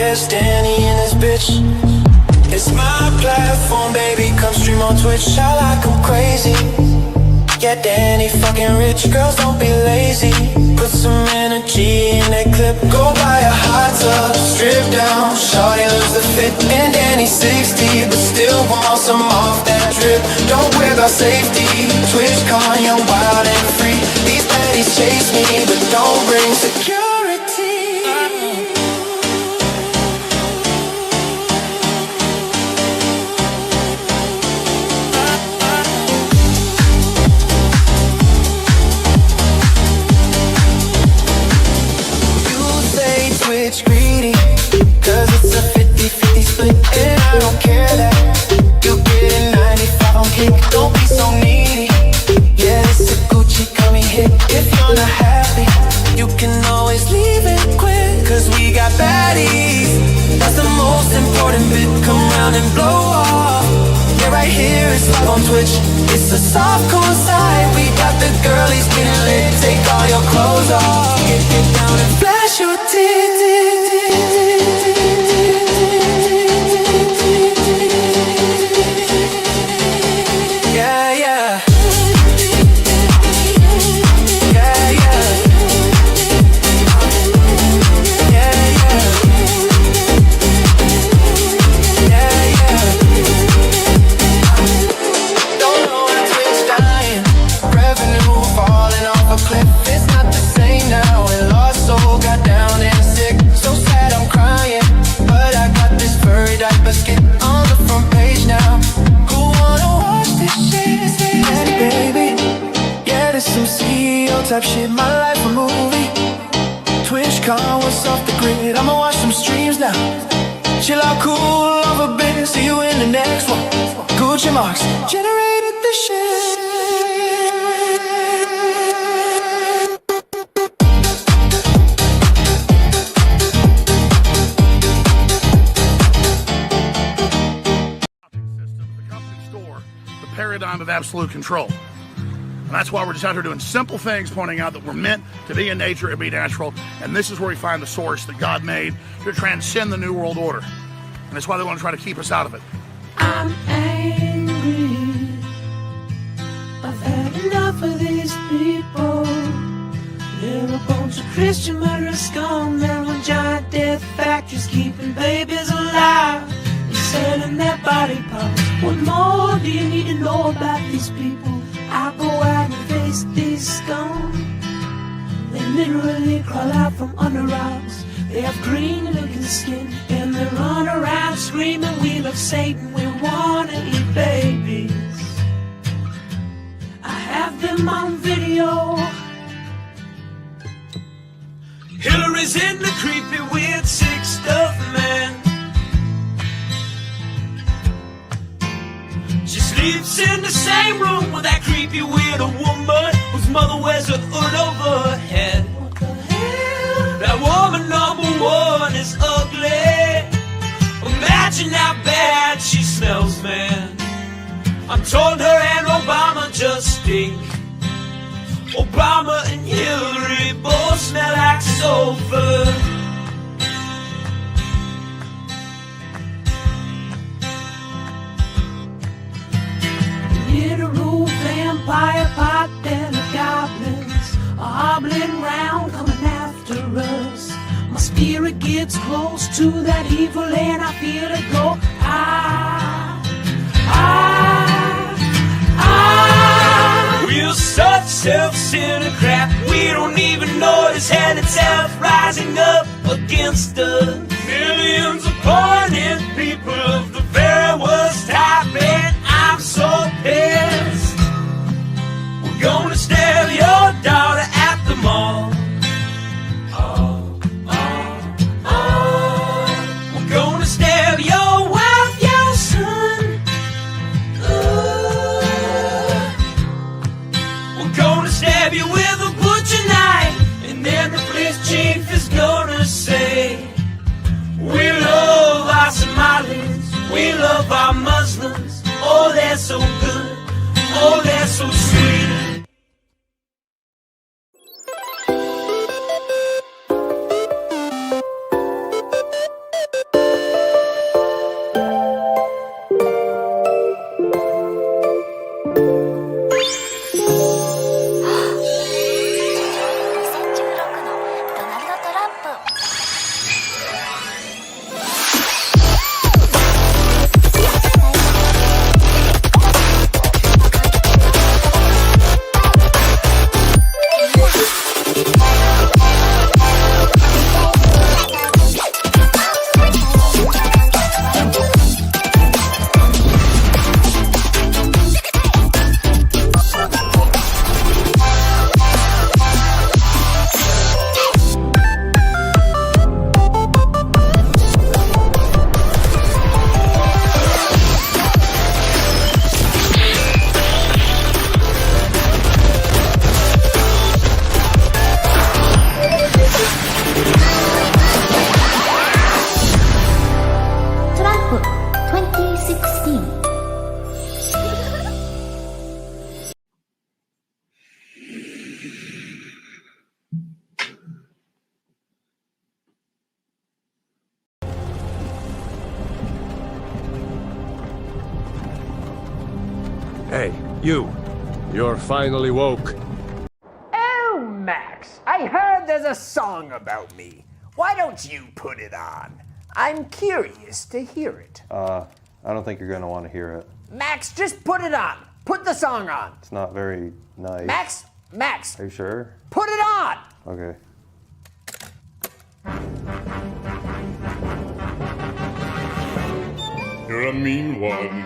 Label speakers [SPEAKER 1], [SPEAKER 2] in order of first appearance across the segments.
[SPEAKER 1] there's Danny and his bitch. It's my platform, baby, come stream on Twitch. I like 'em crazy. Yeah, Danny fucking rich, girls don't be lazy. Put some energy in that clip. Go buy a hot tub, strip down, shawty lose the fit. And Danny's 60, but still want some off that drip. Don't wear about safety, Twitch con, young, wild and free. These baddies chase me, but don't bring security. Twitch greedy, cause it's a 50-50 split. And I don't care that you get a 95 on kick. Don't be so needy. Yeah, it's a Gucci coming hit. If you're not happy, you can always leave it quick. Cause we got baddies, that's the most important bit. Come round and blow off. Yeah, right here it's live on Twitch. It's a softcore side. We got the girlies getting lit. Take all your clothes off, get down and flash your tits. Type shit, my life a movie. TwitchCon, what's off the grid? I'ma watch some streams now. Chill out, cool off a bit. See you in the next one. Gucci marks generated the shit.
[SPEAKER 2] System, the company store, the paradigm of absolute control. And that's why we're just out here doing simple things, pointing out that we're meant to be in nature and be natural. And this is where we find the source that God made to transcend the New World Order. And that's why they want to try to keep us out of it.
[SPEAKER 3] I'm angry. I've had enough of these people. They're a bunch of Christian murderers, scum. They're on giant death factories, keeping babies alive and selling their body parts. What more do you need to know about these people? I go out and face these scum. They literally crawl out from under rocks. They have green looking skin, and they run around screaming, we love Satan, we wanna eat babies. I have them on video. Hillary's in the creepy weird sick stuff, man. She sleeps in the same room with that creepy weird woman whose mother wears a hood over her head. What the hell? That woman number one is ugly. Imagine how bad she smells, man. I'm told her and Obama just stink. Obama and Hillary both smell like sulfur. Literal vampire pot and the goblins are hobbling round coming after us. My spirit gets close to that evil and I feel it go. We're such self-centered crap. We don't even notice hell itself rising up against us. Millions of pointed people of the very worst type, and I'm so pissed. We're gonna stab your daughter at the mall. We're gonna stab your wife, your son. We're gonna stab you with a butcher knife, and then the police chief is gonna say, we love our Somalis, we love our Muslims, oh they're so good.
[SPEAKER 4] Hey, you. You're finally woke.
[SPEAKER 5] Oh, Max, I heard there's a song about me. Why don't you put it on? I'm curious to hear it.
[SPEAKER 6] I don't think you're gonna want to hear it.
[SPEAKER 5] Max, just put it on. Put the song on.
[SPEAKER 6] It's not very nice.
[SPEAKER 5] Max,
[SPEAKER 6] Are you sure?
[SPEAKER 5] put it on.
[SPEAKER 6] Okay.
[SPEAKER 7] You're a mean one,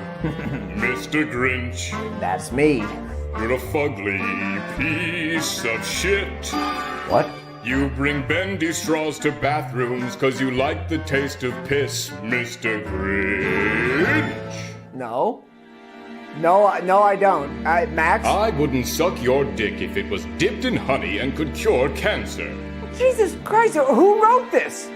[SPEAKER 7] Mr. Grinch.
[SPEAKER 5] That's me.
[SPEAKER 7] You're a fugly piece of shit.
[SPEAKER 6] What?
[SPEAKER 7] You bring bendy straws to bathrooms 'cause you like the taste of piss, Mr. Grinch.
[SPEAKER 5] No, I don't. Max?
[SPEAKER 7] I wouldn't suck your dick if it was dipped in honey and could cure cancer.
[SPEAKER 5] Jesus Christ, who wrote this?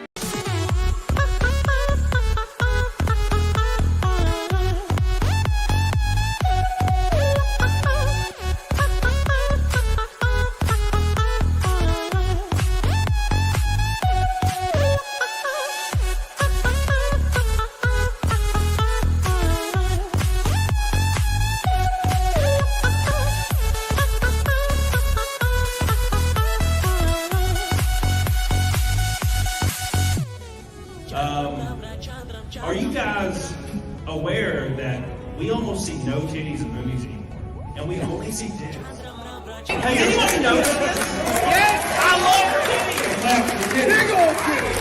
[SPEAKER 8] Are you guys aware that we almost see no titties in movies anymore? And we only see tits? Hey, anyone notice this? Yes, I love titties! Big old titties!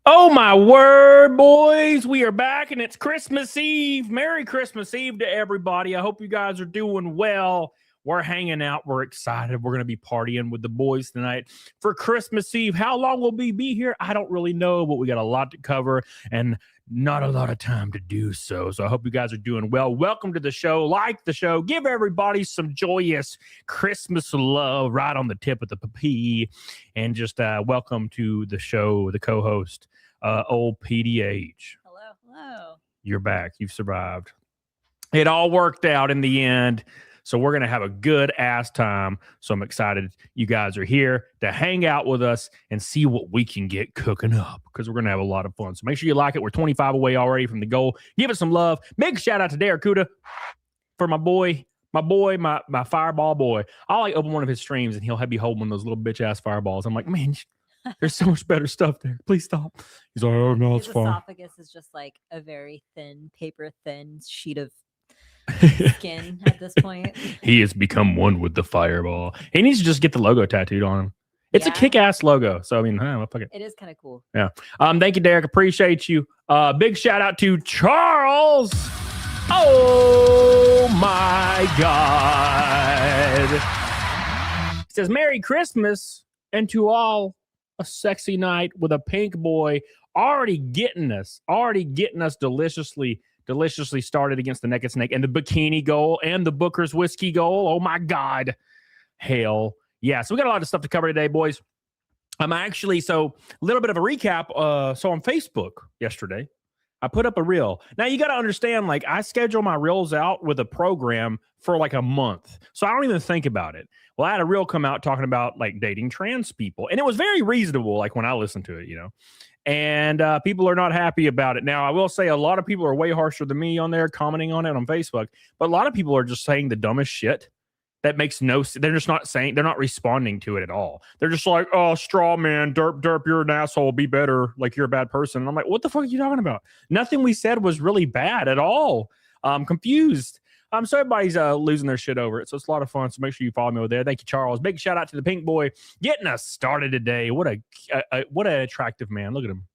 [SPEAKER 9] Oh my word, boys. We are back and it's Christmas Eve. Merry Christmas Eve to everybody. I hope you guys are doing well. We're hanging out. We're excited. We're going to be partying with the boys tonight for Christmas Eve. How long will we be here? I don't really know, but we got a lot to cover and not a lot of time to do so. So I hope you guys are doing well. Welcome to the show. Like the show. Give everybody some joyous Christmas love right on the tip of the pee. And just welcome to the show, the co-host, old PDH.
[SPEAKER 10] Hello.
[SPEAKER 9] You're back. You've survived. It all worked out in the end. So we're going to have a good ass time. So I'm excited you guys are here to hang out with us and see what we can get cooking up because we're going to have a lot of fun. So make sure you like it. We're 25 away already from the goal. Give us some love. Big shout out to Derek Kuda for my fireball boy. I like open one of his streams and he'll be holding one of those little bitch ass fireballs. I'm like, man, there's so much better stuff there. Please stop. He's like, oh no, it's fine.
[SPEAKER 10] His esophagus is just like a very thin, paper thin sheet of skin at this point.
[SPEAKER 9] He has become one with the fireball. He needs to just get the logo tattooed on him. It's a kick-ass logo. So I mean, fuck it.
[SPEAKER 10] It is kind of cool.
[SPEAKER 9] Yeah. Thank you, Derek. Appreciate you. Big shout out to Charles. Oh my God. He says, Merry Christmas, and to all a sexy night with a pink boy already getting us deliciously started against the Naked Snake and the bikini goal and the Booker's whiskey goal. Oh my God. Hell yeah. So we got a lot of stuff to cover today, boys. So a little bit of a recap. So on Facebook yesterday, I put up a reel. Now you got to understand, like I schedule my reels out with a program for like a month. So I don't even think about it. Well, I had a reel come out talking about like dating trans people. And it was very reasonable, like when I listened to it, you know. And people are not happy about it. Now, I will say a lot of people are way harsher than me on there commenting on it on Facebook. But a lot of people are just saying the dumbest shit. That makes no sense. They're just not saying, they're not responding to it at all. They're just like, oh, straw man, derp, you're an asshole, be better, like you're a bad person. And I'm like, what the fuck are you talking about? Nothing we said was really bad at all. I'm confused. So everybody's losing their shit over it. So it's a lot of fun. So make sure you follow me over there. Thank you, Charles. Big shout out to the Pink Boy getting us started today. What an attractive man. Look at him.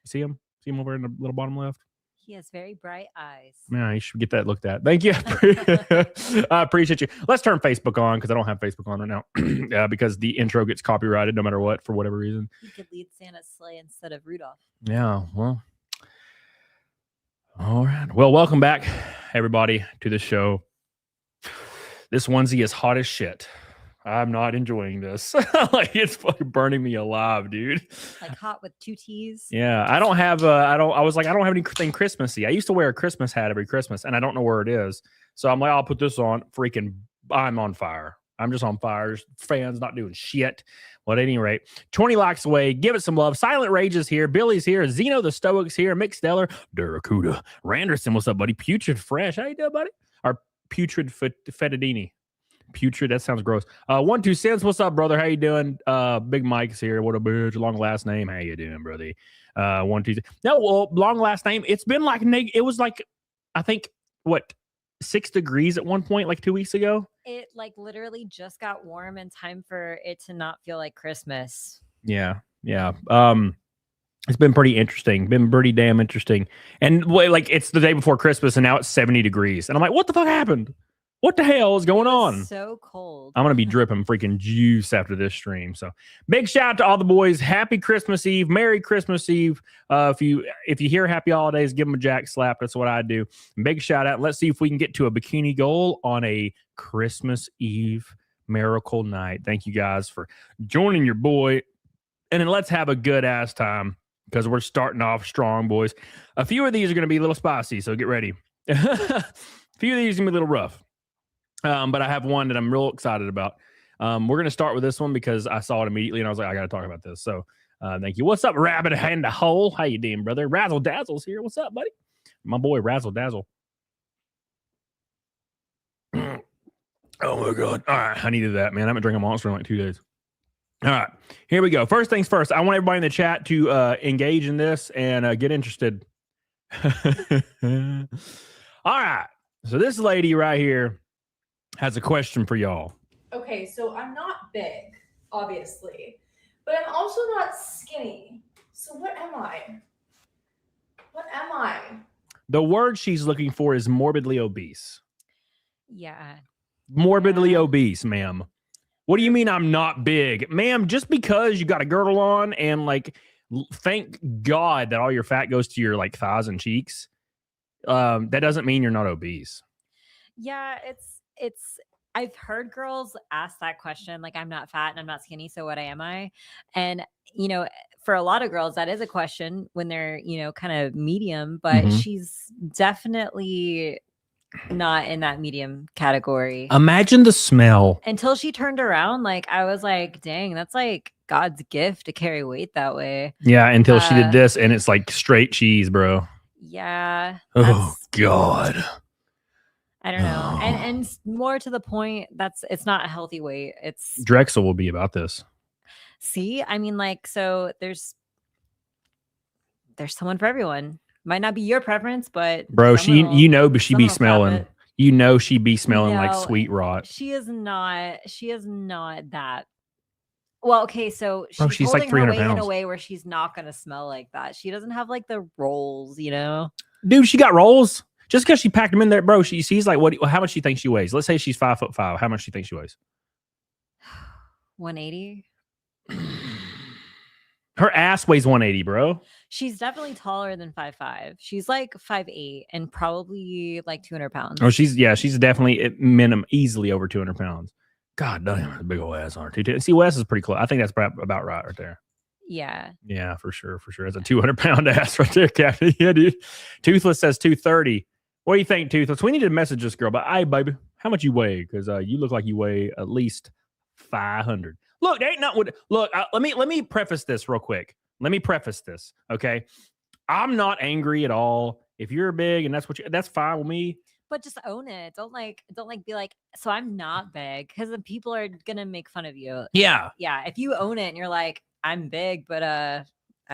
[SPEAKER 9] See him? See him over in the little bottom left?
[SPEAKER 10] He has very bright eyes.
[SPEAKER 9] Man, you should get that looked at. Thank you. I appreciate you. Let's turn Facebook on because I don't have Facebook on right now because the intro gets copyrighted no matter what for whatever reason.
[SPEAKER 10] You could lead Santa's sleigh instead of Rudolph.
[SPEAKER 9] Yeah, well. All right. Well, welcome back, everybody, to the show. This onesie is hot as shit. I'm not enjoying this. Like it's fucking burning me alive, dude.
[SPEAKER 10] Like hot with 2 T's.
[SPEAKER 9] Yeah, I don't have I don't have anything Christmassy. I used to wear a Christmas hat every Christmas and I don't know where it is. So I'm like, I'll put this on. Freaking I'm on fire. I'm just on fire. Fans not doing shit. Well, at any rate, 20 likes away. Give it some love. Silent Rage is here. Billy's here. Zeno the Stoic's here. Mick Stellar. Duracuda. Randerson, what's up, buddy? Putrid Fresh. How you doing, buddy? Or Putrid Fettuccine. Putrid, that sounds gross. 1-2 cents. What's up, brother? How you doing? Big Mike's here. What a bitch. Long last name. How you doing, brother? 1-2. No, well, long last name. It's been like it was like I think what 6 degrees at one point, like 2 weeks ago.
[SPEAKER 10] It like literally just got warm in time for it to not feel like Christmas.
[SPEAKER 9] Yeah. It's been pretty interesting. Been pretty damn interesting. And like it's the day before Christmas, and now it's 70 degrees, and I'm like, what the fuck happened? What the hell is going on?
[SPEAKER 10] So cold.
[SPEAKER 9] I'm going to be dripping freaking juice after this stream. So big shout out to all the boys. Happy Christmas Eve. Merry Christmas Eve. If you hear happy holidays, give them a jack slap. That's what I do. Big shout out. Let's see if we can get to a bikini goal on a Christmas Eve miracle night. Thank you guys for joining your boy. And then let's have a good ass time because we're starting off strong, boys. A few of these are going to be a little spicy, so get ready. A few of these are going to be a little rough. But I have one that I'm real excited about. We're going to start with this one because I saw it immediately and I was like, I got to talk about this. So thank you. What's up, Rabbit in the Hole? How you doing, brother? Razzle Dazzle's here. What's up, buddy? My boy, Razzle Dazzle. Oh, my God. All right. I needed that, man. I haven't drank a Monster in like 2 days. All right. Here we go. First things first. I want everybody in the chat to engage in this and get interested. All right. So this lady right here has a question for y'all.
[SPEAKER 11] Okay, so I'm not big, obviously, but I'm also not skinny. So what am I? What am I?
[SPEAKER 9] The word she's looking for is morbidly obese.
[SPEAKER 10] Yeah.
[SPEAKER 9] Morbidly obese, ma'am. What do you mean I'm not big? Ma'am, just because you got a girdle on and like thank God that all your fat goes to your like thighs and cheeks, that doesn't mean you're not obese.
[SPEAKER 10] Yeah, it's I've heard girls ask that question, like I'm not fat and I'm not skinny, so what am I? And you know, for a lot of girls that is a question when they're, you know, kind of medium, but she's definitely not in that medium category.
[SPEAKER 9] Imagine the smell.
[SPEAKER 10] Until she turned around, like I was like, dang, that's like God's gift to carry weight that way.
[SPEAKER 9] Yeah, until she did this and it's like straight cheese, bro.
[SPEAKER 10] Yeah.
[SPEAKER 9] Oh God.
[SPEAKER 10] I don't know. And more to the point, it's not a healthy weight. It's
[SPEAKER 9] Drexel will be about this.
[SPEAKER 10] See, I mean, like, so there's someone for everyone. Might not be your preference, but
[SPEAKER 9] bro, but she be smelling. You know she be smelling like sweet rot.
[SPEAKER 10] She is not that. Well, okay, so
[SPEAKER 9] she's
[SPEAKER 10] holding
[SPEAKER 9] like 300
[SPEAKER 10] her weight
[SPEAKER 9] pounds
[SPEAKER 10] in a way where she's not gonna smell like that. She doesn't have like the rolls, you know.
[SPEAKER 9] Dude, she got rolls. Just because she packed them in there, bro, she's like, what? How much she thinks she weighs? Let's say she's 5'5". How much she thinks she weighs?
[SPEAKER 10] 180.
[SPEAKER 9] Her ass weighs 180, bro.
[SPEAKER 10] She's definitely taller than 5'5". She's like 5'8" and probably like 200 pounds.
[SPEAKER 9] Oh, she's definitely at minimum easily over 200 pounds. God damn, a big old ass on her too. See, Wes is pretty close. I think that's about right there.
[SPEAKER 10] Yeah.
[SPEAKER 9] Yeah, for sure. That's a 200-pound ass right there, Captain. Yeah, dude. Toothless says 230. What do you think, Toothless? We need to message this girl, but hey, baby, how much you weigh? Because you look like you weigh at least 500. Look, there ain't not what. Look, let me preface this real quick. Okay? I'm not angry at all. If you're big and that's fine with me.
[SPEAKER 10] But just own it. Don't be like, so I'm not big, because then people are gonna make fun of you.
[SPEAKER 9] Yeah.
[SPEAKER 10] Yeah. If you own it and you're like, I'm big, but I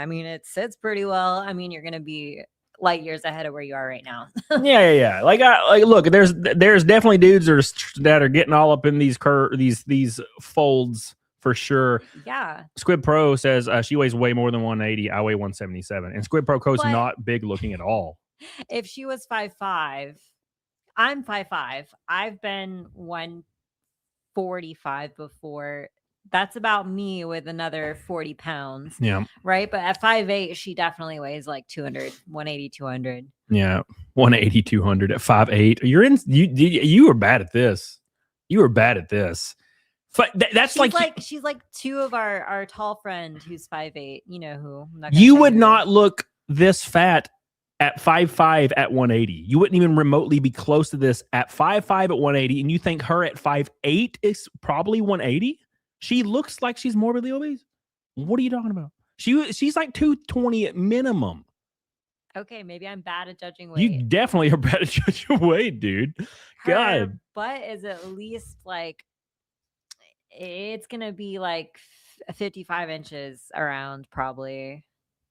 [SPEAKER 10] mean, it sits pretty well. I mean, you're gonna be light years ahead of where you are right now.
[SPEAKER 9] Yeah. Like look, there's definitely dudes that are getting all up in these these folds for sure.
[SPEAKER 10] Yeah.
[SPEAKER 9] Squid Pro says she weighs way more than 180. I weigh 177, and Squid Pro Co's not big looking at all.
[SPEAKER 10] If she was 5'5", I'm 5'5". I've been 145 before. That's about me with another 40 pounds.
[SPEAKER 9] Yeah.
[SPEAKER 10] Right. But at 5'8", she definitely weighs like 200, 180, 200.
[SPEAKER 9] Yeah. 180, 200 at 5'8". You were bad at this. That's
[SPEAKER 10] she's like two of our tall friend who's 5'8". You know who?
[SPEAKER 9] You would not look this fat at 5'5" at 180. You wouldn't even remotely be close to this at 5'5" at 180. And you think her at 5'8" is probably 180? She looks like she's morbidly obese. What are you talking about? She's like 220 at minimum.
[SPEAKER 10] Okay, maybe I'm bad at judging weight.
[SPEAKER 9] You definitely are bad at judging weight, dude. God.
[SPEAKER 10] Her butt is at least like, it's gonna be like 55 inches around, probably.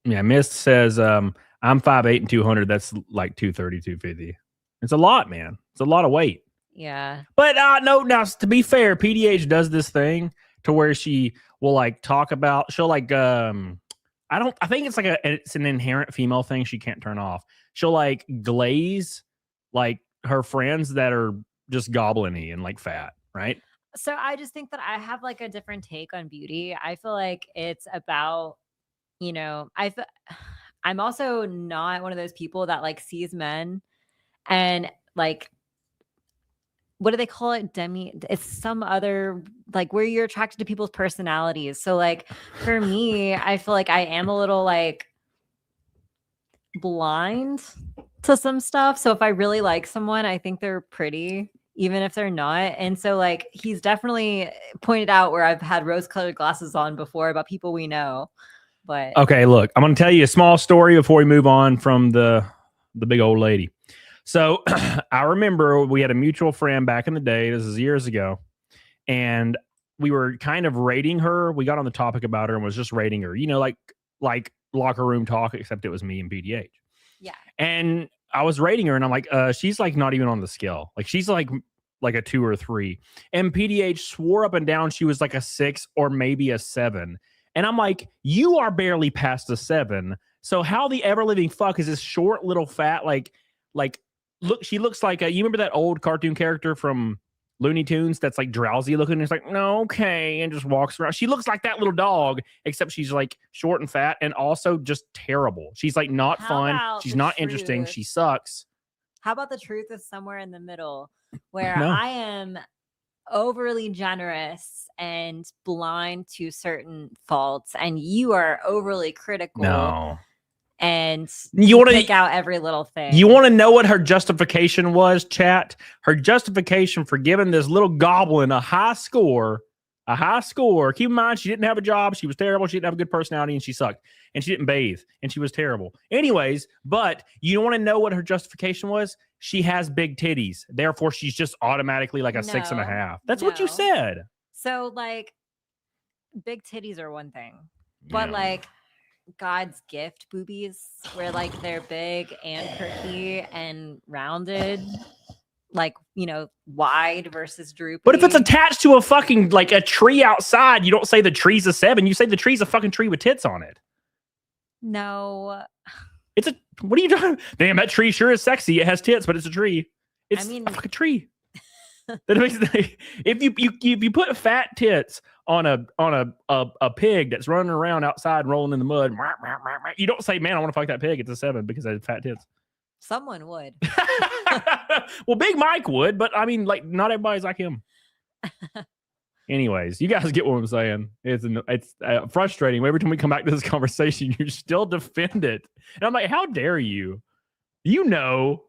[SPEAKER 9] Yeah, Mist says I'm 5'8" and 200. That's like 230, 250. It's a lot, man. It's a lot of weight.
[SPEAKER 10] Yeah.
[SPEAKER 9] But no, now to be fair, PDH does this thing to where she will like talk about, she'll like I think it's an inherent female thing she can't turn off. She'll like glaze like her friends that are just goblin-y and like fat, right?
[SPEAKER 10] So I just think that I have like a different take on beauty. I feel like it's about, I'm also not one of those people that like sees men and like, what do they call it? It's some other, like, where you're attracted to people's personalities. So like for me, I feel like I am a little like blind to some stuff. So if I really like someone, I think they're pretty, even if they're not. And so like he's definitely pointed out where I've had rose-colored glasses on before about people we know. But
[SPEAKER 9] okay, look, I'm going to tell you a small story before we move on from the big old lady. So I remember we had a mutual friend back in the day. This is years ago. And we were kind of rating her. We got on the topic about her and was just rating her, like locker room talk, except it was me and PDH.
[SPEAKER 10] Yeah.
[SPEAKER 9] And I was rating her and I'm like, she's like not even on the scale. Like she's like a 2 or 3. And PDH swore up and down she was like a 6 or maybe a 7. And I'm like, you are barely past a 7. So how the ever living fuck is this short little fat look, she looks like you remember that old cartoon character from Looney Tunes that's like drowsy looking and it's like, no, okay, and just walks around. She looks like that little dog, except she's like short and fat and also just terrible. She's like not fun. She's not interesting. She sucks.
[SPEAKER 10] How about the truth is somewhere in the middle where
[SPEAKER 9] No.
[SPEAKER 10] I am overly generous and blind to certain faults and you are overly critical.
[SPEAKER 9] No.
[SPEAKER 10] And
[SPEAKER 9] you want to
[SPEAKER 10] pick out every little thing.
[SPEAKER 9] You want to know what her justification was, chat? Her justification for giving this little goblin a high score. Keep in mind, she didn't have a job. She was terrible. She didn't have a good personality and she sucked. And she didn't bathe and she was terrible. Anyways, but you don't want to know what her justification was? She has big titties. Therefore, she's just automatically like a 6.5. That's what you said.
[SPEAKER 10] So like big titties are one thing, but like God's gift boobies where like they're big and perky and rounded, like, wide versus droopy.
[SPEAKER 9] But if it's attached to a fucking like a tree outside, you don't say the tree's a 7. You say the tree's a fucking tree with tits on it.
[SPEAKER 10] No.
[SPEAKER 9] What are you doing? Damn, that tree sure is sexy. It has tits, but it's a tree. It's a fucking tree. If you put fat tits on a pig that's running around outside and rolling in the mud, you don't say, man, I want to fuck that pig. It's a 7 because I had fat tits.
[SPEAKER 10] Someone would.
[SPEAKER 9] Well, Big Mike would, but I mean, like, not everybody's like him. Anyways, you guys get what I'm saying. It's frustrating. Every time we come back to this conversation, you still defend it. And I'm like, how dare you? You know.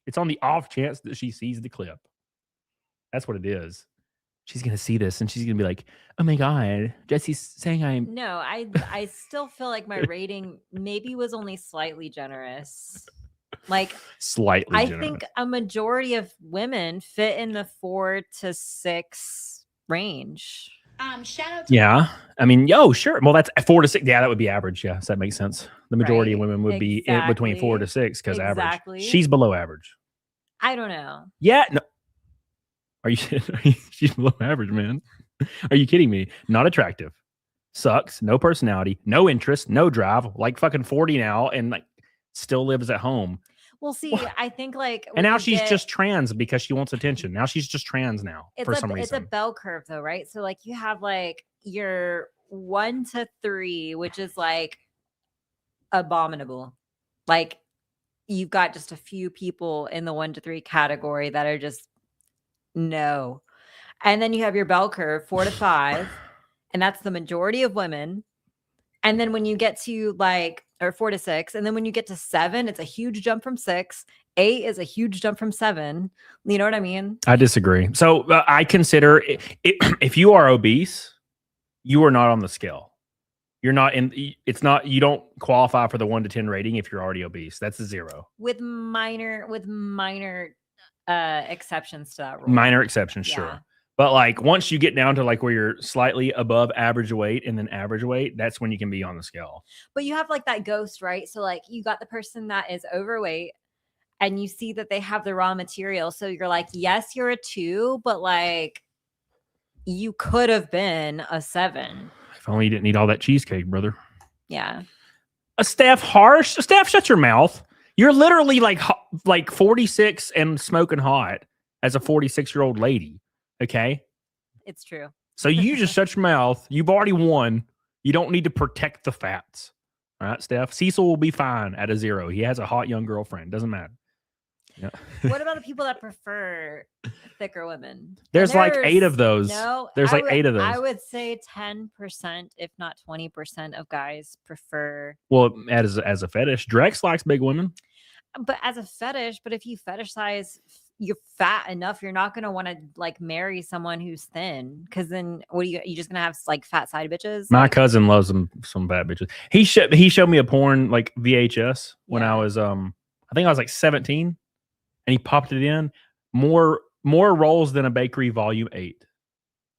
[SPEAKER 9] It's on the off chance that she sees the clip. That's what it is. She's going to see this and she's going to be like, oh my God, Jesse's saying I'm...
[SPEAKER 10] No, I still feel like my rating maybe was only slightly generous. Like,
[SPEAKER 9] slightly
[SPEAKER 10] I
[SPEAKER 9] generous.
[SPEAKER 10] think a majority of women fit in the 4 to 6 range.
[SPEAKER 11] Shout out to
[SPEAKER 9] Yeah. I mean, sure. Well, that's 4 to 6. Yeah, that would be average. Yeah, so that makes sense. The majority of women would be in between 4 to 6 because average. She's below average.
[SPEAKER 10] I don't know.
[SPEAKER 9] Yeah. No. Are you she's below average, man. Are you kidding me? Not attractive. Sucks. No personality. No interest. No drive. Like fucking 40 now and like still lives at home.
[SPEAKER 10] Well, see, I think like...
[SPEAKER 9] And now she's just trans because she wants attention. Now she's just trans now for some reason.
[SPEAKER 10] It's a bell curve though, right? So like you have like your 1 to 3, which is like abominable. Like you've got just a few people in the 1 to 3 category that are just no. And then you have your bell curve 4 to 5, and that's the majority of women. And then when you get to like, or 4 to 6, and then when you get to 7, it's a huge jump from 6. 8 is a huge jump from 7. You know what I mean?
[SPEAKER 9] I disagree. So I consider if you are obese, you are not on the scale. You're not in. It's not. You don't qualify for the 1 to 10 rating if you're already obese. That's a 0.
[SPEAKER 10] With minor exceptions to that rule.
[SPEAKER 9] Minor exceptions, sure. But like once you get down to like where you're slightly above average weight and then average weight, that's when you can be on the scale.
[SPEAKER 10] But you have like that ghost, right? So like you got the person that is overweight and you see that they have the raw material. So you're like, yes, you're a 2, but like you could have been a 7.
[SPEAKER 9] If only you didn't eat all that cheesecake, brother.
[SPEAKER 10] Yeah.
[SPEAKER 9] A Steph harsh. Steph, shut your mouth. You're literally like 46 and smoking hot as a 46-year-old lady. Okay.
[SPEAKER 10] It's true.
[SPEAKER 9] So you just shut your mouth. You've already won. You don't need to protect the fats. All right, Steph. Cecil will be fine at a 0. He has a hot young girlfriend. Doesn't matter. Yeah.
[SPEAKER 10] What about the people that prefer thicker women?
[SPEAKER 9] There's like 8 of those.
[SPEAKER 10] No,
[SPEAKER 9] there's like 8 of those.
[SPEAKER 10] I would say 10%, if not 20% of guys prefer.
[SPEAKER 9] Well, as a fetish, Drex likes big women.
[SPEAKER 10] But as a fetish, but if you fetishize, you're fat enough, you're not going to want to like marry someone who's thin. Because then what are you just going to have like fat side bitches?
[SPEAKER 9] My cousin loves some fat bitches. He showed me a porn like VHS when I was I think I was like 17, and he popped it in. More rolls than a bakery, volume 8.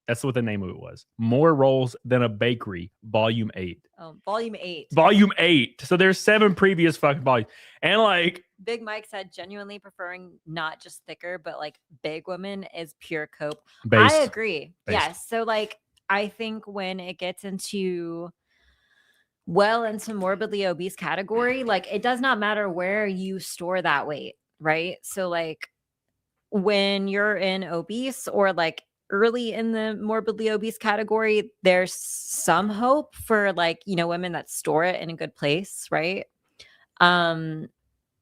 [SPEAKER 9] That's what the name of it was. More rolls than a bakery, volume 8.
[SPEAKER 10] Oh, volume 8.
[SPEAKER 9] Volume 8. So there's 7 previous fucking volumes. And like
[SPEAKER 10] Big Mike said, genuinely preferring not just thicker, but like big women is pure cope.
[SPEAKER 9] Based.
[SPEAKER 10] I agree. Yes. So like I think when it gets into morbidly obese category, like it does not matter where you store that weight, right? So like when you're in obese or like early in the morbidly obese category, there's some hope for like, women that store it in a good place, right?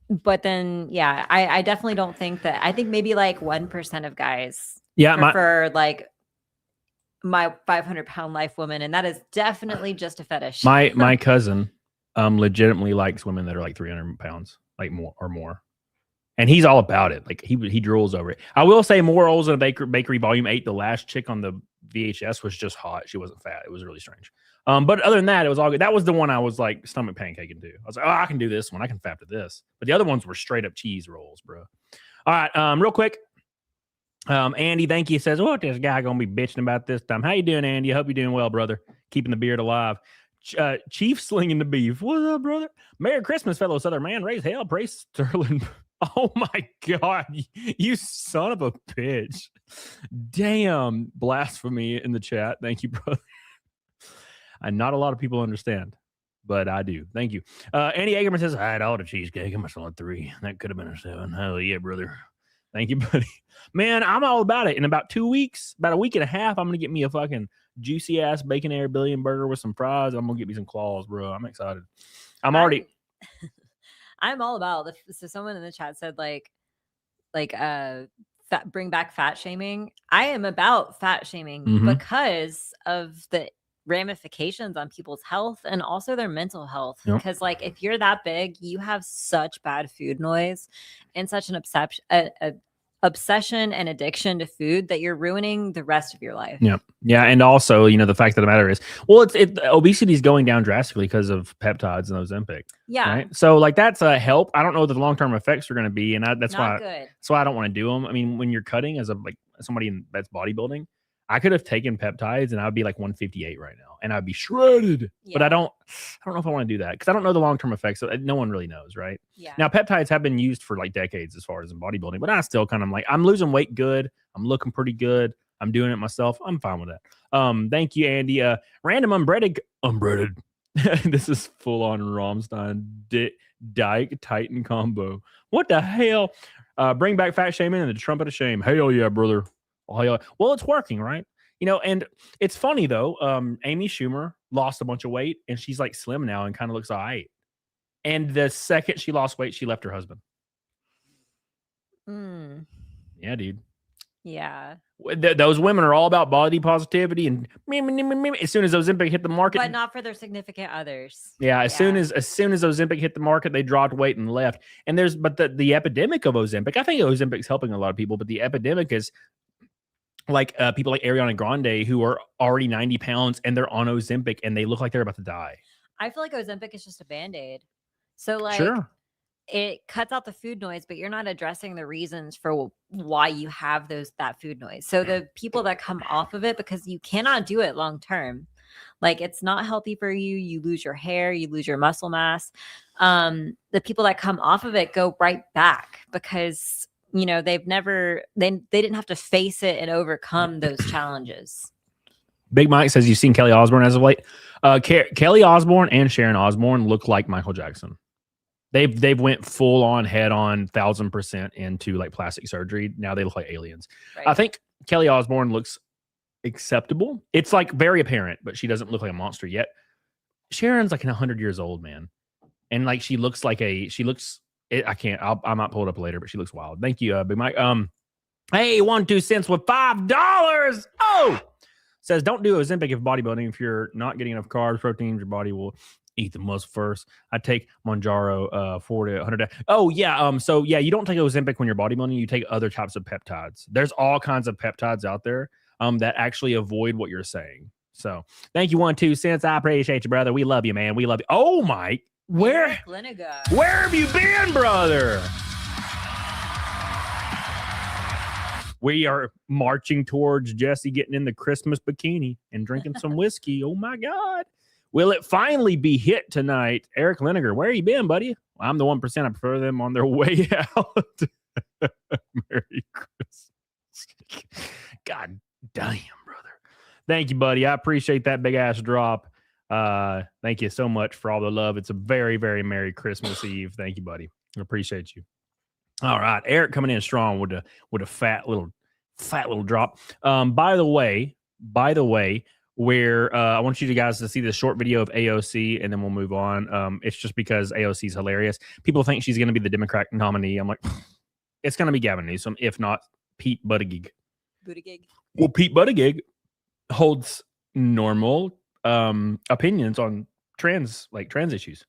[SPEAKER 10] But then, yeah, I definitely don't think that. I think maybe like 1% of guys prefer like my 500-pound life woman, and that is definitely just a fetish.
[SPEAKER 9] My cousin legitimately likes women that are like 300 pounds, like more. And he's all about it. Like he drools over it. I will say more rolls than a bakery volume 8. The last chick on the VHS was just hot. She wasn't fat. It was really strange. But other than that, it was all good. That was the one I was like stomach pancaking to. I was like, oh, I can do this one. I can fap to this. But the other ones were straight up cheese rolls, bro. All right, real quick. Andy, thank you. Says, what this guy gonna be bitching about this time? How you doing, Andy? I hope you're doing well, brother. Keeping the beard alive. Chief slinging the beef. What's up, brother? Merry Christmas, fellow Southern man. Raise hell, praise Sterling. Oh my God, you son of a bitch. Damn, blasphemy in the chat. Thank you, brother. And not a lot of people understand, but I do. Thank you. Andy Agerman says, I had all the cheesecake. I must have had 3. That could have been a 7. Hell yeah, brother. Thank you, buddy. Man, I'm all about it. In about 2 weeks, about a week and a half, I'm going to get me a fucking juicy ass bacon air billion burger with some fries. I'm going to get me some claws, bro. I'm excited. I'm
[SPEAKER 10] all about this. So someone in the chat said like bring back fat shaming. I am about fat shaming because of the ramifications on people's health and also their mental health.
[SPEAKER 9] Yep.
[SPEAKER 10] Because like if you're that big, you have such bad food noise and such an obsession and addiction to food that you're ruining the rest of your life.
[SPEAKER 9] Yeah, and also, the fact of the matter is, well, obesity is going down drastically because of peptides and Ozempic.
[SPEAKER 10] Yeah.
[SPEAKER 9] Right. So like that's a help. I don't know what the long term effects are going to be, and that's
[SPEAKER 10] Not
[SPEAKER 9] why.
[SPEAKER 10] good.
[SPEAKER 9] So I don't want to do them. I mean, when you're cutting as somebody that's bodybuilding, I could have taken peptides and I would be like 158 right now, and I'd be shredded.
[SPEAKER 10] Yeah.
[SPEAKER 9] But I don't know if I want to do that because I don't know the long term effects. So no one really knows, right?
[SPEAKER 10] Yeah.
[SPEAKER 9] Now peptides have been used for like decades as far as in bodybuilding, but I still kind of like I'm losing weight good. I'm looking pretty good. I'm doing it myself. I'm fine with that. Thank you, Andy. Random unbreaded. This is full on Rammstein Dyke Titan combo. What the hell? Bring back fat shaming and the trumpet of shame. Hell yeah, brother. Oh, yeah. Well, it's working, right? And it's funny though. Amy Schumer lost a bunch of weight and she's like slim now and kind of looks all right. And the second she lost weight, she left her husband. Yeah, dude.
[SPEAKER 10] Yeah.
[SPEAKER 9] Those women are all about body positivity, and as soon as Ozempic hit the market,
[SPEAKER 10] But not for their significant others.
[SPEAKER 9] yeah, as soon as Ozempic hit the market, they dropped weight and left. And but the epidemic of Ozempic, I think Ozempic's helping a lot of people, but the epidemic is like people like Ariana Grande who are already 90 pounds and they're on Ozempic and they look like they're about to die.
[SPEAKER 10] I feel like Ozempic is just a Band-Aid. So like
[SPEAKER 9] Sure.
[SPEAKER 10] It cuts out the food noise, but you're not addressing the reasons for why you have that food noise. So the people that come off of it, because you cannot do it long term, like it's not healthy for you. You lose your hair, you lose your muscle mass. The people that come off of it go right back because they didn't have to face it and overcome those challenges.
[SPEAKER 9] Big Mike says you've seen Kelly Osbourne as of late. Kelly Osbourne and Sharon Osbourne look like Michael Jackson. They've went full on head on 1,000% into like plastic surgery. Now they look like aliens.
[SPEAKER 10] Right.
[SPEAKER 9] I think Kelly Osbourne looks acceptable. It's like very apparent, but she doesn't look like a monster yet. Sharon's like 100 years old, man. And like I might pull it up later, but she looks wild. Thank you, Big Mike. Hey, 1-2 cents with $5. Oh, says don't do Ozempic if bodybuilding. If you're not getting enough carbs, proteins, your body will eat the muscle first. I take Mounjaro 40 to 100. Oh yeah. So yeah, you don't take Ozempic when you're bodybuilding. You take other types of peptides. There's all kinds of peptides out there that actually avoid what you're saying. So thank you, 1-2 cents. I appreciate you, brother. We love you, man. We love you. Oh Mike, where have you been, brother? We are marching towards Jesse getting in the Christmas bikini and drinking some whiskey. Oh my God. Will it finally be hit tonight? Eric Linegar, where you been, buddy? Well, I'm the 1%. I prefer them on their way out. Merry Christmas. God damn, brother. Thank you, buddy. I appreciate that big ass drop. Thank you so much for all the love. It's a very, very Merry Christmas Eve. Thank you, buddy. I appreciate you. All right. Eric coming in strong with a fat little drop. By the way, where I want you guys to see the short video of AOC and then we'll move on. It's just because AOC is hilarious. People think she's going to be the Democrat nominee. I'm like, it's going to be Gavin Newsom, if not Pete Buttigieg. Well, Pete Buttigieg holds normal opinions on trans issues.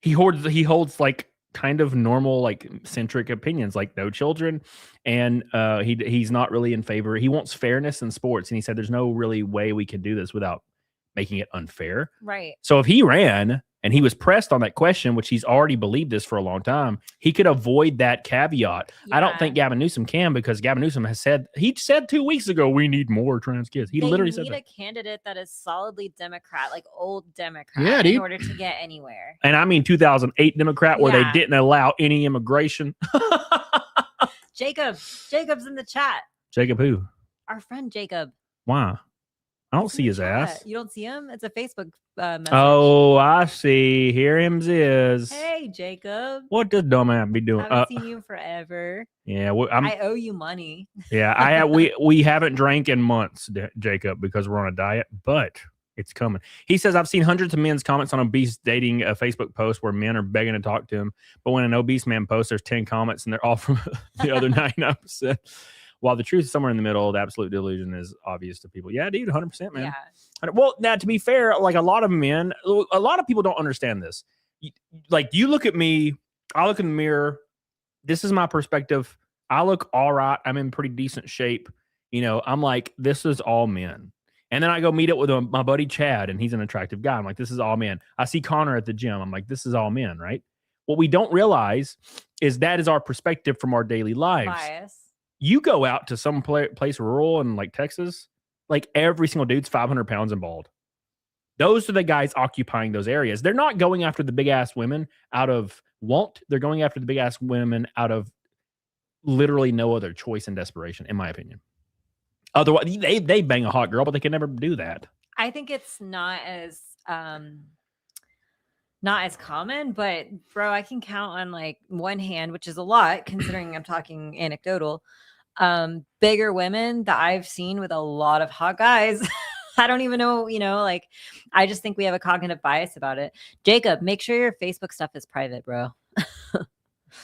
[SPEAKER 9] He holds like kind of normal, like centric opinions, like no children, and he's not really in favor. He wants fairness in sports, and he said there's no really way we can do this without making it unfair.
[SPEAKER 10] Right.
[SPEAKER 9] So if he ran and he was pressed on that question, which he's already believed this for a long time, he could avoid that caveat. Yeah. I don't think Gavin Newsom can, because Gavin Newsom said 2 weeks ago we need more trans kids. He literally said that.
[SPEAKER 10] They need a candidate that is solidly Democrat, like old Democrat, in order to get anywhere.
[SPEAKER 9] And I mean 2008 Democrat, where they didn't allow any immigration.
[SPEAKER 10] Jacob's in the chat.
[SPEAKER 9] Jacob who?
[SPEAKER 10] Our friend Jacob.
[SPEAKER 9] Why? I don't see his ass.
[SPEAKER 10] You don't see him? It's a Facebook message.
[SPEAKER 9] Oh, I see. Here him is.
[SPEAKER 10] Hey, Jacob.
[SPEAKER 9] What does dumbass be doing?
[SPEAKER 10] I haven't seen you in forever.
[SPEAKER 9] Yeah,
[SPEAKER 10] I owe you money.
[SPEAKER 9] Yeah, we haven't drank in months, Jacob, because we're on a diet. But It's coming. He says, I've seen hundreds of men's comments on obese dating a Facebook post where men are begging to talk to him. But when an obese man posts, there's 10 comments and they're all from the other 99%. While the truth is somewhere in the middle, the absolute delusion is obvious to people. Yeah, dude, 100%, man.
[SPEAKER 10] Yeah.
[SPEAKER 9] Well, now, to be fair, like a lot of people don't understand this. Like, you look at me, I look in the mirror. This is my perspective. I look all right. I'm in pretty decent shape. You know, I'm like, this is all men. And then I go meet up with my buddy Chad, and he's an attractive guy. I'm like, this is all men. I see Connor at the gym. I'm like, this is all men, right? What we don't realize is that is our perspective from our daily lives.
[SPEAKER 10] Bias.
[SPEAKER 9] You go out to some place rural in like Texas, like every single dude's 500 pounds and bald. Those are the guys occupying those areas. They're not going after the big ass women out of want. They're going after the big ass women out of literally no other choice and desperation, in my opinion. Otherwise, they bang a hot girl, but they can never do that.
[SPEAKER 10] I think it's not as common, but bro, I can count on like one hand, which is a lot considering I'm talking anecdotal. Bigger women that I've seen with a lot of hot guys. I don't even know, like, I just think we have a cognitive bias about it. Jacob, make sure your Facebook stuff is private, bro.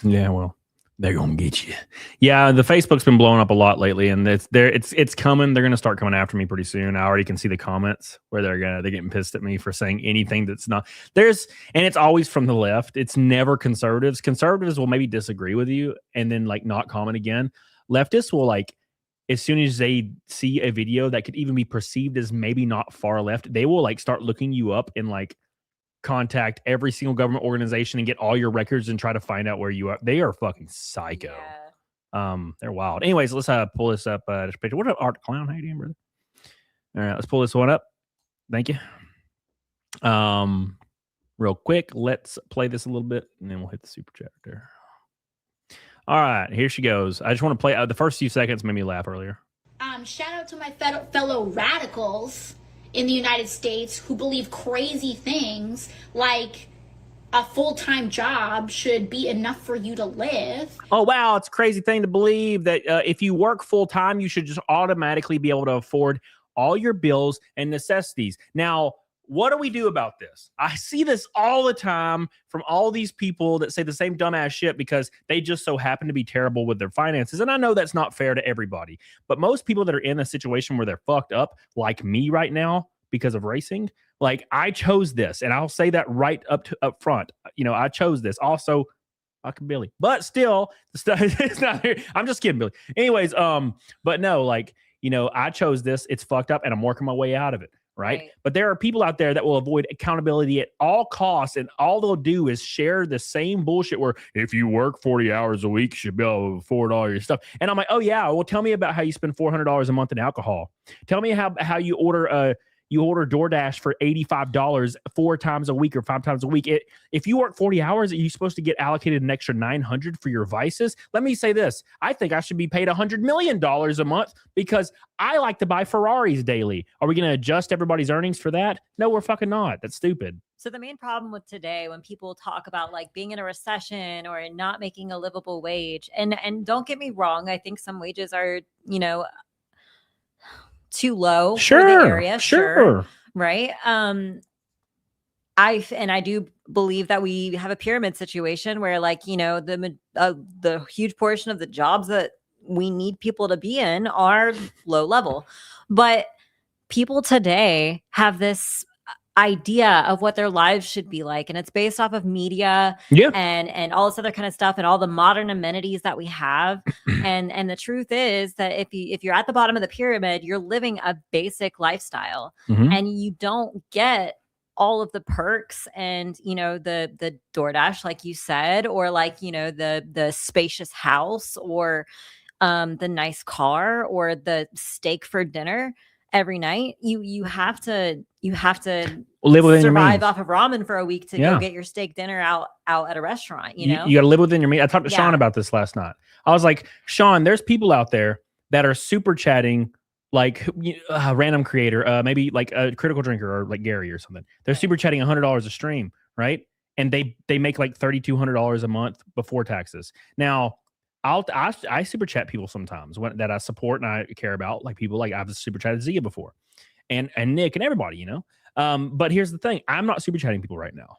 [SPEAKER 9] Yeah, well, they're gonna get you. Yeah, the Facebook's been blowing up a lot lately, and it's coming. They're gonna start coming after me pretty soon. I already can see the comments where they're getting pissed at me for saying anything that's not and it's always from the left. It's never conservatives. Conservatives will maybe disagree with you and then like not comment again. Leftists will, like, as soon as they see a video that could even be perceived as maybe not far left, they will like start looking you up and like contact every single government organization and get all your records and try to find out where you are. They are fucking psycho.
[SPEAKER 10] Yeah.
[SPEAKER 9] They're wild. Anyways, let's pull this up. This picture. What up, Art Clown? How you doing, brother? All right, let's pull this one up. Thank you. Real quick, let's play this a little bit, and then we'll hit the super chat there. All right, here she goes. I just want to play. The first few seconds made me laugh earlier.
[SPEAKER 12] Shout out to my fellow radicals in the United States who believe crazy things like a full-time job should be enough for you to live.
[SPEAKER 9] Oh, wow. It's a crazy thing to believe that if you work full-time, you should just automatically be able to afford all your bills and necessities. Now, what do we do about this? I see this all the time from all these people that say the same dumbass shit because they just so happen to be terrible with their finances. And I know that's not fair to everybody, but most people that are in a situation where they're fucked up, like me right now because of racing, like I chose this, and I'll say that right up front. I chose this. Also, fucking Billy, but still, the stuff it's not here. I'm just kidding, Billy. Anyways, but no, like, I chose this. It's fucked up, and I'm working my way out of it. Right. But there are people out there that will avoid accountability at all costs, and all they'll do is share the same bullshit where if you work 40 hours a week, you should be able to afford all your stuff. And I'm like, oh yeah, well, tell me about how you spend $400 a month in alcohol. Tell me how you order DoorDash for $85 4 times a week or 5 times a week. If you work 40 hours, are you supposed to get allocated an extra $900 for your vices? Let me say this. I think I should be paid $100 million a month because I like to buy Ferraris daily. Are we going to adjust everybody's earnings for that? No, we're fucking not. That's stupid.
[SPEAKER 10] So the main problem with today, when people talk about like being in a recession or not making a livable wage, and don't get me wrong, I think some wages are, too low for the area. Sure. Right. I do believe that we have a pyramid situation where, like, the huge portion of the jobs that we need people to be in are low level, but people today have this idea of what their lives should be like, and it's based off of media and all this other kind of stuff and all the modern amenities that we have. and the truth is that if you're at the bottom of the pyramid, you're living a basic lifestyle, and you don't get all of the perks and the DoorDash, like you said, or like the spacious house, or the nice car, or the steak for dinner every night. You have to
[SPEAKER 9] live within your
[SPEAKER 10] survive
[SPEAKER 9] means.
[SPEAKER 10] Off of ramen for a week to go get your steak dinner out at a restaurant. You got
[SPEAKER 9] to live within your means. I talked to Sean about this last night. I was like, Sean, there's people out there that are super chatting, like a random creator, maybe like a critical drinker or like Gary or something. They're super chatting $100 a stream, right? And they make like $3,200 a month before taxes. Now, I super chat people sometimes that I support and I care about, like people like I've super chatted Zia before, and Nick and everybody, But here's the thing. I'm not super chatting people right now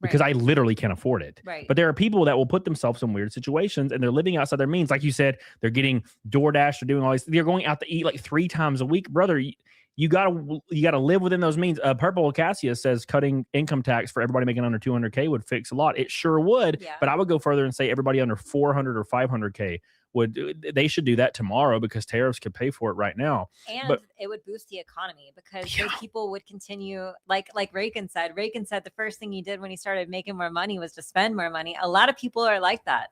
[SPEAKER 9] because I literally can't afford it.
[SPEAKER 10] Right.
[SPEAKER 9] But there are people that will put themselves in weird situations and they're living outside their means. Like you said, they're getting DoorDash, they're doing all these, they're going out to eat like 3 times a week. Brother, you gotta live within those means. Purple Acacia says cutting income tax for everybody making under 200K would fix a lot. It sure would, but I would go further and say everybody under 400 or 500K they should do that tomorrow because tariffs could pay for it right now.
[SPEAKER 10] And it would boost the economy because those people would continue, like Reagan said. Reagan said the first thing he did when he started making more money was to spend more money. A lot of people are like that.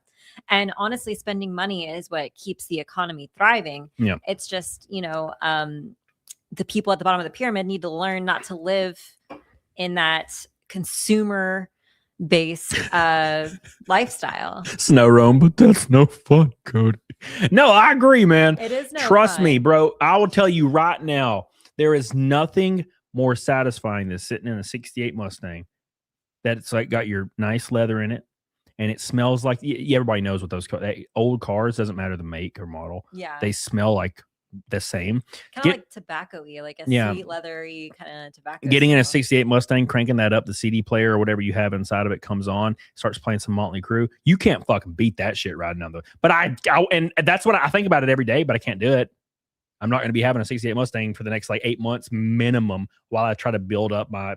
[SPEAKER 10] And honestly, spending money is what keeps the economy thriving.
[SPEAKER 9] Yeah.
[SPEAKER 10] It's just, the people at the bottom of the pyramid need to learn not to live in that consumer based lifestyle.
[SPEAKER 9] Snow Rome, but that's no fun, Cody. No, I agree, man.
[SPEAKER 10] It is no
[SPEAKER 9] Trust
[SPEAKER 10] fun.
[SPEAKER 9] me, bro. I will tell you right now, there is nothing more satisfying than sitting in a 68 Mustang that's like got your nice leather in it and it smells like everybody knows what those old cars, doesn't matter the make or model.
[SPEAKER 10] Yeah.
[SPEAKER 9] They smell like the same.
[SPEAKER 10] Kind of like tobacco-y, like a sweet leathery kind of tobacco.
[SPEAKER 9] Getting in a 68 Mustang, cranking that up, the CD player or whatever you have inside of it comes on, starts playing some Motley Crue. You can't fucking beat that shit riding down the. But and that's what I think about it every day, but I can't do it. I'm not going to be having a 68 Mustang for the next like 8 months minimum while I try to build up my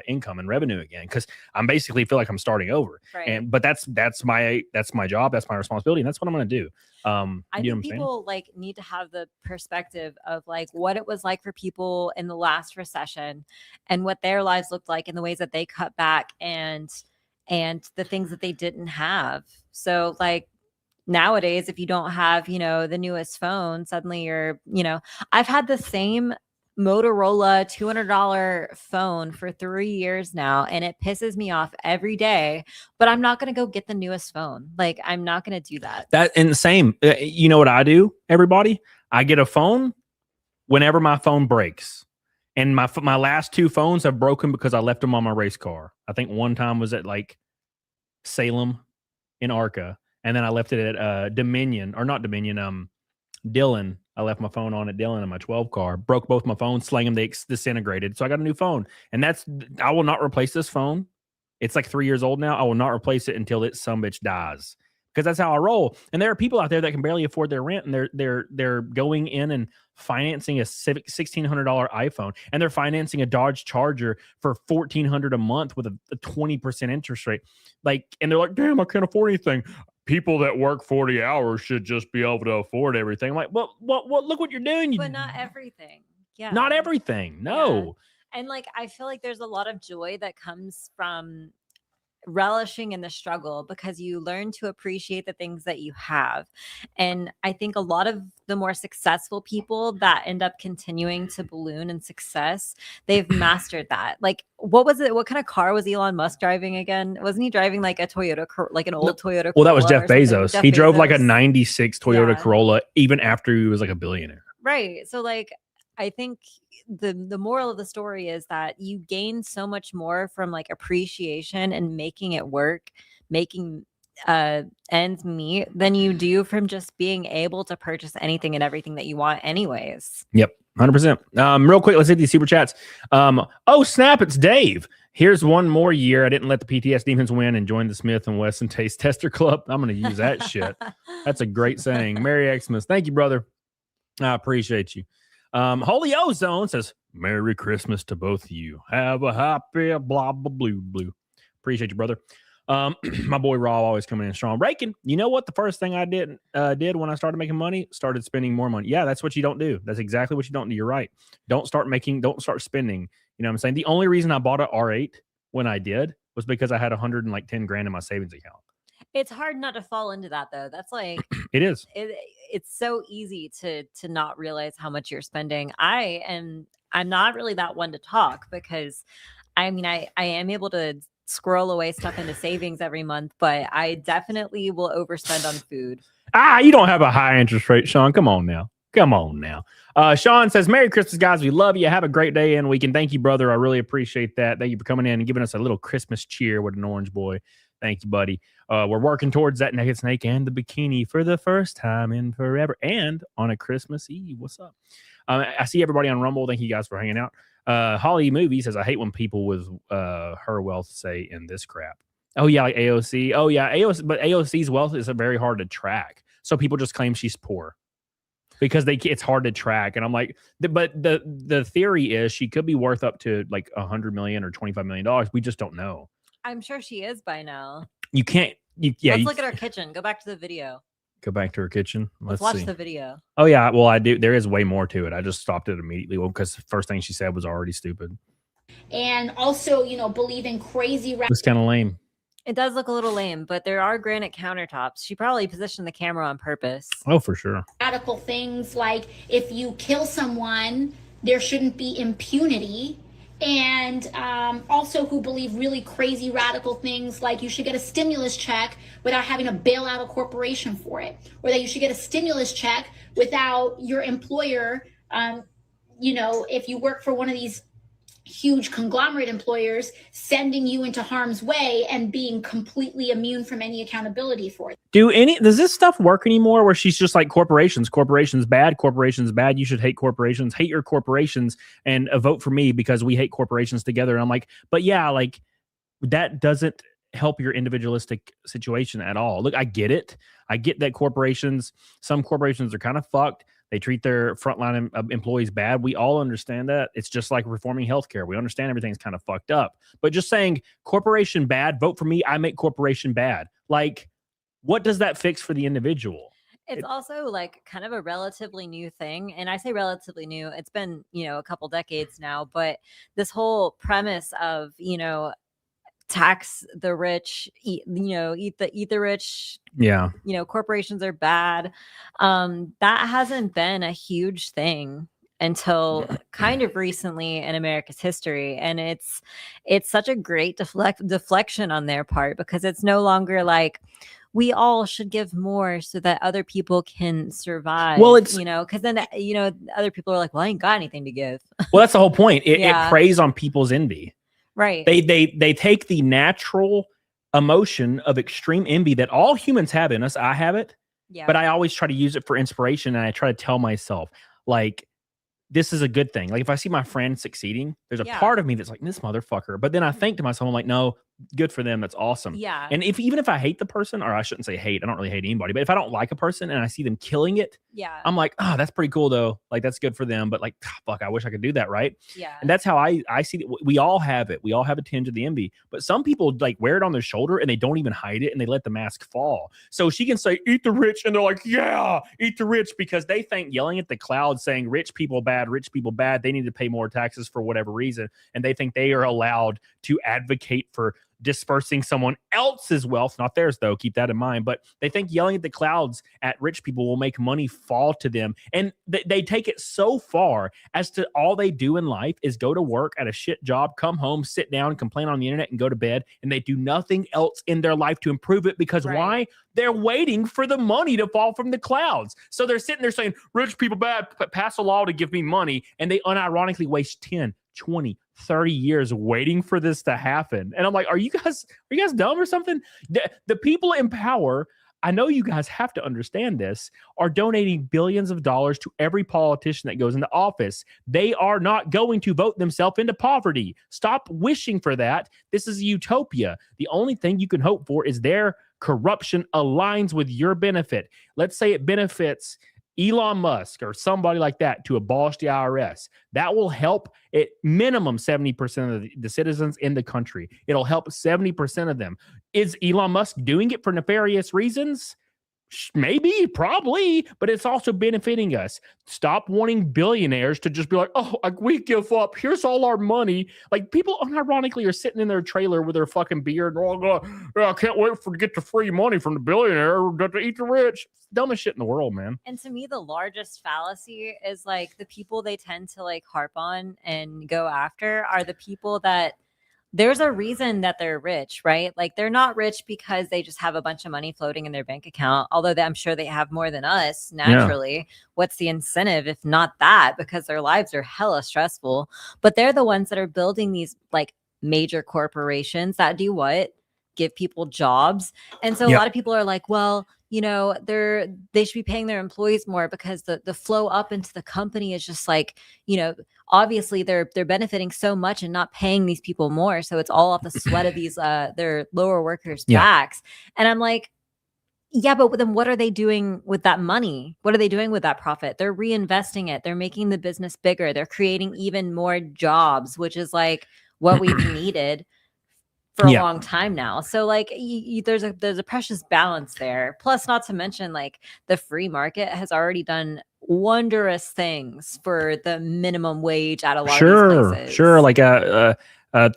[SPEAKER 9] income and revenue again, because I'm basically feel like I'm starting over.
[SPEAKER 10] Right.
[SPEAKER 9] But that's my job, that's my responsibility, and that's what I'm going to do.
[SPEAKER 10] I think people like need to have the perspective of like what it was like for people in the last recession and what their lives looked like in the ways that they cut back and the things that they didn't have. So like nowadays, if you don't have, the newest phone, suddenly you're, I've had the same Motorola $200 phone for 3 years now, and it pisses me off every day, but I'm not going to go get the newest phone. Like, I'm not going to do that.
[SPEAKER 9] And the same, you know what I do, everybody? I get a phone whenever my phone breaks. And my last 2 phones have broken because I left them on my race car. I think one time was at like Salem in Arca. And then I left it at Dillon. I left my phone on at Dillon in my 12 car, broke both my phones, slang them, they disintegrated. So I got a new phone. And I will not replace this phone. It's like 3 years old now. I will not replace it until it sumbitch dies, because that's how I roll. And there are people out there that can barely afford their rent, and they're going in and financing a Civic $1,600 iPhone, and they're financing a Dodge Charger for $1,400 a month with a 20% interest rate. Like, and they're like, damn, I can't afford anything. People that work 40 hours should just be able to afford everything. I'm like, well, look what you're doing.
[SPEAKER 10] But not everything. Yeah.
[SPEAKER 9] Not everything. No.
[SPEAKER 10] Yeah. And like, I feel like there's a lot of joy that comes from relishing in the struggle, because you learn to appreciate the things that you have. And I think a lot of the more successful people that end up continuing to balloon in success, they've mastered that. Like, what was it? What kind of car was Elon Musk driving again? Wasn't he driving like a Toyota, like an old Toyota Corolla?
[SPEAKER 9] Well, that was Jeff Bezos. He drove like a 96 Toyota
[SPEAKER 10] Yeah.
[SPEAKER 9] Corolla even after he was like a billionaire.
[SPEAKER 10] Right. So like, I think the moral of the story is that you gain so much more from like appreciation and making it work, making ends meet, than you do from just being able to purchase anything and everything that you want anyways.
[SPEAKER 9] Yep, 100%. Real quick, let's hit these super chats. Oh snap, it's Dave. Here's one more year I didn't let the PTS Demons win and join the Smith and Wesson Taste Tester Club. I'm going to use that shit. That's a great saying. Merry Xmas. Thank you, brother. I appreciate you. Holy Ozone says, Merry Christmas to both of you. Have a happy blah, blah, blue. Appreciate you, brother. My boy Raw always coming in strong. Rakin, you know what? The first thing I did when I started making money, started spending more money. Yeah, that's what you don't do. That's exactly what you don't do. You're right. Don't start spending. You know what I'm saying? The only reason I bought an R8 when I did was because I had 110 grand in my savings account.
[SPEAKER 10] It's hard not to fall into that though. That's like
[SPEAKER 9] It is.
[SPEAKER 10] It's so easy to not realize how much you're spending. I'm not really that one to talk, because I mean I am able to squirrel away stuff into savings every month, but I definitely will overspend on food.
[SPEAKER 9] You don't have a high interest rate, Sean. Come on now. Sean says, Merry Christmas, guys. We love you. Have a great day and weekend. Thank you, brother. I really appreciate that. Thank you for coming in and giving us a little Christmas cheer with an orange boy. Thank you, buddy. We're working towards that naked snake and the bikini for the first time in forever and on a Christmas Eve. What's up? I see everybody on Rumble. Thank you guys for hanging out. Holly Movie says, I hate when people with her wealth say in this crap. Oh yeah, like AOC. Oh yeah, AOC. But AOC's wealth is very hard to track, so people just claim she's poor because it's hard to track. And I'm like, but the theory is she could be worth up to like $100 million or $25 million. We just don't know.
[SPEAKER 10] I'm sure she is by now.
[SPEAKER 9] You can't.
[SPEAKER 10] Let's look at her kitchen. Go back to the video.
[SPEAKER 9] Go back to her kitchen.
[SPEAKER 10] Let's watch the video.
[SPEAKER 9] Oh yeah, well I do. There is way more to it. I just stopped it immediately because the first thing she said was already stupid.
[SPEAKER 12] And also, believe in crazy.
[SPEAKER 9] It's kind of lame.
[SPEAKER 10] It does look a little lame, but there are granite countertops. She probably positioned the camera on purpose.
[SPEAKER 9] Oh, for sure.
[SPEAKER 12] Radical things like if you kill someone, there shouldn't be impunity. And also who believe really crazy radical things like you should get a stimulus check without having to bail out a corporation for it, or that you should get a stimulus check without your employer, if you work for one of these huge conglomerate employers, sending you into harm's way and being completely immune from any accountability for it.
[SPEAKER 9] Does this stuff work anymore where she's just like corporations bad, you should hate corporations, hate your corporations, and vote for me because we hate corporations together? And I'm like, but yeah, like that doesn't help your individualistic situation at all. Look, I get it. I get that some corporations are kind of fucked. They treat their frontline employees bad. We all understand that. It's just like reforming healthcare. We understand everything's kind of fucked up. But just saying corporation bad, vote for me, I make corporation bad. Like, what does that fix for the individual?
[SPEAKER 10] It's also like kind of a relatively new thing. And I say relatively new. It's been, a couple decades now. But this whole premise of, tax the rich, eat the rich.
[SPEAKER 9] Yeah.
[SPEAKER 10] Corporations are bad. That hasn't been a huge thing until kind of recently in America's history. And it's such a great deflection on their part, because it's no longer like we all should give more so that other people can survive. Well, it's, because then, other people are like, well, I ain't got anything to give.
[SPEAKER 9] Well, that's the whole point. It preys on people's envy.
[SPEAKER 10] Right.
[SPEAKER 9] They take the natural emotion of extreme envy that all humans have in us. I have it. Yeah. But I always try to use it for inspiration. And I try to tell myself, like, this is a good thing. Like, if I see my friend succeeding, there's a part of me that's like, this motherfucker. But then I think to myself, I'm like, no, good for them. That's awesome.
[SPEAKER 10] Yeah.
[SPEAKER 9] And even if I hate the person, or I shouldn't say hate, I don't really hate anybody, but if I don't like a person and I see them killing it, I'm like, oh, that's pretty cool though. Like, that's good for them. But like, fuck, I wish I could do that. Right.
[SPEAKER 10] Yeah.
[SPEAKER 9] And that's how I see it. We all have it. We all have a tinge of the envy, but some people like wear it on their shoulder and they don't even hide it and they let the mask fall. So she can say, eat the rich. And they're like, yeah, eat the rich, because they think yelling at the cloud saying rich people bad, they need to pay more taxes for whatever reason. And they think they are allowed to advocate for dispersing someone else's wealth, not theirs though, keep that in mind. But they think yelling at the clouds at rich people will make money fall to them. And they take it so far as to all they do in life is go to work at a shit job, come home, sit down, complain on the internet, and go to bed. And they do nothing else in their life to improve it, because why? They're waiting for the money to fall from the clouds. So they're sitting there saying, rich people bad, pass a law to give me money. And they unironically waste 10, 20, 30 years waiting for this to happen. And I'm like, are you guys dumb or something? The people in power, I know you guys have to understand this, are donating billions of dollars to every politician that goes into office. They are not going to vote themselves into poverty. Stop wishing for that. This is a utopia. The only thing you can hope for is their corruption aligns with your benefit. Let's say it benefits Elon Musk or somebody like that to abolish the IRS. That will help at minimum 70% of the citizens in the country. It'll help 70% of them. Is Elon Musk doing it for nefarious reasons? Maybe, probably, but it's also benefiting us. Stop wanting billionaires to just be like, oh, we give up. Here's all our money. Like, people unironically are sitting in their trailer with their fucking beer and I can't wait to get the free money from the billionaire to eat the rich. It's the dumbest shit in the world, man.
[SPEAKER 10] And to me, the largest fallacy is like the people they tend to like harp on and go after are the people that there's a reason that they're rich, right? Like, they're not rich because they just have a bunch of money floating in their bank account, although I'm sure they have more than us naturally. Yeah. What's the incentive if not that? Because their lives are hella stressful. But they're the ones that are building these like major corporations that do what? give people jobs. And so a lot of people are like, well, you know, they should be paying their employees more because the flow up into the company is just like, you know, obviously they're benefiting so much and not paying these people more. So it's all off the sweat of these their lower workers' backs. And I'm like, yeah, but then what are they doing with that money? What are they doing with that profit? They're reinvesting it. They're making the business bigger. They're creating even more jobs, which is like what we've needed for a long time now. So like there's a precious balance there. Plus, not to mention like the free market has already done wondrous things for the minimum wage at a lot of these places.
[SPEAKER 9] Sure. Like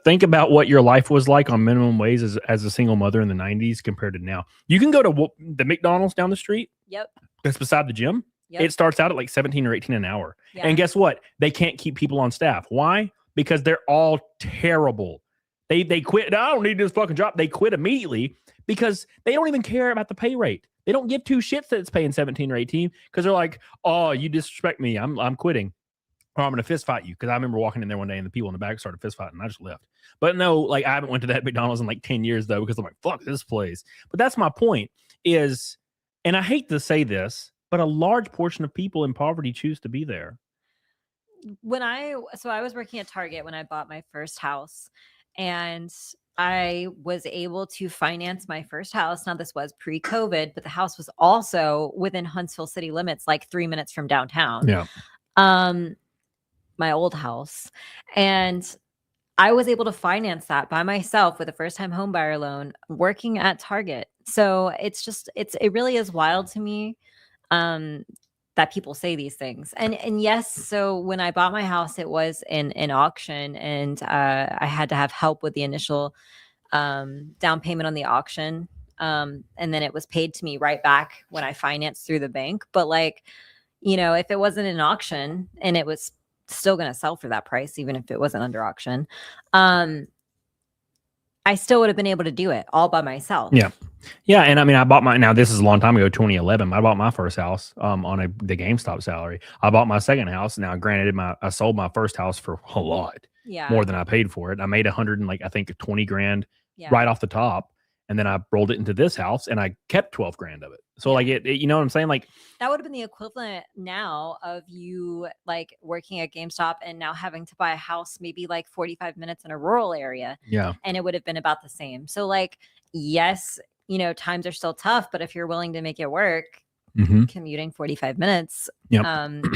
[SPEAKER 9] think about what your life was like on minimum wage as a single mother in the 90s compared to now. You can go to the McDonald's down the street.
[SPEAKER 10] Yep.
[SPEAKER 9] That's beside the gym. Yep. It starts out at like 17 or 18 an hour. Yeah. And guess what? They can't keep people on staff. Why? Because they're all terrible. They quit. I don't need this fucking job. They quit immediately because they don't even care about the pay rate. They don't give two shits that it's paying 17 or 18 because they're like, oh, you disrespect me. I'm quitting. Or I'm going to fist fight you. Because I remember walking in there one day and the people in the back started fist fighting and I just left. But no, like I haven't went to that McDonald's in like 10 years though because I'm like, fuck this place. But that's my point is, and I hate to say this, but a large portion of people in poverty choose to be there.
[SPEAKER 10] I was working at Target when I bought my first house. And I was able to finance my first house. Now, this was pre-COVID, but the house was also within Huntsville city limits, like 3 minutes from downtown.
[SPEAKER 9] Yeah.
[SPEAKER 10] My old house. And I was able to finance that by myself with a first-time home buyer loan working at Target. So it really is wild to me that people say these things. And yes, so when I bought my house, it was an auction, and I had to have help with the initial down payment on the auction. And then it was paid to me right back when I financed through the bank. But like, you know, if it wasn't an auction and it was still going to sell for that price, even if it wasn't under auction, I still would have been able to do it all by myself.
[SPEAKER 9] Yeah. Yeah. And I mean, now this is a long time ago, 2011. I bought my first house on the GameStop salary. I bought my second house. Now, granted, I sold my first house for a lot more than I paid for it. I made 20 grand right off the top. And then I rolled it into this house and I kept 12 grand of it. So like you know what I'm saying? Like
[SPEAKER 10] that would have been the equivalent now of you like working at GameStop and now having to buy a house maybe like 45 minutes in a rural area.
[SPEAKER 9] Yeah.
[SPEAKER 10] And it would have been about the same. So like, yes, you know, times are still tough, but if you're willing to make it work, commuting 45 minutes,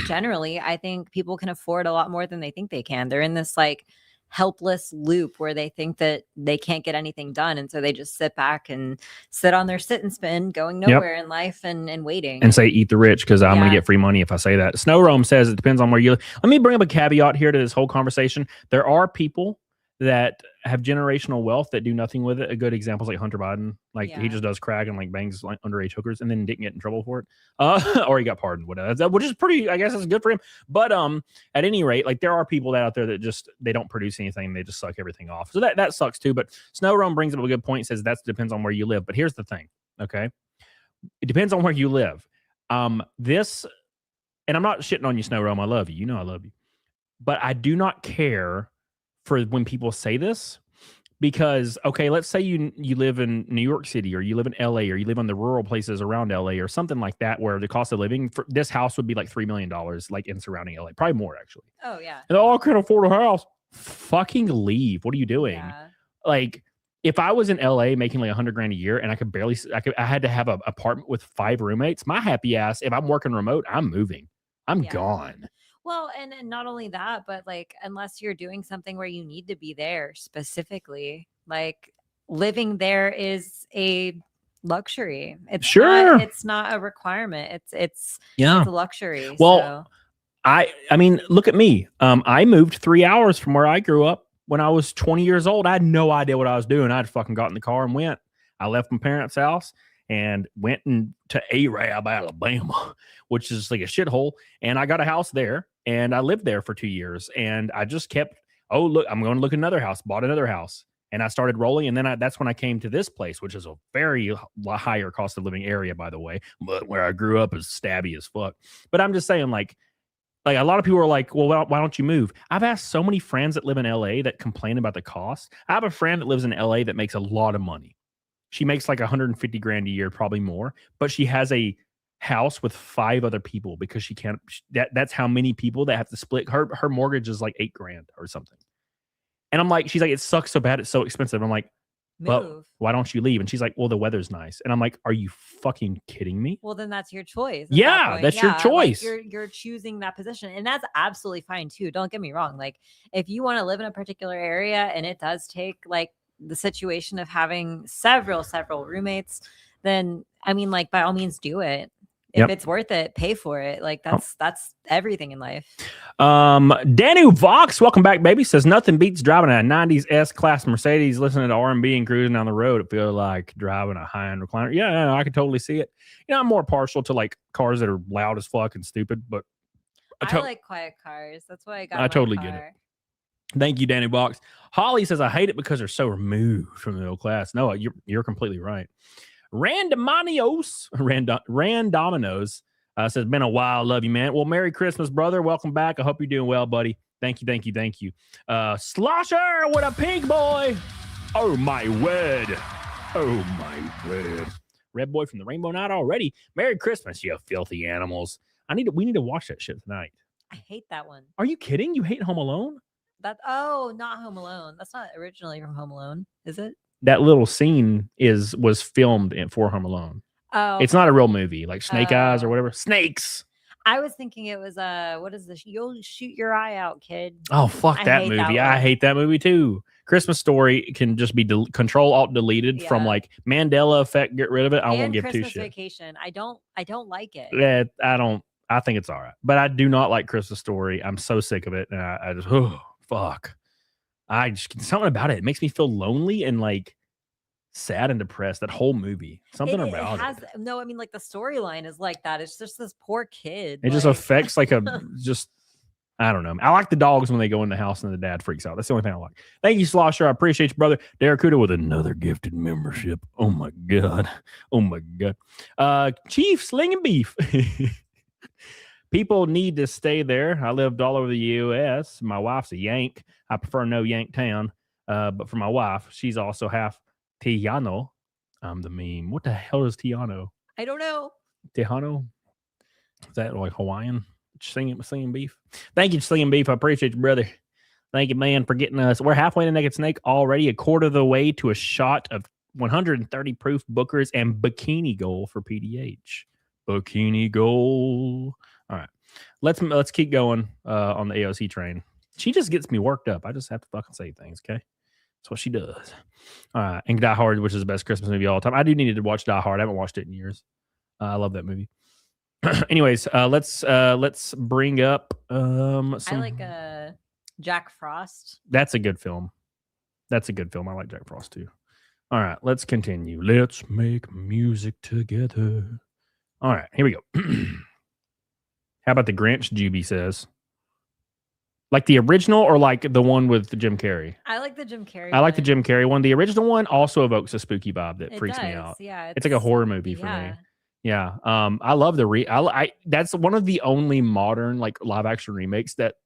[SPEAKER 10] generally, I think people can afford a lot more than they think they can. They're in this like helpless loop where they think that they can't get anything done, and so they just sit back and sit on their sit and spin, going nowhere in life and waiting
[SPEAKER 9] and say eat the rich because I'm gonna get free money if I say that. Snow Rome says it depends on where you live. Let me bring up a caveat here to this whole conversation. There are people that have generational wealth that do nothing with it. A good example is like Hunter Biden. Like he just does crack and like bangs like underage hookers and then didn't get in trouble for it. Or he got pardoned, whatever. Which is pretty, I guess that's good for him. But at any rate, like there are people out there that just they don't produce anything, they just suck everything off. So that sucks too. But Snow Rome brings up a good point, says that depends on where you live. But here's the thing, okay? It depends on where you live. This, and I'm not shitting on you, Snow Rome. I love you. You know I love you. But I do not care for when people say this, because okay, let's say you live in New York City or you live in LA or you live in the rural places around LA or something like that, where the cost of living for this house would be like $3 million, like in surrounding LA, probably more actually.
[SPEAKER 10] Oh yeah.
[SPEAKER 9] And I can't afford a house. Fucking leave. What are you doing? Yeah. Like if I was in LA making like $100 grand a year and I had to have an apartment with 5 roommates, my happy ass, if I'm working remote, I'm moving. I'm gone.
[SPEAKER 10] Well, and not only that, but like, unless you're doing something where you need to be there specifically, like living there is a luxury. It's not a requirement. It's a luxury.
[SPEAKER 9] Well, so. I mean, look at me. I moved 3 hours from where I grew up when I was 20 years old. I had no idea what I was doing. I'd fucking got in the car and went. I left my parents' house and went to Arab, Alabama, which is like a shithole. And I got a house there and I lived there for 2 years. And I just kept, oh, look, I'm going to look at another house, bought another house. And I started rolling. And then that's when I came to this place, which is a very higher cost of living area, by the way. But where I grew up is stabby as fuck. But I'm just saying, like a lot of people are like, well, why don't you move? I've asked so many friends that live in LA that complain about the cost. I have a friend that lives in LA that makes a lot of money. She makes like 150 grand a year, probably more, but she has a house with 5 other people because she can't. That's how many people that have to split. Her mortgage is like 8 grand or something. And I'm like, she's like, it sucks so bad, it's so expensive. I'm like, but why don't you leave? And she's like, well, the weather's nice. And I'm like, are you fucking kidding me?
[SPEAKER 10] Well, then that's your choice.
[SPEAKER 9] Yeah, that's your choice.
[SPEAKER 10] Like you're choosing that position, and that's absolutely fine too. Don't get me wrong. Like if you want to live in a particular area and it does take like the situation of having several roommates, then I mean, like by all means do it. If it's worth it, pay for it. Like that's everything in life.
[SPEAKER 9] Danu Vox, welcome back, baby. Says nothing beats driving a 90s S-Class Mercedes, listening to R&B and cruising down the road. It feels like driving a high-end recliner. Yeah, I can totally see it. You know, I'm more partial to like cars that are loud as fuck and stupid, but
[SPEAKER 10] I like quiet cars. That's why I got.
[SPEAKER 9] I totally get it. Thank you, Danny Box. Holly says I hate it because they're so removed from the middle class. No, you're completely right. Randomanios says, been a while. Love you, man. Well, Merry Christmas, brother. Welcome back. I hope you're doing well, buddy. Thank you. Slosher with a pink boy. Oh, my word. Red boy from the Rainbow Night already. Merry Christmas, you filthy animals. We need to watch that shit tonight.
[SPEAKER 10] I hate that one.
[SPEAKER 9] Are you kidding? You hate Home Alone?
[SPEAKER 10] Not Home Alone. That's not originally from Home Alone, is it?
[SPEAKER 9] That little scene was filmed for Home Alone.
[SPEAKER 10] Oh,
[SPEAKER 9] it's not a real movie, like Snake Eyes or whatever. Snakes.
[SPEAKER 10] I was thinking it was what is this? You'll shoot your eye out, kid.
[SPEAKER 9] Oh, fuck that movie. I hate that movie too. Christmas Story can just be Control Alt deleted from like Mandela effect. Get rid of it. I won't give
[SPEAKER 10] Christmas
[SPEAKER 9] two shit.
[SPEAKER 10] Vacation. I don't like it.
[SPEAKER 9] Yeah, I don't. I think it's all right, but I do not like Christmas Story. I'm so sick of it, and I just fuck. I just something about it. It makes me feel lonely and like sad and depressed. That whole movie, something about it.
[SPEAKER 10] No, I mean like the storyline is like that. It's just this poor kid.
[SPEAKER 9] It just affects like a just. I don't know. I like the dogs when they go in the house and the dad freaks out. That's the only thing I like. Thank you, Slosher. I appreciate you, brother. Derek Cuda with another gifted membership. Oh my god. Chief Slinging Beef. People need to stay there. I lived all over the U.S. My wife's a Yank. I prefer no Yanktown. But for my wife, she's also half Tejano. I'm the meme. What the hell is Tejano?
[SPEAKER 10] I don't know.
[SPEAKER 9] Tejano? Is that like Hawaiian? Slinging Beef. Thank you, Slinging Beef. I appreciate you, brother. Thank you, man, for getting us. We're halfway to Naked Snake already, a quarter of the way to a shot of 130 proof Bookers and Bikini Goal for PDH. Bikini Goal. All right, let's keep going on the AOC train. She just gets me worked up. I just have to fucking say things, okay? That's what she does. All right, and Die Hard, which is the best Christmas movie of all time. I do need to watch Die Hard. I haven't watched it in years. I love that movie. Anyways, let's bring up I
[SPEAKER 10] like Jack Frost.
[SPEAKER 9] That's a good film. I like Jack Frost too. All right, let's continue. Let's make music together. All right, here we go. How about the Grinch? Juby says, like the original or like the one with Jim Carrey?
[SPEAKER 10] I like the Jim Carrey.
[SPEAKER 9] I like the Jim Carrey one. The original one also evokes a spooky vibe that freaks me out.
[SPEAKER 10] Yeah,
[SPEAKER 9] it's like a horror movie for me. Yeah. I love the that's one of the only modern like live action remakes that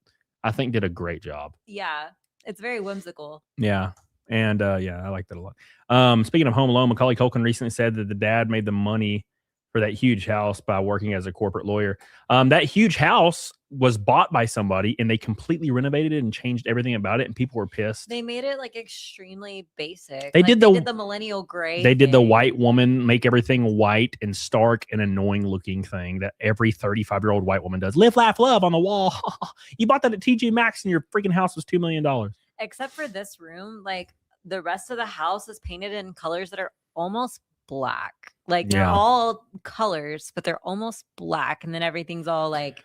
[SPEAKER 9] I think did a great job.
[SPEAKER 10] Yeah. It's very whimsical.
[SPEAKER 9] Yeah. And I like that a lot. Speaking of Home Alone, Macaulay Culkin recently said that the dad made the money for that huge house by working as a corporate lawyer. That huge house was bought by somebody and they completely renovated it and changed everything about it, and people were pissed.
[SPEAKER 10] They made it like extremely basic.
[SPEAKER 9] They did the
[SPEAKER 10] millennial gray.
[SPEAKER 9] They did the white woman, make everything white and stark and annoying looking thing that every 35-year-old white woman does. Live, laugh, love on the wall. You bought that at TJ Maxx and your freaking house was $2 million.
[SPEAKER 10] Except for this room, like the rest of the house is painted in colors that are almost black. Like they're all colors, but they're almost black, and then everything's all like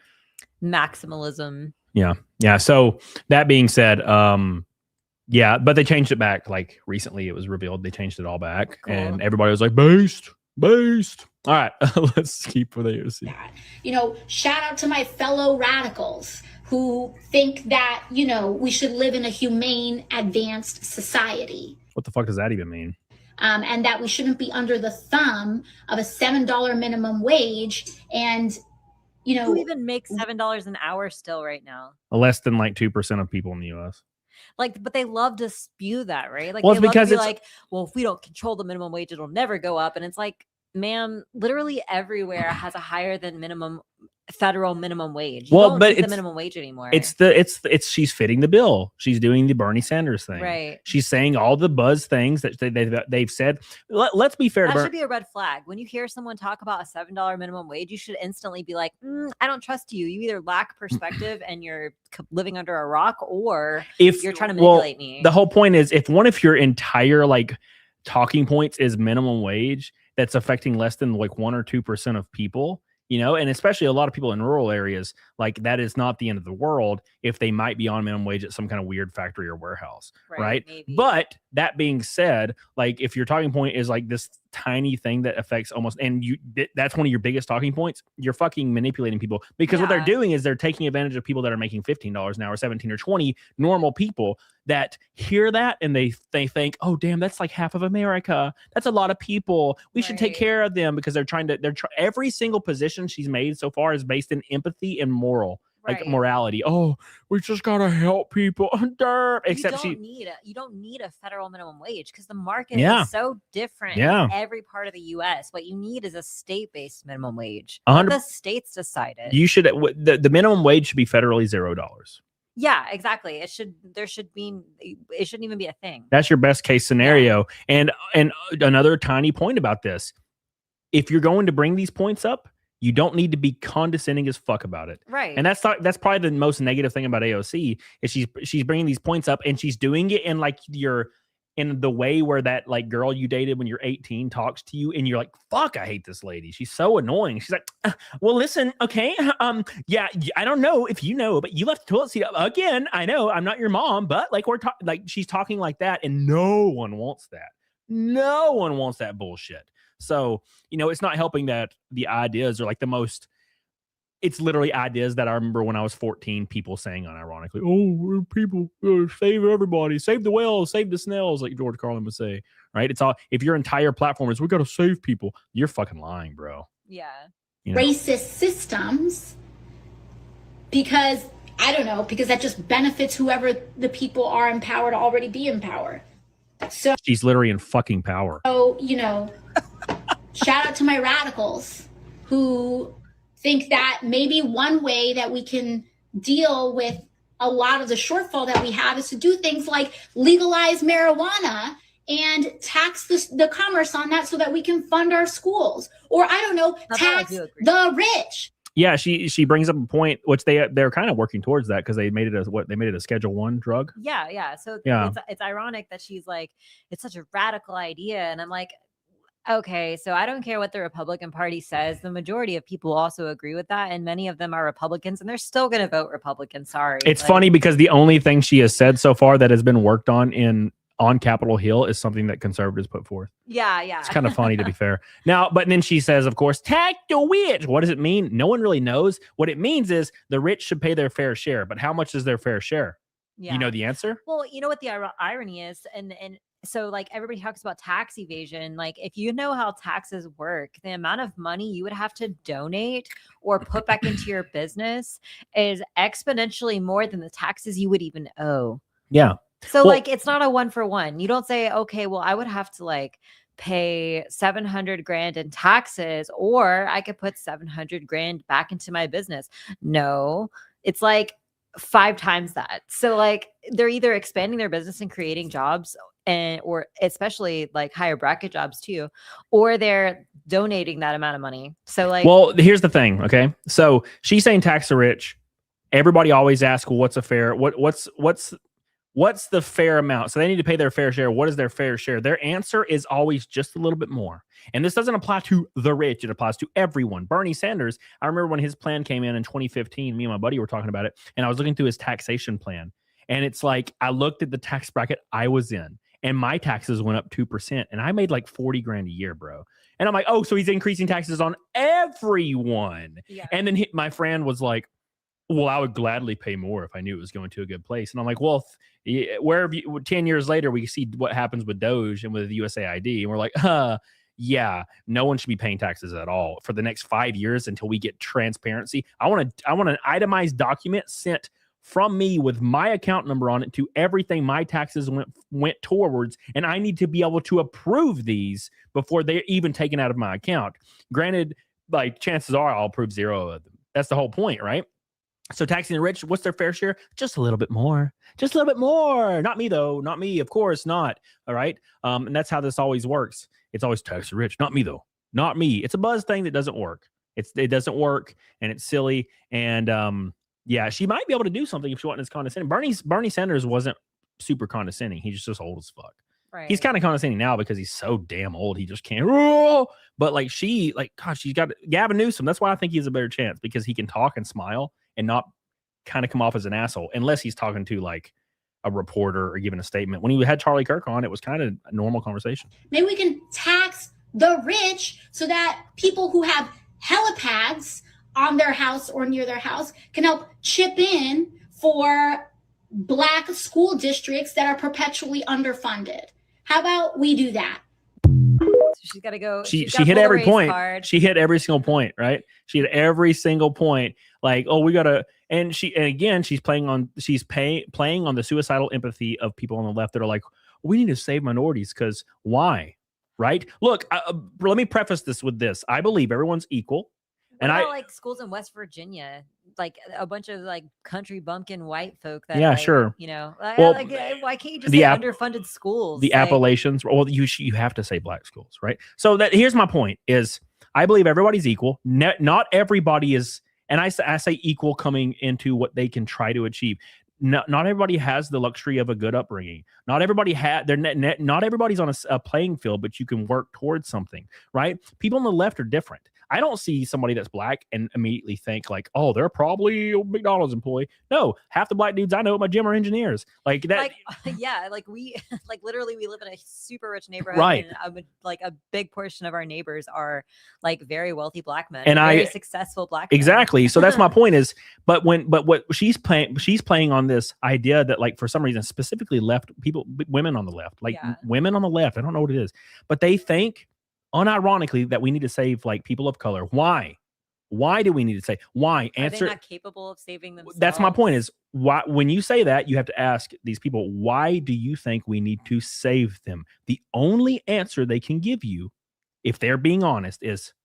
[SPEAKER 10] maximalism. Yeah. So that being said, but they changed it back. Like recently, it was revealed they changed it all back, and everybody was like, "Based." All right, let's keep with AOC.
[SPEAKER 12] You know, shout out to my fellow radicals who think that we should live in a humane, advanced society.
[SPEAKER 9] What the fuck does that even mean?
[SPEAKER 12] And that we shouldn't be under the thumb of a $7 minimum wage. And,
[SPEAKER 10] who even makes $7 an hour still right now?
[SPEAKER 9] Less than like 2% of people in the U.S.
[SPEAKER 10] Like, but they love to spew that, right? Like,
[SPEAKER 9] Well,
[SPEAKER 10] they
[SPEAKER 9] it's
[SPEAKER 10] love to
[SPEAKER 9] because
[SPEAKER 10] be
[SPEAKER 9] it's
[SPEAKER 10] like, well, if we don't control the minimum wage, it'll never go up. And it's like, ma'am, literally everywhere has a higher than federal minimum wage. You
[SPEAKER 9] well,
[SPEAKER 10] don't
[SPEAKER 9] but
[SPEAKER 10] need the
[SPEAKER 9] it's
[SPEAKER 10] minimum wage anymore.
[SPEAKER 9] it's she's fitting the bill. She's doing the Bernie Sanders thing.
[SPEAKER 10] Right.
[SPEAKER 9] She's saying all the buzz things that they've said. Let's be fair to
[SPEAKER 10] That should be a red flag. When you hear someone talk about a $7 minimum wage, you should instantly be like, I don't trust you. You either lack perspective and you're living under a rock, or
[SPEAKER 9] if
[SPEAKER 10] you're trying to manipulate me.
[SPEAKER 9] The whole point is, if one of your entire like talking points is minimum wage, that's affecting less than like 1 or 2% of people, and especially a lot of people in rural areas, like that is not the end of the world if they might be on minimum wage at some kind of weird factory or warehouse, right?
[SPEAKER 10] Maybe.
[SPEAKER 9] But that being said, like if your talking point is like this tiny thing that affects almost, and that's one of your biggest talking points, you're fucking manipulating people, because what they're doing is they're taking advantage of people that are making $15 an hour, 17 or 20, normal people that hear that and they think, oh damn, that's like half of America. That's a lot of people. We should take care of them, because every single position she's made so far is based in empathy and like morality. Oh, we just gotta help people. Except
[SPEAKER 10] you don't need a federal minimum wage, because the market
[SPEAKER 9] Yeah.
[SPEAKER 10] is so different
[SPEAKER 9] Yeah.
[SPEAKER 10] in every part of the U.S. What you need is a state-based minimum wage.
[SPEAKER 9] 100
[SPEAKER 10] Let the states decide it.
[SPEAKER 9] You should the minimum wage should be federally $0.
[SPEAKER 10] Yeah, exactly. It shouldn't even be a thing.
[SPEAKER 9] That's your best case scenario. And another tiny point about this: if you're going to bring these points up, you don't need to be condescending as fuck about it.
[SPEAKER 10] Right.
[SPEAKER 9] And that's probably the most negative thing about AOC is she's bringing these points up, and she's doing it in like in the way where that like girl you dated when you're 18 talks to you, and you're like, fuck, I hate this lady. She's so annoying. She's like, well, listen, okay, yeah, I don't know if you know, but you left the toilet seat up again. I know I'm not your mom, but like she's talking like that, and no one wants that. No one wants that bullshit. So, it's not helping that the ideas are like the most. It's literally ideas that I remember when I was 14, people saying unironically, oh, people save everybody, save the whales, save the snails, like George Carlin would say, right? It's all, if your entire platform is, we got to save people, you're fucking lying, bro.
[SPEAKER 10] Yeah.
[SPEAKER 12] Racist systems, because, I don't know, because that just benefits whoever the people are in power to already be in power. So
[SPEAKER 9] she's literally in fucking power.
[SPEAKER 12] So, shout out to my radicals who think that maybe one way that we can deal with a lot of the shortfall that we have is to do things like legalize marijuana and tax the commerce on that so that we can fund our schools, or I don't know, tax the rich.
[SPEAKER 9] Yeah, she brings up a point, which they're kind of working towards that, because they made it a Schedule I drug.
[SPEAKER 10] Yeah. So
[SPEAKER 9] yeah.
[SPEAKER 10] It's ironic that she's like, it's such a radical idea, and I'm like, okay, so I don't care what the Republican Party says. The majority of people also agree with that, and many of them are Republicans, and they're still going to vote Republican. Sorry.
[SPEAKER 9] It's funny because the only thing she has said so far that has been worked on Capitol Hill is something that conservatives put forth.
[SPEAKER 10] Yeah.
[SPEAKER 9] It's kind of funny, to be fair. Now, but then she says, of course, tax the rich. What does it mean? No one really knows. What it means is the rich should pay their fair share. But how much is their fair share?
[SPEAKER 10] Yeah.
[SPEAKER 9] You know the answer?
[SPEAKER 10] Well, you know what the irony is, and so like everybody talks about tax evasion. Like if you know how taxes work, the amount of money you would have to donate or put back into your business is exponentially more than the taxes you would even owe.
[SPEAKER 9] Yeah.
[SPEAKER 10] So like it's not a 1-for-1. You don't say, okay, well, I would have to like pay $700,000 in taxes, or I could put $700,000 back into my business. No, it's like 5 times that. So like they're either expanding their business and creating jobs, or especially like higher bracket jobs too, or they're donating that amount of money. So like,
[SPEAKER 9] well, here's the thing. Okay. So she's saying tax the rich. Everybody always asks, well, what's a fair, what's the fair amount? So they need to pay their fair share. What is their fair share? Their answer is always just a little bit more. And this doesn't apply to the rich. It applies to everyone. Bernie Sanders, I remember when his plan came in 2015, me and my buddy were talking about it, and I was looking through his taxation plan. And it's like, I looked at the tax bracket I was in, and my taxes went up 2%, and I made like $40,000 a year, bro. And I'm like, oh, so he's increasing taxes on everyone. Yeah. And then my friend was like, well, I would gladly pay more if I knew it was going to a good place. And I'm like, well, 10 years later, we see what happens with Doge and with the USAID. And we're like, yeah, no one should be paying taxes at all for the next 5 years until we get transparency. I want an itemized document sent from me with my account number on it to everything my taxes went towards, and I need to be able to approve these before they're even taken out of my account. Granted, like chances are I'll approve 0 of them. That's the whole point, right? So taxing the rich, what's their fair share? Just a little bit more. Just a little bit more. Not me, though. Not me. Of course not. All right. And that's how this always works. It's always tax the rich. Not me, though. Not me. It's a buzz thing that doesn't work. It doesn't work, and it's silly. And yeah, she might be able to do something if she wasn't as condescending. Bernie Sanders wasn't super condescending. He's just old as fuck.
[SPEAKER 10] Right.
[SPEAKER 9] He's kind of condescending now because he's so damn old. He just can't. But like gosh, she's got Gavin Newsom. That's why I think he has a better chance, because he can talk and smile and not kind of come off as an asshole, unless he's talking to like a reporter or giving a statement. When he had Charlie Kirk on, it was kind of a normal conversation.
[SPEAKER 12] Maybe we can tax the rich so that people who have helipads on their house or near their house can help chip in for Black school districts that are perpetually underfunded. How about we do that?
[SPEAKER 10] So she's got to go.
[SPEAKER 9] She hit every point. She hit every single point, right? She hit every single point. Like, oh, we gotta. And again, she's playing on the suicidal empathy of people on the left that are like, we need to save minorities because why? Right? Look, let me preface this with this. I believe everyone's equal.
[SPEAKER 10] And like schools in West Virginia, like a bunch of like country bumpkin white folk that,
[SPEAKER 9] yeah,
[SPEAKER 10] like,
[SPEAKER 9] sure.
[SPEAKER 10] You know,
[SPEAKER 9] well,
[SPEAKER 10] like, why can't you just say underfunded schools?
[SPEAKER 9] The Appalachians, well, you have to say Black schools, right? So here's my point is I believe everybody's equal. Not everybody is, and I say equal coming into what they can try to achieve. Not everybody has the luxury of a good upbringing. Not everybody not everybody's on a playing field, but you can work towards something, right? People on the left are different. I don't see somebody that's Black and immediately think like, oh, they're probably a McDonald's employee. No, half the Black dudes I know at my gym are engineers. Like that.
[SPEAKER 10] Yeah, like we literally we live in a super rich neighborhood,
[SPEAKER 9] right?
[SPEAKER 10] And like a big portion of our neighbors are like very wealthy Black men,
[SPEAKER 9] and
[SPEAKER 10] very successful Black men.
[SPEAKER 9] Exactly. So that's my point is, but what she's playing on this idea that like for some reason specifically women on the left, women on the left, I don't know what it is, but they think unironically that we need to save like people of color. Why do we need to say why? Answer.
[SPEAKER 10] Are they not capable of saving themselves?
[SPEAKER 9] That's my point is why, when you say that, you have to ask these people, why do you think we need to save them? The only answer they can give you, if they're being honest, is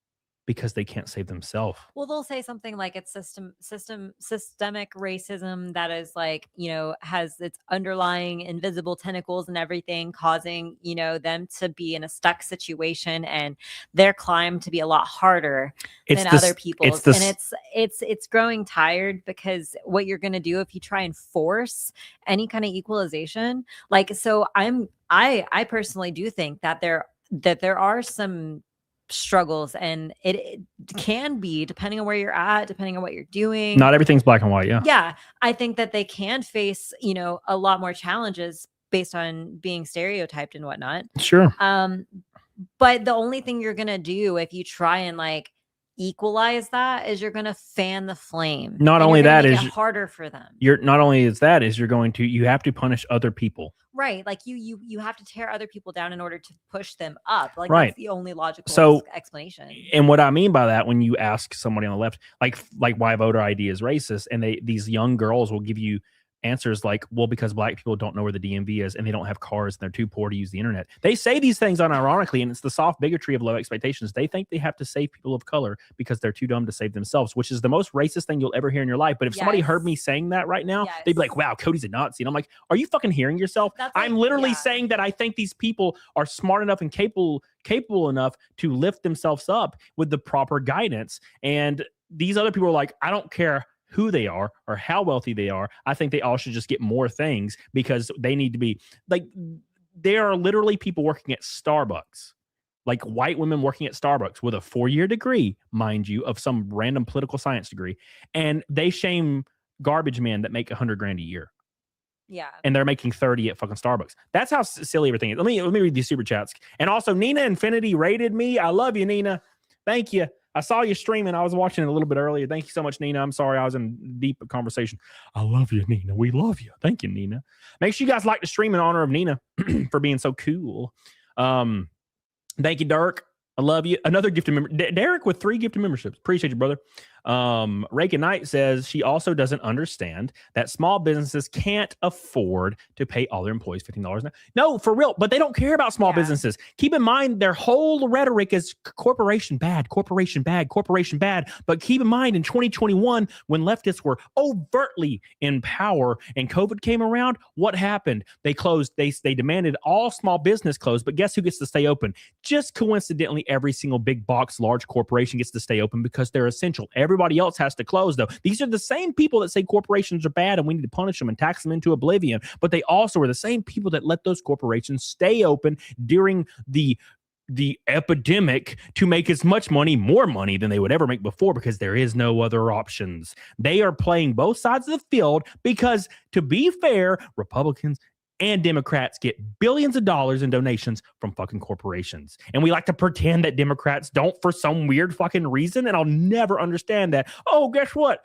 [SPEAKER 9] because they can't save themselves.
[SPEAKER 10] Well, they'll say something like it's systemic racism that is like, you know, has its underlying invisible tentacles and everything, causing, you know, them to be in a stuck situation and their climb to be a lot harder than other people's. And it's growing tired, because what you're going to do if you try and force any kind of equalization, like, so I personally do think that there are some struggles, and it can be, depending on where you're at, depending on what you're doing.
[SPEAKER 9] Not everything's black and white.
[SPEAKER 10] Yeah, I think that they can face, you know, a lot more challenges based on being stereotyped and whatnot.
[SPEAKER 9] Sure.
[SPEAKER 10] But the only thing you're gonna do if you try and like equalize that is you're gonna fan the flame.
[SPEAKER 9] Not only that is
[SPEAKER 10] harder for them.
[SPEAKER 9] You have to punish other people.
[SPEAKER 10] Right, like you have to tear other people down in order to push them up. Like
[SPEAKER 9] right.
[SPEAKER 10] That's the only logical explanation.
[SPEAKER 9] And what I mean by that, when you ask somebody on the left, like why voter ID is racist, and these young girls will give you answers like, well, because black people don't know where the DMV is and they don't have cars and they're too poor to use the internet. They say these things unironically, and it's the soft bigotry of low expectations. They think they have to save people of color because they're too dumb to save themselves, which is the most racist thing you'll ever hear in your life. But if somebody heard me saying that right now, they'd be like, wow, Cody's a Nazi. And I'm like, are you fucking hearing yourself? I'm literally saying that I think these people are smart enough and capable enough to lift themselves up with the proper guidance. And these other people are like, I don't care who they are or how wealthy they are. I think they all should just get more things because they need to be like, there are literally people working at Starbucks, like white women working at Starbucks with a 4-year degree, mind you, of some random political science degree. And they shame garbage men that make $100,000 a year.
[SPEAKER 10] Yeah.
[SPEAKER 9] And they're making 30 at fucking Starbucks. That's how silly everything is. Let me read these super chats. And also Nina Infinity rated me. I love you, Nina. Thank you. I saw you streaming. I was watching it a little bit earlier. Thank you so much, Nina. I'm sorry. I was in deep conversation. I love you, Nina. We love you. Thank you, Nina. Make sure you guys like the stream in honor of Nina for being so cool. Thank you, Dirk. I love you. Another gifted member. Derek with 3 gifted memberships. Appreciate you, brother. Reagan Knight says she also doesn't understand that small businesses can't afford to pay all their employees $15 an hour. No, for real, but they don't care about small businesses. Keep in mind, their whole rhetoric is corporation bad, corporation bad, corporation bad. But keep in mind, in 2021, when leftists were overtly in power and COVID came around, what happened? They closed, they demanded all small business close, but guess who gets to stay open? Just coincidentally, every single big box, large corporation gets to stay open because they're essential. Everybody else has to close, though. These are the same people that say corporations are bad and we need to punish them and tax them into oblivion. But they also are the same people that let those corporations stay open during the epidemic to make as much money, more money than they would ever make before, because there is no other options. They are playing both sides of the field because, to be fair, Republicans and Democrats get billions of dollars in donations from fucking corporations. And we like to pretend that Democrats don't for some weird fucking reason. And I'll never understand that. Oh, guess what?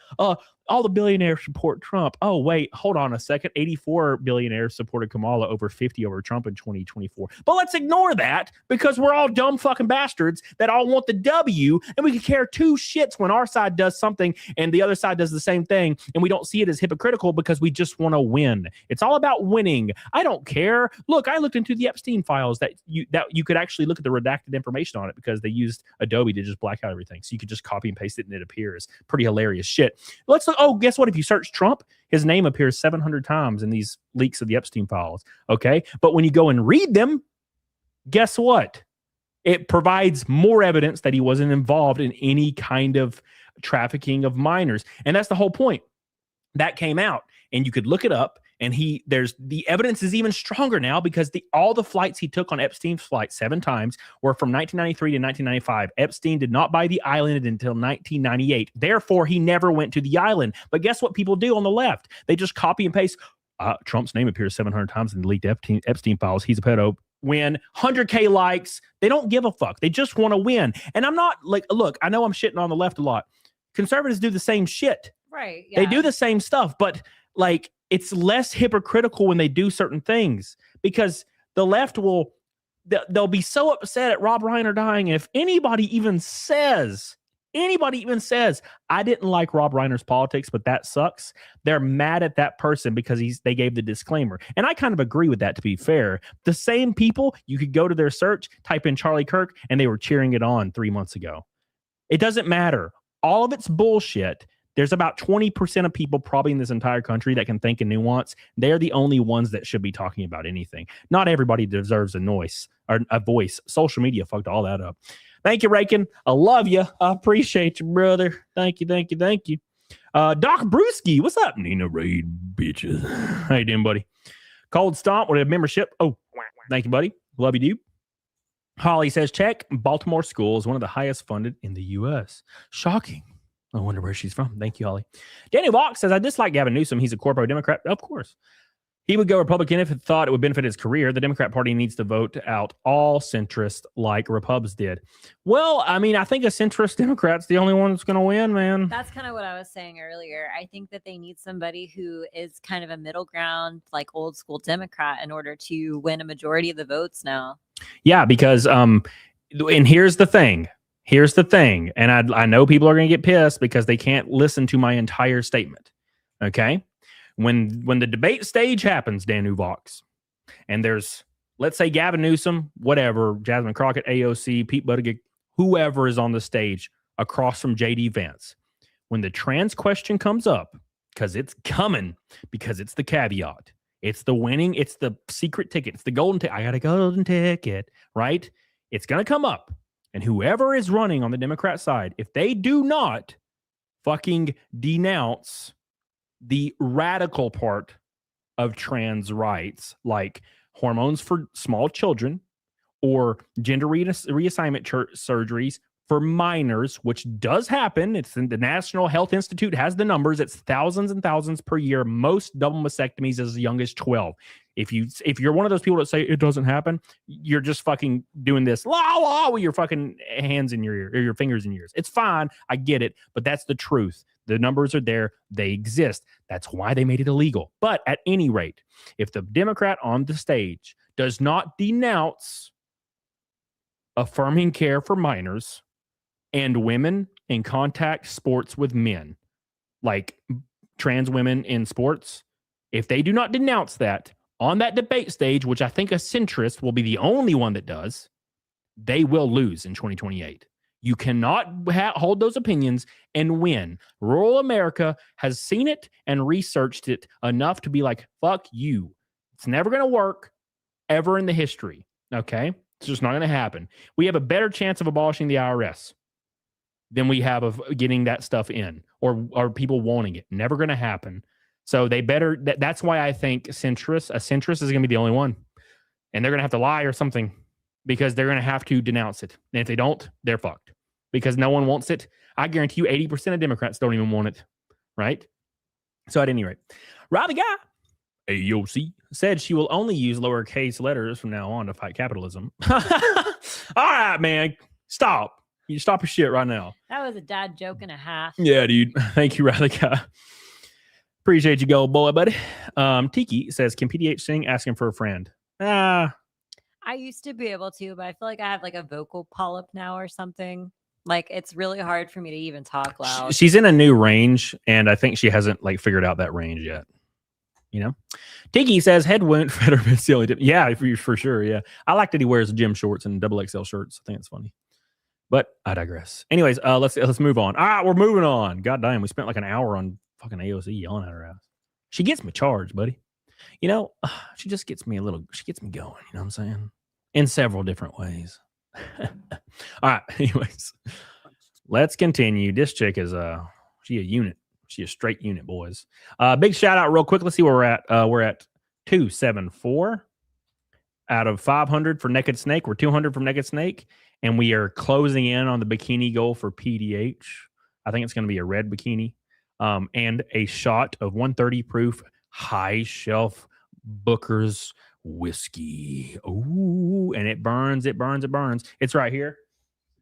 [SPEAKER 9] All the billionaires support Trump. Oh, wait, hold on a second. 84 billionaires supported Kamala, over 50 over Trump in 2024. But let's ignore that because we're all dumb fucking bastards that all want the W, and we can care two shits when our side does something and the other side does the same thing, and we don't see it as hypocritical because we just want to win. It's all about winning. I don't care. Look, I looked into the Epstein files that you could actually look at the redacted information on it because they used Adobe to just black out everything. So you could just copy and paste it and it appears. Pretty hilarious shit. Let's look. Oh, guess what? If you search Trump, his name appears 700 times in these leaks of the Epstein files. Okay. But when you go and read them, guess what? It provides more evidence that he wasn't involved in any kind of trafficking of minors. And that's the whole point. That came out and you could look it up. And there's the evidence is even stronger now because all the flights he took on Epstein's flight 7 times were from 1993 to 1995. Epstein did not buy the island until 1998. Therefore, he never went to the island. But guess what people do on the left? They just copy and paste. Trump's name appears 700 times in the leaked Epstein files. He's a pedo. Win 100K likes. They don't give a fuck. They just want to win. And I'm not like, look, I know I'm shitting on the left a lot. Conservatives do the same shit.
[SPEAKER 10] Right. Yeah.
[SPEAKER 9] They do the same stuff, but like, it's less hypocritical when they do certain things because the left they'll be so upset at Rob Reiner dying. And if anybody even says, I didn't like Rob Reiner's politics, but that sucks, they're mad at that person because they gave the disclaimer. And I kind of agree with that, to be fair. The same people, you could go to their search, type in Charlie Kirk, and they were cheering it on 3 months ago. It doesn't matter. All of it's bullshit. There's about 20% of people probably in this entire country that can think in nuance. They're the only ones that should be talking about anything. Not everybody deserves a voice. Social media fucked all that up. Thank you, Rakin. I love you. I appreciate you, brother. Thank you. Doc Brewski. What's up, Nina Raid, bitches? How you doing, buddy? Cold Stomp with a membership. Oh, thank you, buddy. Love you, dude. Holly says, check. Baltimore School is one of the highest funded in the U.S. Shocking. I wonder where she's from. Thank you, Holly. Danny Walk says, I dislike Gavin Newsom. He's a corpo Democrat. Of course. He would go Republican if it thought it would benefit his career. The Democrat Party needs to vote out all centrists like Repubs did. Well, I mean, I think a centrist Democrat's the only one that's going to win, man.
[SPEAKER 10] That's kind of what I was saying earlier. I think that they need somebody who is kind of a middle ground, like old school Democrat, in order to win a majority of the votes now. Yeah, because, and here's the thing. And I know people are going to get pissed because they can't listen to my entire statement. Okay. When the debate stage happens, Dan Uvox, and there's, let's say Gavin Newsom, whatever, Jasmine Crockett, AOC, Pete Buttigieg, whoever is on the stage across from JD Vance, when the trans question comes up, because it's coming, because it's the caveat, it's the winning, it's the secret ticket, it's the golden ticket. I got a golden ticket, right? It's going to come up. And whoever is running on the Democrat side, if they do not fucking denounce the radical part of trans rights, like hormones for small children or gender reassignment surgeries for minors, which does happen. It's in the National Health Institute has the numbers. It's thousands and thousands per year. Most double mastectomies as young as 12. If you're one of those people that say it doesn't happen, you're just fucking doing this with your fucking hands in your ear or your fingers in your ears. It's fine. I get it. But that's the truth. The numbers are there. They exist. That's why they made it illegal. But at any rate, if the Democrat on the stage does not denounce affirming care for minors and women
[SPEAKER 9] in contact sports with men, like trans women in sports, if they do not denounce that on that debate stage, which I think a centrist will be the only one that does, they will lose in 2028. You cannot hold those opinions and win. Rural America has seen it and researched it enough to be like, fuck you. It's never going to work ever in the history. Okay? It's just not going to happen. We have a better chance of abolishing the IRS than we have of getting that stuff in or people wanting it. Never going to happen. So they better, that's why I think a centrist is going to be the only one. And they're going to have to lie or something because they're going to have to denounce it. And if they don't, they're fucked because no one wants it. I guarantee you 80% of Democrats don't even want it. Right? So at any rate, Riley Guy, AOC, said she will only use lowercase letters from now on to fight capitalism. All right, man. Stop. You stop your shit right now.
[SPEAKER 10] That was a dad joke and a half.
[SPEAKER 9] Yeah, dude. Thank you, Riley Guy. Appreciate you, gold boy, buddy. Tiki says, can PDH sing? Asking for a friend.
[SPEAKER 10] I used to be able to, but I feel like I have like a vocal polyp now or something. Like it's really hard for me to even talk loud.
[SPEAKER 9] She's in a new range, and I think she hasn't like figured out that range yet. You know, Tiki says head wound Fetterman's the only dip. Yeah, for sure. Yeah, I like that he wears gym shorts and XXL shirts. I think it's funny, but I digress. Anyways, let's move on. All right, we're moving on. God damn, we spent like an hour on fucking AOC yelling at her ass. She gets me charged, buddy. You know, she just gets me she gets me going. You know what I'm saying? In several different ways. All right. Anyways, let's continue. This chick is she a unit. She a straight unit, boys. Big shout out real quick. Let's see where we're at. We're at 274 out of 500 for Naked Snake. We're 200 from Naked Snake, and we are closing in on the bikini goal for PDH. I think it's going to be a red bikini, and a shot of 130 proof high shelf Booker's whiskey. Ooh, and it burns. It burns. It burns. It's right here.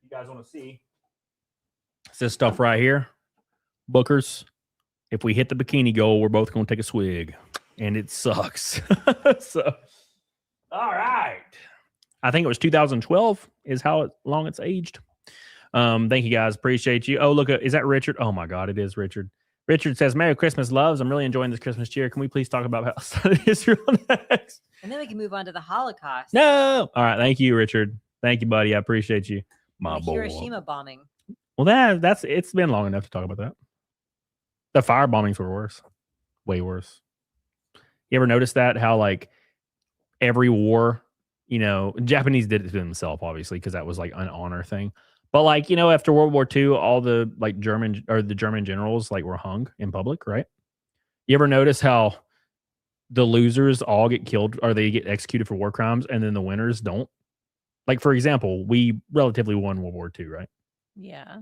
[SPEAKER 9] You guys want to see? It's this stuff right here. Booker's. If we hit the bikini goal, we're both going to take a swig, and it sucks. So, all right. I think it was 2012 is how long it's aged. Thank you guys. Appreciate you. Oh, look, is that Richard? Oh my God, it is Richard. Richard says, Merry Christmas, loves. I'm really enjoying this Christmas cheer. Can we please talk about Palestine and Israel next?
[SPEAKER 10] And then we can move on to the Holocaust.
[SPEAKER 9] No. All right. Thank you, Richard. Thank you, buddy. I appreciate you. My boy.
[SPEAKER 10] Hiroshima bombing.
[SPEAKER 9] Well, it's been long enough to talk about that. The fire bombings were worse. Way worse. You ever notice that? How like every war, you know, Japanese did it to themselves, obviously, because that was like an honor thing. But like, you know, after World War II, all the like German generals like were hung in public, right? You ever notice how the losers all get killed or they get executed for war crimes and then the winners don't? Like, for example, we relatively won World War II, right?
[SPEAKER 10] Yeah.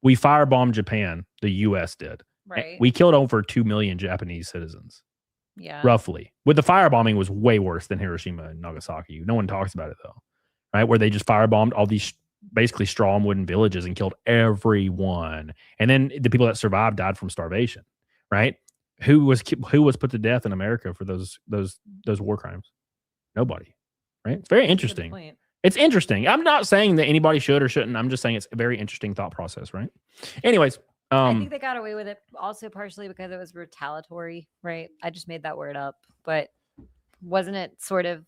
[SPEAKER 9] We firebombed Japan. The U.S. did.
[SPEAKER 10] Right.
[SPEAKER 9] We killed over 2 million Japanese citizens.
[SPEAKER 10] Yeah.
[SPEAKER 9] Roughly. With the firebombing was way worse than Hiroshima and Nagasaki. No one talks about it though. Right? Where they just firebombed all these basically straw and wooden villages and killed everyone. And then the people that survived died from starvation. Right? Who was put to death in America for those war crimes? Nobody. Right? It's very interesting. It's interesting. I'm not saying that anybody should or shouldn't. I'm just saying it's a very interesting thought process, right? Anyways,
[SPEAKER 10] I think they got away with it also partially because it was retaliatory, right? I just made that word up, but wasn't it sort of?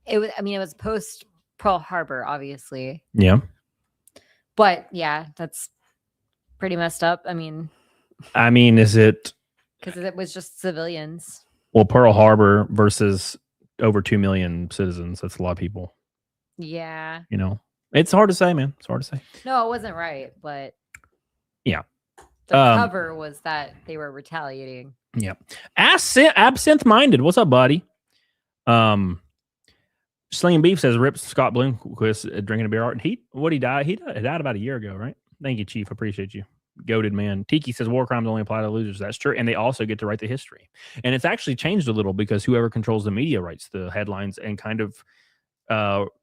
[SPEAKER 10] It was. I mean, it was post Pearl Harbor, obviously.
[SPEAKER 9] Yeah.
[SPEAKER 10] But yeah, that's pretty messed up. I mean,
[SPEAKER 9] is it?
[SPEAKER 10] Because it was just civilians.
[SPEAKER 9] Well, Pearl Harbor versus over 2 million citizens. That's a lot of people.
[SPEAKER 10] Yeah.
[SPEAKER 9] You know, it's hard to say, man. It's hard to say.
[SPEAKER 10] No, it wasn't right, but.
[SPEAKER 9] Yeah.
[SPEAKER 10] The cover was that they were retaliating.
[SPEAKER 9] Yeah. Absinthe-minded. What's up, buddy? Slinging Beef says, Rip Scott Bloomquist drinking a beer art and heat. What he died? He died about a year ago, right? Thank you, Chief. Appreciate you. Goated man. Tiki says war crimes only apply to losers. That's true. And they also get to write the history. And it's actually changed a little because whoever controls the media writes the headlines and kind of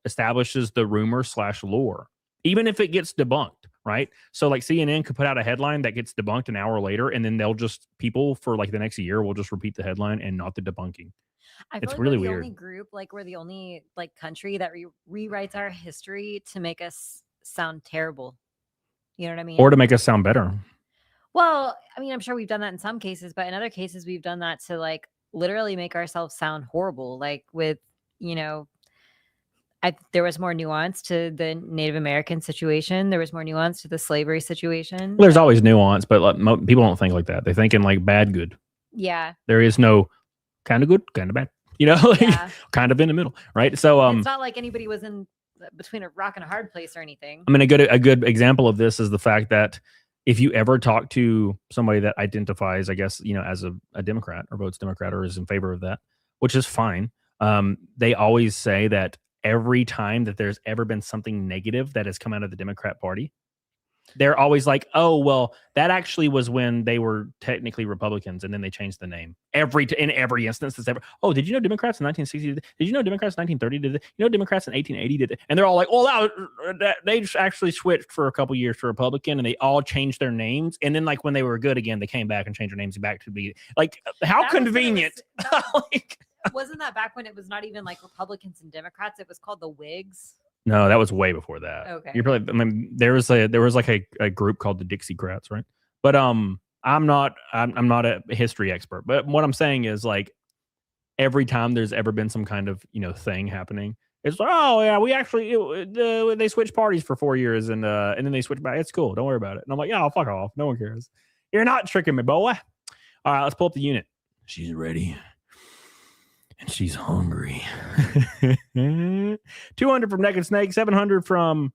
[SPEAKER 9] establishes the rumor / lore, even if it gets debunked. Right. So like CNN could put out a headline that gets debunked an hour later, and then they'll just people for like the next year will just repeat the headline and not the debunking.
[SPEAKER 10] I feel
[SPEAKER 9] it's
[SPEAKER 10] like
[SPEAKER 9] really
[SPEAKER 10] we're the
[SPEAKER 9] weird.
[SPEAKER 10] only group, like we're the only like country that rewrites our history to make us sound terrible. You know what I mean?
[SPEAKER 9] Or to make us sound better.
[SPEAKER 10] Well, I mean, I'm sure we've done that in some cases, but in other cases, we've done that to like literally make ourselves sound horrible. Like with, there was more nuance to the Native American situation. There was more nuance to the slavery situation.
[SPEAKER 9] There's always nuance, but like, people don't think like that. They think in like bad good.
[SPEAKER 10] Yeah.
[SPEAKER 9] There is no kind of good, kind of bad. Kind of in the middle, right? So
[SPEAKER 10] it's not like anybody was in between a rock and a hard place or anything.
[SPEAKER 9] I mean, a good example of this is the fact that if you ever talk to somebody that identifies, I guess, as a Democrat or votes Democrat or is in favor of that, which is fine, they always say that every time that there's ever been something negative that has come out of the Democrat Party, they're always like, oh, well, that actually was when they were technically Republicans and then they changed the name. In every instance that's ever, oh, did you know Democrats in 1960? Did you know Democrats in 1930 did it? You know Democrats in 1880 did it? And they're all like, well, they just actually switched for a couple years to Republican and they all changed their names. And then like when they were good again, they came back and changed their names back to be like, how convenient.
[SPEAKER 10] Wasn't that back when it was not even like Republicans and Democrats? It was called the Whigs.
[SPEAKER 9] No, that was way before that.
[SPEAKER 10] Okay.
[SPEAKER 9] You're probably, I mean, there was like a group called the Dixiecrats, right? But I'm not a history expert. But what I'm saying is like every time there's ever been some kind of thing happening, it's like, oh yeah, we actually they switched parties for 4 years and then they switched back. It's cool. Don't worry about it. And I'm like, yeah, fuck off. No one cares. You're not tricking me, boy. All right, let's pull up the unit. She's ready. And she's hungry. 200 from Naked Snake, 700 from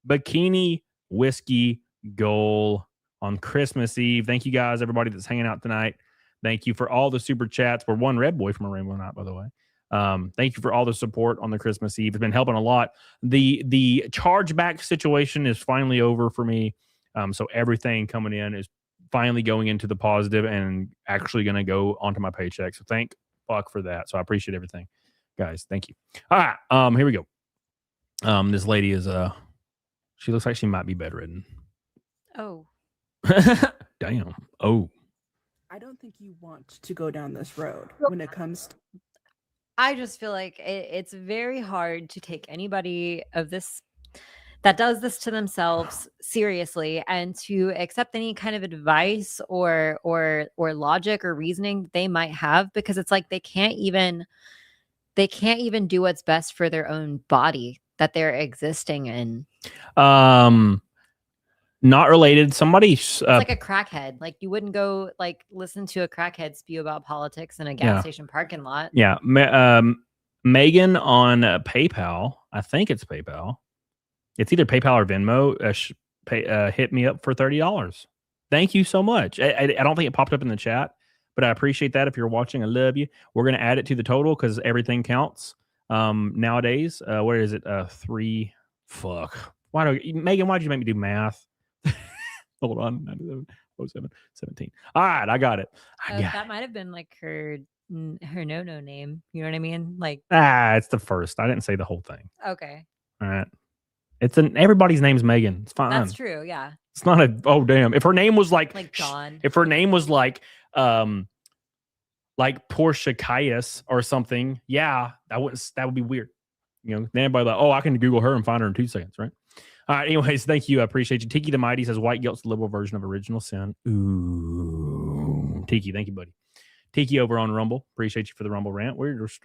[SPEAKER 9] Bikini Whiskey Goal on Christmas Eve. Thank you guys, everybody that's hanging out tonight. Thank you for all the super chats. We're one red boy from a Rainbow Night, by the way. Thank you for all the support on the Christmas Eve. It's been helping a lot. The chargeback situation is finally over for me. So everything coming in is finally going into the positive and actually going to go onto my paycheck. So thank fuck for that. So I appreciate everything, guys. Thank you. All right, here we go. This lady is she looks like she might be bedridden.
[SPEAKER 10] Oh.
[SPEAKER 9] Damn. Oh.
[SPEAKER 13] I don't think you want to go down this road when it comes to...
[SPEAKER 10] I just feel like it's very hard to take anybody of this that does this to themselves seriously and to accept any kind of advice or logic or reasoning they might have, because it's like they can't even do what's best for their own body that they're existing in.
[SPEAKER 9] Not related. Somebody
[SPEAKER 10] It's like a crackhead. Like you wouldn't go like listen to a crackhead spew about politics in a gas station parking lot.
[SPEAKER 9] Yeah. Megan on PayPal, I think it's PayPal. It's either PayPal or Venmo. Hit me up for $30. Thank you so much. I don't think it popped up in the chat, but I appreciate that. If you're watching, I love you. We're going to add it to the total because everything counts nowadays. What is it? 3. Fuck. Megan, why'd you make me do math? Hold on. 97, 07, 17. All right, I got it.
[SPEAKER 10] That might have been like her no name. You know what I mean? Like
[SPEAKER 9] it's the first. I didn't say the whole thing.
[SPEAKER 10] Okay.
[SPEAKER 9] All right. Everybody's name's Megan. It's fine.
[SPEAKER 10] That's true. Yeah.
[SPEAKER 9] It's not a, oh damn. If her name was like
[SPEAKER 10] John.
[SPEAKER 9] If her name was like Portia Caius or something, yeah, that would be weird. Then everybody like, oh, I can Google her and find her in 2 seconds, right? All right, anyways, thank you. I appreciate you. Tiki the Mighty says white guilt's the liberal version of original sin. Ooh. Tiki, thank you, buddy. Tiki over on Rumble. Appreciate you for the Rumble rant. We're just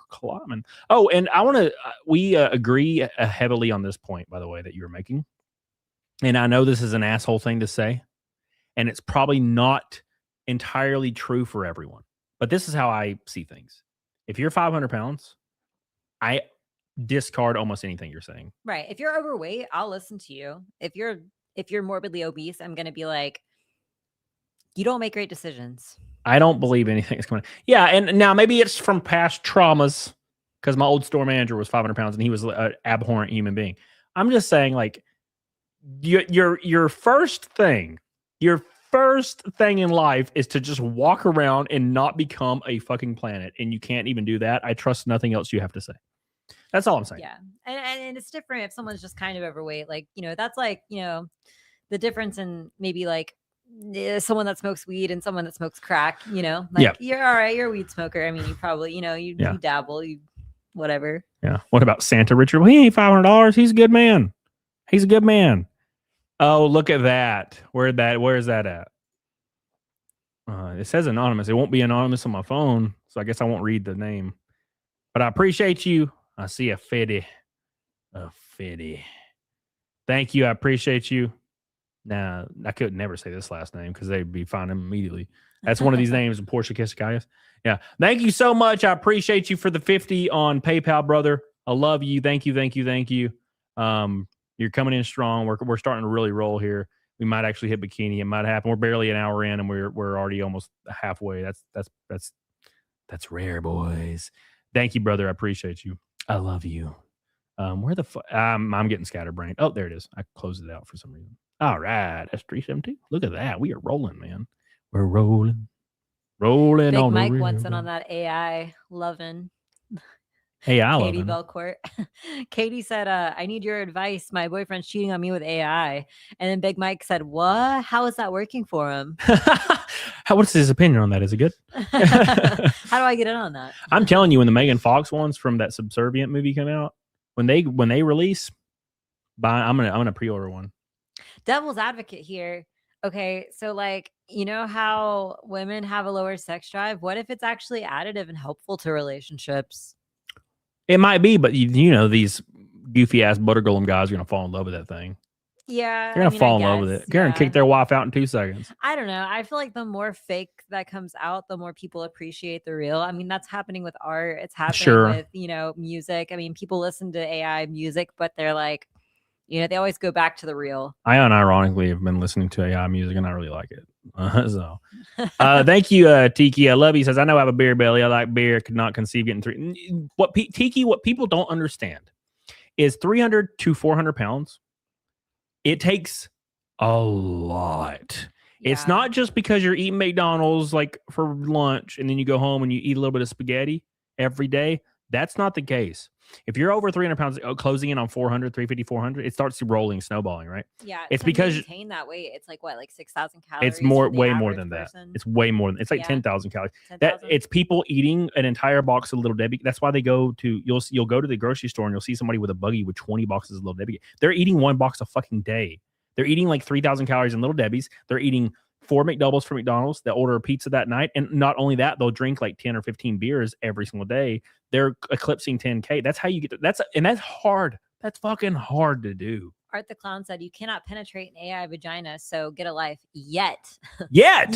[SPEAKER 9] climbing. Oh, and I want to, we agree heavily on this point, by the way, that you were making. And I know this is an asshole thing to say, and it's probably not entirely true for everyone, but this is how I see things. If you're 500 pounds, I discard almost anything you're saying.
[SPEAKER 10] Right. If you're overweight, I'll listen to you. If you're morbidly obese, I'm going to be like, you don't make great decisions.
[SPEAKER 9] I don't believe anything is coming. Yeah, and now maybe it's from past traumas because my old store manager was 500 pounds and he was an abhorrent human being. I'm just saying, like, your first thing in life is to just walk around and not become a fucking planet, and you can't even do that. I trust nothing else you have to say. That's all I'm saying.
[SPEAKER 10] Yeah, and it's different if someone's just kind of overweight. Like, that's like, the difference in maybe like someone that smokes weed and someone that smokes crack, like you're all right, you're a weed smoker. I mean, you probably, you dabble, you whatever.
[SPEAKER 9] Yeah. What about Santa Richard? Well, he ain't $500. He's a good man. He's a good man. Oh, look at that. Where is that at? It says anonymous. It won't be anonymous on my phone, so I guess I won't read the name. But I appreciate you. I see a fitty. A fitty. Thank you. I appreciate you. Now, I could never say this last name because they'd be finding him immediately. That's one of these names, Portia Kiskayas. Yeah. Thank you so much. I appreciate you for the 50 on PayPal, brother. I love you. Thank you. You're coming in strong. We're starting to really roll here. We might actually hit bikini. It might happen. We're barely an hour in, and we're already almost halfway. That's rare, boys. Thank you, brother. I appreciate you. I love you. Where the fuck? I'm getting scatterbrained. Oh, there it is. I closed it out for some reason. All right, that's 372. Look at that. We are rolling, man. We're rolling
[SPEAKER 10] Big
[SPEAKER 9] on
[SPEAKER 10] Mike
[SPEAKER 9] the
[SPEAKER 10] wants in
[SPEAKER 9] river.
[SPEAKER 10] on that AI loving.
[SPEAKER 9] Hey, I love
[SPEAKER 10] Katie
[SPEAKER 9] him.
[SPEAKER 10] Belcourt. Katie said, I need your advice. My boyfriend's cheating on me with AI. And then Big Mike said, what? How is that working for him?
[SPEAKER 9] What's his opinion on that? Is it good?
[SPEAKER 10] How do I get in on that?
[SPEAKER 9] I'm telling you, when the Megan Fox ones from that Subservient movie come out, when they release, I'm gonna pre-order one.
[SPEAKER 10] Devil's advocate here. Okay, so like, you know how women have a lower sex drive? What if it's actually additive and helpful to relationships?
[SPEAKER 9] It might be, but you know these goofy ass buttergolem guys are gonna fall in love with that thing.
[SPEAKER 10] Yeah,
[SPEAKER 9] They're gonna fall in love with it. They're gonna kick their wife out in 2 seconds.
[SPEAKER 10] I don't know. I feel like the more fake that comes out, the more people appreciate the real. I mean, that's happening with art. It's happening with, music. I mean, people listen to AI music, but they're like, they always go back to the real.
[SPEAKER 9] I unironically have been listening to AI music and I really like it. Thank you, Tiki. I love you. He says, I know I have a beer belly. I like beer. Could not conceive getting through. Tiki, what people don't understand is 300 to 400 pounds. It takes a lot. Yeah. It's not just because you're eating McDonald's like for lunch and then you go home and you eat a little bit of spaghetti every day. That's not the case. If you're over 300 pounds, closing in on 400, 350, 400, it starts rolling, snowballing, right?
[SPEAKER 10] Yeah.
[SPEAKER 9] It's because
[SPEAKER 10] maintain that weight. It's like what, like 6,000 calories?
[SPEAKER 9] It's way more than that. It's way more than it's like 10,000 calories. 10, it's people eating an entire box of Little Debbie. That's why they go to you'll go to the grocery store and you'll see somebody with a buggy with 20 boxes of Little Debbie. They're eating one box a fucking day. They're eating like 3,000 calories in Little Debbie's. They're eating 4 McDoubles from McDonald's. They'll order a pizza that night. And not only that, they'll drink like 10 or 15 beers every single day. They're eclipsing 10K. That's how you get to, that's hard. That's fucking hard to do.
[SPEAKER 10] Art the Clown said, you cannot penetrate an AI vagina, so get a life yet.
[SPEAKER 9] Yeah.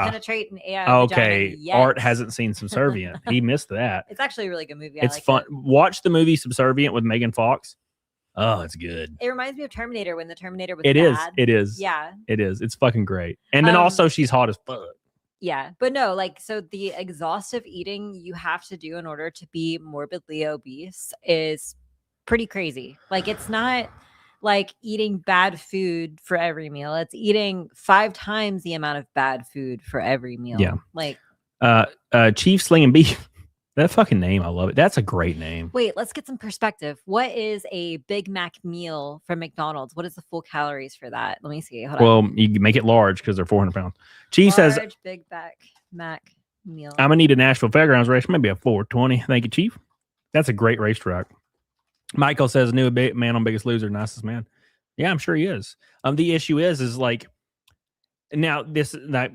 [SPEAKER 10] Penetrate an AI vagina yet.
[SPEAKER 9] Art hasn't seen Subservient. He missed that.
[SPEAKER 10] It's actually a really good movie.
[SPEAKER 9] It's fun. Watch the movie Subservient with Megan Fox. Oh, it's good.
[SPEAKER 10] It reminds me of Terminator when the Terminator was
[SPEAKER 9] bad. It is.
[SPEAKER 10] Yeah.
[SPEAKER 9] It is. It's fucking great. And then also she's hot as fuck.
[SPEAKER 10] Yeah. But no, like, so the exhaustive eating you have to do in order to be morbidly obese is pretty crazy. Like, it's not like eating bad food for every meal. It's eating 5 times the amount of bad food for every meal.
[SPEAKER 9] Yeah.
[SPEAKER 10] Like,
[SPEAKER 9] Chief Slinging Beef. That fucking name, I love it. That's a great name.
[SPEAKER 10] Wait, let's get some perspective. What is a Big Mac meal from McDonald's? What is the full calories for that? Let me see. Hold on.
[SPEAKER 9] You make it large because they're 400 pounds. Chief says,
[SPEAKER 10] Big Mac meal.
[SPEAKER 9] I'm going to need a Nashville Fairgrounds race. Maybe a 420. Thank you, Chief. That's a great racetrack. Michael says, new man on Biggest Loser, nicest man. Yeah, I'm sure he is. The issue is like, now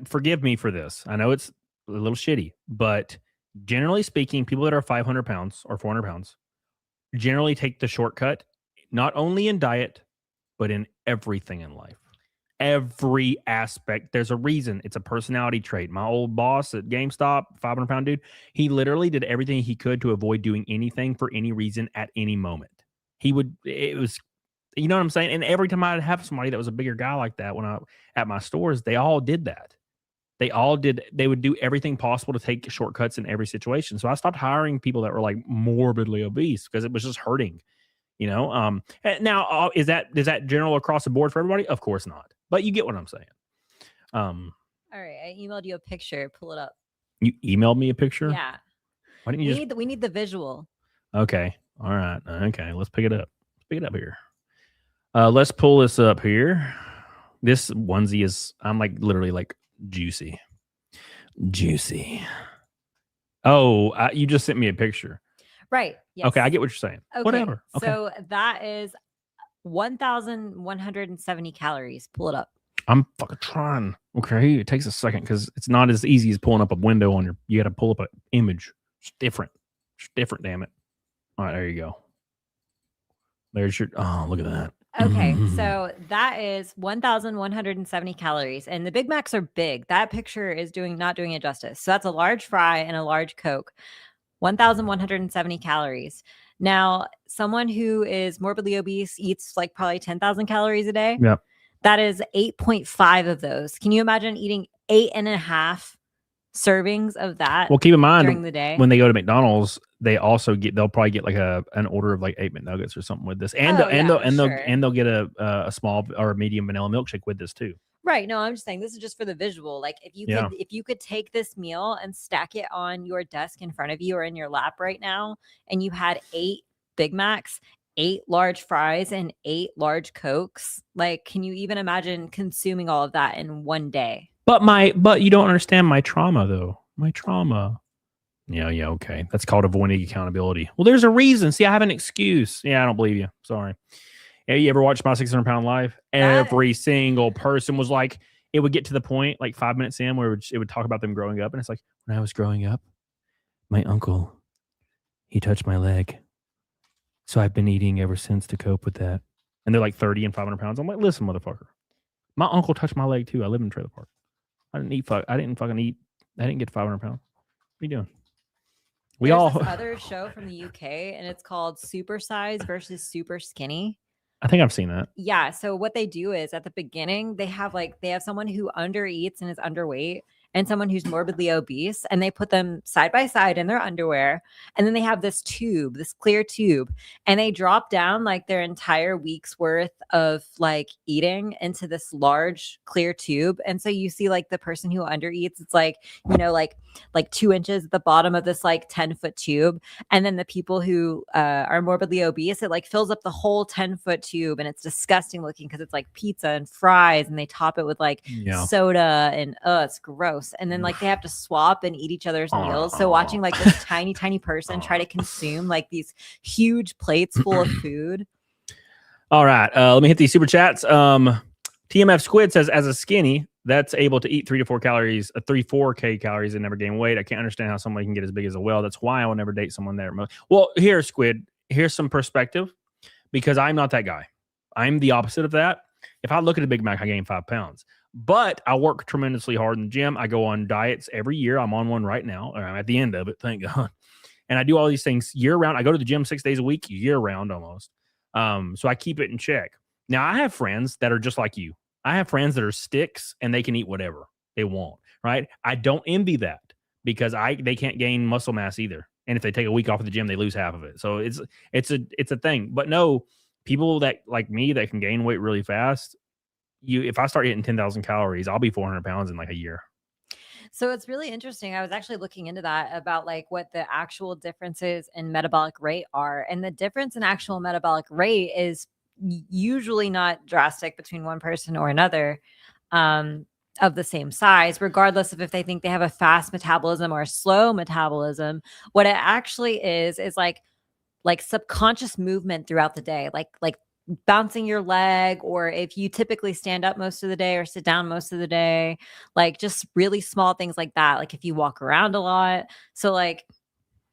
[SPEAKER 9] forgive me for this. I know it's a little shitty, but generally speaking, people that are 500 pounds or 400 pounds generally take the shortcut, not only in diet, but in everything in life. Every aspect. There's a reason. It's a personality trait. My old boss at GameStop, 500-pound dude, he literally did everything he could to avoid doing anything for any reason at any moment. It was, you know what I'm saying? And every time I'd have somebody that was a bigger guy like that at my stores, they all did that. They would do everything possible to take shortcuts in every situation. So I stopped hiring people that were like morbidly obese because it was just hurting, you know? Now is that general across the board for everybody? Of course not. But you get what I'm saying.
[SPEAKER 10] All right. I emailed you a picture. Pull it up.
[SPEAKER 9] You emailed me a picture?
[SPEAKER 10] Yeah.
[SPEAKER 9] Why didn't you
[SPEAKER 10] we need the visual.
[SPEAKER 9] Okay. All right. Okay. Let's pick it up. Here. Let's pull this up here. This onesie is, I'm like literally like juicy. Oh, you just sent me a picture.
[SPEAKER 10] Right. Yes.
[SPEAKER 9] Okay, I get what you're saying.
[SPEAKER 10] Okay.
[SPEAKER 9] Whatever. Okay.
[SPEAKER 10] So that is 1,170 calories. Pull it up.
[SPEAKER 9] I'm fucking trying. Okay, it takes a second because it's not as easy as pulling up a window on your. You got to pull up an image. It's different. It's different. Damn it. All right, there you go. There's your. Oh, look at that.
[SPEAKER 10] Okay, so that is 1,170 calories, and the Big Macs are big. That picture is not doing it justice. So that's a large fry and a large Coke. 1,170 calories. Now, someone who is morbidly obese eats like probably 10,000 calories a day.
[SPEAKER 9] Yep.
[SPEAKER 10] That is 8.5 of those. Can you imagine eating 8.5 servings of that?
[SPEAKER 9] Well, keep in mind
[SPEAKER 10] during the day
[SPEAKER 9] when they go to McDonald's, they'll probably get like an order of like 8 McNuggets or something with this, and they'll get a small or a medium vanilla milkshake with this too.
[SPEAKER 10] Right. No, I'm just saying this is just for the visual. Like if you could take this meal and stack it on your desk in front of you or in your lap right now, and you had 8 Big Macs, 8 large fries, and 8 large Cokes, like, can you even imagine consuming all of that in one day?
[SPEAKER 9] But you don't understand my trauma though. My trauma. Yeah, okay. That's called avoiding accountability. Well, there's a reason. See, I have an excuse. Yeah, I don't believe you. Sorry. Yeah, you ever watched My 600 Pound Life? Every single person was like, it would get to the point, like 5 minutes in, where it would talk about them growing up. And it's like, when I was growing up, my uncle, he touched my leg. So I've been eating ever since to cope with that. And they're like 30 and 500 pounds. I'm like, listen, motherfucker. My uncle touched my leg too. I live in a trailer park. I didn't get 500 pounds. What are you doing?
[SPEAKER 10] There's this other show from the UK, and it's called Super Size versus Super Skinny.
[SPEAKER 9] I think I've seen that.
[SPEAKER 10] Yeah. So what they do is at the beginning, they have someone who undereats and is underweight and someone who's morbidly obese, and they put them side by side in their underwear. And then they have this clear tube, and they drop down like their entire week's worth of like eating into this large clear tube. And so you see like the person who undereats, it's like, like 2 inches at the bottom of this like 10-foot tube. And then the people who are morbidly obese, it like fills up the whole 10-foot tube, and it's disgusting looking because it's like pizza and fries, and they top it with like soda, and it's gross. And then like they have to swap and eat each other's meals. So watching like this tiny person try to consume like these huge plates full of food.
[SPEAKER 9] All right, let me hit these super chats. TMF Squid says, as a skinny that's able to eat 3 to 4 calories, 4K calories, and never gain weight, I can't understand how somebody can get as big as a whale. That's why I will never date someone there. Well, here, Squid, here's some perspective, because I'm not that guy. I'm the opposite of that. If I look at a Big Mac, I gain 5 pounds. But I work tremendously hard in the gym. I go on diets every year. I'm on one right now. Or I'm at the end of it, thank God. And I do all these things year round. I go to the gym 6 days a week, year round almost. So I keep it in check. Now, I have friends that are just like you. I have friends that are sticks and they can eat whatever they want, right? I don't envy that because they can't gain muscle mass either. And if they take a week off of the gym, they lose half of it. So it's a thing. But no, people that like me that can gain weight really fast, if I start hitting 10,000 calories, I'll be 400 pounds in like a year.
[SPEAKER 10] So it's really interesting. I was actually looking into that about like what the actual differences in metabolic rate are. And the difference in actual metabolic rate is usually not drastic between one person or another of the same size, regardless of if they think they have a fast metabolism or a slow metabolism. What it actually is like subconscious movement throughout the day, like bouncing your leg, or if you typically stand up most of the day or sit down most of the day, like just really small things like that. Like if you walk around a lot. So like,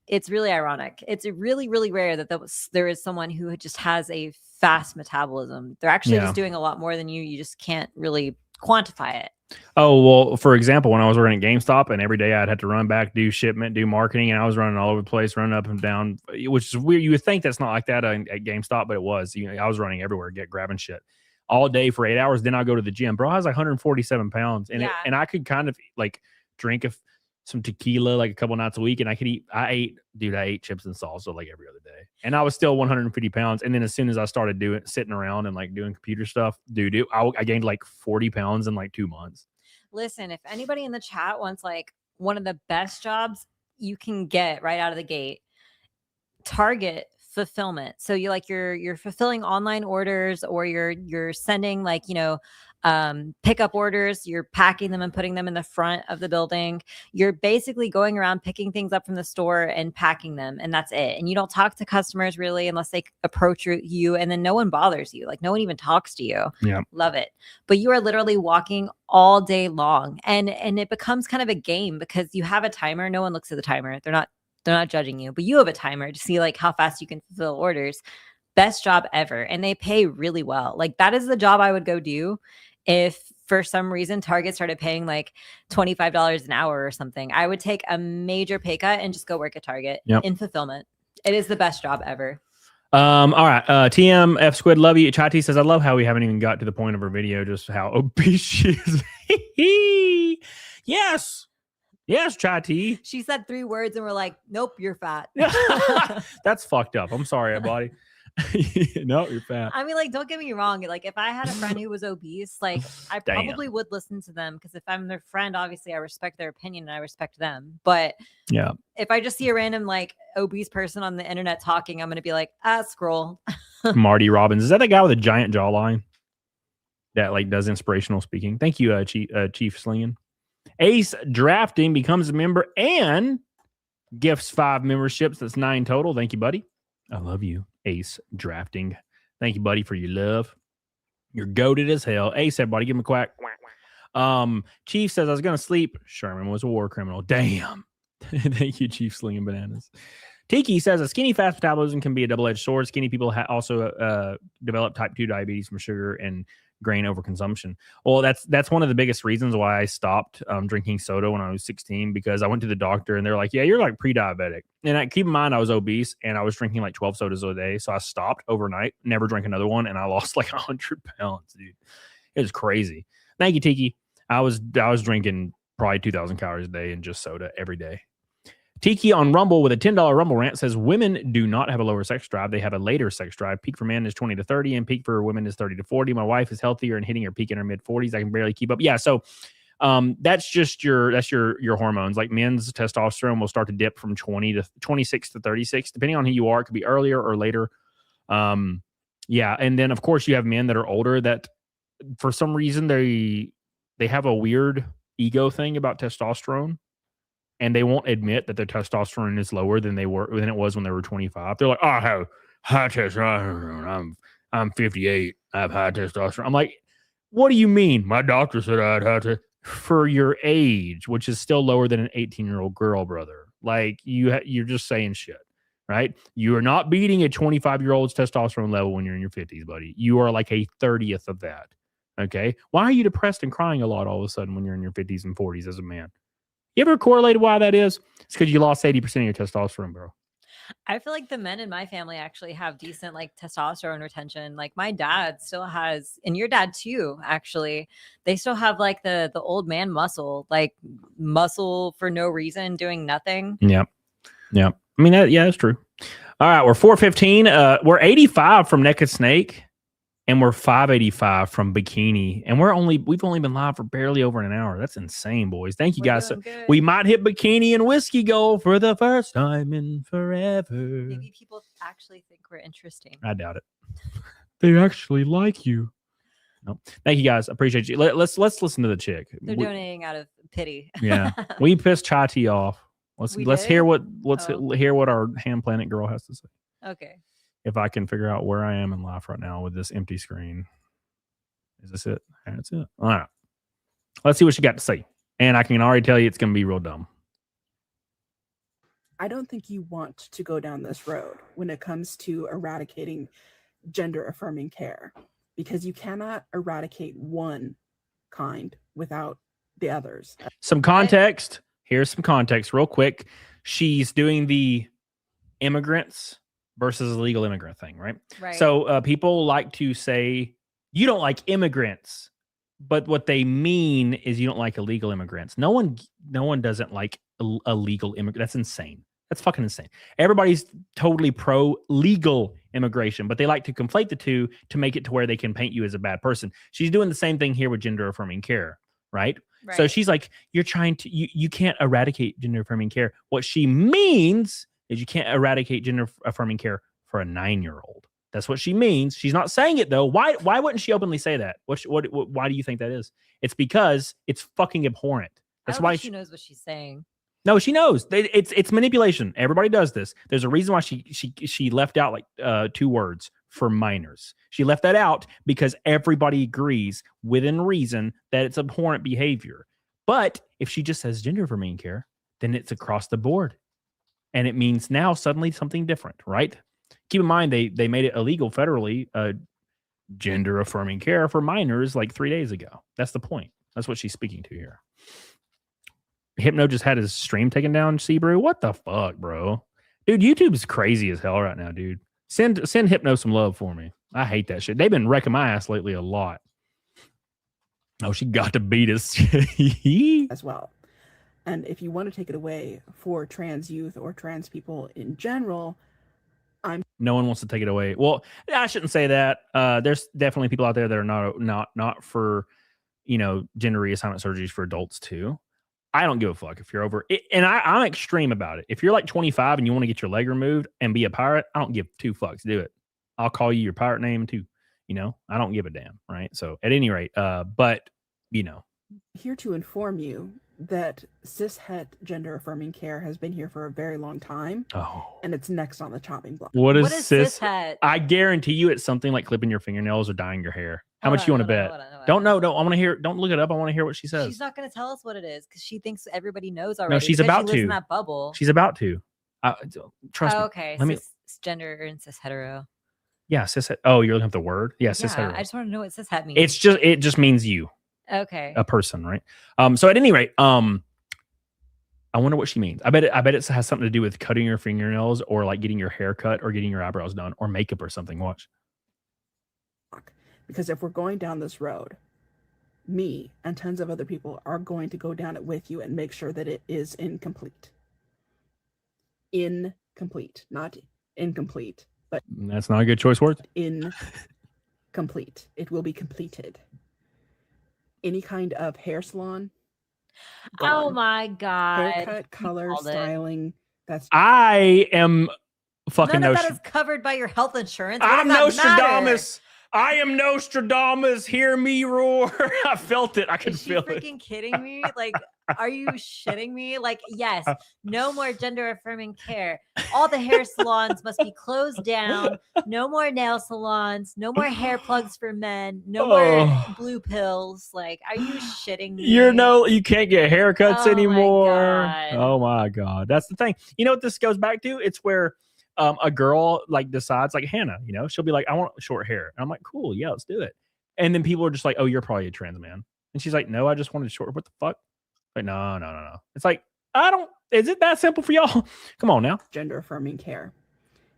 [SPEAKER 10] it's really ironic. It's really, really rare that there is someone who just has a fast metabolism. They're actually just doing a lot more than you. You just can't really quantify it.
[SPEAKER 9] Oh, well, for example, when I was working at GameStop and every day I'd have to run back, do shipment, do marketing, and I was running all over the place, running up and down, which is weird. You would think that's not like that at GameStop, but it was. I was running everywhere, grabbing shit all day for 8 hours. Then I'll go to the gym. Bro, I was like 147 pounds. And and I could kind of like drink some tequila like a couple nights a week, and I ate chips and salsa like every other day, and I was still 150 pounds. And then as soon as I started sitting around and like doing computer stuff, I gained like 40 pounds in like 2 months.
[SPEAKER 10] Listen, if anybody in the chat wants like one of the best jobs you can get right out of the gate, Target fulfillment. So you're fulfilling online orders, or you're sending like, pick up orders. You're packing them and putting them in the front of the building. You're basically going around picking things up from the store and packing them, and that's it. And you don't talk to customers really unless they approach you, and then no one bothers you. Like no one even talks to you.
[SPEAKER 9] Yeah.
[SPEAKER 10] Love it. But you are literally walking all day long, and it becomes kind of a game because you have a timer. No one looks at the timer. They're not judging you, but you have a timer to see like how fast you can fulfill orders. Best job ever. And they pay really well. Like that is the job I would go do if for some reason Target started paying like $25 an hour or something. I would take a major pay cut and just go work at Target in fulfillment. It is the best job ever.
[SPEAKER 9] All right. TMF Squid, love you. Chati says, I love how we haven't even got to the point of our video, just how obese she is. Yes. Yes, Chati.
[SPEAKER 10] She said 3 words and we're like, nope, you're fat.
[SPEAKER 9] That's fucked up. I'm sorry, buddy. No, you're fat.
[SPEAKER 10] I mean, like, don't get me wrong. Like, if I had a friend who was obese, like, I probably would listen to them because if I'm their friend, obviously I respect their opinion and I respect them. But
[SPEAKER 9] yeah,
[SPEAKER 10] if I just see a random like obese person on the internet talking, I'm gonna be like, scroll.
[SPEAKER 9] Marty Robbins, is that the guy with a giant jawline that like does inspirational speaking? Thank you, Chief Slinging. Ace Drafting becomes a member and gifts 5 memberships. That's 9 total. Thank you, buddy. I love you, Ace Drafting. Thank you, buddy, for your love. You're goated as hell. Ace, everybody, give him a quack. Chief says, I was going to sleep. Sherman was a war criminal. Damn. Thank you, Chief Slinging Bananas. Tiki says, a skinny fast metabolism can be a double-edged sword. Skinny people also develop type 2 diabetes from sugar and grain overconsumption. Well, that's one of the biggest reasons why I stopped drinking soda when I was 16, because I went to the doctor and they're like, yeah, you're like pre-diabetic. And keep in mind, I was obese and I was drinking like 12 sodas a day. So I stopped overnight, never drank another one. And I lost like 100 pounds, dude. It was crazy. Thank you, Tiki. I was drinking probably 2,000 calories a day and just soda every day. Tiki on Rumble with a $10 Rumble rant says women do not have a lower sex drive. They have a later sex drive. Peak for men is 20 to 30 and peak for women is 30 to 40. My wife is healthier and hitting her peak in her mid 40s. I can barely keep up. Yeah. So that's just your hormones. Like men's testosterone will start to dip from 20 to 26 to 36, depending on who you are. It could be earlier or later. Yeah. And then of course you have men that are older that for some reason they have a weird ego thing about testosterone. And they won't admit that their testosterone is lower than it was when they were 25. They're like, oh, I have high testosterone. I'm 58. I have high testosterone. I'm like, what do you mean? My doctor said I had high testosterone. For your age, which is still lower than an 18-year-old girl, brother. Like you're just saying shit, right? You are not beating a 25-year-old's testosterone level when you're in your 50s, buddy. You are like a 30th of that. Okay. Why are you depressed and crying a lot all of a sudden when you're in your 50s and 40s as a man? You ever correlated why that is? It's because you lost 80% of your testosterone, bro.
[SPEAKER 10] I feel like the men in my family actually have decent like testosterone retention. Like my dad still has, and your dad too, actually. They still have like the old man muscle, like muscle for no reason, doing nothing.
[SPEAKER 9] Yep. I mean, that's true. All right, we're 415. We're 85 from Naked Snake. And we're 585 from Bikini. And we've only been live for barely over an hour. That's insane, boys. Thank you, guys. We might hit Bikini and Whiskey Gold for the first time in forever.
[SPEAKER 10] Maybe people actually think we're interesting.
[SPEAKER 9] I doubt it. They actually like you. No. Thank you, guys. I appreciate you. Let's listen to the chick.
[SPEAKER 10] They're donating out of pity.
[SPEAKER 9] Yeah. We pissed Chati off. Let's hear what our Ham Planet girl has to say.
[SPEAKER 10] Okay.
[SPEAKER 9] If I can figure out where I am in life right now with this empty screen. Is this it? That's it. All right. Let's see what she got to say. And I can already tell you it's going to be real dumb.
[SPEAKER 13] I don't think you want to go down this road when it comes to eradicating gender affirming care, because you cannot eradicate one kind without the others.
[SPEAKER 9] Some context. Here's some context real quick. She's doing the immigrants versus a legal immigrant thing, right?
[SPEAKER 10] Right.
[SPEAKER 9] So people like to say, you don't like immigrants, but what they mean is you don't like illegal immigrants. No one doesn't like illegal immigrants. That's insane. That's fucking insane. Everybody's totally pro legal immigration, but they like to conflate the two to make it to where they can paint you as a bad person. She's doing the same thing here with gender affirming care, right? So she's like, you can't eradicate gender affirming care. What she means is you can't eradicate gender affirming care for a 9-year-old. That's what she means. She's not saying it though. Why wouldn't she openly say that? Why do you think that is? It's because it's fucking abhorrent.
[SPEAKER 10] I
[SPEAKER 9] That's
[SPEAKER 10] don't
[SPEAKER 9] why
[SPEAKER 10] think she knows what she's saying.
[SPEAKER 9] No, she knows. It's manipulation. Everybody does this. There's a reason why she left out like 2 words for minors. She left that out because everybody agrees within reason that it's abhorrent behavior. But if she just says gender affirming care, then it's across the board. And it means now suddenly something different, right? Keep in mind, they made it illegal federally, gender affirming care for minors like 3 days ago. That's the point. That's what she's speaking to here. Hypno just had his stream taken down, Seabrew. What the fuck, bro? Dude, YouTube's crazy as hell right now, dude. Send Hypno some love for me. I hate that shit. They've been wrecking my ass lately a lot. Oh, she got to beat us.
[SPEAKER 13] As well. And if you want to take it away for trans youth or trans people in general,
[SPEAKER 9] no one wants to take it away. Well, I shouldn't say that. There's definitely people out there that are not for, gender reassignment surgeries for adults too. I don't give a fuck if you're over it. And I'm extreme about it. If you're like 25 and you want to get your leg removed and be a pirate, I don't give 2 fucks. Do it. I'll call you your pirate name too. I don't give a damn. Right. So at any rate, but
[SPEAKER 13] here to inform you that cishet gender affirming care has been here for a very long time.
[SPEAKER 9] Oh.
[SPEAKER 13] And it's next on the chopping block.
[SPEAKER 9] What is cishet? I guarantee you it's something like clipping your fingernails or dyeing your hair. How much you want to bet? Don't know. I want to hear. Don't look it up. I want to hear what she says.
[SPEAKER 10] She's not going to tell us what it is because she thinks everybody knows already.
[SPEAKER 9] No, she's about
[SPEAKER 10] she
[SPEAKER 9] to.
[SPEAKER 10] lives in that bubble.
[SPEAKER 9] She's about to. Trust me.
[SPEAKER 10] Okay. Cisgender and cis hetero.
[SPEAKER 9] Yeah, cis. Oh, you're looking at the word. Yeah, cis hetero.
[SPEAKER 10] I just want to know what cis het means.
[SPEAKER 9] It just means you.
[SPEAKER 10] Okay.
[SPEAKER 9] A person, right? So at any rate, I wonder what she means. I bet it has something to do with cutting your fingernails or like getting your hair cut or getting your eyebrows done or makeup or something. Watch.
[SPEAKER 13] Because if we're going down this road, me and tons of other people are going to go down it with you and make sure that it is incomplete. Incomplete, not incomplete, but
[SPEAKER 9] that's not a good choice word.
[SPEAKER 13] Incomplete. It will be completed. Any kind of hair salon.
[SPEAKER 10] Gone. Oh my god.
[SPEAKER 13] Haircut, color, styling.
[SPEAKER 9] I am fucking
[SPEAKER 10] none of that is covered by your health insurance.
[SPEAKER 9] I'm Nostradamus. I am Nostradamus. Hear me roar. I felt it. I could feel it.
[SPEAKER 10] Are you freaking kidding me? Like, are you shitting me? Like, yes, no more gender affirming care. All the hair salons must be closed down. No more nail salons. No more hair plugs for men. No more blue pills. Like, are you shitting me?
[SPEAKER 9] You can't get haircuts anymore. Oh my God. That's the thing. You know what this goes back to? It's where a girl like decides, like Hannah, she'll be like, I want short hair. And I'm like, cool, yeah, let's do it. And then people are just like, oh, you're probably a trans man. And she's like, no, I just wanted short. What the fuck? Like, no. It's like, is it that simple for y'all? Come on now.
[SPEAKER 13] Gender affirming care.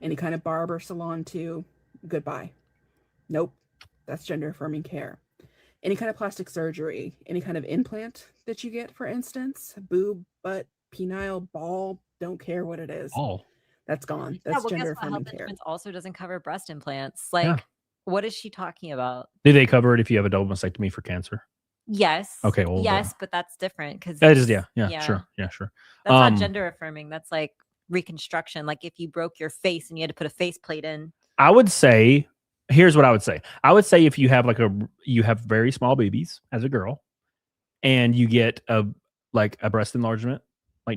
[SPEAKER 13] Any kind of barber salon too, goodbye. Nope. That's gender affirming care. Any kind of plastic surgery, any kind of implant that you get, for instance, boob, butt, penile, ball, don't care what it is.
[SPEAKER 9] All.
[SPEAKER 13] That's gone. That's gender affirming
[SPEAKER 10] health
[SPEAKER 13] care.
[SPEAKER 10] insurance also doesn't cover breast implants. Like, what is she talking about?
[SPEAKER 9] Do they cover it if you have a double mastectomy for cancer?
[SPEAKER 10] Yes.
[SPEAKER 9] Okay. Well,
[SPEAKER 10] yes, but that's different because
[SPEAKER 9] that is sure.
[SPEAKER 10] That's not gender affirming. That's like reconstruction. Like if you broke your face and you had to put a face plate in.
[SPEAKER 9] I would say, here's what I would say. I would say if you have you have very small babies as a girl, and you get a breast enlargement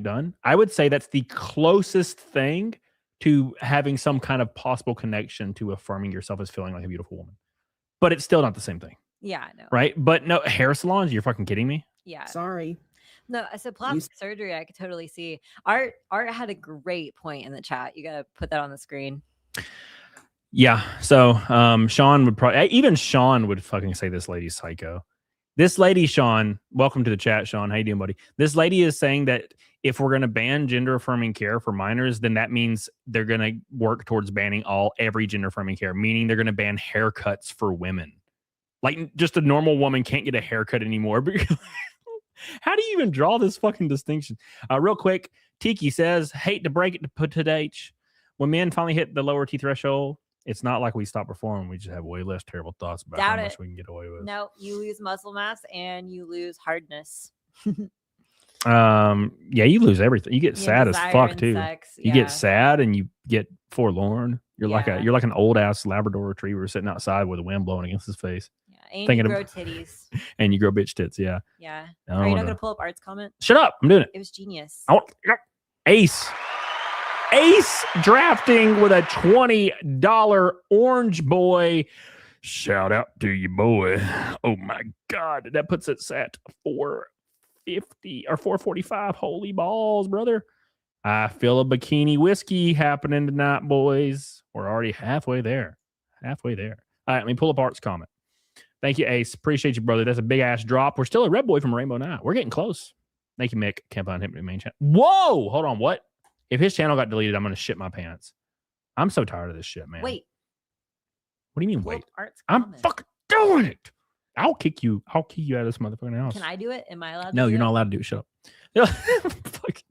[SPEAKER 9] done, I would say that's the closest thing to having some kind of possible connection to affirming yourself as feeling like a beautiful woman. But it's still not the same thing.
[SPEAKER 10] Yeah, I know.
[SPEAKER 9] Right? But no, hair salons, you're fucking kidding me?
[SPEAKER 10] Yeah.
[SPEAKER 13] Sorry.
[SPEAKER 10] No, I said plastic surgery, I could totally see. Art had a great point in the chat. You gotta put that on the screen.
[SPEAKER 9] Yeah. So Sean would even Sean would fucking say this lady's psycho. This lady, Sean, welcome to the chat, Sean. How you doing, buddy? This lady is saying that if we're going to ban gender affirming care for minors, then that means they're going to work towards banning every gender affirming care, meaning they're going to ban haircuts for women. Like just a normal woman can't get a haircut anymore. How do you even draw this fucking distinction? Real quick, Tiki says, hate to break it to put today. When men finally hit the lower T threshold, it's not like we stop performing. We just have way less terrible thoughts about how much we can get away with.
[SPEAKER 10] No, you lose muscle mass and you lose hardness.
[SPEAKER 9] Yeah, you lose everything. You get sad as fuck too. You get sad and you get forlorn. You're like an old ass Labrador retriever sitting outside with the wind blowing against his face.
[SPEAKER 10] Yeah, and
[SPEAKER 9] thinking
[SPEAKER 10] you grow
[SPEAKER 9] of-
[SPEAKER 10] titties.
[SPEAKER 9] And you grow bitch tits. Yeah.
[SPEAKER 10] Yeah.
[SPEAKER 9] I
[SPEAKER 10] Are you
[SPEAKER 9] don't
[SPEAKER 10] not
[SPEAKER 9] know.
[SPEAKER 10] gonna pull up Art's comment?
[SPEAKER 9] Shut up! I'm doing it.
[SPEAKER 10] It was genius.
[SPEAKER 9] Ace drafting with a $20 Orange Boy. Shout out to you, boy. Oh my God, that puts it at 450 or 445. Holy balls, brother! I feel a bikini whiskey happening tonight, boys. We're already halfway there. All right, let me pull up Art's comment. Thank you, Ace. Appreciate you, brother. That's a big ass drop. We're still a red boy from Rainbow Night. We're getting close. Thank you, Mick. Can't find him in the main channel. Whoa! Hold on. What? If his channel got deleted, I'm going to shit my pants. I'm so tired of this shit, man.
[SPEAKER 10] Wait.
[SPEAKER 9] What do you mean,
[SPEAKER 10] Pull
[SPEAKER 9] wait?
[SPEAKER 10] up Art's
[SPEAKER 9] I'm
[SPEAKER 10] comment.
[SPEAKER 9] fucking doing it. I'll kick you out of this motherfucking house.
[SPEAKER 10] Can I do it? Am I allowed?
[SPEAKER 9] No,
[SPEAKER 10] to do
[SPEAKER 9] you're not
[SPEAKER 10] it?
[SPEAKER 9] allowed to do it. Shut up. Fuck.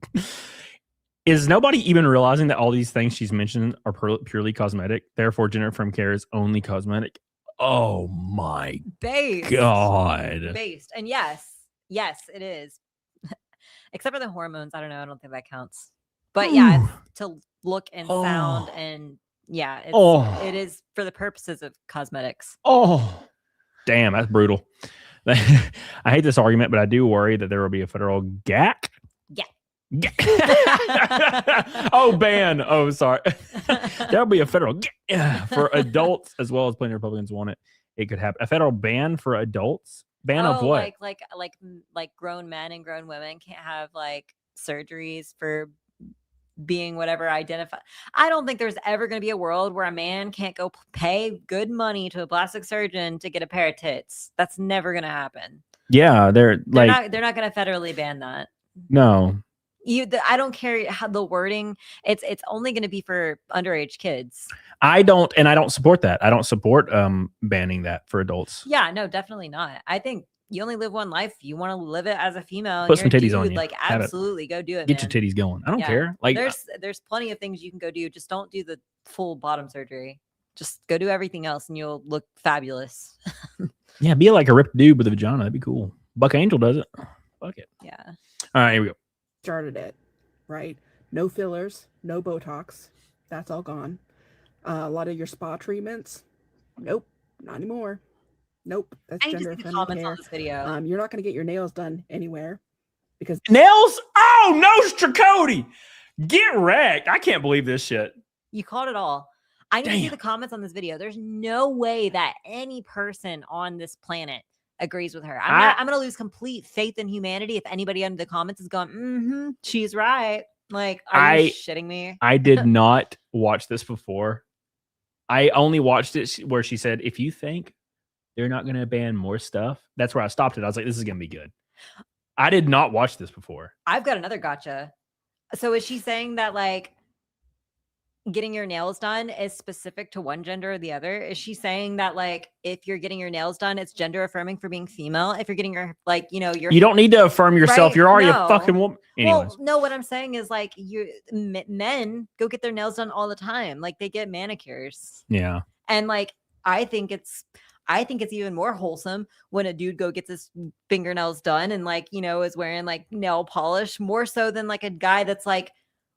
[SPEAKER 9] Is nobody even realizing that all these things she's mentioned are purely cosmetic? Therefore, gender affirm care is only cosmetic. Oh my
[SPEAKER 10] Based.
[SPEAKER 9] God.
[SPEAKER 10] Based. And yes, it is. Except for the hormones. I don't know. I don't think that counts. But yeah, it's to look and sound and yeah, it is for the purposes of cosmetics.
[SPEAKER 9] Oh, damn, that's brutal. I hate this argument, but I do worry that there will be a federal GAC. Oh, ban. Oh, sorry. There'll be a federal for adults as well as plenty of Republicans want it. It could happen. A federal ban for adults. Ban of what?
[SPEAKER 10] Like grown men and grown women can't have like surgeries for being whatever identify. I don't think there's ever going to be a world where a man can't go pay good money to a plastic surgeon to get a pair of tits. That's never going to happen.
[SPEAKER 9] Yeah, they're
[SPEAKER 10] not going to federally ban that.
[SPEAKER 9] No.
[SPEAKER 10] I don't care how the wording. It's only going to be for underage kids.
[SPEAKER 9] I don't support that. I don't support banning that for adults.
[SPEAKER 10] Yeah, no, definitely not. I think you only live one life. You want to live it as a female.
[SPEAKER 9] Put
[SPEAKER 10] and
[SPEAKER 9] some
[SPEAKER 10] you're a
[SPEAKER 9] titties on
[SPEAKER 10] dude,
[SPEAKER 9] you.
[SPEAKER 10] Like
[SPEAKER 9] Have it.
[SPEAKER 10] absolutely, go do it.
[SPEAKER 9] Get
[SPEAKER 10] man.
[SPEAKER 9] your titties going. I don't
[SPEAKER 10] Yeah.
[SPEAKER 9] care. Like
[SPEAKER 10] there's plenty of things you can go do. Just don't do the full bottom surgery. Just go do everything else, and you'll look fabulous.
[SPEAKER 9] yeah, be like a ripped dude with a vagina. That'd be cool. Buck Angel does it. Fuck it.
[SPEAKER 10] Yeah.
[SPEAKER 9] All right, here we go.
[SPEAKER 13] Started it, right? No fillers, no Botox. That's all gone. A lot of your spa treatments, nope, not anymore. Nope, that's
[SPEAKER 10] I need to
[SPEAKER 13] gender
[SPEAKER 10] see the
[SPEAKER 13] affirming
[SPEAKER 10] comments
[SPEAKER 13] care.
[SPEAKER 10] on this video.
[SPEAKER 13] You're not going to get your nails done anywhere because
[SPEAKER 9] Nails? Oh, no, Cody. Get wrecked. I can't believe this shit.
[SPEAKER 10] You called it all. I need to see the comments on this video. There's no way that any person on this planet agrees with her. I'm going to lose complete faith in humanity if anybody under the comments is going, she's right. Like, are you shitting me?
[SPEAKER 9] I did not watch this before. I only watched it where she said, if you think they're not going to ban more stuff, that's where I stopped it. I was like, this is going to be good. I did not watch this before.
[SPEAKER 10] I've got another gotcha. So is she saying that like getting your nails done is specific to one gender or the other? Is she saying that like if you're getting your nails done, it's gender affirming for being female? If you're getting your like, you don't need
[SPEAKER 9] to affirm yourself.
[SPEAKER 10] Right?
[SPEAKER 9] You're already
[SPEAKER 10] No.
[SPEAKER 9] a fucking woman. Anyways.
[SPEAKER 10] Well, no, what I'm saying is like men go get their nails done all the time. Like they get manicures.
[SPEAKER 9] Yeah.
[SPEAKER 10] And like I think it's even more wholesome when a dude gets his fingernails done and like, is wearing like nail polish more so than like a guy that's like,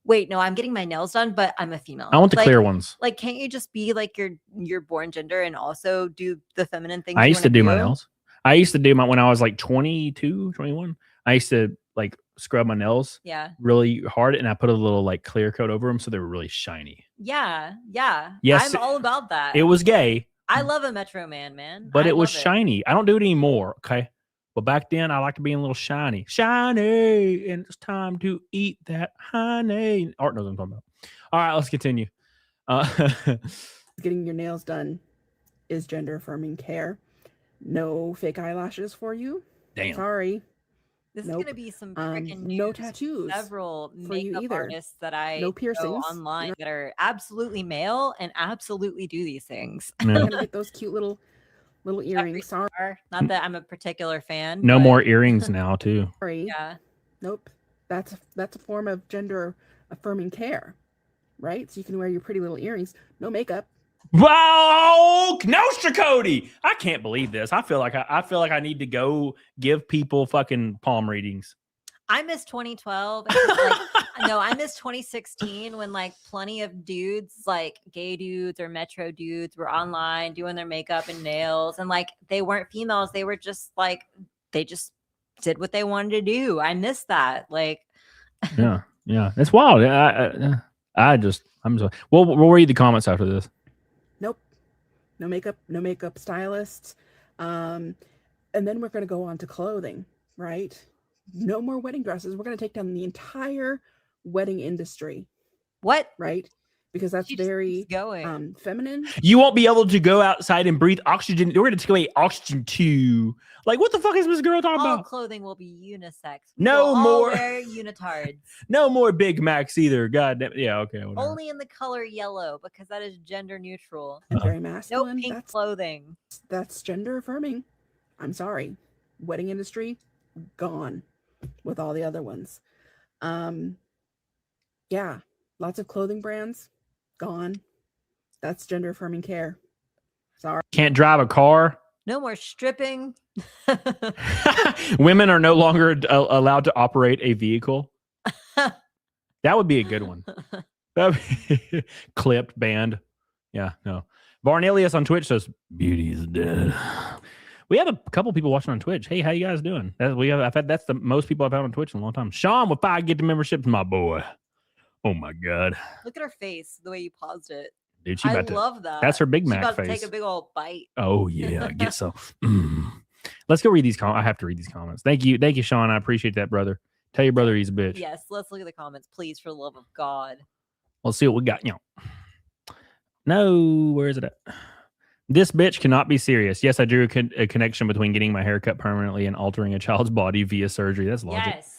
[SPEAKER 10] wait, no, I'm getting my nails done, but I'm a female.
[SPEAKER 9] I want the clear ones.
[SPEAKER 10] Like, can't you just be like your born gender and also do the feminine things?
[SPEAKER 9] I used to do my nails. I used to do when I was like 22, 21. I used to like scrub my nails really hard and I put a little like clear coat over them so they were really shiny.
[SPEAKER 10] Yeah. Yeah.
[SPEAKER 9] Yes,
[SPEAKER 10] I'm all about that.
[SPEAKER 9] It was gay.
[SPEAKER 10] I love a Metro Man.
[SPEAKER 9] But
[SPEAKER 10] I
[SPEAKER 9] it was
[SPEAKER 10] love
[SPEAKER 9] shiny. I don't do it anymore. Okay. But back then, I liked being a little shiny. Shiny. And it's time to eat that honey. Art knows what I'm talking about. All right, let's continue.
[SPEAKER 13] getting your nails done is gender affirming care. No fake eyelashes for you.
[SPEAKER 9] Damn.
[SPEAKER 13] Sorry.
[SPEAKER 10] This is going to be some freaking
[SPEAKER 13] no
[SPEAKER 10] news.
[SPEAKER 13] tattoos
[SPEAKER 10] Several
[SPEAKER 13] for you
[SPEAKER 10] makeup
[SPEAKER 13] either.
[SPEAKER 10] artists that I
[SPEAKER 13] No
[SPEAKER 10] know
[SPEAKER 13] piercings.
[SPEAKER 10] online that are absolutely male and absolutely do these things.
[SPEAKER 13] You're gonna get those cute little earrings. Sorry.
[SPEAKER 10] Not that I'm a particular fan.
[SPEAKER 9] No
[SPEAKER 10] but-
[SPEAKER 9] more earrings now, too.
[SPEAKER 13] Sorry.
[SPEAKER 10] Yeah.
[SPEAKER 13] Nope. That's a form of gender affirming care, right? So you can wear your pretty little earrings, no makeup.
[SPEAKER 9] Wow, Nostra Cody. I can't believe this. I feel like I need to go give people fucking palm readings.
[SPEAKER 10] I miss 2012. No, I miss 2016 when like plenty of dudes, like gay dudes or metro dudes, were online doing their makeup and nails, and like they weren't females. They were just like they just did what they wanted to do. I miss that. Like,
[SPEAKER 9] yeah, it's wild. I'm just. We'll read the comments after this.
[SPEAKER 13] Nope, no makeup stylists, and then we're going to go on to clothing, right? No more wedding dresses. We're going to take down the entire wedding industry.
[SPEAKER 10] What?
[SPEAKER 13] Right? Because that's very feminine.
[SPEAKER 9] You won't be able to go outside and breathe oxygen. We're going to take away oxygen too. Like, what the fuck is this girl talking
[SPEAKER 10] all
[SPEAKER 9] about?
[SPEAKER 10] clothing will be unisex.
[SPEAKER 9] No
[SPEAKER 10] all
[SPEAKER 9] more
[SPEAKER 10] wear unitards.
[SPEAKER 9] No more Big Macs either. God damn. Yeah, okay. Whatever.
[SPEAKER 10] Only in the color yellow, because that is gender neutral.
[SPEAKER 13] And very masculine.
[SPEAKER 10] No pink clothing.
[SPEAKER 13] That's gender affirming. I'm sorry. Wedding industry, gone with all the other ones. Yeah, lots of clothing brands, gone. That's gender affirming care. Sorry.
[SPEAKER 9] Can't drive a car.
[SPEAKER 10] No more stripping.
[SPEAKER 9] Women are no longer allowed to operate a vehicle. That would be a good one. Clipped, banned. Yeah, no. Barnelius on Twitch says, beauty is dead. We have a couple people watching on Twitch. Hey, how you guys doing? That's the most people I've had on Twitch in a long time. Sean with 5 get the memberships, my boy. Oh my God.
[SPEAKER 10] Look at her face, the way you paused it.
[SPEAKER 9] Dude,
[SPEAKER 10] I love that.
[SPEAKER 9] That's her Big
[SPEAKER 10] She's
[SPEAKER 9] Mac
[SPEAKER 10] about
[SPEAKER 9] face.
[SPEAKER 10] to take a big old bite.
[SPEAKER 9] Oh yeah, get some. Let's go read these comments. I have to read these comments. Thank you, Sean. I appreciate that, brother. Tell your brother he's a bitch.
[SPEAKER 10] Yes, let's look at the comments, please, for the love of God.
[SPEAKER 9] Let's see what we got. No, where is it at? This bitch cannot be serious. Yes, I drew a connection between getting my hair cut permanently and altering a child's body via surgery. That's logic.
[SPEAKER 10] Yes.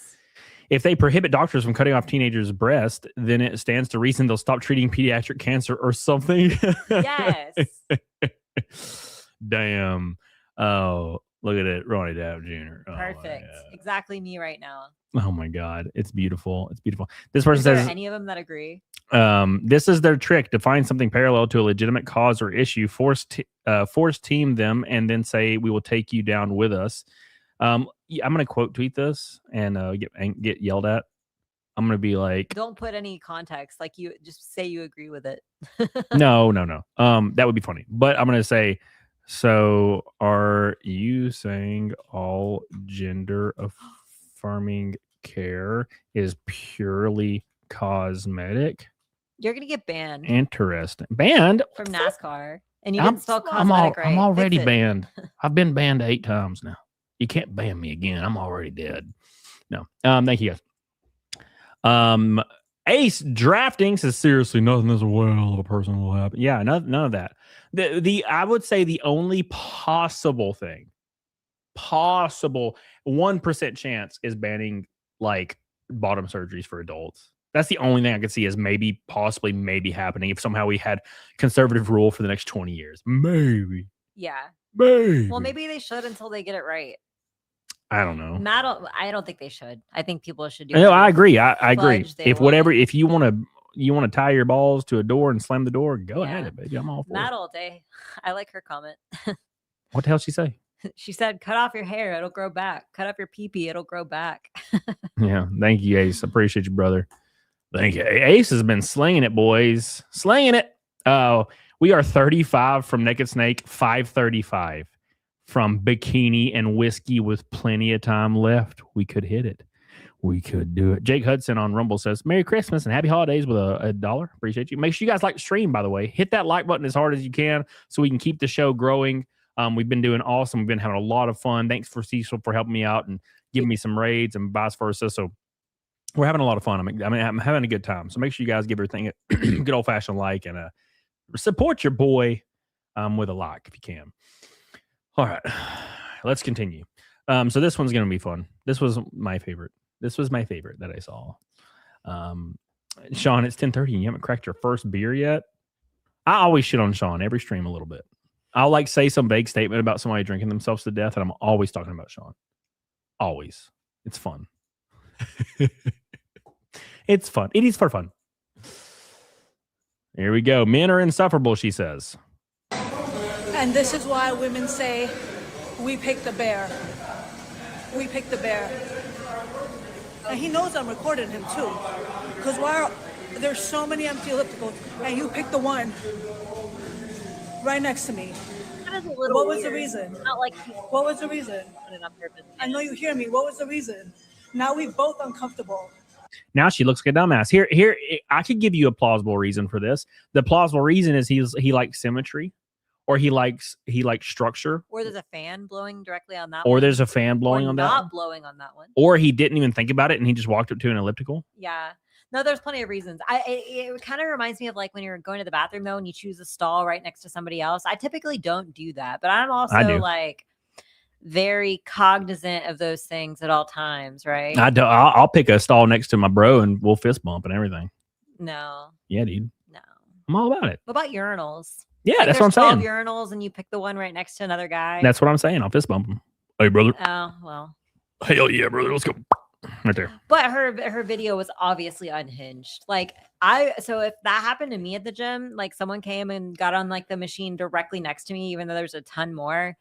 [SPEAKER 9] If they prohibit doctors from cutting off teenagers' breast, then it stands to reason they'll stop treating pediatric cancer or something.
[SPEAKER 10] Yes.
[SPEAKER 9] Damn. Oh, look at it. Ronnie Dab Jr. Oh,
[SPEAKER 10] perfect. Exactly me right now.
[SPEAKER 9] Oh my God. It's beautiful. It's beautiful. This person
[SPEAKER 10] Is there
[SPEAKER 9] says
[SPEAKER 10] any of them that agree?
[SPEAKER 9] This is their trick to find something parallel to a legitimate cause or issue, force team them, and then say, we will take you down with us. I'm going to quote tweet this and get yelled at. I'm going to be like,
[SPEAKER 10] don't put any context. Like, you just say you agree with it.
[SPEAKER 9] no. That would be funny. But I'm going to say, so are you saying all gender affirming care is purely cosmetic?
[SPEAKER 10] You're going to get banned.
[SPEAKER 9] Interesting. Banned?
[SPEAKER 10] From NASCAR. And you didn't spell cosmetic right.
[SPEAKER 9] I'm already banned. I've been banned 8 times now. You can't ban me again. I'm already dead. No. Thank you guys. Ace Drafting says, seriously, nothing as well of a person will happen. Yeah, none of that. I would say the only possible 1% chance is banning like bottom surgeries for adults. That's the only thing I could see as maybe happening if somehow we had conservative rule for the next 20 years. Maybe.
[SPEAKER 10] Yeah.
[SPEAKER 9] Maybe.
[SPEAKER 10] Well, maybe they should until they get it right.
[SPEAKER 9] I don't know.
[SPEAKER 10] I don't think they should. I think people should do.
[SPEAKER 9] No, I agree. I agree. If you want to tie your balls to a door and slam the door, go ahead, baby. I'm all for
[SPEAKER 10] Matt
[SPEAKER 9] it.
[SPEAKER 10] all day. I like her comment.
[SPEAKER 9] What the hell she say?
[SPEAKER 10] She said, "Cut off your hair; it'll grow back. Cut off your pee-pee; it'll grow back."
[SPEAKER 9] Yeah, thank you, Ace. Appreciate you, brother. Thank you. Ace has been slinging it, boys. Slinging it. We are 35 from Naked Snake, 535 from Bikini and Whiskey with plenty of time left. We could hit it. We could do it. Jake Hudson on Rumble says, Merry Christmas and Happy Holidays with a $1. Appreciate you. Make sure you guys like the stream, by the way. Hit that like button as hard as you can so we can keep the show growing. We've been doing awesome. We've been having a lot of fun. Thanks for Cecil for helping me out and giving me some raids and vice versa. So we're having a lot of fun. I'm having a good time. So make sure you guys give everything a good old-fashioned like and support your boy with a like if you can. All right, let's continue. So this one's going to be fun. This was my favorite. That I saw. Sean, it's 10:30 and you haven't cracked your first beer yet. I always shit on Sean every stream a little bit. I'll like say some vague statement about somebody drinking themselves to death, and I'm always talking about Sean. Always. It's fun. It's fun. It is for fun. Here we go. Men are insufferable, she says.
[SPEAKER 14] And this is why women say, we pick the bear. We pick the bear. And he knows I'm recording him too. Because there's so many empty ellipticals, and you picked the one right next to me. What was the reason?
[SPEAKER 10] Not like
[SPEAKER 14] what was the reason?
[SPEAKER 10] Put it on purpose.
[SPEAKER 14] I know you hear me. What was the reason? Now we both uncomfortable.
[SPEAKER 9] Now she looks like a dumbass. Here, I could give you a plausible reason for this. The plausible reason is he likes symmetry, or he likes structure,
[SPEAKER 10] Or there's a fan blowing directly on that
[SPEAKER 9] or
[SPEAKER 10] one.
[SPEAKER 9] there's a fan blowing
[SPEAKER 10] or
[SPEAKER 9] on
[SPEAKER 10] not
[SPEAKER 9] that,
[SPEAKER 10] blowing on that one.
[SPEAKER 9] or he didn't even think about it and he just walked up to an elliptical.
[SPEAKER 10] Yeah. No, there's plenty of reasons. It kind of reminds me of like when you're going to the bathroom though, and you choose a stall right next to somebody else. I typically don't do that, but I'm also like very cognizant of those things at all times, right?
[SPEAKER 9] I'll pick a stall next to my bro and we'll fist bump and everything.
[SPEAKER 10] No.
[SPEAKER 9] Yeah, dude.
[SPEAKER 10] No.
[SPEAKER 9] I'm all about it.
[SPEAKER 10] What about urinals?
[SPEAKER 9] Yeah,
[SPEAKER 10] like
[SPEAKER 9] that's what I'm saying.
[SPEAKER 10] 12 urinals and you pick the one right next to another guy.
[SPEAKER 9] That's what I'm saying. I'll fist bump him. Hey, brother.
[SPEAKER 10] Oh, well.
[SPEAKER 9] Hell yeah, brother. Let's go. Right there.
[SPEAKER 10] But her video was obviously unhinged. So if that happened to me at the gym, like someone came and got on like the machine directly next to me, even though there's a ton more,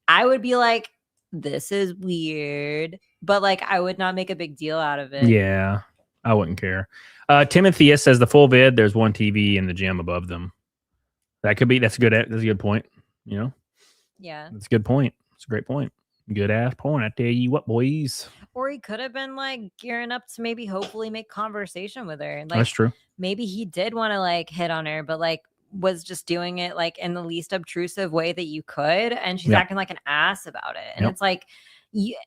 [SPEAKER 10] I would be like, this is weird. But like I would not make a big deal out of it.
[SPEAKER 9] Yeah, I wouldn't care. Timotheus says the full vid, there's one TV in the gym above them. That's a good point. You know?
[SPEAKER 10] Yeah.
[SPEAKER 9] That's a good point. It's a great point. Good ass point. I tell you what, boys.
[SPEAKER 10] Or he could have been like gearing up to maybe hopefully make conversation with her. Like,
[SPEAKER 9] that's true.
[SPEAKER 10] Maybe he did want to like hit on her, but like was just doing it like in the least obtrusive way that you could, and she's acting like an ass about it. And it's like,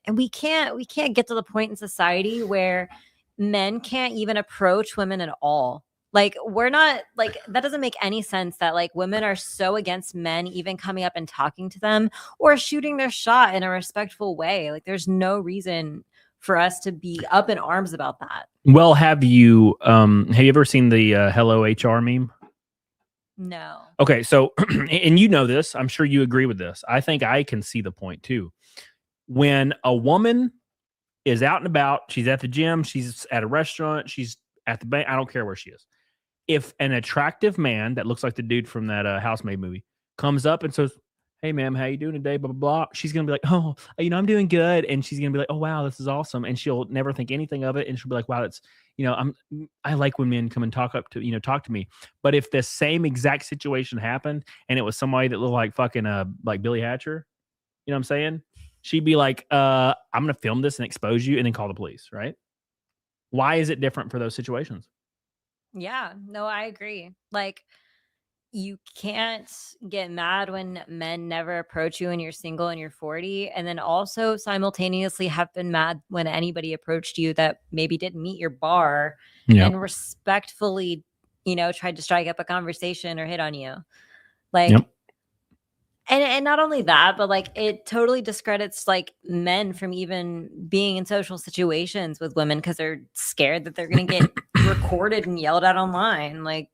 [SPEAKER 10] and we can't get to the point in society where men can't even approach women at all. Like we're not like that doesn't make any sense that like women are so against men even coming up and talking to them or shooting their shot in a respectful way. Like there's no reason for us to be up in arms about that.
[SPEAKER 9] Well, have you ever seen the Hello HR meme?
[SPEAKER 10] No.
[SPEAKER 9] Okay, so and you know this, I'm sure you agree with this. I think I can see the point too. When a woman is out and about, she's at the gym, she's at a restaurant, she's at the bank, I don't care where she is. If an attractive man that looks like the dude from that Housemaid movie comes up and says, "Hey, ma'am, how you doing today?" Blah, blah, blah. She's going to be like, "Oh, I'm doing good." And she's going to be like, "Oh, wow, this is awesome." And she'll never think anything of it. And she'll be like, "Wow, it's, I like when men come and talk to me." But if the same exact situation happened and it was somebody that looked like fucking, like Billy Hatcher, you know what I'm saying? She'd be like, I'm going to film this and expose you and then call the police, right? Why is it different for those situations?
[SPEAKER 10] Yeah, no, I agree. Like, you can't get mad when men never approach you and you're single and you're 40. And then also simultaneously have been mad when anybody approached you that maybe didn't meet your bar and respectfully, tried to strike up a conversation or hit on you. Like, and not only that, but like it totally discredits like men from even being in social situations with women because they're scared that they're going to get recorded and yelled at online. Like,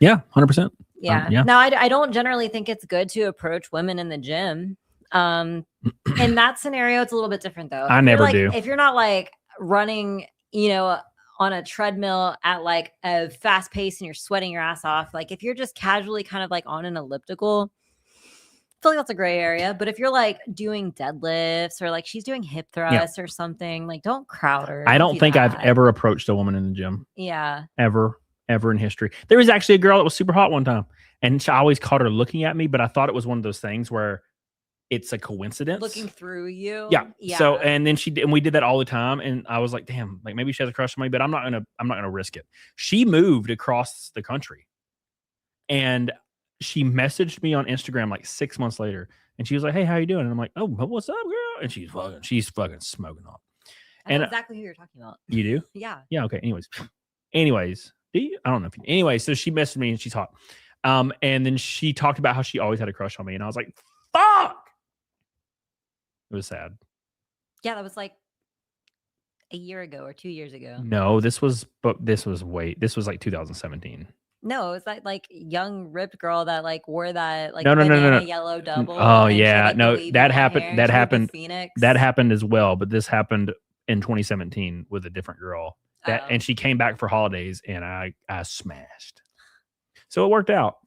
[SPEAKER 9] yeah, 100%.
[SPEAKER 10] Yeah. Now, I don't generally think it's good to approach women in the gym. In that scenario, it's a little bit different though.
[SPEAKER 9] I never do.
[SPEAKER 10] If you're not like running, on a treadmill at like a fast pace and you're sweating your ass off, like if you're just casually kind of like on an elliptical, I feel like that's a gray area. But if you're like doing deadlifts or like she's doing hip thrusts or something, like don't crowd her.
[SPEAKER 9] I don't think I've ever approached a woman in the gym.
[SPEAKER 10] Yeah.
[SPEAKER 9] Ever in history. There was actually a girl that was super hot one time and I always caught her looking at me, but I thought it was one of those things where it's a coincidence.
[SPEAKER 10] Looking through you.
[SPEAKER 9] Yeah. So, and then we did that all the time. And I was like, damn, like maybe she has a crush on me, but I'm not going to risk it. She moved across the country and she messaged me on Instagram like 6 months later. And she was like, "Hey, how you doing?" And I'm like, "Oh, what's up, girl?" And she's fucking smoking on.
[SPEAKER 10] I know exactly who you're talking about.
[SPEAKER 9] You do?
[SPEAKER 10] Yeah.
[SPEAKER 9] Yeah. Okay. Anyways, do you? I don't know if you. Anyway, so she messaged me and she's hot. And then she talked about how she always had a crush on me, and I was like, "Fuck!" It was sad.
[SPEAKER 10] Yeah, that was like a year ago or 2 years ago.
[SPEAKER 9] No, this was like 2017.
[SPEAKER 10] No, it was that like young ripped girl that like wore that like
[SPEAKER 9] No.
[SPEAKER 10] yellow double.
[SPEAKER 9] Oh
[SPEAKER 10] had,
[SPEAKER 9] yeah,
[SPEAKER 10] like,
[SPEAKER 9] no, that
[SPEAKER 10] hair,
[SPEAKER 9] happened.
[SPEAKER 10] Phoenix.
[SPEAKER 9] That happened as well, but this happened in 2017 with a different girl. And she came back for holidays, and I smashed. So it worked out.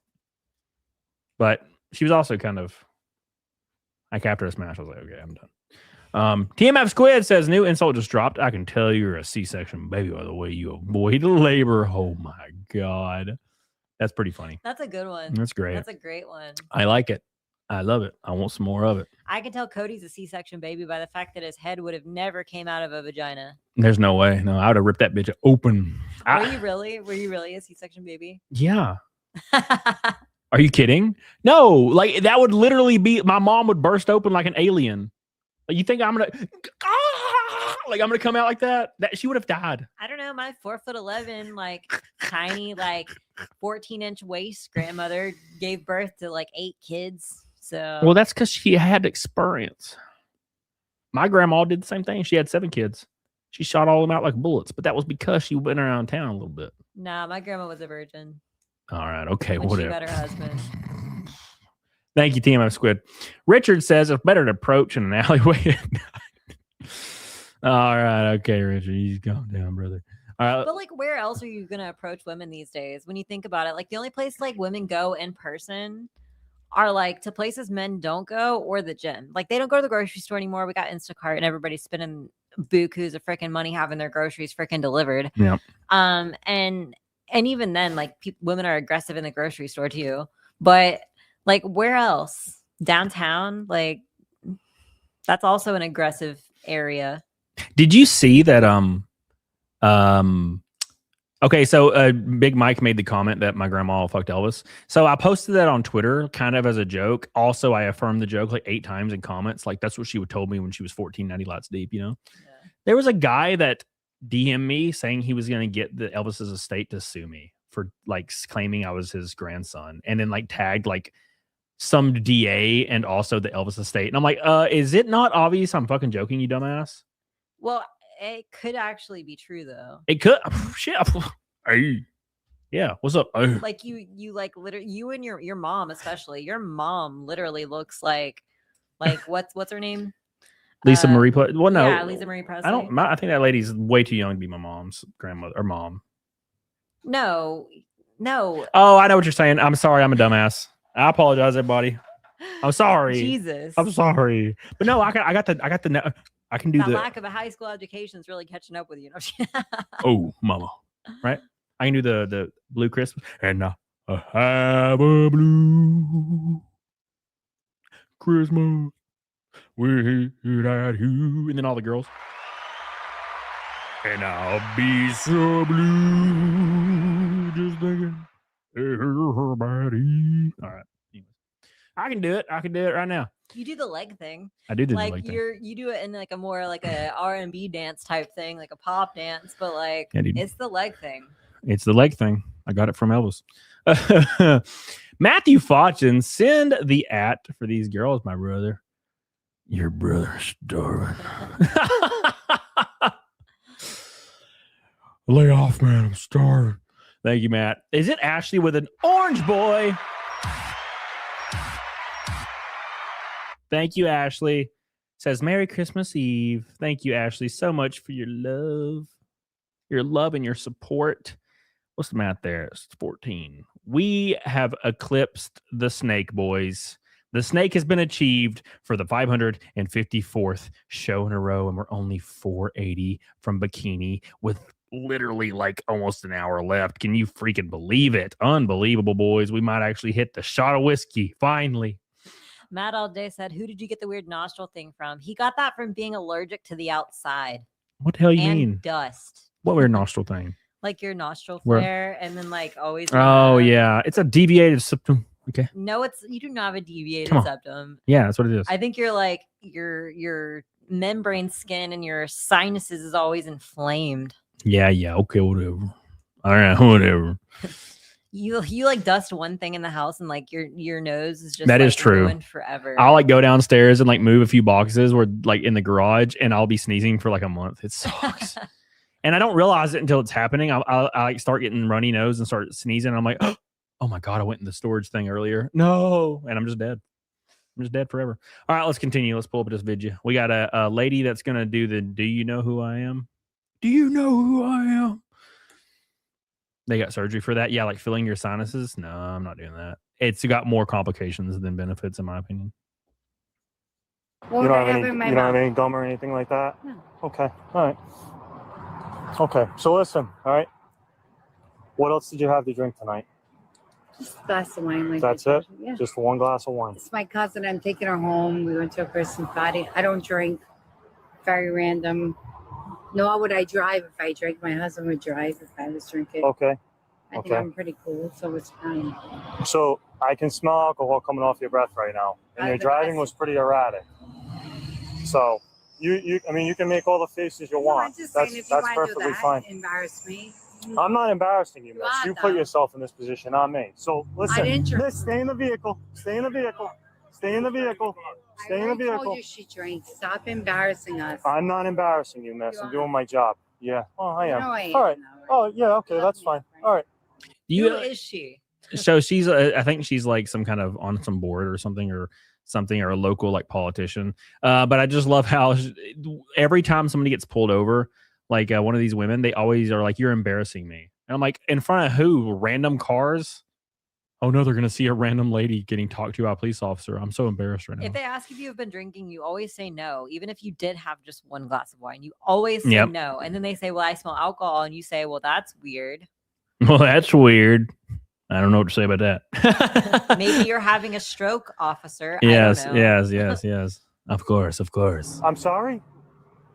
[SPEAKER 9] But she was also kind of like after a smash, I was like, okay, I'm TMF Squid says new insult just dropped. I can tell you're a C-section baby by the way you avoid labor. Oh my god, that's pretty funny.
[SPEAKER 10] That's a good one.
[SPEAKER 9] That's great.
[SPEAKER 10] That's a great one.
[SPEAKER 9] I like it. I love it. I want some more of it.
[SPEAKER 10] I can tell Cody's a C-section baby by the fact that his head would have never came out of a vagina.
[SPEAKER 9] There's no way. No, I would have ripped that bitch open.
[SPEAKER 10] Were you really? Were you really a C-section baby?
[SPEAKER 9] Yeah. Are you kidding? No, like that would literally be my mom would burst open like an alien. Like, you think I'm gonna like I'm gonna come out like that? That she would have died.
[SPEAKER 10] I don't know. My 4'11", like tiny, like 14-inch waist grandmother gave birth to like 8 kids. So
[SPEAKER 9] Well, that's because she had experience. My grandma did the same thing. She had 7 kids. She shot all of them out like bullets, but that was because she went around town a little bit.
[SPEAKER 10] nah, my grandma was a virgin
[SPEAKER 9] All right, okay,
[SPEAKER 10] when
[SPEAKER 9] whatever.
[SPEAKER 10] she met her husband.
[SPEAKER 9] Thank you, TMF Squid. Richard says it's better to approach in an alleyway at night. All right, okay, Richard, you calm down, brother. All right,
[SPEAKER 10] But like, where else are you gonna approach women these days? When you think about it, like the only place like women go in person are like to places men don't go, or the gym. Like they don't go to the grocery store anymore. We got Instacart and everybody's spending bukus of freaking money having their groceries freaking delivered.
[SPEAKER 9] yeah.
[SPEAKER 10] And even then, like women are aggressive in the grocery store too. But like, where else? Downtown, like that's also an aggressive area.
[SPEAKER 9] Did you see that? Okay, so Big Mike made the comment that my grandma fucked Elvis. So I posted that on Twitter, kind of as a joke. Also, I affirmed the joke like 8 times in comments. Like that's what she would told me when she was 1490 lots deep. You know, there was a guy that DM'd me saying he was going to get the Elvis's estate to sue me for like claiming I was his grandson, and then like tagged like some DA and also the Elvis estate. And I'm like, is it not obvious I'm fucking joking, you dumbass?
[SPEAKER 10] Well, it could actually be true though.
[SPEAKER 9] It could. Shit. Hey. Yeah. What's up?
[SPEAKER 10] Like you like literally you and your mom, especially your mom literally looks like what's her name?
[SPEAKER 9] Lisa Marie. Well, no.
[SPEAKER 10] Yeah, Lisa Marie Presley.
[SPEAKER 9] I think that lady's way too young to be my mom's grandmother or mom.
[SPEAKER 10] No.
[SPEAKER 9] Oh, I know what you're saying. I'm sorry. I'm a dumbass. I apologize, everybody. I'm sorry.
[SPEAKER 10] Jesus.
[SPEAKER 9] I'm sorry. But no, I can do
[SPEAKER 10] that
[SPEAKER 9] the
[SPEAKER 10] lack of a high school education is really catching up with you.
[SPEAKER 9] oh, mama. Right? I can do the Blue Christmas. And I have a blue Christmas without you. And then all the girls. And I'll be so blue just thinking everybody. All right. I can do it. I can do it right now.
[SPEAKER 10] You do the leg thing.
[SPEAKER 9] I do the
[SPEAKER 10] like
[SPEAKER 9] leg thing.
[SPEAKER 10] You do it in like a more like a R&B dance type thing, like a pop dance, but like
[SPEAKER 9] Yeah, dude.
[SPEAKER 10] it's the leg thing.
[SPEAKER 9] It's the leg thing. I got it from Elvis. Matthew Fauchin, send the @ for these girls, my brother. Your brother's starving. Lay off, man. I'm starving. Thank you, Matt. Is it Ashley with an orange boy? Thank you, Ashley. Says Merry Christmas Eve. Thank you, Ashley, so much for your love and your support. What's the math there? It's 14. We have eclipsed the snake, boys. The snake has been achieved for the 554th show in a row, and we're only 480 from Bikini with literally like almost an hour left. Can you freaking believe it? Unbelievable, boys. We might actually hit the shot of whiskey finally.
[SPEAKER 10] Matt all day said, "Who did you get the weird nostril thing from?" He got that from being allergic to the outside.
[SPEAKER 9] What the hell you
[SPEAKER 10] and
[SPEAKER 9] mean?
[SPEAKER 10] Dust.
[SPEAKER 9] What weird nostril thing?
[SPEAKER 10] Like your nostril
[SPEAKER 9] Where?
[SPEAKER 10] flare, and then like always.
[SPEAKER 9] Oh yeah, it's a deviated septum. Okay.
[SPEAKER 10] No, you do not have a deviated
[SPEAKER 9] Come on.
[SPEAKER 10] septum.
[SPEAKER 9] Yeah, that's what it is.
[SPEAKER 10] I think you're like your membrane skin and your sinuses is always inflamed.
[SPEAKER 9] Yeah. Okay, whatever. All right, whatever.
[SPEAKER 10] You like dust one thing in the house and like your nose is just
[SPEAKER 9] That
[SPEAKER 10] like,
[SPEAKER 9] is true.
[SPEAKER 10] ruined forever.
[SPEAKER 9] I'll like go downstairs and like move a few boxes where like in the garage, and I'll be sneezing for like a month. It sucks. And I don't realize it until it's happening. I like start getting runny nose and start sneezing. And I'm like, oh my God, I went in the storage thing earlier. No. And I'm just dead. I'm just dead forever. All right, let's continue. Let's pull up this video. We got a lady that's going to do the Do You Know Who I Am? Do you know who I am? They got surgery for that. Yeah, like filling your sinuses. No, I'm not doing that. It's got more complications than benefits, in my opinion.
[SPEAKER 15] What
[SPEAKER 16] You
[SPEAKER 15] would
[SPEAKER 16] don't
[SPEAKER 15] I
[SPEAKER 16] have
[SPEAKER 15] have
[SPEAKER 16] any.
[SPEAKER 15] in my
[SPEAKER 16] You don't
[SPEAKER 15] mouth?
[SPEAKER 16] have any gum or anything like that.
[SPEAKER 15] No.
[SPEAKER 16] Okay. All right. Okay. So listen. All right. What else did you have to drink tonight?
[SPEAKER 15] Just a glass of wine. Like
[SPEAKER 16] That's
[SPEAKER 15] I
[SPEAKER 16] it.
[SPEAKER 15] told you. Yeah.
[SPEAKER 16] Just one glass of wine.
[SPEAKER 15] It's my cousin. I'm taking her home. We went to a Christmas party. I don't drink. Very random. Nor would I drive if I drank. My husband would drive if I was drinking.
[SPEAKER 16] Okay.
[SPEAKER 15] I think
[SPEAKER 16] Okay.
[SPEAKER 15] I'm pretty cool, so it's fine.
[SPEAKER 16] So I can smell alcohol coming off your breath right now, and your driving was pretty erratic. So you I mean, you can make all the faces you want.
[SPEAKER 15] I'm just saying, if you
[SPEAKER 16] That's
[SPEAKER 15] want to do
[SPEAKER 16] perfectly
[SPEAKER 15] that,
[SPEAKER 16] fine.
[SPEAKER 15] embarrass me.
[SPEAKER 16] I'm not embarrassing you, miss.
[SPEAKER 15] are,
[SPEAKER 16] You put
[SPEAKER 15] though.
[SPEAKER 16] yourself in this position, not me. So listen,
[SPEAKER 15] didn't drink.
[SPEAKER 16] miss, stay in the vehicle. Stay in the vehicle. Stay in the vehicle. Stay in the
[SPEAKER 15] I already
[SPEAKER 16] vehicle.
[SPEAKER 15] told you she drinks. Stop embarrassing us.
[SPEAKER 16] I'm not embarrassing you, miss. I'm doing my job. Yeah. Oh, I am.
[SPEAKER 15] know I am,
[SPEAKER 16] All right. Oh, yeah. Okay, that's fine. All right.
[SPEAKER 10] Who is she?
[SPEAKER 9] So she's, I think she's like some kind of on some board or something, or a local like politician. But I just love how every time somebody gets pulled over, like one of these women, they always are like, "You're embarrassing me," and I'm like, "In front of who? Random cars? Oh no, they're gonna see a random lady getting talked to by a police officer. I'm so embarrassed right now."
[SPEAKER 10] If they ask if you have been drinking, you always say no. Even if you did have just one glass of wine, you always say
[SPEAKER 9] Yep.
[SPEAKER 10] no. And then they say, "Well, I smell alcohol," and you say, "Well, that's weird."
[SPEAKER 9] Well, that's weird. I don't know what to say about that.
[SPEAKER 10] Maybe you're having a stroke, officer.
[SPEAKER 9] Yes,
[SPEAKER 10] I don't know.
[SPEAKER 9] yes. Of course.
[SPEAKER 16] I'm sorry.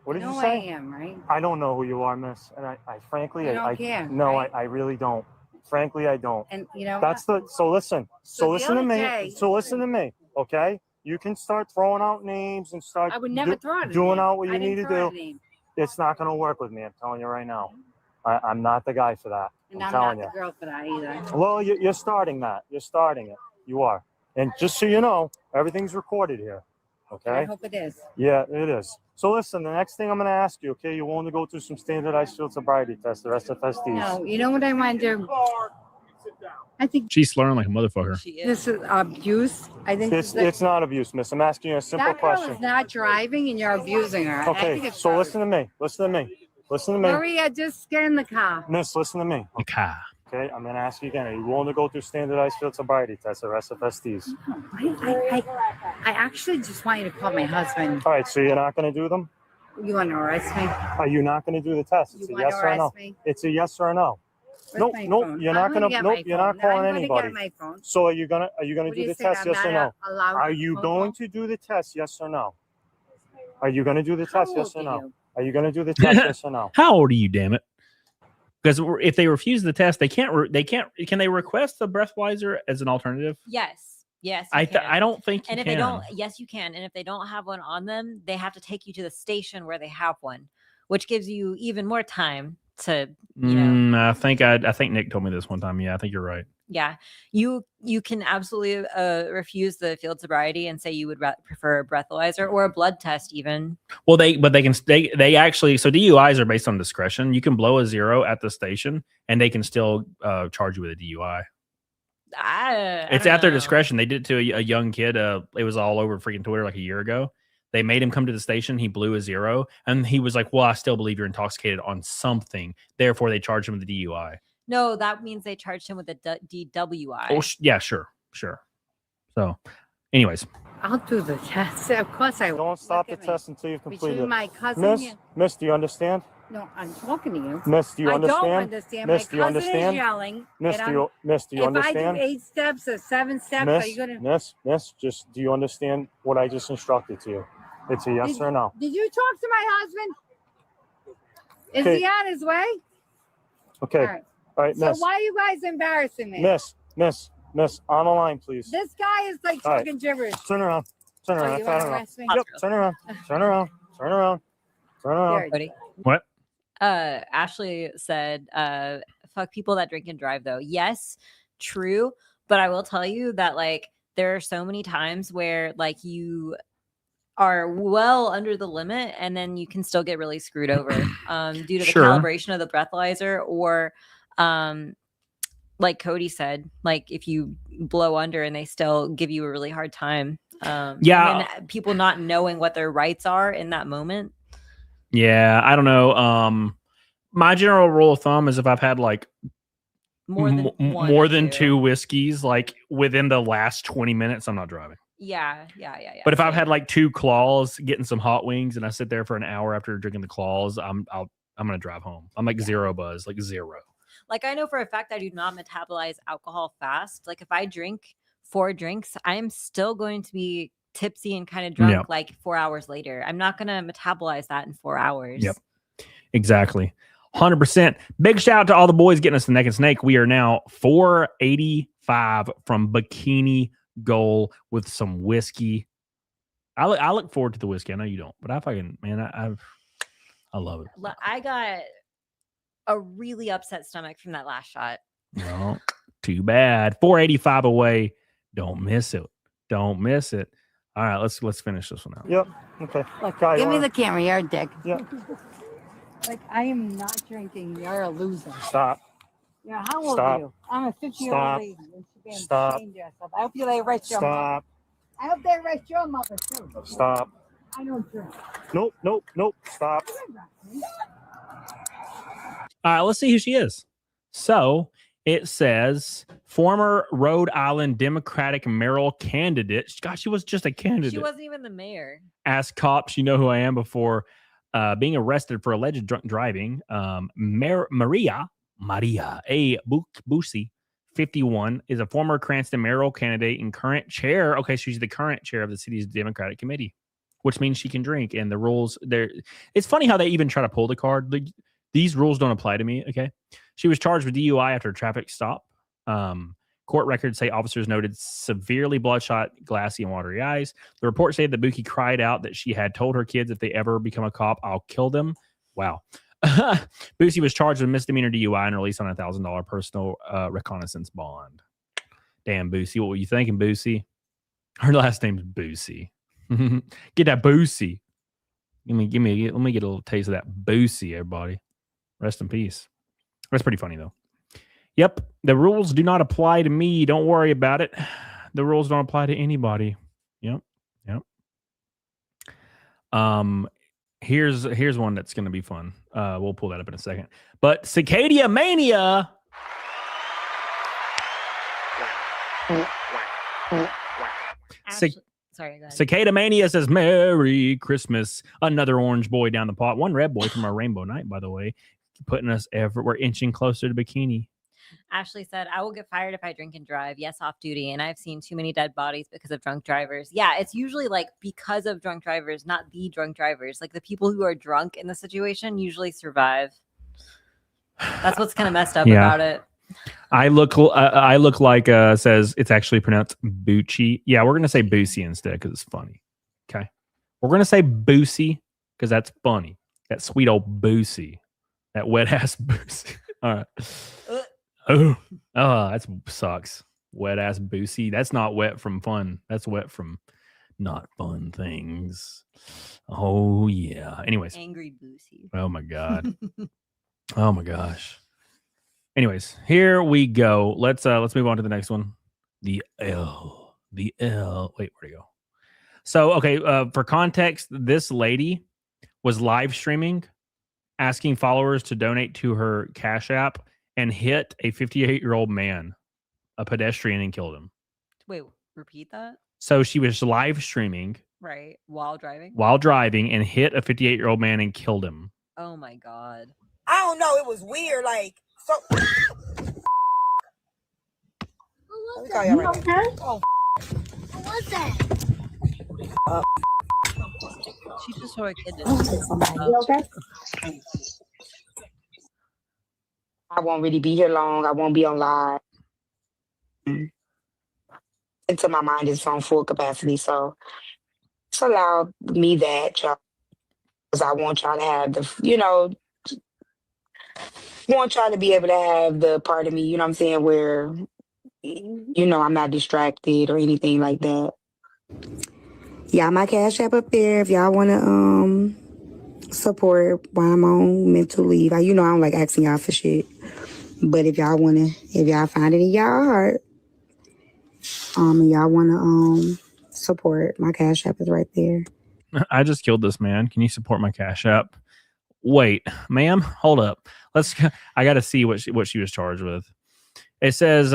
[SPEAKER 16] What did you
[SPEAKER 15] I
[SPEAKER 16] say?
[SPEAKER 15] am, right?
[SPEAKER 16] I don't know who you are, miss. And I frankly,
[SPEAKER 15] You don't care,
[SPEAKER 16] no,
[SPEAKER 15] right?
[SPEAKER 16] I really don't. Frankly, I don't.
[SPEAKER 15] And you know
[SPEAKER 16] That's
[SPEAKER 15] what?
[SPEAKER 16] so listen.
[SPEAKER 15] So the
[SPEAKER 16] listen to
[SPEAKER 15] other
[SPEAKER 16] me.
[SPEAKER 15] day-
[SPEAKER 16] So listen to me, okay? You can start throwing out names and start
[SPEAKER 15] I would never throw out a
[SPEAKER 16] doing
[SPEAKER 15] name.
[SPEAKER 16] out what
[SPEAKER 15] I
[SPEAKER 16] you
[SPEAKER 15] didn't
[SPEAKER 16] need to
[SPEAKER 15] throw out
[SPEAKER 16] do.
[SPEAKER 15] a name.
[SPEAKER 16] It's not going to work with me. I'm telling you right now. I'm not the guy for that.
[SPEAKER 15] And
[SPEAKER 16] I'm
[SPEAKER 15] I'm
[SPEAKER 16] telling
[SPEAKER 15] not
[SPEAKER 16] you.
[SPEAKER 15] the girl for that either.
[SPEAKER 16] Well, you're starting that. You're starting it. You are. And just so you know, everything's recorded here. Okay?
[SPEAKER 15] I hope it is.
[SPEAKER 16] Yeah, it is. So listen, the next thing I'm going to ask you, okay, you want to go through some standardized field sobriety tests, the SFSDs.
[SPEAKER 15] No, you know what I want to do? I think
[SPEAKER 9] She's slurring like a motherfucker.
[SPEAKER 15] this is abuse. I think
[SPEAKER 16] It's not abuse, miss. I'm asking you a simple
[SPEAKER 15] that girl
[SPEAKER 16] question.
[SPEAKER 15] is not driving and you're abusing her. I think
[SPEAKER 16] Okay,
[SPEAKER 15] it's
[SPEAKER 16] so listen to me. Listen to me. Listen to me.
[SPEAKER 15] Maria, just get in the car.
[SPEAKER 16] Miss, listen to me.
[SPEAKER 9] Okay.
[SPEAKER 16] Okay, I'm going to ask you again. Are you willing to go through standardized field sobriety tests or SFSDs?
[SPEAKER 15] I actually just want you to call my husband.
[SPEAKER 16] All right, so you're not going to do them?
[SPEAKER 15] You want to arrest me?
[SPEAKER 16] Are you not going to do the test? It's
[SPEAKER 15] You
[SPEAKER 16] a
[SPEAKER 15] want
[SPEAKER 16] yes
[SPEAKER 15] to
[SPEAKER 16] or a no.
[SPEAKER 15] arrest me?
[SPEAKER 16] It's a yes or a no.
[SPEAKER 15] Where's my
[SPEAKER 16] Nope,
[SPEAKER 15] phone?
[SPEAKER 16] you're
[SPEAKER 15] I'm
[SPEAKER 16] not
[SPEAKER 15] gonna
[SPEAKER 16] gonna,
[SPEAKER 15] get
[SPEAKER 16] nope,
[SPEAKER 15] my
[SPEAKER 16] you're not
[SPEAKER 15] phone.
[SPEAKER 16] calling
[SPEAKER 15] I'm gonna
[SPEAKER 16] anybody.
[SPEAKER 15] get my phone.
[SPEAKER 16] So are you gonna
[SPEAKER 15] What
[SPEAKER 16] do
[SPEAKER 15] do you
[SPEAKER 16] the
[SPEAKER 15] say,
[SPEAKER 16] test?
[SPEAKER 15] I'm
[SPEAKER 16] Yes or
[SPEAKER 15] not
[SPEAKER 16] no?
[SPEAKER 15] allowed
[SPEAKER 16] Are
[SPEAKER 15] to
[SPEAKER 16] you
[SPEAKER 15] phone
[SPEAKER 16] going
[SPEAKER 15] call?
[SPEAKER 16] to do the test? Yes or no? Are you going to do the
[SPEAKER 15] How
[SPEAKER 16] test? Yes or
[SPEAKER 15] old are
[SPEAKER 16] no?
[SPEAKER 15] you?
[SPEAKER 16] Are you going to do the test? Yes or no?
[SPEAKER 9] How old are you? Damn it! Because if they refuse the test, they can't. They can't. Can they request the breathalyzer as an alternative?
[SPEAKER 10] Yes. Yes.
[SPEAKER 9] I
[SPEAKER 10] you can.
[SPEAKER 9] don't think you
[SPEAKER 10] And if
[SPEAKER 9] can.
[SPEAKER 10] they don't, yes, you can. And if they don't have one on them, they have to take you to the station where they have one, which gives you even more time to, you know.
[SPEAKER 9] I think Nick told me this one time. Yeah, I think you're right.
[SPEAKER 10] Yeah, you can absolutely refuse the field sobriety and say you would prefer a breathalyzer or a blood test even.
[SPEAKER 9] Well, they actually, so DUIs are based on discretion. You can blow a zero at the station and they can still charge you with a DUI. It's at their discretion. They did it to a young kid. It was all over freaking Twitter like a year ago. They made him come to the station. He blew a zero and he was like, "Well, I still believe you're intoxicated on something." Therefore, they charged him with the DUI.
[SPEAKER 10] No, that means they charged him with a DWI.
[SPEAKER 9] Oh, yeah, sure. So, anyways,
[SPEAKER 15] I'll do the test. Of course I will.
[SPEAKER 16] Don't stop the test until you've completed
[SPEAKER 15] Between
[SPEAKER 16] it.
[SPEAKER 15] my cousin.
[SPEAKER 16] Miss, do you understand?
[SPEAKER 15] No, I'm talking to you.
[SPEAKER 16] Miss, do you understand?
[SPEAKER 15] I don't understand.
[SPEAKER 16] Miss, do you
[SPEAKER 15] my cousin
[SPEAKER 16] understand?
[SPEAKER 15] is yelling.
[SPEAKER 16] Miss,
[SPEAKER 15] and
[SPEAKER 16] do you
[SPEAKER 15] if
[SPEAKER 16] understand?
[SPEAKER 15] I do 8 steps or 7 steps, are you gonna?
[SPEAKER 16] Miss, just do you understand what I just instructed to you? It's a yes or no.
[SPEAKER 15] Did you talk to my husband? Is
[SPEAKER 16] Okay.
[SPEAKER 15] he on his way?
[SPEAKER 16] Okay. All right,
[SPEAKER 15] So
[SPEAKER 16] miss.
[SPEAKER 15] why are you guys embarrassing me?
[SPEAKER 16] Miss, on the line, please.
[SPEAKER 15] This guy is like
[SPEAKER 16] All right.
[SPEAKER 15] talking gibberish.
[SPEAKER 16] Turn around. Turn
[SPEAKER 15] Oh,
[SPEAKER 16] around.
[SPEAKER 15] you
[SPEAKER 16] Turn
[SPEAKER 15] wanna
[SPEAKER 16] around.
[SPEAKER 15] arrest me?
[SPEAKER 16] Yep. Turn around. Turn around. Turn around. Turn around.
[SPEAKER 10] Buddy.
[SPEAKER 9] What?
[SPEAKER 10] Ashley said, fuck people that drink and drive though. Yes, true. But I will tell you that like there are so many times where like you are well under the limit and then you can still get really screwed over due to the
[SPEAKER 9] Sure.
[SPEAKER 10] calibration of the breathalyzer or like Cody said, like if you blow under and they still give you a really hard time.
[SPEAKER 9] Yeah.
[SPEAKER 10] And then people not knowing what their rights are in that moment.
[SPEAKER 9] yeah, I don't know. My general rule of thumb is if I've had like
[SPEAKER 10] More than one
[SPEAKER 9] more
[SPEAKER 10] or
[SPEAKER 9] than
[SPEAKER 10] two.
[SPEAKER 9] 2 whiskeys, like within the last 20 minutes, I'm not driving.
[SPEAKER 10] Yeah.
[SPEAKER 9] But if I've had like 2 claws, getting some hot wings, and I sit there for an hour after drinking the claws, I'm gonna drive home. I'm like zero buzz, like zero.
[SPEAKER 10] Like I know for a fact I do not metabolize alcohol fast. Like if I drink 4 drinks, I'm still going to be tipsy and kind of drunk like 4 hours later. I'm not gonna metabolize that in 4 hours.
[SPEAKER 9] Yep. Exactly. 100%. Big shout out to all the boys getting us the neck and snake. We are now 485 from Bikini Goal with some whiskey. I look forward to the whiskey. I know you don't, but I fucking, man, I love it.
[SPEAKER 10] I got a really upset stomach from that last shot.
[SPEAKER 9] No, too bad. 485 away. Don't miss it. Don't miss it. All right, let's finish this one out.
[SPEAKER 16] Yep. Okay.
[SPEAKER 15] Look,
[SPEAKER 16] Guy,
[SPEAKER 15] give me the camera. You're a dick.
[SPEAKER 16] Yeah.
[SPEAKER 15] Like, I am not drinking. You're a loser.
[SPEAKER 16] Stop.
[SPEAKER 15] Yeah, how old
[SPEAKER 16] Stop.
[SPEAKER 15] are you? I'm a 50-year-old
[SPEAKER 16] Stop.
[SPEAKER 15] lady. You should be
[SPEAKER 16] Stop.
[SPEAKER 15] ashamed of yourself. I hope you arrest your mother.
[SPEAKER 16] Stop.
[SPEAKER 15] I hope they arrest your mother, too.
[SPEAKER 16] Stop.
[SPEAKER 15] I don't drink.
[SPEAKER 16] Nope. Stop.
[SPEAKER 9] All right, let's see who she is. So it says former Rhode Island Democratic mayoral candidate. God, she was just a candidate.
[SPEAKER 10] She wasn't even the mayor.
[SPEAKER 9] Ask cops, you know who I am, before being arrested for alleged drunk driving. Maria A. Busey, 51, is a former Cranston mayoral candidate and current chair. Okay, she's the current chair of the city's Democratic Committee, which means she can drink. And the rules there. It's funny how they even try to pull the card. Like, these rules don't apply to me. Okay, she was charged with DUI after a traffic stop. Court records say officers noted severely bloodshot, glassy, and watery eyes. The report said that Buki cried out that she had told her kids, if they ever become a cop, I'll kill them. Wow. Boosie was charged with misdemeanor DUI and released on a $1,000 personal reconnaissance bond. Damn, Boosie. What were you thinking, Boosie? Her last name's Boosie. Get that Boosie. Let me get a little taste of that Boosie, everybody. Rest in peace. That's pretty funny, though. Yep, the rules do not apply to me. Don't worry about it. The rules don't apply to anybody. Yep. Here's one that's going to be fun. We'll pull that up in a second. But Cicada Mania.
[SPEAKER 10] Sorry, go ahead.
[SPEAKER 9] Cicada Mania says, Merry Christmas. Another orange boy down the pot. One red boy from our Rainbow Night, by the way. Putting us we're inching closer to bikini.
[SPEAKER 10] Ashley said, I will get fired if I drink and drive. Yes, off duty. And I've seen too many dead bodies because of drunk drivers. Yeah, it's usually like because of drunk drivers, not the drunk drivers. Like the people who are drunk in the situation usually survive. That's what's kind of messed up about it.
[SPEAKER 9] I look like says it's actually pronounced Bucci. Yeah, we're gonna say Boosie instead because it's funny. Okay, we're gonna say Boosie because that's funny. That sweet old Boosie, that wet ass Boosie. All right. Oh, that sucks. Wet ass Boosie. That's not wet from fun. That's wet from not fun things. Oh yeah. Anyways,
[SPEAKER 10] angry Boosie.
[SPEAKER 9] Oh my god. Oh my gosh. Anyways, here we go. Let's move on to the next one. The L. Wait, where'd it go? So, okay, for context, this lady was live streaming, asking followers to donate to her Cash App, and hit a 58-year-old man, a pedestrian, and killed him.
[SPEAKER 10] Wait, repeat that?
[SPEAKER 9] So she was live streaming.
[SPEAKER 10] Right, while driving?
[SPEAKER 9] While driving, and hit a 58-year-old man and killed him.
[SPEAKER 10] Oh my god.
[SPEAKER 17] I don't know. It was weird. Like, so. Let me call y'all right now. Oh,
[SPEAKER 12] What was that?
[SPEAKER 10] She just saw a kid.
[SPEAKER 17] I won't really be here long. I won't be on live until my mind is on full capacity. So just allow me that, y'all, because I want y'all to have the, want y'all to be able to have the part of me, you know what I'm saying, where, I'm not distracted or anything like that. Yeah, my Cash App up there if y'all want to support while I'm on mental leave. I don't like asking y'all for shit. But if y'all find it in y'all heart, and y'all want to support, my Cash App is right there.
[SPEAKER 9] I just killed this man. Can you support my Cash App? Wait, ma'am, hold up. I got to see what she was charged with. It says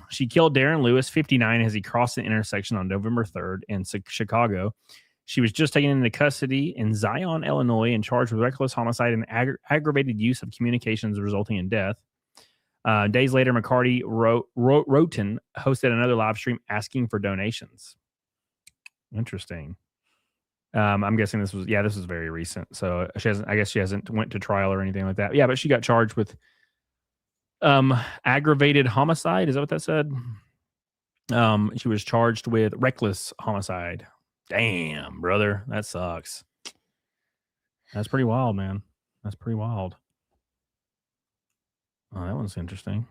[SPEAKER 9] she killed Darren Lewis, 59, as he crossed the intersection on November 3rd in Chicago. She was just taken into custody in Zion, Illinois, and charged with reckless homicide and aggravated use of communications resulting in death. Days later, McCarty Roten hosted another live stream asking for donations. Interesting. I'm guessing this was very recent. So I guess she hasn't went to trial or anything like that. Yeah, but she got charged with aggravated homicide. Is that what that said? She was charged with reckless homicide. Damn, brother, that sucks. That's pretty wild, man. That's pretty wild. Oh, that one's interesting.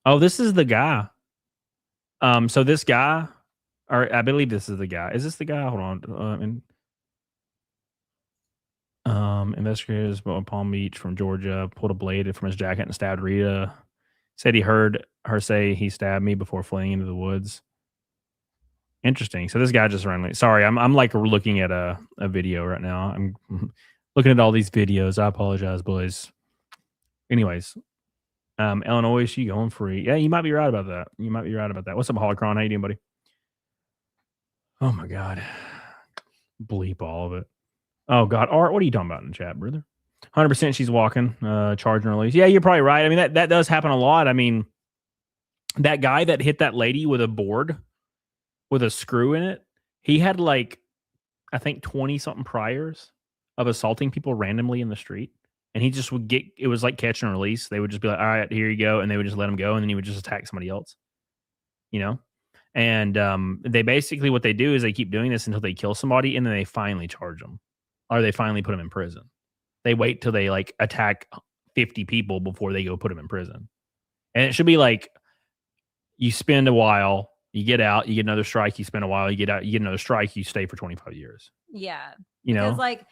[SPEAKER 9] Oh, this is the guy. So this guy, or I believe this is the guy. Is this the guy? Hold on. Investigators in Palm Beach from Georgia pulled a blade from his jacket and stabbed Rita. Said he heard her say he stabbed me before fleeing into the woods. Interesting. So this guy just ran. Sorry, I'm like looking at a video right now. I'm looking at all these videos. I apologize, boys. Anyways, Illinois, she going free. Yeah, you might be right about that. What's up, Holocron? How you doing, buddy? Oh my God. Bleep all of it. Oh God, Art, what are you talking about in the chat, brother? 100% she's walking, charge and release. Yeah, you're probably right. I mean, that does happen a lot. I mean, that guy that hit that lady with a board with a screw in it, he had like, I think 20 something priors of assaulting people randomly in the street. And he just would get, it was like catch and release. They would just be like, all right, here you go. And they would just let him go. And then he would just attack somebody else, you know? And they basically, what they do is they keep doing this until they kill somebody and then they finally charge them or they finally put them in prison. They wait till they like attack 50 people before they go put them in prison. And it should be like, you spend a while, you get out, you get another strike, you spend a while, you get out, you get another strike, you stay for 25 years.
[SPEAKER 10] Yeah.
[SPEAKER 9] You know?
[SPEAKER 10] Because like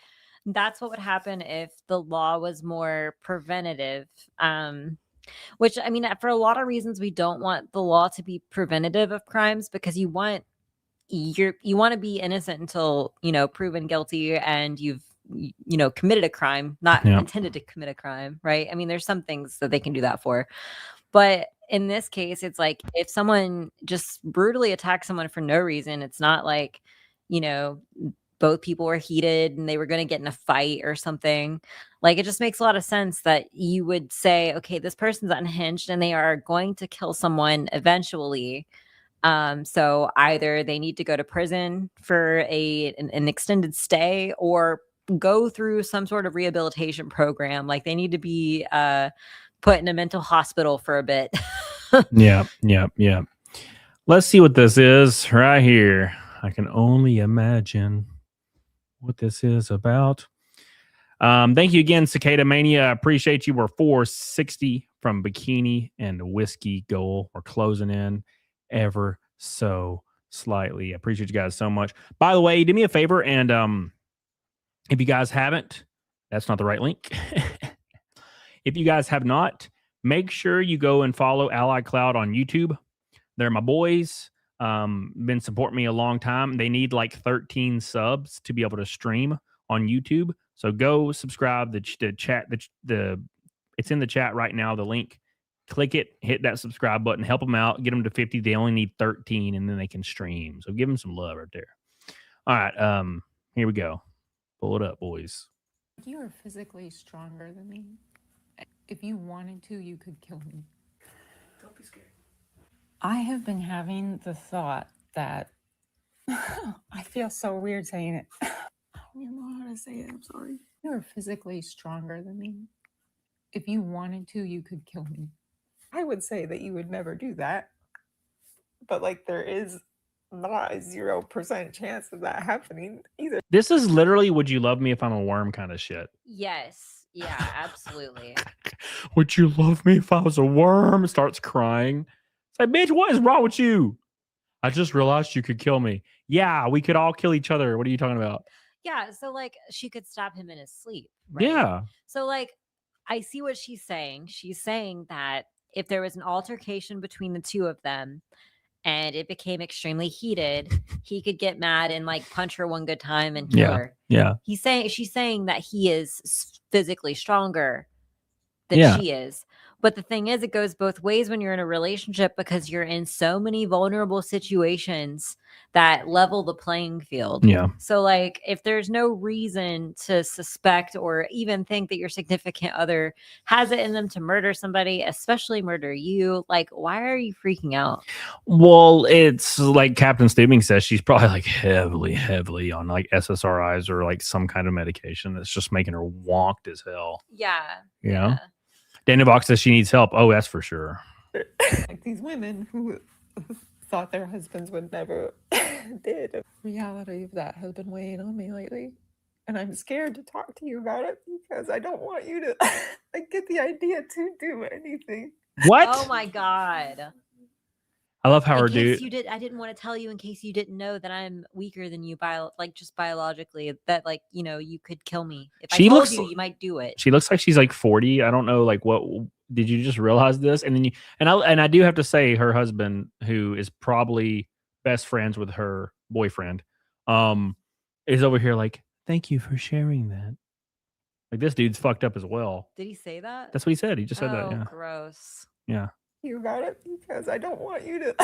[SPEAKER 10] that's what would happen if the law was more preventative. Which I mean, for a lot of reasons, we don't want the law to be preventative of crimes because you want to be innocent until, you know, proven guilty and you've, you know, committed a crime, not intended to commit a crime, right? I mean, there's some things that they can do that for. But in this case, it's like if someone just brutally attacks someone for no reason, it's not like, you know, both people were heated and they were going to get in a fight or something. Like, it just makes a lot of sense that you would say, okay, this person's unhinged and they are going to kill someone eventually. So either they need to go to prison for an extended stay or go through some sort of rehabilitation program. Like they need to be put in a mental hospital for a bit.
[SPEAKER 9] Yeah. Let's see what this is right here. I can only imagine what this is about. Thank you again, Cicada Mania. I appreciate you. We're 460 from Bikini and Whiskey Goal. We're closing in ever so slightly. I appreciate you guys so much. By the way, do me a favor, and if you guys haven't, that's not the right link. If you guys have not, make sure you go and follow Allied Cloud on YouTube. They're my boys. Been supporting me a long time. They need like 13 subs to be able to stream on YouTube. So go subscribe. The chat, it's in the chat right now. The link, click it, hit that subscribe button, help them out, get them to 50. They only need 13 and then they can stream. So give them some love right there. All right. Here we go. Pull it up, boys.
[SPEAKER 18] You are physically stronger than me. If you wanted to, you could kill me.
[SPEAKER 19] Don't be scared.
[SPEAKER 18] I have been having the thought that I feel so weird saying it. I don't even know how to say it. I'm sorry. You are physically stronger than me. If you wanted to, you could kill me.
[SPEAKER 19] I would say that you would never do that. But like there is not a 0% chance of that happening either.
[SPEAKER 9] This is literally would you love me if I'm a worm kind of shit.
[SPEAKER 10] Yes. Yeah, absolutely.
[SPEAKER 9] Would you love me if I was a worm? Starts crying. It's like, bitch, what is wrong with you? I just realized you could kill me. Yeah, we could all kill each other. What are you talking about?
[SPEAKER 10] Yeah, so like she could stab him in his sleep, right?
[SPEAKER 9] Yeah.
[SPEAKER 10] So like I see what she's saying. She's saying that if there was an altercation between the two of them and it became extremely heated, he could get mad and like punch her one good time and kill her.
[SPEAKER 9] Yeah.
[SPEAKER 10] She's saying that he is physically stronger than she is. But the thing is, it goes both ways when you're in a relationship because you're in so many vulnerable situations that level the playing field.
[SPEAKER 9] Yeah.
[SPEAKER 10] So, like, if there's no reason to suspect or even think that your significant other has it in them to murder somebody, especially murder you, like, why are you freaking out?
[SPEAKER 9] Well, it's like Captain Steaming says, she's probably like heavily on like SSRIs or like some kind of medication that's just making her wonked as hell.
[SPEAKER 10] Yeah.
[SPEAKER 9] You know? Dana Box says she needs help. Oh, that's for sure.
[SPEAKER 19] Like these women who thought their husbands would never did. The reality of that has been weighing on me lately. And I'm scared to talk to you about it because I don't want you to like, get the idea to do anything.
[SPEAKER 9] What?
[SPEAKER 10] Oh my God.
[SPEAKER 9] I love how
[SPEAKER 10] In
[SPEAKER 9] her
[SPEAKER 10] case
[SPEAKER 9] dude.
[SPEAKER 10] you did, I didn't want to tell you in case you didn't know that I'm weaker than you like just biologically, that like, you know, you could kill me. If I told you, you might do it.
[SPEAKER 9] She looks like she's like 40. I don't know, like what did you just realize this? And then you and I do have to say her husband, who is probably best friends with her boyfriend, is over here like, thank you for sharing that. Like this dude's fucked up as well.
[SPEAKER 10] Did he say that?
[SPEAKER 9] That's what he said. He just said that.
[SPEAKER 10] Oh,
[SPEAKER 9] Yeah.
[SPEAKER 10] gross.
[SPEAKER 9] Yeah.
[SPEAKER 19] You about it because I don't want you to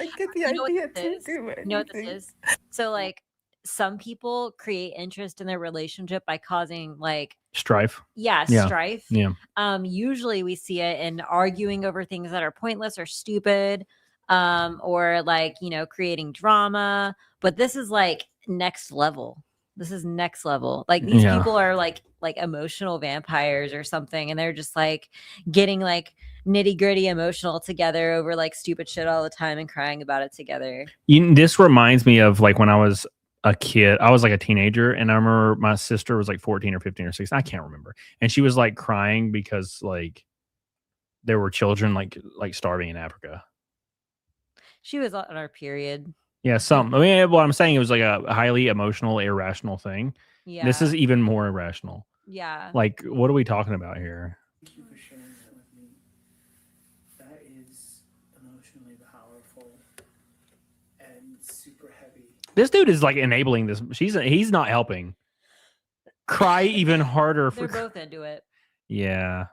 [SPEAKER 19] like, get the idea to do anything.
[SPEAKER 10] You know what this is? So like some people create interest in their relationship by causing like
[SPEAKER 9] Strife.
[SPEAKER 10] strife.
[SPEAKER 9] Yeah.
[SPEAKER 10] Usually we see it in arguing over things that are pointless or stupid, or like, you know, creating drama. But this is like next level. This is next level. Like these
[SPEAKER 9] Yeah.
[SPEAKER 10] people are like emotional vampires or something, and they're just like getting like nitty gritty emotional together over like stupid shit all the time and crying about it together.
[SPEAKER 9] This reminds me of like when I was a kid. I was like a teenager, and I remember my sister was like 14 or 15 or 16. I can't remember. And she was like crying because like there were children like starving in Africa.
[SPEAKER 10] She was on her period.
[SPEAKER 9] Yeah, I mean, what I'm saying, it was like a highly emotional, irrational thing.
[SPEAKER 10] Yeah.
[SPEAKER 9] This is even more irrational.
[SPEAKER 10] Yeah.
[SPEAKER 9] Like, what are we talking about here?
[SPEAKER 3] Thank you for sharing that with me. That is emotionally powerful and super heavy.
[SPEAKER 9] This dude is like enabling this. He's not helping. Cry even harder.
[SPEAKER 10] They're both into it.
[SPEAKER 9] Yeah.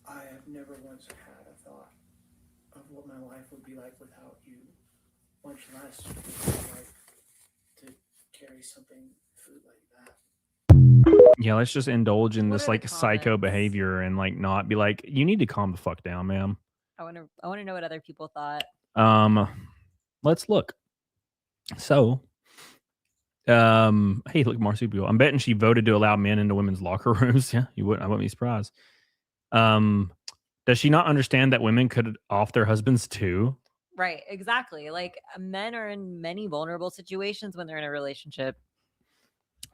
[SPEAKER 3] I have never once had a thought of what my life would be like without you, much less what it would be like to carry something through like that.
[SPEAKER 9] Yeah, let's just indulge in this like psycho behavior and like not be like, you need to calm the fuck down, ma'am.
[SPEAKER 10] I want to know what other people thought.
[SPEAKER 9] Let's look. So, hey, look, Marsupial. I'm betting she voted to allow men into women's locker rooms. Yeah, I wouldn't be surprised. Does she not understand that women could off their husbands too?
[SPEAKER 10] Right, exactly. Like men are in many vulnerable situations when they're in a relationship.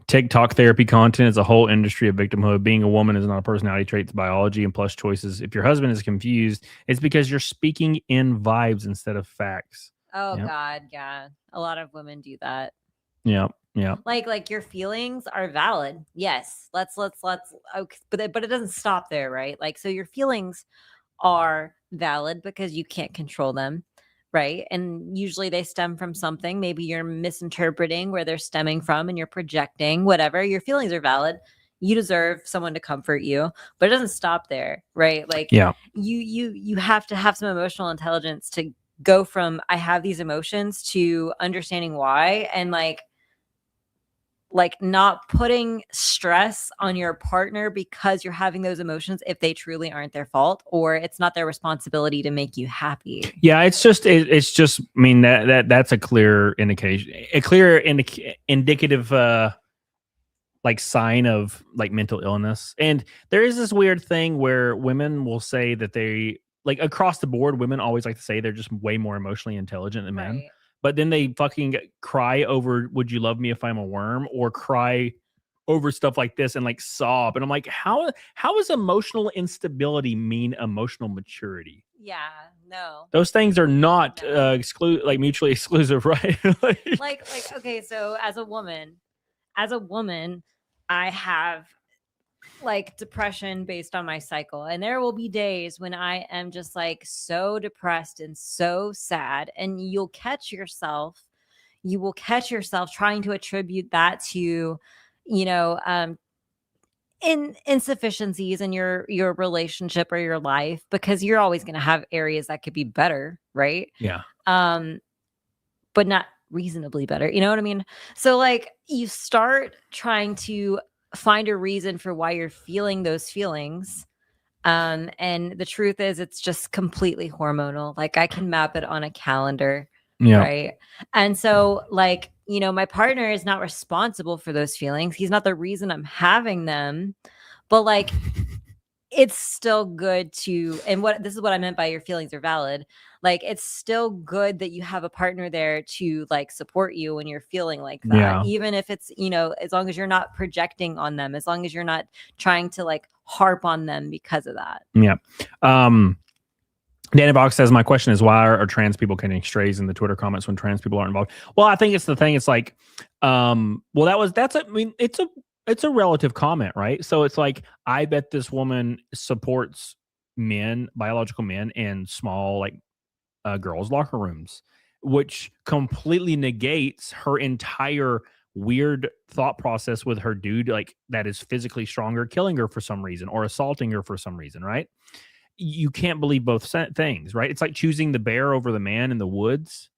[SPEAKER 9] TikTok therapy content is a whole industry of victimhood. Being a woman is not a personality trait, it's biology and plus choices. If your husband is confused, it's because you're speaking in vibes instead of facts.
[SPEAKER 10] Oh
[SPEAKER 9] Yep.
[SPEAKER 10] God, yeah. A lot of women do that.
[SPEAKER 9] Yeah, yeah.
[SPEAKER 10] Like your feelings are valid. Yes. Let's okay, but it doesn't stop there, right? Like so your feelings are valid because you can't control them, right? And usually they stem from something. Maybe you're misinterpreting where they're stemming from and you're projecting, whatever. Your feelings are valid. You deserve someone to comfort you, but it doesn't stop there, right? Like
[SPEAKER 9] Yeah.
[SPEAKER 10] you have to have some emotional intelligence to go from I have these emotions to understanding why, and like not putting stress on your partner because you're having those emotions if they truly aren't their fault or it's not their responsibility to make you happy.
[SPEAKER 9] Yeah, it's just I mean that's a clear indication, indicative like sign of like mental illness. And there is this weird thing where women will say that they like across the board, women always like to say they're just way more emotionally intelligent than men. But then they fucking cry over "Would you love me if I'm a worm?" or cry over stuff like this and like sob. And I'm like, how does emotional instability mean emotional maturity?
[SPEAKER 10] Yeah, no.
[SPEAKER 9] Those things are not mutually exclusive, right?
[SPEAKER 10] like okay, so as a woman, I have like depression based on my cycle, and there will be days when I am just like so depressed and so sad, and you will catch yourself trying to attribute that to insufficiencies in your relationship or your life, because you're always going to have areas that could be better, right?
[SPEAKER 9] Yeah.
[SPEAKER 10] But not reasonably better. You know what I mean? So like you start trying to find a reason for why you're feeling those feelings. And the truth is it's just completely hormonal. Like I can map it on a calendar.
[SPEAKER 9] Yeah.
[SPEAKER 10] Right. And so like, you know, my partner is not responsible for those feelings. He's not the reason I'm having them. But like it's still good to, and this is what I meant by your feelings are valid. Like it's still good that you have a partner there to like support you when you're feeling like that.
[SPEAKER 9] Yeah.
[SPEAKER 10] Even if it's, you know, as long as you're not projecting on them, as long as you're not trying to like harp on them because of that.
[SPEAKER 9] Yeah. Danny Box says, my question is, why are trans people getting strays in the Twitter comments when trans people aren't involved? Well, I think it's the thing. It's like, it's a relative comment, right? So it's like, I bet this woman supports men, biological men, in small, like girls' locker rooms, which completely negates her entire weird thought process with her dude, like that is physically stronger, killing her for some reason or assaulting her for some reason, right? You can't believe both things, right? It's like choosing the bear over the man in the woods.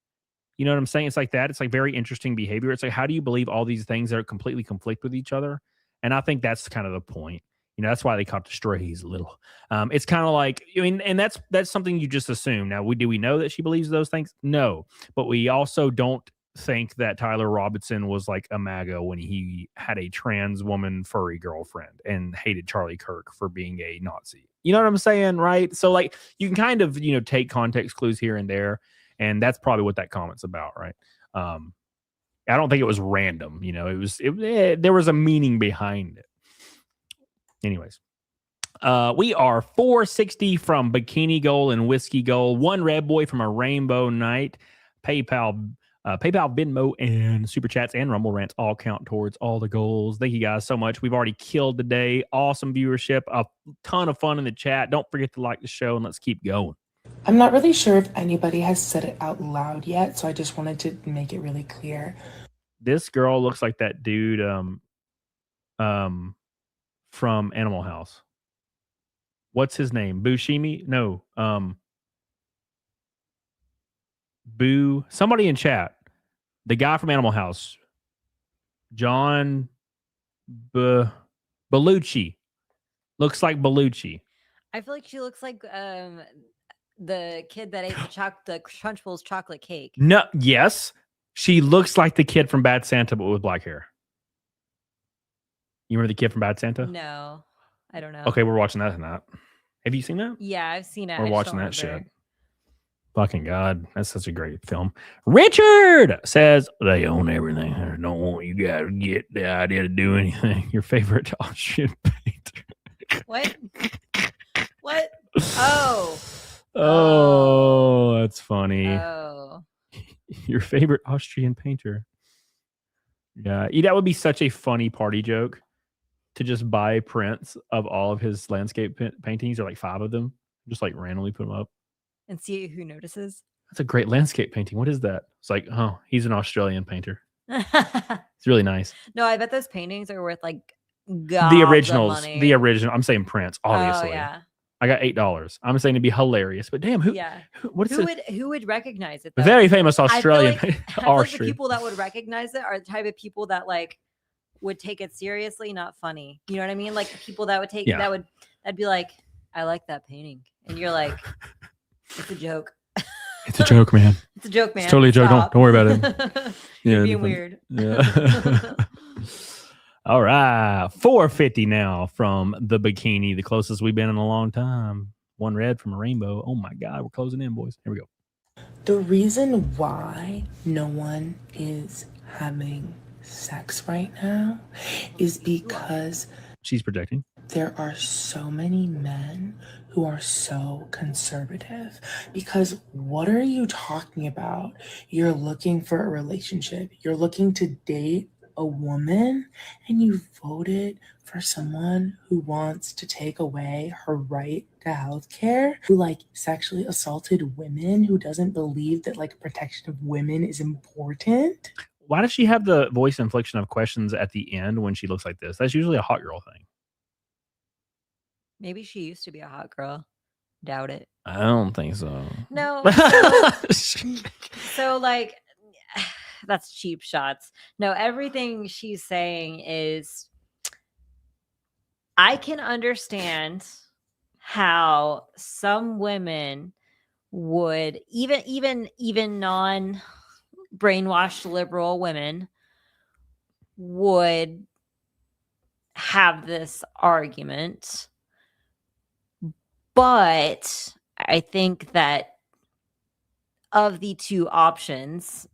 [SPEAKER 9] You know what I'm saying? It's like that. It's like very interesting behavior. It's like, how do you believe all these things that are completely conflict with each other? And I think that's kind of the point. You know, that's why they caught the strays a little. It's kind of like, I mean, and that's something you just assume. Now, do we know that she believes those things? No, but we also don't think that Tyler Robinson was like a MAGA when he had a trans woman furry girlfriend and hated Charlie Kirk for being a Nazi. You know what I'm saying, right? So like you can kind of, you know, take context clues here and there, and that's probably what that comment's about, right? I don't think it was random, you know. There was a meaning behind it. Anyways, we are 460 from Bikini Goal and Whiskey Goal, one Red Boy from a Rainbow Night, PayPal, Venmo, and Super Chats and Rumble Rants all count towards all the goals. Thank you guys so much. We've already killed the day. Awesome viewership. A ton of fun in the chat. Don't forget to like the show, and let's keep going.
[SPEAKER 20] I'm not really sure if anybody has said it out loud yet, so I just wanted to make it really clear.
[SPEAKER 9] This girl looks like that dude from Animal House. What's his name? Bushimi? No. Boo. Somebody in chat. The guy from Animal House. John Belushi. Looks like Belushi.
[SPEAKER 10] I feel like she looks like the kid that ate the Crunchfuls chocolate cake.
[SPEAKER 9] No, yes. She looks like the kid from Bad Santa, but with black hair. You remember the kid from Bad Santa?
[SPEAKER 10] No, I don't know.
[SPEAKER 9] Okay, we're watching that tonight. Have you seen that?
[SPEAKER 10] Yeah, I've seen it.
[SPEAKER 9] We're watching that shit. Fucking God, that's such a great film. Richard says, they own everything. I don't want you guys to get the idea to do anything. Your favorite Austrian painter.
[SPEAKER 10] What? What? Oh.
[SPEAKER 9] Oh, that's funny.
[SPEAKER 10] Oh.
[SPEAKER 9] Your favorite Austrian painter. Yeah, that would be such a funny party joke to just buy prints of all of his landscape paintings, or like 5 of them, just like randomly put them up.
[SPEAKER 10] And see who notices.
[SPEAKER 9] That's a great landscape painting. What is that? It's like, oh, he's an Australian painter. It's really nice.
[SPEAKER 10] No, I bet those paintings are worth like
[SPEAKER 9] the originals. The original. I'm saying prints, obviously.
[SPEAKER 10] Oh, yeah.
[SPEAKER 9] I got $8. I'm saying it'd be hilarious, but damn, who
[SPEAKER 10] would recognize it? Though?
[SPEAKER 9] Very famous Australian.
[SPEAKER 10] I feel like the people that would recognize it are the type of people that like would take it seriously, not funny. You know what I mean? Like the people that would take that'd be like, I like that painting, and you're like, it's a joke.
[SPEAKER 9] It's a joke, man.
[SPEAKER 10] It's a joke, man.
[SPEAKER 9] It's totally a joke. Don't worry about it.
[SPEAKER 10] You're being weird.
[SPEAKER 9] Yeah. All right. 450 now from the Bikini, the closest we've been in a long time. One red from a rainbow. Oh my God, we're closing in, boys. Here we go.
[SPEAKER 20] The reason why no one is having sex right now is because
[SPEAKER 9] she's projecting.
[SPEAKER 20] There are so many men who are so conservative, because what are you talking about? You're looking for a relationship. You're looking to date a woman, and you voted for someone who wants to take away her right to health care, who like sexually assaulted women, who doesn't believe that like protection of women is important.
[SPEAKER 9] Why does she have the voice inflection of questions at the end when she looks like this? That's usually a hot girl thing.
[SPEAKER 10] Maybe she used to be a hot girl. Doubt it.
[SPEAKER 9] I don't think so.
[SPEAKER 10] No. So like, that's cheap shots. No, everything she's saying is, I can understand how some women would, even non brainwashed liberal women would have this argument, but I think that of the two options,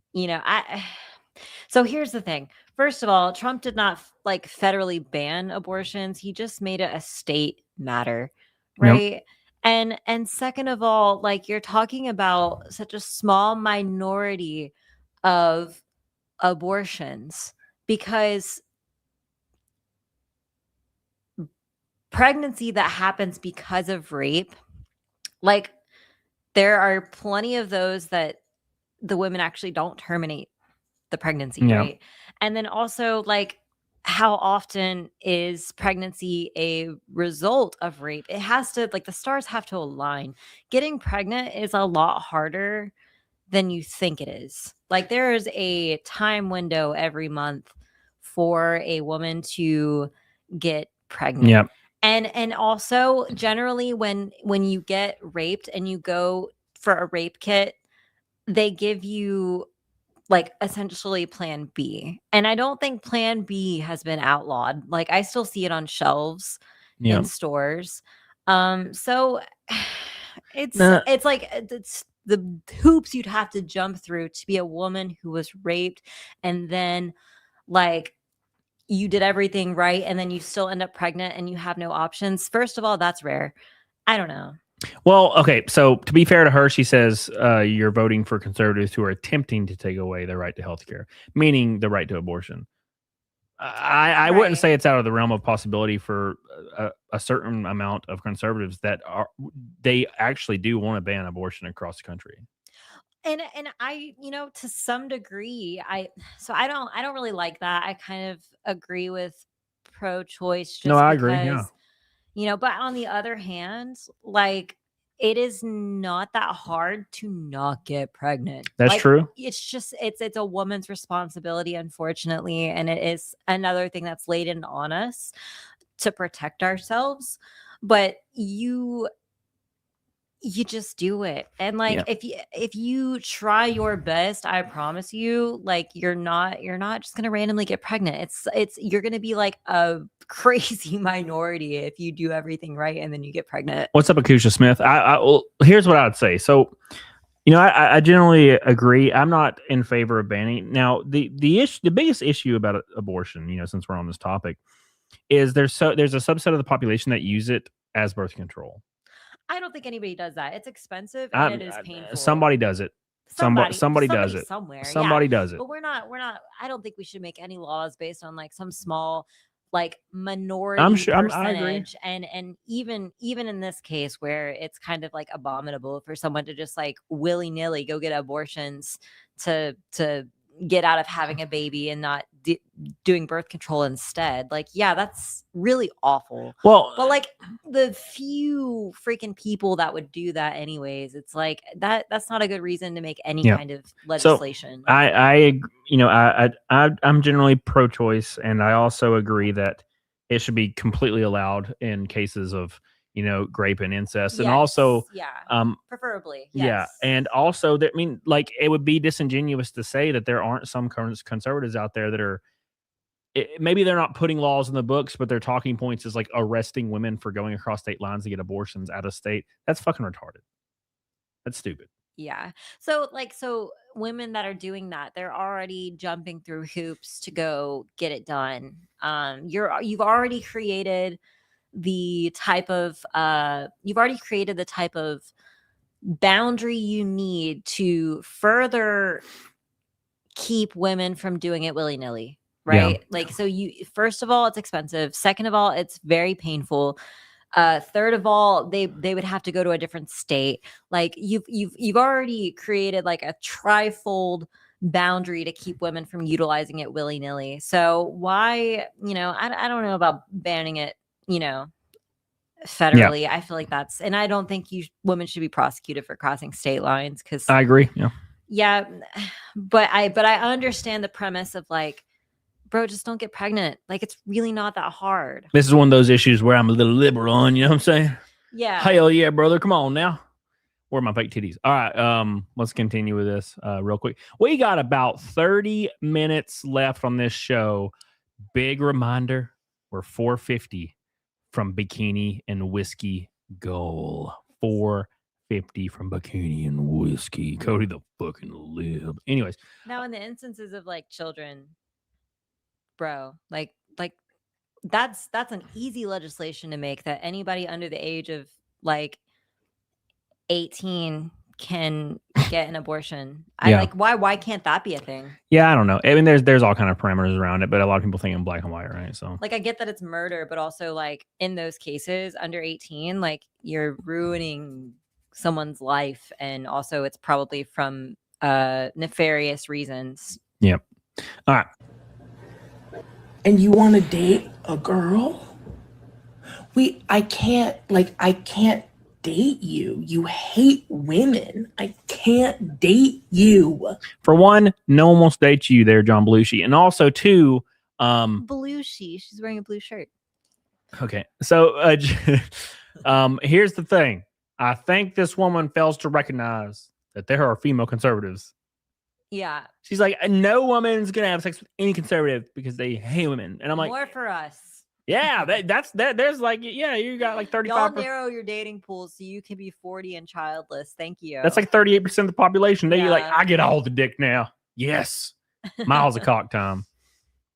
[SPEAKER 10] so here's the thing. First of all, Trump did not like federally ban abortions. He just made it a state matter, right? And second of all, like, you're talking about such a small minority of abortions, because pregnancy that happens because of rape, like, there are plenty of those that the women actually don't terminate the pregnancy,
[SPEAKER 9] Yeah.
[SPEAKER 10] right? And then also, like, how often is pregnancy a result of rape? It has to, like, the stars have to align. Getting pregnant is a lot harder than you think it is. Like, there is a time window every month for a woman to get pregnant.
[SPEAKER 9] Yep.
[SPEAKER 10] And also, generally, when you get raped and you go for a rape kit, they give you, like, essentially plan B. And I don't think plan B has been outlawed. Like, I still see it on shelves
[SPEAKER 9] Yeah.
[SPEAKER 10] in stores. So it's
[SPEAKER 9] Nah.
[SPEAKER 10] it's like, it's the hoops you'd have to jump through to be a woman who was raped, and then, like, you did everything right and then you still end up pregnant and you have no options. First of all, that's rare. I don't know.
[SPEAKER 9] Well, okay. So to be fair to her, she says you're voting for conservatives who are attempting to take away the right to health care, meaning the right to abortion. I wouldn't say it's out of the realm of possibility for a certain amount of conservatives that they actually do want to ban abortion across the country.
[SPEAKER 10] And I, to some degree, I don't really like that. I kind of agree with pro-choice just
[SPEAKER 9] No, I
[SPEAKER 10] because,
[SPEAKER 9] agree. Yeah.
[SPEAKER 10] But on the other hand, like, it is not that hard to not get pregnant.
[SPEAKER 9] That's
[SPEAKER 10] Like,
[SPEAKER 9] true.
[SPEAKER 10] It's just, it's a woman's responsibility, unfortunately. And it is another thing that's laid in on us to protect ourselves. But you just do it. And, like,
[SPEAKER 9] Yeah.
[SPEAKER 10] if you try your best, I promise you, like, you're not just gonna randomly get pregnant. It's you're gonna be like a crazy minority if you do everything right and then you get pregnant.
[SPEAKER 9] What's up, Akusha Smith? Well, here's what I would say. So, I generally agree. I'm not in favor of banning. Now, the biggest issue about abortion, since we're on this topic, is there's a subset of the population that use it as birth control.
[SPEAKER 10] I don't think anybody does that. It's expensive and it is painful.
[SPEAKER 9] Somebody does it. Somebody does it.
[SPEAKER 10] Somewhere.
[SPEAKER 9] Somebody
[SPEAKER 10] Yeah.
[SPEAKER 9] does it.
[SPEAKER 10] But we're not, I don't think we should make any laws based on, like, some small, like, minority
[SPEAKER 9] I agree.
[SPEAKER 10] percentage. And even in this case where it's kind of, like, abominable for someone to just, like, willy-nilly go get abortions to get out of having a baby and not doing birth control instead. Like, yeah, that's really awful.
[SPEAKER 9] Well,
[SPEAKER 10] but, like, the few freaking people that would do that anyways, it's like that's not a good reason to make any kind of legislation.
[SPEAKER 9] So I'm generally pro-choice, and I also agree that it should be completely allowed in cases of grape and incest. And also
[SPEAKER 10] preferably.
[SPEAKER 9] Yeah. And also that, it would be disingenuous to say that there aren't some conservatives out there that are, maybe they're not putting laws in the books, but their talking points is like arresting women for going across state lines to get abortions out of state. That's fucking retarded. That's stupid.
[SPEAKER 10] Yeah. So women that are doing that, they're already jumping through hoops to go get it done. You've already created the type of boundary you need to further keep women from doing it willy-nilly, right?
[SPEAKER 9] Yeah.
[SPEAKER 10] Like, so first of all, it's expensive. Second of all, it's very painful. Third of all, they would have to go to a different state. Like, you've already created, like, a trifold boundary to keep women from utilizing it willy-nilly. So why, I don't know about banning it, federally. I feel like that's, and I don't think women should be prosecuted for crossing state lines because
[SPEAKER 9] I agree. Yeah.
[SPEAKER 10] Yeah, but I understand the premise of like, bro, just don't get pregnant. Like, it's really not that hard.
[SPEAKER 9] This is one of those issues where I'm a little liberal on, you know what I'm saying?
[SPEAKER 10] Yeah.
[SPEAKER 9] Hell yeah, brother. Come on now. Where are my fake titties? All right. Let's continue with this real quick. We got about 30 minutes left on this show. Big reminder, we're 450 from Bikini and Whiskey goal. 450 from Bikini and Whiskey. Cody the fucking lib. Anyways.
[SPEAKER 10] Now, in the instances of like children, bro, like that's an easy legislation to make that anybody under the age of like 18 can get an abortion. Why can't that be a thing?
[SPEAKER 9] Yeah, I don't know. I mean, there's all kind of parameters around it, but a lot of people think in black and white, right? So
[SPEAKER 10] like, I get that it's murder, but also like in those cases under 18, like you're ruining someone's life, and also it's probably from nefarious reasons.
[SPEAKER 9] Yep. All right.
[SPEAKER 20] And you want to date a girl? I can't date you. You hate women. I can't date you.
[SPEAKER 9] For one, no one wants to date you there, John Belushi. And also two,
[SPEAKER 10] Belushi, she's wearing a blue shirt.
[SPEAKER 9] Okay. So here's the thing. I think this woman fails to recognize that there are female conservatives.
[SPEAKER 10] Yeah.
[SPEAKER 9] She's like, no woman's gonna have sex with any conservative because they hate women. And I'm like,
[SPEAKER 10] more for us.
[SPEAKER 9] Yeah, that's there's like, yeah, you got like 35%.
[SPEAKER 10] Y'all narrow your dating pool so you can be 40 and childless. Thank you.
[SPEAKER 9] That's like 38% of the population. You're like, I get all the dick now. Yes. Miles of cock time.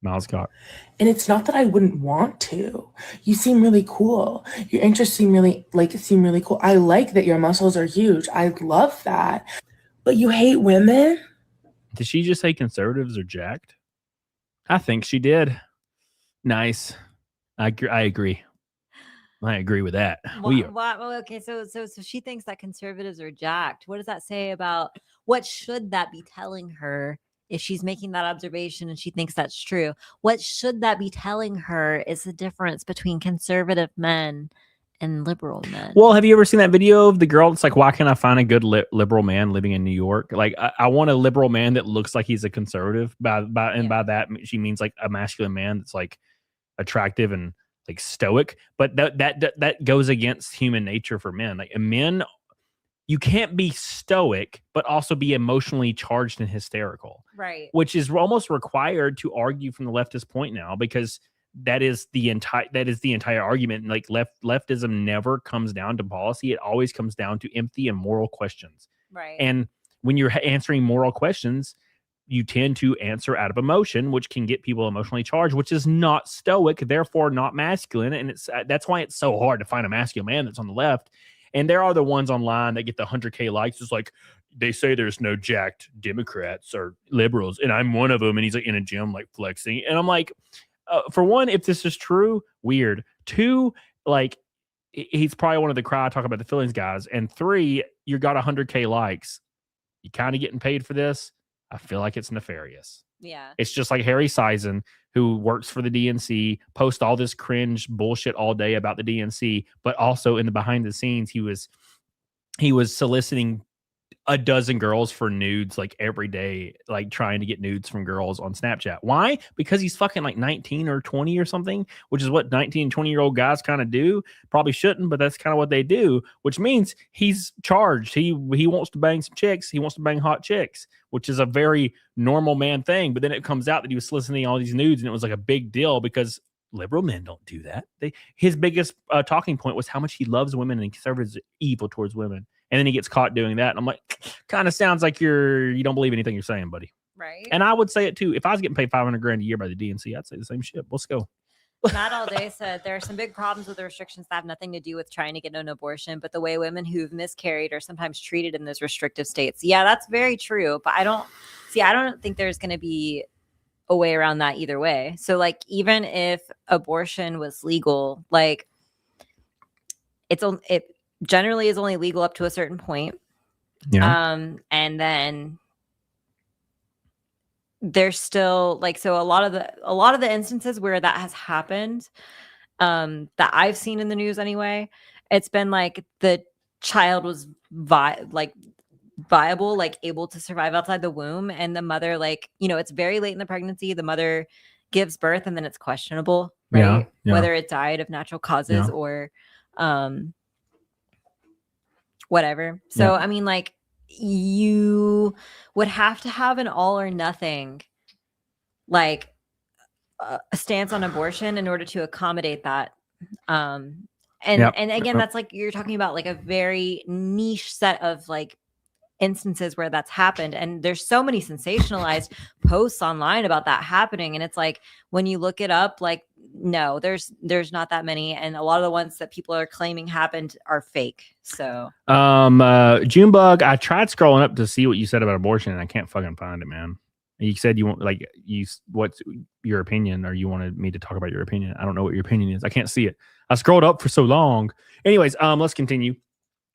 [SPEAKER 9] Miles of cock.
[SPEAKER 20] And it's not that I wouldn't want to. You seem really cool. Your interests seem really cool. I like that your muscles are huge. I love that. But you hate women?
[SPEAKER 9] Did she just say conservatives are jacked? I think she did. Nice. I agree. I agree with that.
[SPEAKER 10] Okay, so she thinks that conservatives are jacked. What does that say about what should that be telling her if she's making that observation and she thinks that's true? What should that be telling her is the difference between conservative men and liberal men?
[SPEAKER 9] Well, have you ever seen that video of the girl that's like, why can't I find a good liberal man living in New York? Like, I want a liberal man that looks like he's a conservative. By that she means like a masculine man that's like attractive and like stoic, but that goes against human nature for men. Like men, you can't be stoic but also be emotionally charged and hysterical,
[SPEAKER 10] right?
[SPEAKER 9] Which is almost required to argue from the leftist point now, because that is the entire argument. Like leftism never comes down to policy; it always comes down to empathy and moral questions,
[SPEAKER 10] right?
[SPEAKER 9] And when you're answering moral questions, you tend to answer out of emotion, which can get people emotionally charged, which is not stoic, therefore not masculine. And that's why it's so hard to find a masculine man that's on the left. And there are the ones online that get the 100K likes. It's like, they say there's no jacked Democrats or liberals, and I'm one of them. And he's like in a gym, like flexing. And I'm like, for one, if this is true, weird. Two, like, he's probably one of the crowd talk about the feelings guys. And three, you got 100K likes. You kind of getting paid for this. I feel like it's nefarious.
[SPEAKER 10] Yeah.
[SPEAKER 9] It's just like Harry Sison, who works for the DNC, posts all this cringe bullshit all day about the DNC, but also in the behind the scenes, he was soliciting a dozen girls for nudes like every day, like trying to get nudes from girls on Snapchat. Why? Because he's fucking like 19 or 20 or something, which is what 19, 20-year-old guys kind of do. Probably shouldn't, but that's kind of what they do, which means he's charged. He wants to bang some chicks. He wants to bang hot chicks, which is a very normal man thing. But then it comes out that he was soliciting all these nudes, and it was like a big deal because liberal men don't do that. His biggest talking point was how much he loves women and conservatives are evil towards women. And then he gets caught doing that. And I'm like, kind of sounds like you don't believe anything you're saying, buddy.
[SPEAKER 10] Right.
[SPEAKER 9] And I would say it too. If I was getting paid $500,000 a year by the DNC, I'd say the same shit. Let's go.
[SPEAKER 10] Matt All Day said there are some big problems with the restrictions that have nothing to do with trying to get an abortion, but the way women who've miscarried are sometimes treated in those restrictive states. Yeah, that's very true. But I don't think there's going to be a way around that either way. So like, even if abortion was legal, like it generally is only legal up to a certain point.
[SPEAKER 9] Yeah.
[SPEAKER 10] And then there's still like, so a lot of the instances where that has happened, that I've seen in the news anyway, it's been like the child was viable, like able to survive outside the womb, and the mother, like, you know, it's very late in the pregnancy, the mother gives birth, and then it's questionable, right? Whether it died of natural causes or whatever. So I mean, like, you would have to have an all or nothing, like, a stance on abortion in order to accommodate that. And again, that's like, you're talking about like a very niche set of like instances where that's happened, and there's so many sensationalized posts online about that happening, and it's like, when you look it up, like, no, there's not that many, and a lot of the ones that people are claiming happened are fake. So
[SPEAKER 9] Junebug, I tried scrolling up to see what you said about abortion, and I can't fucking find it, man. You said you want, like, what's your opinion, or you wanted me to talk about your opinion. I don't know what your opinion is. I can't see it. I scrolled up for so long. Anyways, let's continue.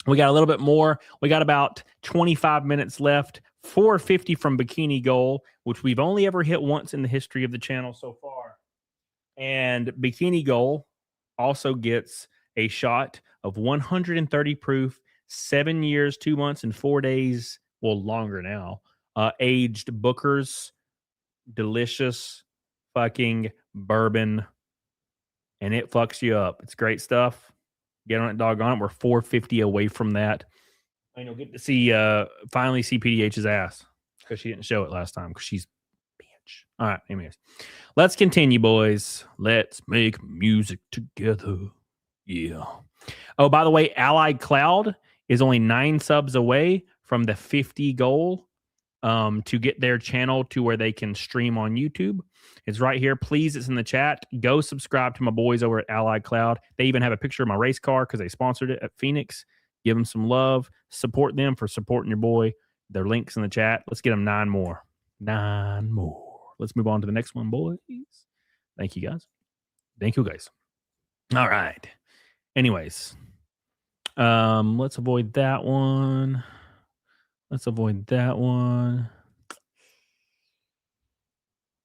[SPEAKER 9] We got a little bit more. We got about 25 minutes left. 450 from Bikini Goal, which we've only ever hit once in the history of the channel so far. And Bikini Goal also gets a shot of 130 proof, 7 years, 2 months, and 4 days, well, longer now, aged Booker's delicious fucking bourbon. And it fucks you up. It's great stuff. Get on it, doggone it. We're 450 away from that. And you'll get to see, finally see PDH's ass, because she didn't show it last time, because she's bitch. All right, anyways. Let's continue, boys. Let's make music together. Yeah. Oh, by the way, Allied Cloud is only 9 subs away from the 50 goal to get their channel to where they can stream on YouTube. It's right here. Please, it's in the chat. Go subscribe to my boys over at Allied Cloud. They even have a picture of my race car because they sponsored it at Phoenix. Give them some love. Support them for supporting your boy. Their link's in the chat. Let's get them 9 more. 9 more. Let's move on to the next one, boys. Thank you, guys. Thank you, guys. All right. Anyways, let's avoid that one. Let's avoid that one.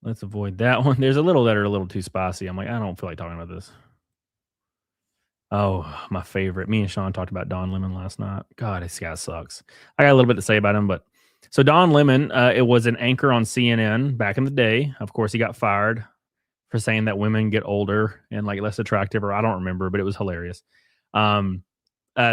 [SPEAKER 9] Let's avoid that one. There's a little that are a little too spicy. I'm like, I don't feel like talking about this. Oh, my favorite. Me and Sean talked about Don Lemon last night. God, this guy sucks. I got a little bit to say about him, but so Don Lemon, it was an anchor on CNN back in the day. Of course, he got fired for saying that women get older and like less attractive, or I don't remember, but it was hilarious.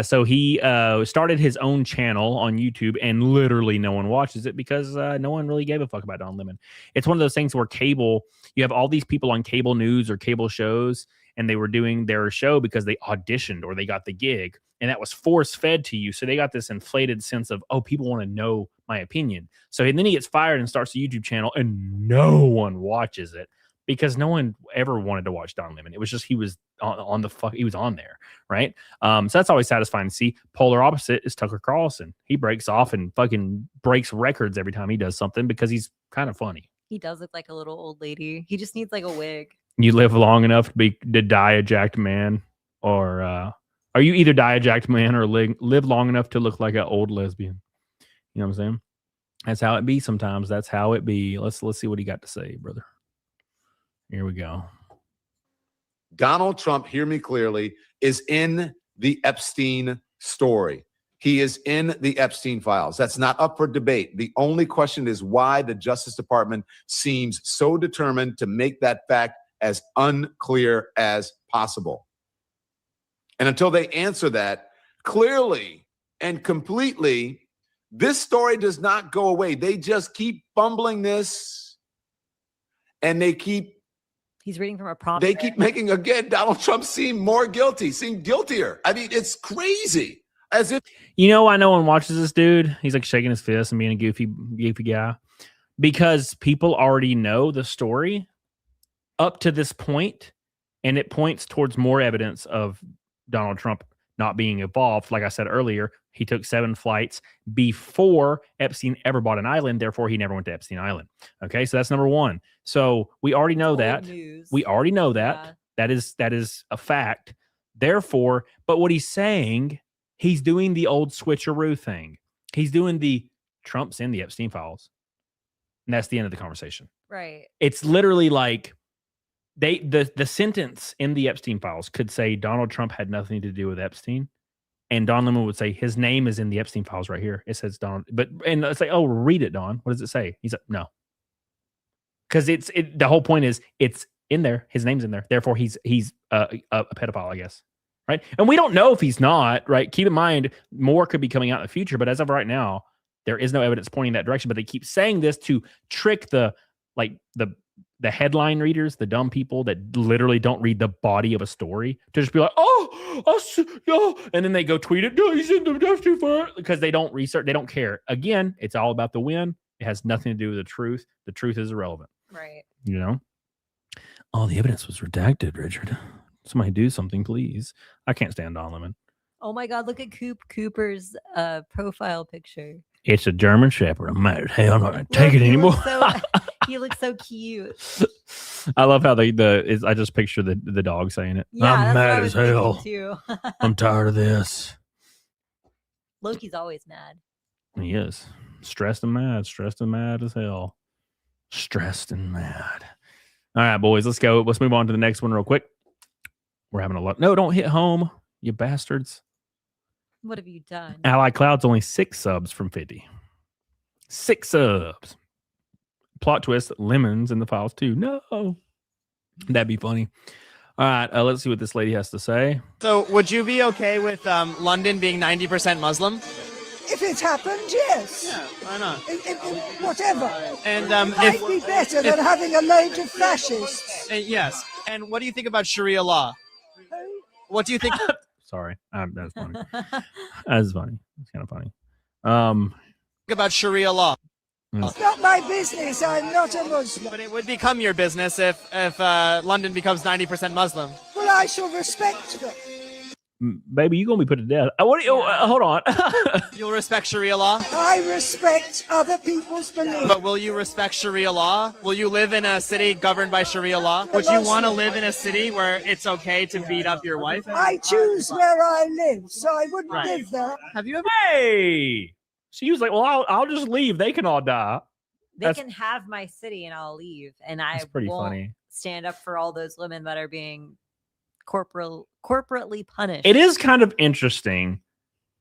[SPEAKER 9] So he started his own channel on YouTube, and literally no one watches it because no one really gave a fuck about Don Lemon. It's one of those things where cable, you have all these people on cable news or cable shows, and they were doing their show because they auditioned or they got the gig, and that was force fed to you. So they got this inflated sense of, oh, people want to know my opinion. So and then he gets fired and starts a YouTube channel, and no one watches it because no one ever wanted to watch Don Lemon. It was just he was he was on there, right? So that's always satisfying to see. Polar opposite is Tucker Carlson. He breaks off and fucking breaks records every time he does something because he's kind of funny.
[SPEAKER 10] he does look like a little old lady. He just needs like a wig.
[SPEAKER 9] You live long enough to die a jacked man, or are you either die a jacked man or live long enough to look like an old lesbian? You know what I'm saying? That's how it be sometimes. That's how it be. Let's see what he got to say, brother. Here we go.
[SPEAKER 21] Donald Trump, hear me clearly, is in the Epstein story. He is in the Epstein files. That's not up for debate. The only question is why the Justice Department seems so determined to make that fact as unclear as possible. And until they answer that clearly and completely, this story does not go away. They just keep fumbling this, and they keep
[SPEAKER 10] He's reading from a prompt.
[SPEAKER 21] They keep making, again, Donald Trump seem more guilty, seem guiltier. I mean, it's crazy. As if,
[SPEAKER 9] you know why no one watches this dude? He's like shaking his fist and being a goofy guy. Because people already know the story up to this point, and it points towards more evidence of Donald Trump not being involved. Like I said earlier, he took 7 flights before Epstein ever bought an island. Therefore, he never went to Epstein Island. Okay, so that's number one. So we already know that. We already know that. Yeah. That is a fact. Therefore, but what he's saying, he's doing the old switcheroo thing. He's doing the Trump's in the Epstein files. And that's the end of the conversation.
[SPEAKER 10] Right.
[SPEAKER 9] It's literally like, the sentence in the Epstein files could say Donald Trump had nothing to do with Epstein, and Don Lemon would say his name is in the Epstein files right here. It says Donald, and it's like, oh, read it, Don. What does it say? He's like, no, because the whole point is it's in there. His name's in there. Therefore, he's a pedophile, I guess. Right. And we don't know if he's not. Right. Keep in mind, more could be coming out in the future. But as of right now, there is no evidence pointing that direction. But they keep saying this to trick the headline readers, the dumb people that literally don't read the body of a story, to just be like, oh, and then they go tweet it. No, he's in the that's too far, because they don't research. They don't care. Again, it's all about the win. It has nothing to do with the truth. The truth is irrelevant.
[SPEAKER 10] Right.
[SPEAKER 9] You know, all the evidence was redacted, Richard. Somebody do something, please. I can't stand Don Lemon.
[SPEAKER 10] Oh my God, look at Cooper's profile picture.
[SPEAKER 9] It's a German Shepherd. I'm mad as hell. I'm not going to take it anymore.
[SPEAKER 10] He looks so cute.
[SPEAKER 9] I love how I just picture the dog saying it.
[SPEAKER 10] Yeah,
[SPEAKER 9] I'm mad as hell.
[SPEAKER 10] Too.
[SPEAKER 9] I'm tired of this.
[SPEAKER 10] Loki's always mad.
[SPEAKER 9] He is. Stressed and mad as hell. Stressed and mad. All right, boys, let's go. Let's move on to the next one real quick. We're having a lot. No, don't hit home, you bastards.
[SPEAKER 10] What have you done?
[SPEAKER 9] Ally Cloud's only 6 subs from 50. 6 subs. Plot twist, Lemons in the files too. No. That'd be funny. All right, let's see what this lady has to say.
[SPEAKER 1] So would you be okay with London being 90% Muslim?
[SPEAKER 14] If it happened, yes.
[SPEAKER 1] Yeah, why not?
[SPEAKER 14] Whatever.
[SPEAKER 1] And
[SPEAKER 14] it might be better than having a load of fascists.
[SPEAKER 1] Yes. And what do you think about Sharia law? What do you think?
[SPEAKER 9] Sorry, that's funny. That's funny. It's kind of funny.
[SPEAKER 1] About Sharia law.
[SPEAKER 14] It's not my business. I'm not a Muslim.
[SPEAKER 1] But it would become your business if London becomes 90% Muslim.
[SPEAKER 14] Well, I shall respect them.
[SPEAKER 9] Baby, you're going to be put to death. Hold on.
[SPEAKER 1] You'll respect Sharia law?
[SPEAKER 14] I respect other people's beliefs.
[SPEAKER 1] But will you respect Sharia law? Will you live in a city governed by Sharia law? Would you want to live in a city where it's okay to beat up your wife?
[SPEAKER 14] I choose where I live, so I wouldn't live there.
[SPEAKER 1] Have you ever?
[SPEAKER 9] Hey! She was like, well, I'll just leave. They can all die.
[SPEAKER 10] They can have my city and I'll leave. And I won't stand up for all those women that are being corporately punished.
[SPEAKER 9] It is kind of interesting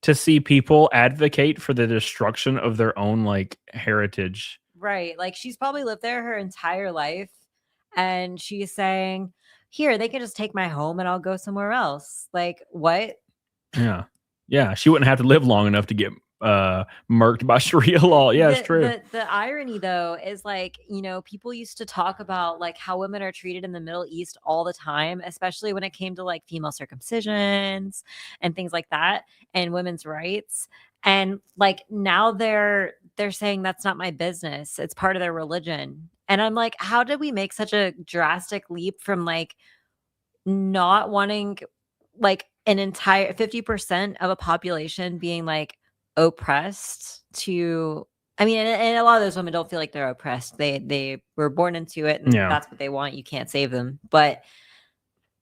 [SPEAKER 9] to see people advocate for the destruction of their own heritage.
[SPEAKER 10] Right. Like she's probably lived there her entire life. And she's saying, here, they can just take my home and I'll go somewhere else. Like, what?
[SPEAKER 9] Yeah. Yeah. She wouldn't have to live long enough to get murked by Sharia law. Yeah, it's true.
[SPEAKER 10] The irony though is people used to talk about how women are treated in the Middle East all the time, especially when it came to female circumcisions and things like that and women's rights. And now they're saying that's not my business. It's part of their religion. And I'm like, how did we make such a drastic leap from not wanting an entire 50% of a population being oppressed to and a lot of those women don't feel like they're oppressed. They were born into it and that's what they want. You can't save them. But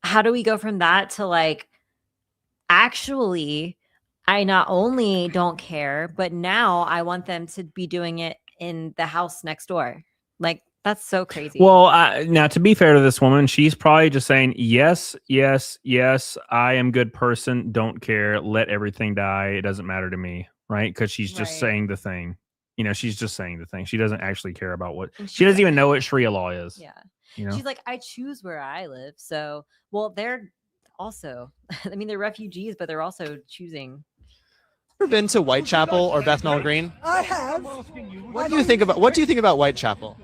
[SPEAKER 10] how do we go from that to actually I not only don't care, but now I want them to be doing it in the house next door. That's so crazy.
[SPEAKER 9] Well, now to be fair to this woman, she's probably just saying, yes, I am good person. Don't care. Let everything die. It doesn't matter to me. Right. Because she's just saying the thing. She's just saying the thing. She doesn't actually care about what she doesn't even know what Sharia law is.
[SPEAKER 10] Yeah. She's like, I choose where I live. So, well, they're also, they're refugees, but they're also choosing.
[SPEAKER 1] Ever been to Whitechapel or Bethnal Green?
[SPEAKER 14] I have.
[SPEAKER 1] What do you think about Whitechapel?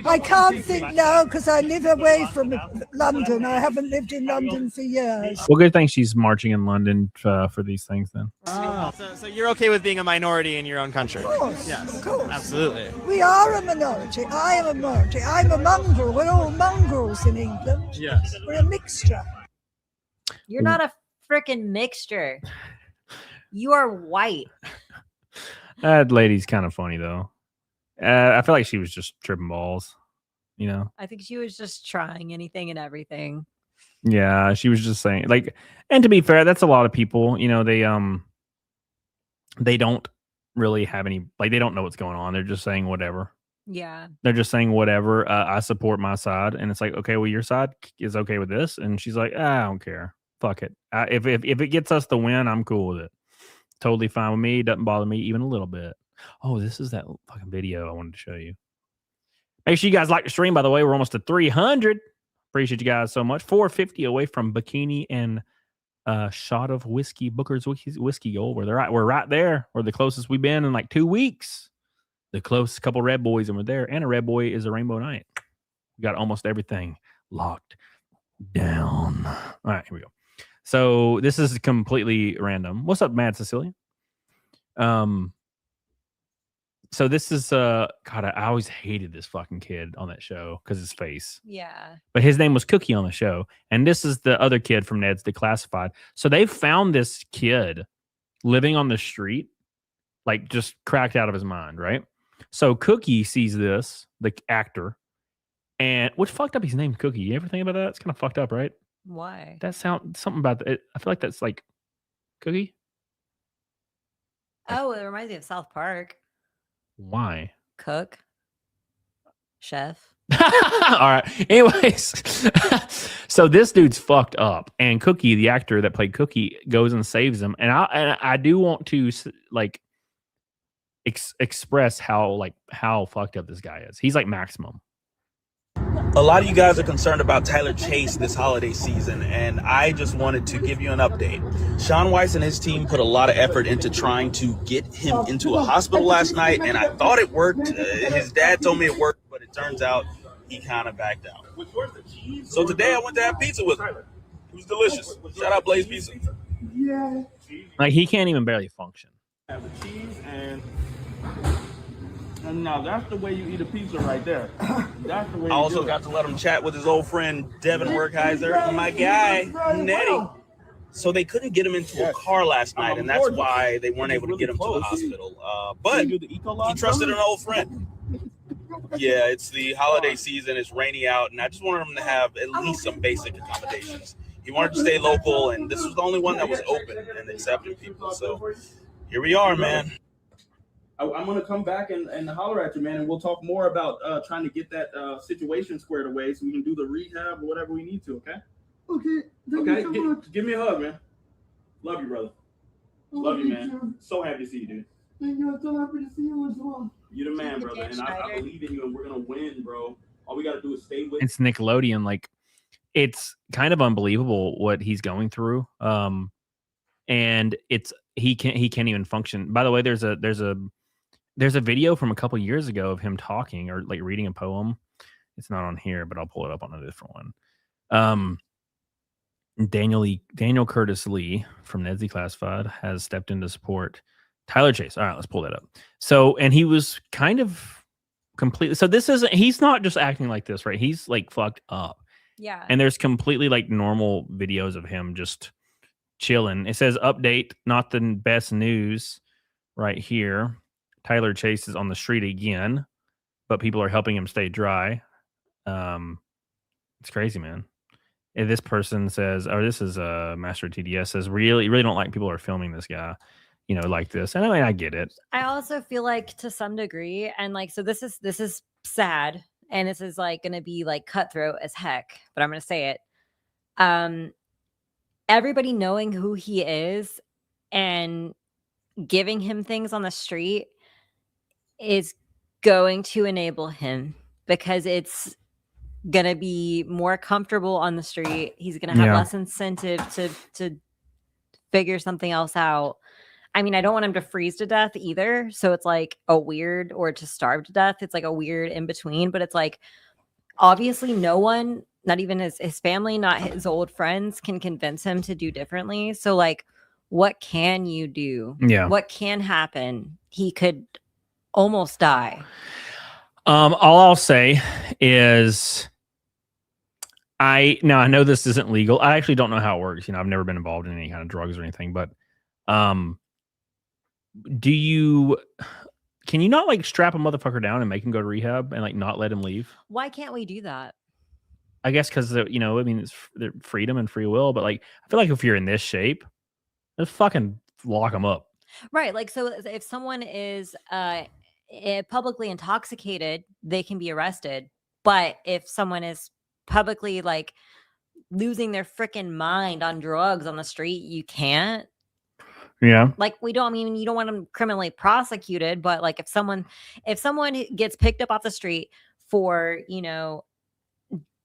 [SPEAKER 14] I can't think now because I live away from London. I haven't lived in London for years.
[SPEAKER 9] Well, good thing she's marching in London for these things then.
[SPEAKER 1] So you're okay with being a minority in your own country?
[SPEAKER 14] Of course.
[SPEAKER 1] Yes.
[SPEAKER 14] Of course.
[SPEAKER 1] Absolutely.
[SPEAKER 14] We are a minority. I am a minority. I'm a mongrel. We're all mongrels in England.
[SPEAKER 1] Yes.
[SPEAKER 14] We're a mixture.
[SPEAKER 10] You're not a freaking mixture. You are white.
[SPEAKER 9] That lady's kind of funny though. I feel like she was just tripping balls,
[SPEAKER 10] I think she was just trying anything and everything.
[SPEAKER 9] Yeah, she was just saying and to be fair, that's a lot of people. They don't really have any they don't know what's going on. They're just saying whatever.
[SPEAKER 10] Yeah.
[SPEAKER 9] They're just saying whatever. I support my side, and it's like, okay, well, your side is okay with this, and she's like, I don't care. Fuck it. If it gets us the win, I'm cool with it. Totally fine with me. Doesn't bother me even a little bit. Oh, this is that fucking video I wanted to show you. Make sure you guys like the stream. By the way, we're almost at 300. Appreciate you guys so much. 450 away from bikini and shot of whiskey. Booker's whiskey gold. We're right there. We're the closest we've been in like 2 weeks. The closest couple red boys, and we're there. And a red boy is a rainbow night. We got almost everything locked down. All right, here we go. So this is completely random. What's up, Mad Cecilia? So this is God, I always hated this fucking kid on that show because his face.
[SPEAKER 10] Yeah.
[SPEAKER 9] But his name was Cookie on the show. And this is the other kid from Ned's Declassified. So they found this kid living on the street, like just cracked out of his mind, right? So Cookie sees this, the actor, and what's fucked up his name Cookie. You ever think about that? It's kind of fucked up, right?
[SPEAKER 10] Why?
[SPEAKER 9] That sound something about it. I feel like that's like Cookie.
[SPEAKER 10] Oh, it reminds me of South Park.
[SPEAKER 9] Why?
[SPEAKER 10] Cook. Chef.
[SPEAKER 9] All right. Anyways, so this dude's fucked up, and Cookie, the actor that played Cookie, goes and saves him. And I do want to like express how fucked up this guy is. He's like maximum.
[SPEAKER 2] A lot of you guys are concerned about Tyler Chase this holiday season, and I just wanted to give you an update. Sean Weiss and his team put a lot of effort into trying to get him into a hospital last night, and I thought it worked. His dad told me it worked, but it turns out he kind of backed out. So today I went to have pizza with him. It was delicious. Shout out Blaze Pizza.
[SPEAKER 3] Yeah.
[SPEAKER 9] Like he can't even barely function.
[SPEAKER 2] Have the cheese and now that's the way you eat a pizza right there. That's the way. I also got to let him chat with his old friend Devin Werkheiser, my guy Nettie. So they couldn't get him into a car last night, and that's why they weren't able to get him to the hospital. But he trusted an old friend. Yeah, it's the holiday season. It's rainy out, and I just wanted him to have at least some basic accommodations. He wanted to stay local, and this was the only one that was open and accepting people. So here we are, man. I'm going to come back and holler at you, man, and we'll talk more about trying to get that situation squared away so we can do the rehab or whatever we need to, okay?
[SPEAKER 3] Okay.
[SPEAKER 2] Okay, give me a hug, man. Love you, brother. Love you, man.
[SPEAKER 3] Too.
[SPEAKER 2] So happy to see you, dude.
[SPEAKER 3] Thank you. I'm so happy to see you as well.
[SPEAKER 2] You're the man, brother, and I believe in you, and we're going to win, bro. All we got to do is stay with
[SPEAKER 9] It's Nickelodeon. Like, it's kind of unbelievable what he's going through. And he can't even function. By the way, there's a video from a couple years ago of him talking or like reading a poem. It's not on here, but I'll pull it up on a different one. Daniel Curtis Lee from Ned's Declassified has stepped in to support Tyler Chase. All right, let's pull that up. So, and he was kind of completely. So he's not just acting like this, right? He's like fucked up.
[SPEAKER 10] Yeah.
[SPEAKER 9] And there's completely like normal videos of him just chilling. It says update, not the best news right here. Tyler Chase is on the street again, but people are helping him stay dry. It's crazy, man. And this person says, "Oh, this is Master TDS says really don't like people are filming this guy, like this." And I mean, I get it.
[SPEAKER 10] I also feel like to some degree, and like, so this is sad, and this is like going to be like cutthroat as heck, but I'm going to say it. Everybody knowing who he is and giving him things on the street is going to enable him because it's going to be more comfortable on the street. He's going to have less incentive to figure something else out. I mean, I don't want him to freeze to death either. So it's like a weird, or to starve to death. It's like a weird in between, but it's like, obviously no one, not even his family, not his old friends, can convince him to do differently. So like, what can you do?
[SPEAKER 9] Yeah.
[SPEAKER 10] What can happen? He could almost die.
[SPEAKER 9] All I'll say is I know this isn't legal. I actually don't know how it works. I've never been involved in any kind of drugs or anything, but can you not like strap a motherfucker down and make him go to rehab and like not let him leave?
[SPEAKER 10] Why can't we do that?
[SPEAKER 9] I guess because I mean, it's freedom and free will, but like I feel like if you're in this shape, just fucking lock them up.
[SPEAKER 10] Right. Like, so if someone is publicly intoxicated, they can be arrested. But if someone is publicly like losing their freaking mind on drugs on the street, you can't.
[SPEAKER 9] Yeah.
[SPEAKER 10] Like you don't want them criminally prosecuted, but like if someone gets picked up off the street for,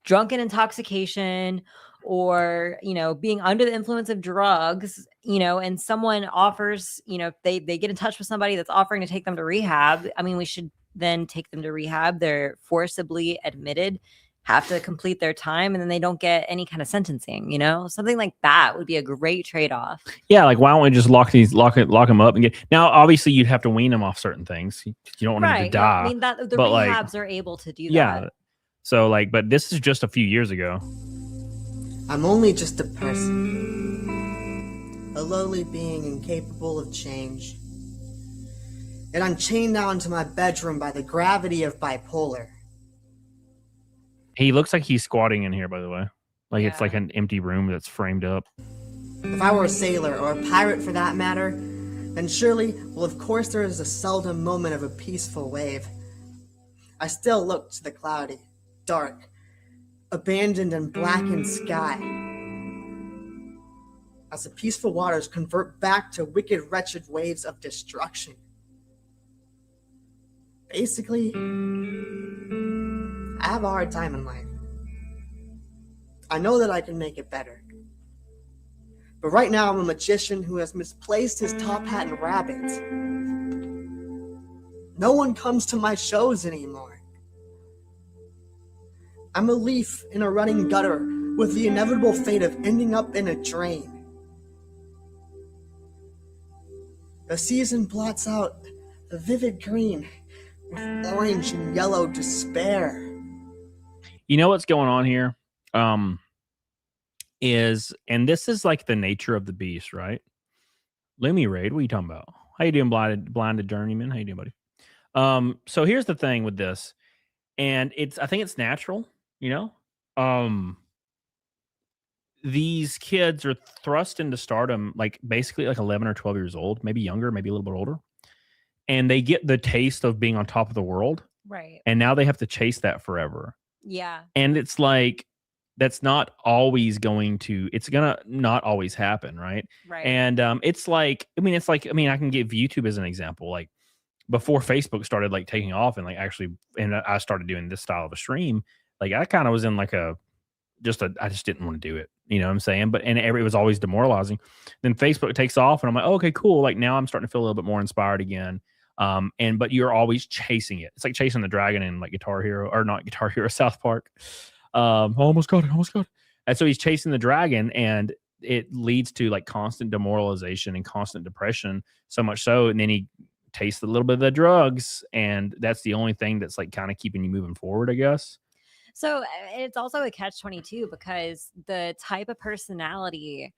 [SPEAKER 10] drunken intoxication or, being under the influence of drugs, and someone offers, they get in touch with somebody that's offering to take them to rehab. I mean, we should then take them to rehab. They're forcibly admitted, have to complete their time, and then they don't get any kind of sentencing, something like that would be a great trade-off.
[SPEAKER 9] Yeah, like why don't we just lock them up and get? Now, obviously, you'd have to wean them off certain things. You don't want them to die.
[SPEAKER 10] I mean, the
[SPEAKER 9] but,
[SPEAKER 10] rehabs are able to do
[SPEAKER 9] yeah.
[SPEAKER 10] that.
[SPEAKER 9] So but this is just a few years ago.
[SPEAKER 4] I'm only just a person, a lowly being incapable of change. And I'm chained down to my bedroom by the gravity of bipolar.
[SPEAKER 9] He looks like he's squatting in here, by the way. Like it's like an empty room that's framed up.
[SPEAKER 4] If I were a sailor, or a pirate for that matter, then surely, well, of course there is a seldom moment of a peaceful wave. I still look to the cloudy, dark, abandoned and blackened sky, as the peaceful waters convert back to wicked, wretched waves of destruction. Basically, I have a hard time in life. I know that I can make it better. But right now I'm a magician who has misplaced his top hat and rabbit. No one comes to my shows anymore. I'm a leaf in a running gutter with the inevitable fate of ending up in a drain. The season blots out the vivid green with orange and yellow despair.
[SPEAKER 9] You know what's going on here? And this is like the nature of the beast, right? Lumi Raid, what are you talking about? How you doing, blinded journeyman? How you doing, buddy? So here's the thing with this, and I think it's natural, these kids are thrust into stardom like basically like 11 or 12 years old, maybe younger, maybe a little bit older, and they get the taste of being on top of the world,
[SPEAKER 10] right?
[SPEAKER 9] And now they have to chase that forever.
[SPEAKER 10] Yeah.
[SPEAKER 9] And it's like that's not always it's gonna not always happen, right?
[SPEAKER 10] Right.
[SPEAKER 9] And it's like I can give YouTube as an example. Like before Facebook started like taking off and like actually, and I started doing this style of a stream, like I kind of was in like I just didn't want to do it. You know what I'm saying? It was always demoralizing. Then Facebook takes off and I'm like, oh, okay, cool. Like now I'm starting to feel a little bit more inspired again. But you're always chasing it. It's like chasing the dragon in like Guitar Hero, or not Guitar Hero, South Park. Almost got it. And so he's chasing the dragon, and it leads to like constant demoralization and constant depression, so much so. And then he tastes a little bit of the drugs, and that's the only thing that's like kind of keeping you moving forward, I guess.
[SPEAKER 10] So it's also a catch-22 because the type of personality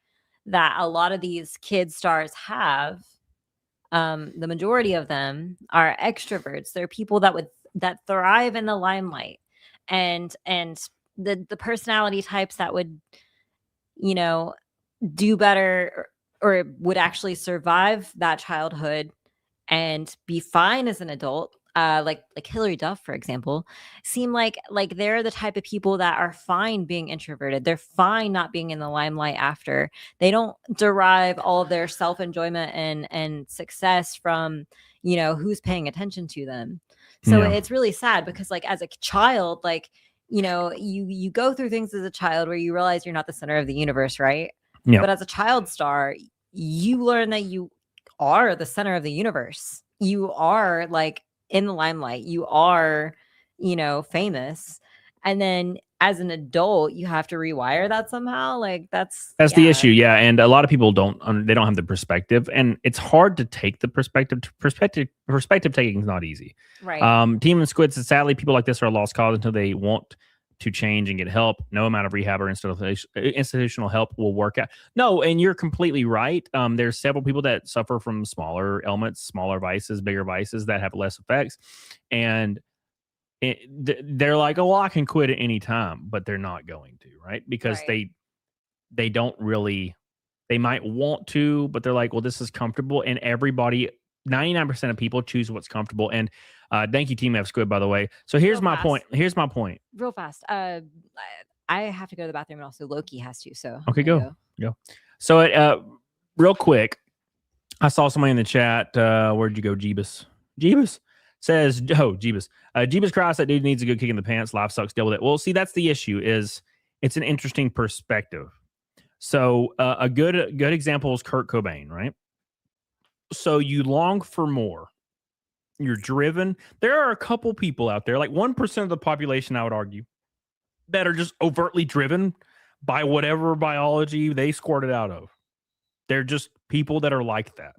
[SPEAKER 10] that a lot of these kid stars have, the majority of them are extroverts. They're people that thrive in the limelight, and the personality types that would, do better or would actually survive that childhood and be fine as an adult. Like Hillary Duff, for example, seem like they're the type of people that are fine being introverted. They're fine not being in the limelight after. They don't derive all of their self-enjoyment and success from, who's paying attention to them. So it's really sad because like as a child, like, you go through things as a child where you realize you're not the center of the universe, right?
[SPEAKER 9] Yeah.
[SPEAKER 10] But as a child star, you learn that you are the center of the universe. You are like in the limelight, you are, famous. And then as an adult, you have to rewire that somehow. Like that's
[SPEAKER 9] the issue. Yeah. And a lot of people don't have the perspective, and it's hard to take the perspective taking is not easy.
[SPEAKER 10] Right.
[SPEAKER 9] Team and Squid says, sadly, people like this are a lost cause until they want to change and get help. No amount of rehab or institutional help will work out. No, and you're completely right. There's several people that suffer from smaller ailments, smaller vices, bigger vices that have less effects. And they're like, oh, well, I can quit at any time, but they're not going to, right? Because they don't really, they might want to, but they're like, well, this is comfortable. And everybody 99% of people choose what's comfortable. And thank you, Team F Squid, by the way. So here's my point. Here's my point.
[SPEAKER 10] Real fast. I have to go to the bathroom, and also Loki has to. So
[SPEAKER 9] Okay, go. So real quick, I saw somebody in the chat. Where'd you go, Jeebus? Jeebus says, oh, Jeebus. Jeebus Cross, that dude needs a good kick in the pants. Life sucks. Deal with it. Well, see, that's the issue. Is it's an interesting perspective. So a good example is Kurt Cobain, right? So you long for more. You're driven. There are a couple people out there, like 1% of the population, I would argue, that are just overtly driven by whatever biology they squirted out of. They're just people that are like that.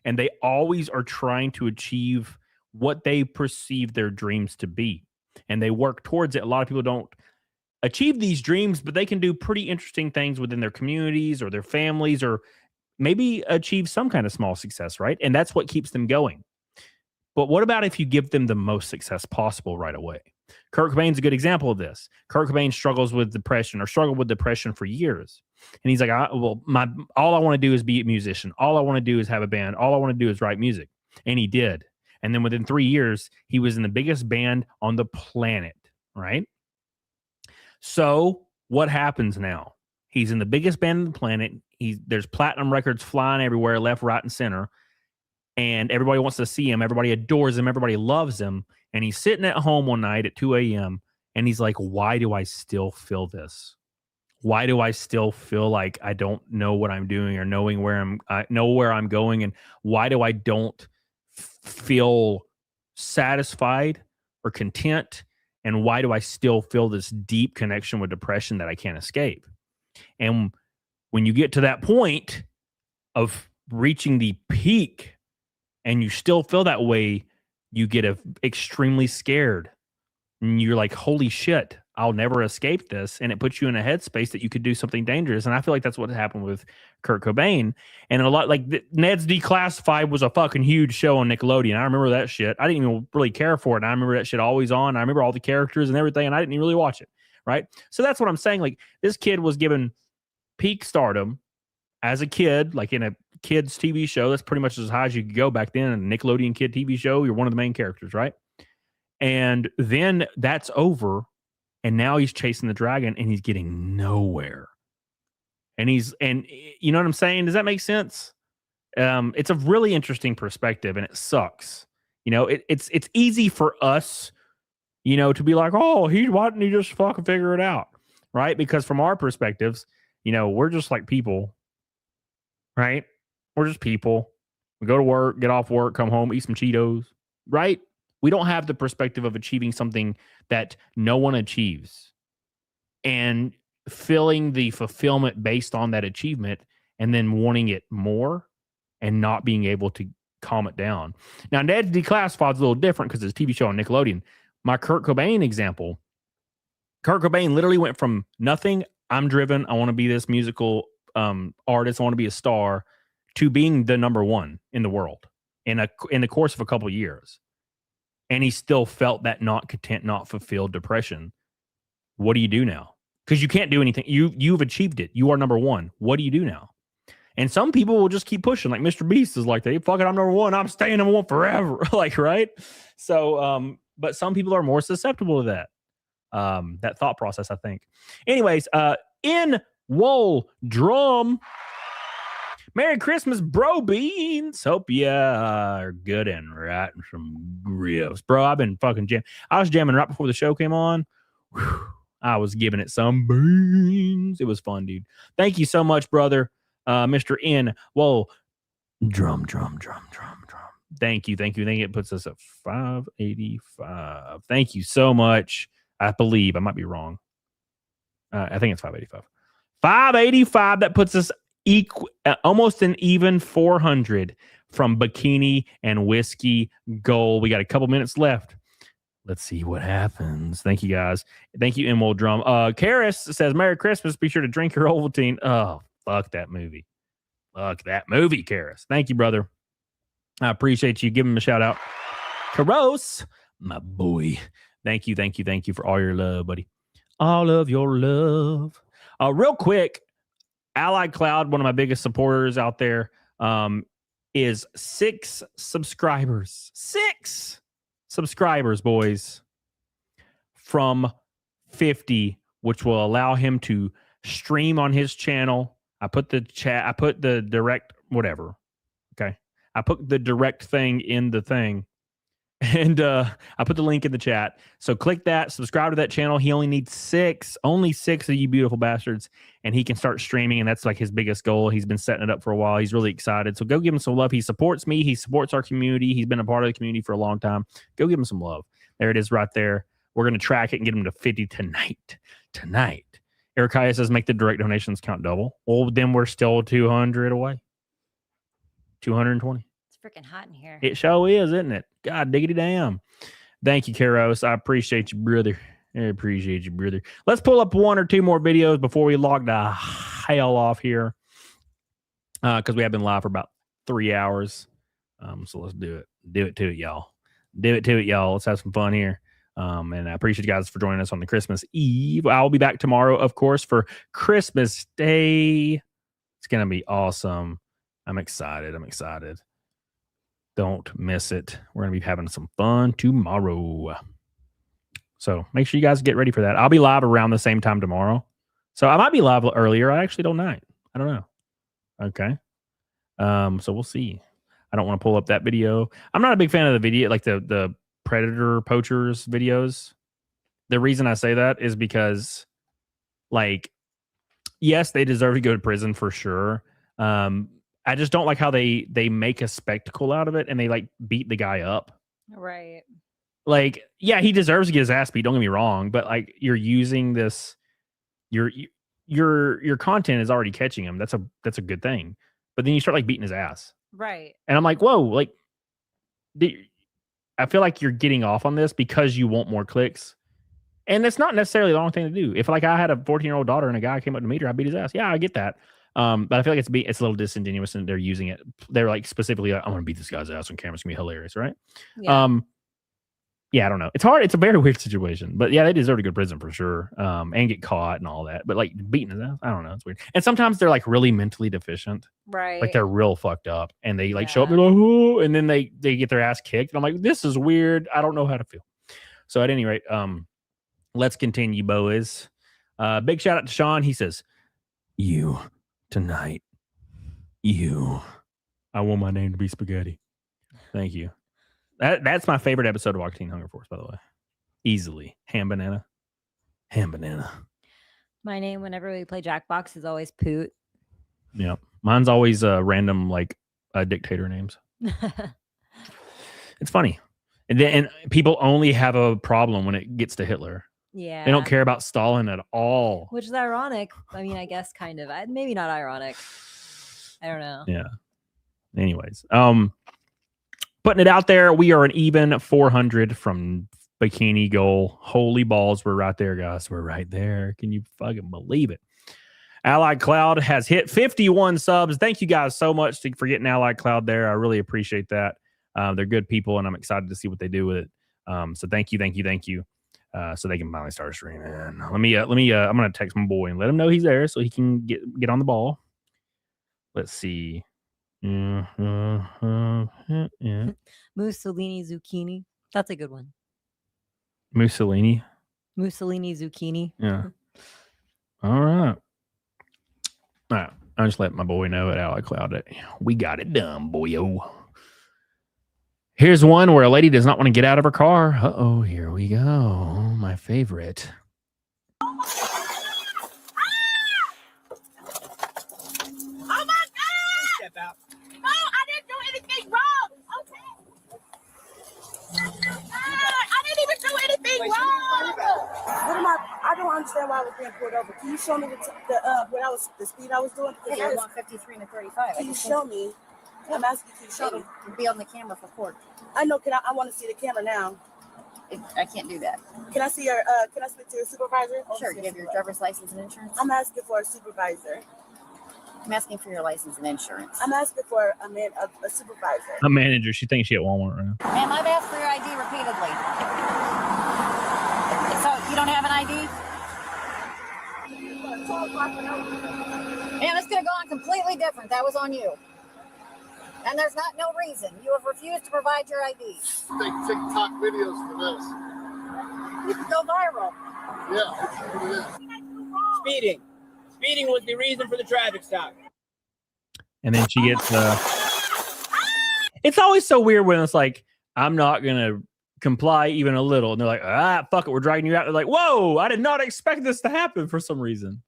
[SPEAKER 9] And they always are trying to achieve what they perceive their dreams to be. And they work towards it. A lot of people don't achieve these dreams, but they can do pretty interesting things within their communities or their families, or maybe achieve some kind of small success, right? And that's what keeps them going. But what about if you give them the most success possible right away? Kurt Cobain's a good example of this. Kurt Cobain struggled with depression for years. And he's like, all I want to do is be a musician. All I want to do is have a band. All I want to do is write music. And he did. And then within 3 years, he was in the biggest band on the planet, right? So what happens now? He's in the biggest band on the planet. There's platinum records flying everywhere, left, right, and center. And everybody wants to see him. Everybody adores him. Everybody loves him. And he's sitting at home one night at 2 a.m. And he's like, why do I still feel this? Why do I still feel like I don't know what I'm doing or I know where I'm going? And why do I don't feel satisfied or content? And why do I still feel this deep connection with depression that I can't escape? And when you get to that point of reaching the peak and you still feel that way, you get extremely scared. And you're like, holy shit, I'll never escape this. And it puts you in a headspace that you could do something dangerous. And I feel like that's what happened with Kurt Cobain. And a lot, like Ned's Declassified was a fucking huge show on Nickelodeon. I remember that shit. I didn't even really care for it. And I remember that shit always on. I remember all the characters and everything, and I didn't even really watch it. Right. So that's what I'm saying. Like, this kid was given peak stardom as a kid, like in a kid's TV show. That's pretty much as high as you could go back then. In a Nickelodeon kid TV show, you're one of the main characters, right? And then that's over, and now he's chasing the dragon, and he's getting nowhere. And you know what I'm saying? Does that make sense? It's a really interesting perspective, and it sucks. You know, it's easy for us, you know, to be like, oh, why didn't he just fucking figure it out, right? Because from our perspectives, you know, we're just like people, right? We're just people. We go to work, get off work, come home, eat some Cheetos, right? We don't have the perspective of achieving something that no one achieves and feeling the fulfillment based on that achievement and then wanting it more and not being able to calm it down. Now, Ned's Declassified is a little different because it's a TV show on Nickelodeon. My Kurt Cobain example, Kurt Cobain literally went from nothing, I'm driven, I want to be this musical artist, I want to be a star, to being the number one in the world in the course of a couple of years. And he still felt that not content, not fulfilled depression. What do you do now? Because you can't do anything. You've achieved it. You are number one. What do you do now? And some people will just keep pushing. Like Mr. Beast is like, hey, fuck it, I'm number one. I'm staying number one forever. Like, right? So, but some people are more susceptible to that thought process, I think. Anyways, in Wool Drum, Merry Christmas, bro beans. Hope you are good and writing some riffs. Bro, I've been fucking jamming. I was jamming right before the show came on. Whew, I was giving it some beans. It was fun, dude. Thank you so much, brother. Mr. N. Whoa. Drum. Thank you. It puts us at 585. Thank you so much. I believe. I might be wrong. I think it's 585. 585. That puts us almost an even 400 from Bikini and Whiskey Gold. We got a couple minutes left. Let's see what happens. Thank you, guys. Thank you, Emerald Drum. Karis says, Merry Christmas. Be sure to drink your Ovaltine. Oh, fuck that movie. Fuck that movie, Karis. Thank you, brother. I appreciate you. Give him a shout out. Karos, my boy. Thank you for all your love, buddy. All of your love. Real quick, Allied Cloud, one of my biggest supporters out there, is 6 subscribers. 6 subscribers, boys, from 50, which will allow him to stream on his channel. I put the direct whatever. Okay. I put the direct thing in the thing. And I put the link in the chat. So click that, subscribe to that channel. He only needs only 6 of you beautiful bastards, and he can start streaming. And that's like his biggest goal. He's been setting it up for a while. He's really excited. So go give him some love. He supports me. He supports our community. He's been a part of the community for a long time. Go give him some love. There it is right there. We're going to track it and get him to 50 tonight. Eric Kaya says, make the direct donations count double. Well, then we're still 200 away. 220.
[SPEAKER 10] It's freaking hot in here.
[SPEAKER 9] It sure is, isn't it? God diggity damn. Thank you, Karos. I appreciate you, brother. I appreciate you, brother. Let's pull up 1 or 2 more videos before we log the hell off here. Because we have been live for about 3 hours. So let's do it. Do it to it, y'all. Do it to it, y'all. Let's have some fun here. And I appreciate you guys for joining us on the Christmas Eve. I'll be back tomorrow, of course, for Christmas Day. It's going to be awesome. I'm excited. Don't miss it. We're going to be having some fun tomorrow. So make sure you guys get ready for that. I'll be live around the same time tomorrow. So I might be live earlier. I actually don't know. I don't know. Okay. So we'll see. I don't want to pull up that video. I'm not a big fan of the video, like the predator poachers videos. The reason I say that is because, like, yes, they deserve to go to prison for sure. I just don't like how they make a spectacle out of it and they like beat the guy up.
[SPEAKER 10] Right.
[SPEAKER 9] Like, yeah, he deserves to get his ass beat. Don't get me wrong, but like you're using this, your content is already catching him. That's a good thing. But then you start like beating his ass.
[SPEAKER 10] Right.
[SPEAKER 9] And I'm like, whoa, like, I feel like you're getting off on this because you want more clicks. And it's not necessarily the wrong thing to do. If like I had a 14-year-old daughter and a guy came up to meet her, I'd beat his ass. Yeah, I get that. But I feel like it's a little disingenuous and they're using it. They're like specifically, like, I'm going to beat this guy's ass on camera. It's going to be hilarious, right?
[SPEAKER 10] Yeah.
[SPEAKER 9] Yeah, I don't know. It's hard. It's a very weird situation. But yeah, they deserve to go to prison for sure. And get caught and all that. But like beating his ass, I don't know. It's weird. And sometimes they're like really mentally deficient.
[SPEAKER 10] Right.
[SPEAKER 9] Like they're real fucked up. And they like show up, they're like, oh, and then they get their ass kicked. And I'm like, this is weird. I don't know how to feel. So at any rate, let's continue, boys. Big shout out to Sean. He says, you tonight. I want my name to be Spaghetti. Thank you. That's my favorite episode of Octane Hunger Force, by the way. Easily. Ham banana.
[SPEAKER 10] My name whenever we play Jackbox is always Poot.
[SPEAKER 9] Yeah. Mine's always random like dictator names. It's funny. And people only have a problem when it gets to Hitler.
[SPEAKER 10] Yeah.
[SPEAKER 9] They don't care about Stalin at all.
[SPEAKER 10] Which is ironic. I mean, I guess kind of. Maybe not ironic. I don't know.
[SPEAKER 9] Yeah. Anyways, putting it out there, we are an even 400 from bikini goal. Holy balls, we're right there, guys. We're right there. Can you fucking believe it? Allied Cloud has hit 51 subs. Thank you guys so much for getting Allied Cloud there. I really appreciate that. They're good people, and I'm excited to see what they do with it. So thank you. So they can finally start streaming. Let me. I'm gonna text my boy and let him know he's there so he can get on the ball. Let's see.
[SPEAKER 10] Mussolini zucchini. That's a good one.
[SPEAKER 9] Mussolini
[SPEAKER 10] zucchini.
[SPEAKER 9] Yeah. All right. I just let my boy know at Allied Cloud that we got it done, boyo. Here's one where a lady does not want to get out of her car. Uh-oh, here we go. My favorite.
[SPEAKER 3] Oh my God! Step out. No, I didn't do anything wrong. Okay. I didn't even do anything wrong.
[SPEAKER 14] What am I don't understand why I was being pulled over. Can you show me the speed I was doing?
[SPEAKER 6] Hey, I was on 53 and a 35.
[SPEAKER 14] Can you show me? I'm asking you to show me.
[SPEAKER 6] Be on the camera for court.
[SPEAKER 14] I know. I want to see the camera now.
[SPEAKER 6] I can't do that.
[SPEAKER 14] Can I see your? Can I speak to your supervisor?
[SPEAKER 6] Sure. Do you have your driver's license and insurance?
[SPEAKER 14] I'm asking for a supervisor.
[SPEAKER 6] I'm asking for your license and insurance.
[SPEAKER 14] I'm asking for a supervisor.
[SPEAKER 9] A manager. She thinks she at Walmart right now.
[SPEAKER 6] Ma'am, I've asked for your ID repeatedly. So you don't have an ID? Ma'am, it's going to go on completely different. That was on you. And there's not no reason. You have refused to provide your ID.
[SPEAKER 7] Take TikTok videos for this.
[SPEAKER 6] You can go viral.
[SPEAKER 7] Yeah, that's what it is.
[SPEAKER 22] Speeding. Speeding was the reason for the traffic stop.
[SPEAKER 9] And then she gets it's always so weird when it's like, I'm not gonna comply even a little, and they're like, fuck it, we're dragging you out. They're like, whoa, I did not expect this to happen for some reason.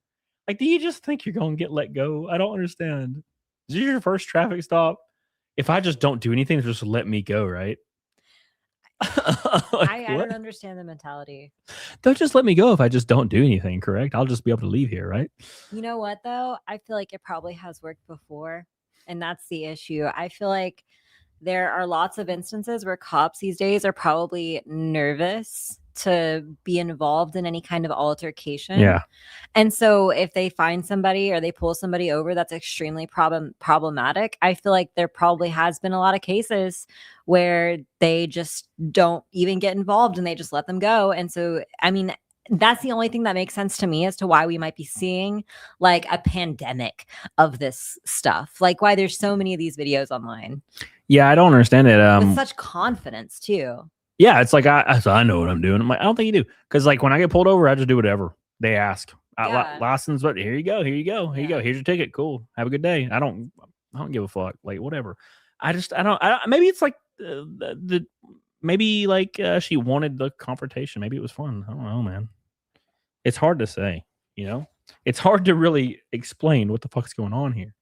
[SPEAKER 9] Like, do you just think you're gonna get let go? I don't understand. Is this your first traffic stop? If I just don't do anything, just let me go, right?
[SPEAKER 10] I don't understand the mentality.
[SPEAKER 9] They'll just let me go if I just don't do anything, correct? I'll just be able to leave here, right?
[SPEAKER 10] You know what, though? I feel like it probably has worked before, and that's the issue. I feel like there are lots of instances where cops these days are probably nervous to be involved in any kind of altercation.
[SPEAKER 9] Yeah.
[SPEAKER 10] And so if they find somebody or they pull somebody over that's extremely problematic, I feel like there probably has been a lot of cases where they just don't even get involved and they just let them go. And so, I mean, that's the only thing that makes sense to me as to why we might be seeing like a pandemic of this stuff, like why there's so many of these videos online.
[SPEAKER 9] Yeah, I don't understand it.
[SPEAKER 10] With such confidence too.
[SPEAKER 9] Yeah, it's like I know what I'm doing. I'm like, I don't think you do, because like when I get pulled over, I just do whatever they ask. License, but here you go, here you go, here you go. Here's your ticket. Cool. Have a good day. I don't give a fuck. Like whatever. I don't. Maybe it's like maybe like she wanted the confrontation. Maybe it was fun. I don't know, man. It's hard to say. You know, it's hard to really explain what the fuck's going on here.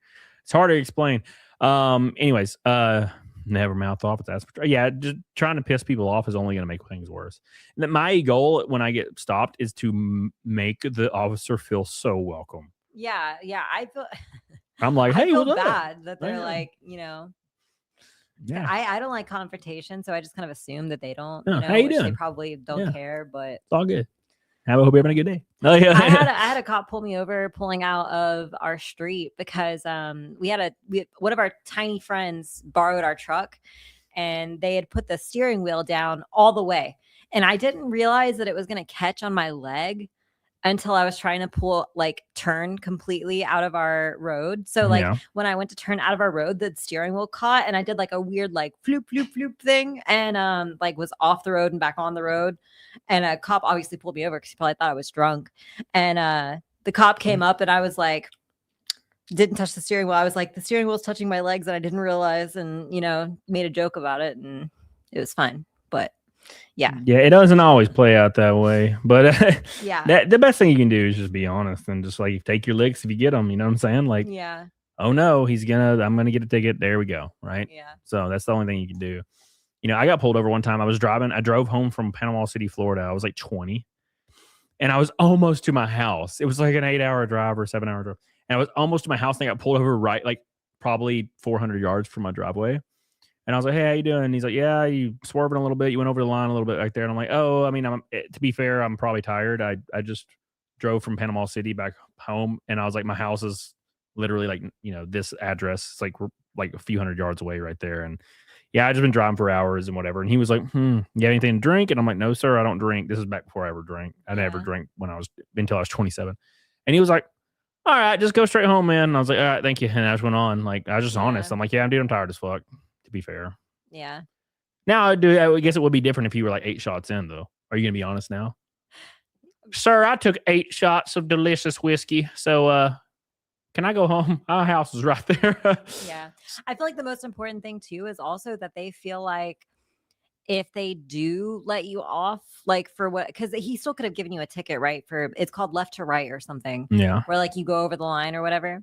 [SPEAKER 9] It's hard to explain. Anyways, never mouth off. That's yeah. Just trying to piss people off is only going to make things worse. And my goal when I get stopped is to make the officer feel so welcome.
[SPEAKER 10] Yeah, I feel.
[SPEAKER 9] I'm like, hey,
[SPEAKER 10] I feel
[SPEAKER 9] what's up?
[SPEAKER 10] bad that they're
[SPEAKER 9] Yeah.
[SPEAKER 10] like, you know.
[SPEAKER 9] Yeah.
[SPEAKER 10] I don't like confrontation, so I just kind of assume that they don't.
[SPEAKER 9] Yeah,
[SPEAKER 10] You know,
[SPEAKER 9] how you
[SPEAKER 10] which
[SPEAKER 9] doing?
[SPEAKER 10] They probably don't
[SPEAKER 9] Yeah.
[SPEAKER 10] care, but
[SPEAKER 9] It's all good. I hope you're having a good day. Oh, yeah.
[SPEAKER 10] I had a cop pull me over pulling out of our street because one of our tiny friends borrowed our truck and they had put the steering wheel down all the way. And I didn't realize that it was going to catch on my leg until I was trying to turn completely out of our road. So when I went to turn out of our road, the steering wheel caught and I did like a weird like floop, floop, floop thing and was off the road and back on the road. And a cop obviously pulled me over because he probably thought I was drunk. And the cop came up and I was like, didn't touch the steering wheel. I was like, the steering wheel's touching my legs and I didn't realize, and made a joke about it and it was fine. But yeah,
[SPEAKER 9] it doesn't always play out that way. But
[SPEAKER 10] yeah,
[SPEAKER 9] the best thing you can do is just be honest and just like take your licks if you get them. You know what I'm saying? Like,
[SPEAKER 10] yeah.
[SPEAKER 9] Oh no, I'm gonna get a ticket. There we go. Right.
[SPEAKER 10] Yeah.
[SPEAKER 9] So that's the only thing you can do. I got pulled over one time. I drove home from Panama City, Florida. I was like 20 and I was almost to my house. It was like an 8-hour drive or 7-hour drive. And I was almost to my house and I got pulled over right, like probably 400 yards from my driveway. And I was like, hey, how you doing? And he's like, yeah, you swerving a little bit. You went over the line a little bit right there. And I'm like, oh, I mean, to be fair, I'm probably tired. I just drove from Panama City back home. And I was like, my house is literally like, this address. It's like a few hundred yards away right there. And yeah, I just been driving for hours and whatever. And he was like, you have anything to drink? And I'm like, no, sir, I don't drink. This is back before I ever drank. I never drank until I was 27. And he was like, all right, just go straight home, man. And I was like, all right, thank you. And I just went on. Like, I was just honest. I'm like, yeah, I'm tired as fuck, to be fair.
[SPEAKER 10] Yeah.
[SPEAKER 9] Now, I guess it would be different if you were like 8 shots in, though. Are you going to be honest now? Sir, I took 8 shots of delicious whiskey. So, can I go home? Our house is right there.
[SPEAKER 10] Yeah. I feel like the most important thing, too, is also that they feel like if they do let you off, like for what, because he still could have given you a ticket, right? It's called left to right or something.
[SPEAKER 9] Yeah.
[SPEAKER 10] Where like you go over the line or whatever.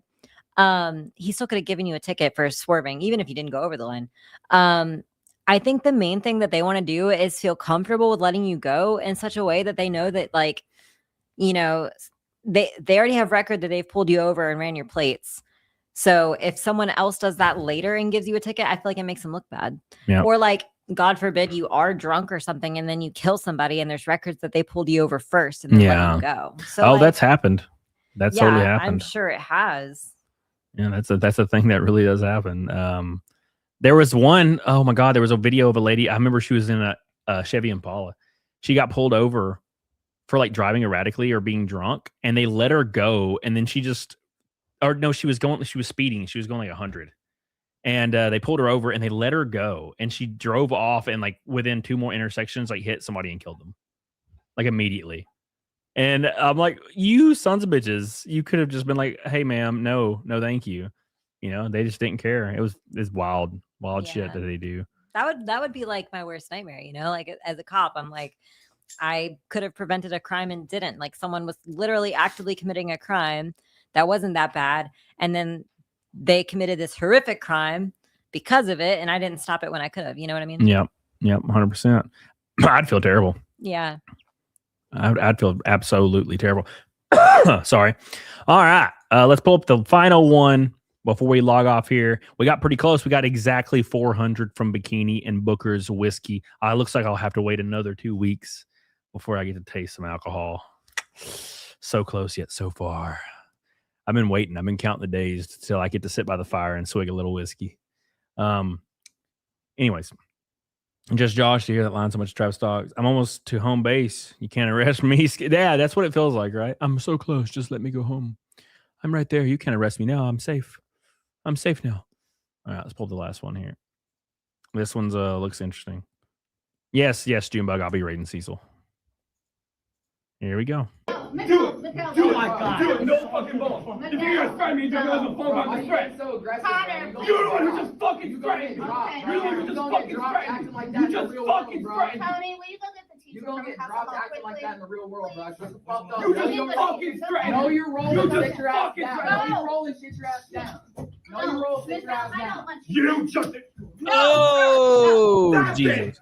[SPEAKER 10] He still could have given you a ticket for swerving, even if you didn't go over the line. I think the main thing that they want to do is feel comfortable with letting you go in such a way that they know that, like, they already have record that they've pulled you over and ran your plates. So if someone else does that later and gives you a ticket, I feel like it makes them look bad.
[SPEAKER 9] Yeah.
[SPEAKER 10] Or like, God forbid you are drunk or something and then you kill somebody and there's records that they pulled you over first and then let them go. So
[SPEAKER 9] that's happened. That's totally happened.
[SPEAKER 10] I'm sure it has.
[SPEAKER 9] Yeah, that's a thing that really does happen. There was one, oh my God, there was a video of a lady. I remember she was in a Chevy Impala. She got pulled over for like driving erratically or being drunk, and they let her go. And then she was speeding. She was going like 100. And they pulled her over and they let her go. And she drove off and like within 2 more intersections, like hit somebody and killed them. Like immediately. And I'm like, you sons of bitches, you could have just been like, hey ma'am, no, thank you. You know, they just didn't care. It's wild shit that they do.
[SPEAKER 10] That would be like my worst nightmare, you know, like as a cop, I'm like, I could have prevented a crime and didn't. Like someone was literally actively committing a crime that wasn't that bad. And then they committed this horrific crime because of it. And I didn't stop it when I could have, you know what I mean?
[SPEAKER 9] Yep. 100%. I'd feel terrible.
[SPEAKER 10] Yeah.
[SPEAKER 9] I'd feel absolutely terrible. Sorry. All right. Let's pull up the final one before we log off here. We got pretty close. We got exactly 400 from Bikini and Booker's Whiskey. Looks like I'll have to wait another 2 weeks before I get to taste some alcohol. So close yet so far. I've been waiting. I've been counting the days till I get to sit by the fire and swig a little whiskey. Anyways, just Josh to hear that line so much. Travis Dogs. I'm almost to home base. You can't arrest me. Yeah, that's what it feels like, right? I'm so close. Just let me go home. I'm right there. You can't arrest me now. I'm safe. I'm safe now. All right, let's pull the last one here. This one's looks interesting. Yes, Junebug. I'll be raiding Cecil. Here we go.
[SPEAKER 3] Do it! Do it! Do it! No fucking balls! If you're gonna threaten me, you're gonna phone about the threat. You're the one who just fucking threatened me. You're the one who just fucking threatened me. You just fucking threatened me.
[SPEAKER 12] Tony, will you go get the teacher?
[SPEAKER 5] You don't get dropped acting like that in the real world, bro.
[SPEAKER 3] You just fucking threatened me.
[SPEAKER 5] No, you're rolling.
[SPEAKER 3] You just
[SPEAKER 5] Sit your ass
[SPEAKER 3] fucking
[SPEAKER 5] down.
[SPEAKER 3] threatened
[SPEAKER 5] No,
[SPEAKER 3] me.
[SPEAKER 5] you're rolling. Sit your ass down. No, you roll. Sit your ass down.
[SPEAKER 3] You just.
[SPEAKER 9] Oh,
[SPEAKER 3] That's
[SPEAKER 9] Jesus.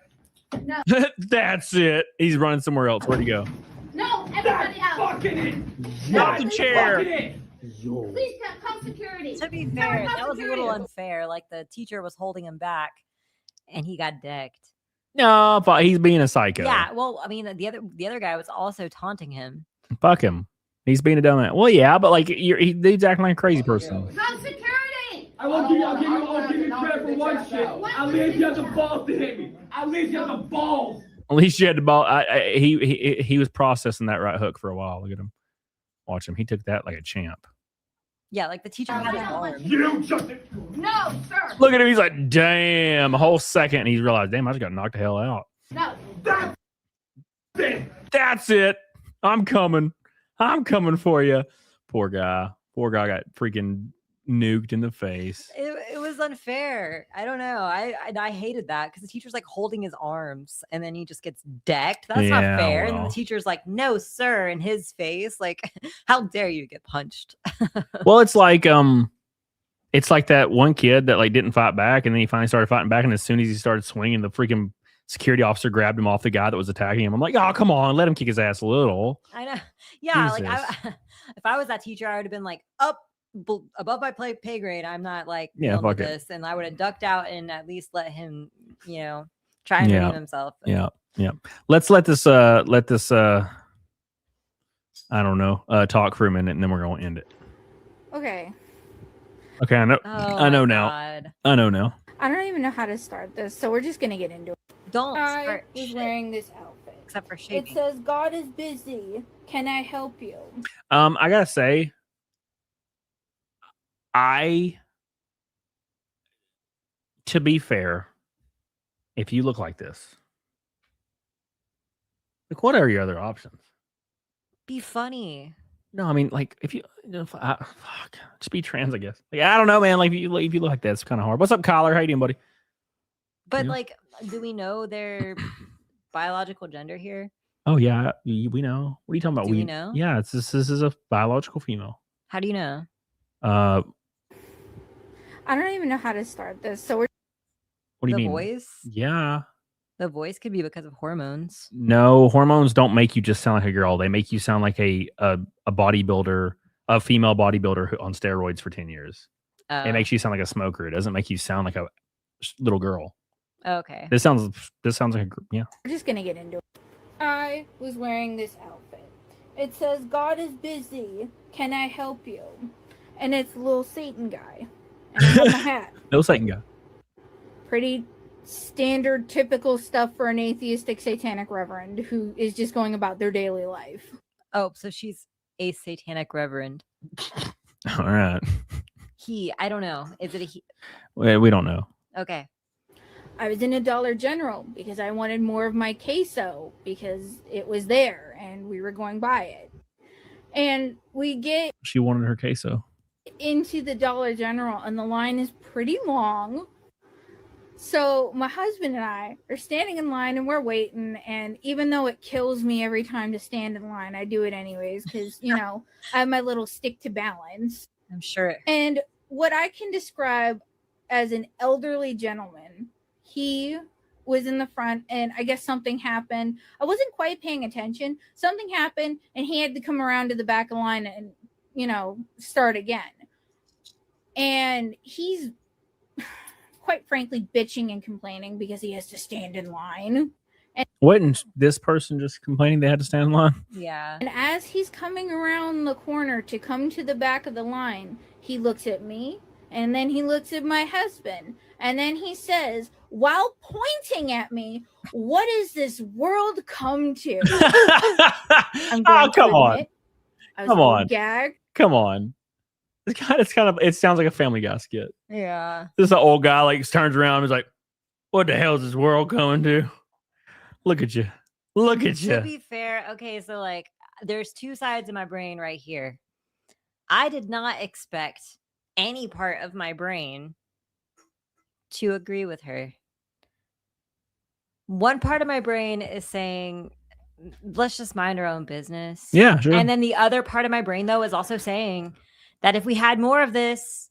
[SPEAKER 12] No.
[SPEAKER 9] That's it. He's running somewhere else. Where'd he go?
[SPEAKER 12] No, everybody out.
[SPEAKER 3] Fucking it.
[SPEAKER 9] Not the chair.
[SPEAKER 12] Please call security.
[SPEAKER 10] To be fair, that was a little unfair. Like the teacher was holding him back and he got decked.
[SPEAKER 9] No, but he's being a psycho.
[SPEAKER 10] Yeah, well, I mean, the other guy was also taunting him.
[SPEAKER 9] Fuck him. He's being a dumbass. Well, yeah, but like he's acting like a crazy person.
[SPEAKER 12] Call security.
[SPEAKER 3] I'll give you credit for one shit. At least you have the balls to hit me. At least you have the balls.
[SPEAKER 9] At least you had the ball. He was processing that right hook for a while. Look at him. Watch him. He took that like a champ.
[SPEAKER 10] Yeah, like the teacher had his arm.
[SPEAKER 3] You just.
[SPEAKER 12] No, sir.
[SPEAKER 9] Look at him. He's like, damn. A whole second, and he's realized, damn, I just got knocked the hell out.
[SPEAKER 12] No.
[SPEAKER 9] That's it. I'm coming. I'm coming for you. Poor guy. Poor guy got freaking nuked in the face.
[SPEAKER 10] It was unfair. I don't know. I hated that because the teacher's like holding his arms and then he just gets decked. That's not
[SPEAKER 9] Yeah,
[SPEAKER 10] fair. And then
[SPEAKER 9] well.
[SPEAKER 10] the teacher's like, no, sir, in his face. Like, how dare you get punched?
[SPEAKER 9] Well, it's like that one kid that like didn't fight back, and then he finally started fighting back, and as soon as he started swinging, the freaking security officer grabbed him off the guy that was attacking him. I'm like, oh, come on, let him kick his ass a little.
[SPEAKER 10] I know. Yeah,
[SPEAKER 9] Jesus.
[SPEAKER 10] like if I was that teacher, I would have been like, above my pay grade. I'm not like
[SPEAKER 9] Yeah,
[SPEAKER 10] dealing with
[SPEAKER 9] fuck it.
[SPEAKER 10] this, and I would have ducked out and at least let him, try and redeem himself.
[SPEAKER 9] Yeah. Let's let this I don't know, talk for a minute, and then we're gonna end it.
[SPEAKER 8] Okay.
[SPEAKER 9] Okay, I know.
[SPEAKER 10] Oh
[SPEAKER 9] I know
[SPEAKER 10] my
[SPEAKER 9] now.
[SPEAKER 10] God.
[SPEAKER 9] I know now.
[SPEAKER 8] I don't even know how to start this, so we're just gonna get into it.
[SPEAKER 10] Don't
[SPEAKER 8] I
[SPEAKER 10] start
[SPEAKER 8] was
[SPEAKER 10] shit.
[SPEAKER 8] wearing this outfit.
[SPEAKER 10] Except for
[SPEAKER 8] It
[SPEAKER 10] shaking.
[SPEAKER 8] says God is busy. Can I help you?
[SPEAKER 9] I gotta say, to be fair, if you look like this, like, what are your other options?
[SPEAKER 10] Be funny.
[SPEAKER 9] No, I mean, like, if you, fuck, just be trans, I guess. Like, I don't know, man. Like, if you look like that, it's kind of hard. What's up, Kyler? How you doing, buddy?
[SPEAKER 10] But
[SPEAKER 9] Yeah.
[SPEAKER 10] like, do we know their biological gender here?
[SPEAKER 9] Oh yeah, we know. What are you talking about?
[SPEAKER 10] Do we know?
[SPEAKER 9] Yeah, this is a biological female.
[SPEAKER 10] How do you know?
[SPEAKER 8] I don't even know how to start this, so we're.
[SPEAKER 9] What do you
[SPEAKER 10] The
[SPEAKER 9] mean?
[SPEAKER 10] voice?
[SPEAKER 9] Yeah.
[SPEAKER 10] The voice could be because of hormones.
[SPEAKER 9] No, hormones don't make you just sound like a girl. They make you sound like a bodybuilder, a female bodybuilder on steroids for 10 years. It makes you sound like a smoker. It doesn't make you sound like a little girl.
[SPEAKER 10] Okay.
[SPEAKER 9] This sounds like yeah.
[SPEAKER 8] We're just gonna get into it. I was wearing this outfit. It says God is busy. Can I help you? And it's little Satan guy. And I have my hat.
[SPEAKER 9] No Satan guy.
[SPEAKER 8] Pretty standard, typical stuff for an atheistic satanic reverend who is just going about their daily life.
[SPEAKER 10] Oh, so she's a satanic reverend.
[SPEAKER 9] All right.
[SPEAKER 10] I don't know. Is it a he?
[SPEAKER 9] We don't know.
[SPEAKER 10] Okay.
[SPEAKER 8] I was in a Dollar General because I wanted more of my queso because it was there and we were going by it. And we get
[SPEAKER 9] She wanted her queso.
[SPEAKER 8] into the Dollar General and the line is pretty long. So my husband and I are standing in line and we're waiting. And even though it kills me every time to stand in line, I do it anyways because, you know, I have my little stick to balance.
[SPEAKER 10] I'm sure.
[SPEAKER 8] And what I can describe as an elderly gentleman, he was in the front and I guess something happened. I wasn't quite paying attention. Something happened and he had to come around to the back of the line and, you know, start again. And he's quite frankly bitching and complaining because he has to stand in line. And
[SPEAKER 9] Wasn't this person just complaining they had to stand in line?
[SPEAKER 10] Yeah.
[SPEAKER 8] And as he's coming around the corner to come to the back of the line, he looks at me and then he looks at my husband and then he says, while pointing at me, "What is this world come to?" I'm going to
[SPEAKER 9] come on.
[SPEAKER 8] admit, I was
[SPEAKER 9] Come
[SPEAKER 8] a little
[SPEAKER 9] on.
[SPEAKER 8] gagged.
[SPEAKER 9] Come on. It sounds like a Family Guy skit.
[SPEAKER 10] Yeah.
[SPEAKER 9] This is an old guy like turns around and is like, "What the hell is this world coming to? Look at you. Look at
[SPEAKER 10] To
[SPEAKER 9] you."
[SPEAKER 10] be fair, okay, so like there's two sides of my brain right here. I did not expect any part of my brain to agree with her. One part of my brain is saying, let's just mind our own business.
[SPEAKER 9] Yeah, sure.
[SPEAKER 10] And then the other part of my brain, though, is also saying that if we had more of this,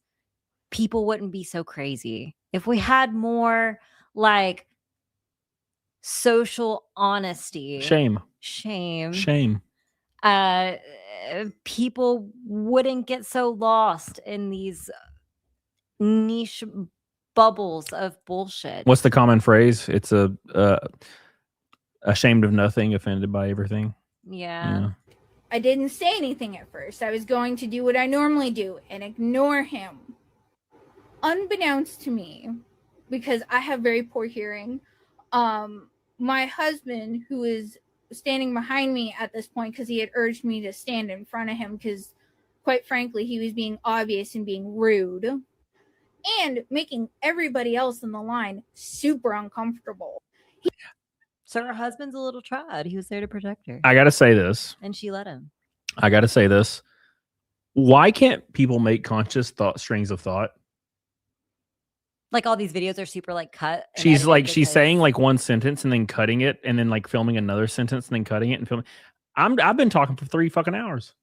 [SPEAKER 10] people wouldn't be so crazy. If we had more like social honesty,
[SPEAKER 9] Shame.
[SPEAKER 10] people wouldn't get so lost in these niche bubbles of bullshit.
[SPEAKER 9] What's the common phrase? It's ashamed of nothing, offended by everything.
[SPEAKER 10] Yeah.
[SPEAKER 8] I didn't say anything at first. I was going to do what I normally do and ignore him. Unbeknownst to me, because I have very poor hearing, my husband, who is standing behind me at this point because he had urged me to stand in front of him because, quite frankly, he was being obvious and being rude and making everybody else in the line super uncomfortable.
[SPEAKER 10] So her husband's a little tried. He was there to protect her.
[SPEAKER 9] I got to say this.
[SPEAKER 10] And she let him.
[SPEAKER 9] Why can't people make conscious strings of thought?
[SPEAKER 10] Like all these videos are super like cut. and
[SPEAKER 9] She's
[SPEAKER 10] edited
[SPEAKER 9] she's
[SPEAKER 10] because-
[SPEAKER 9] saying like one sentence and then cutting it and then like filming another sentence and then cutting it and filming. I've been talking for 3 fucking hours.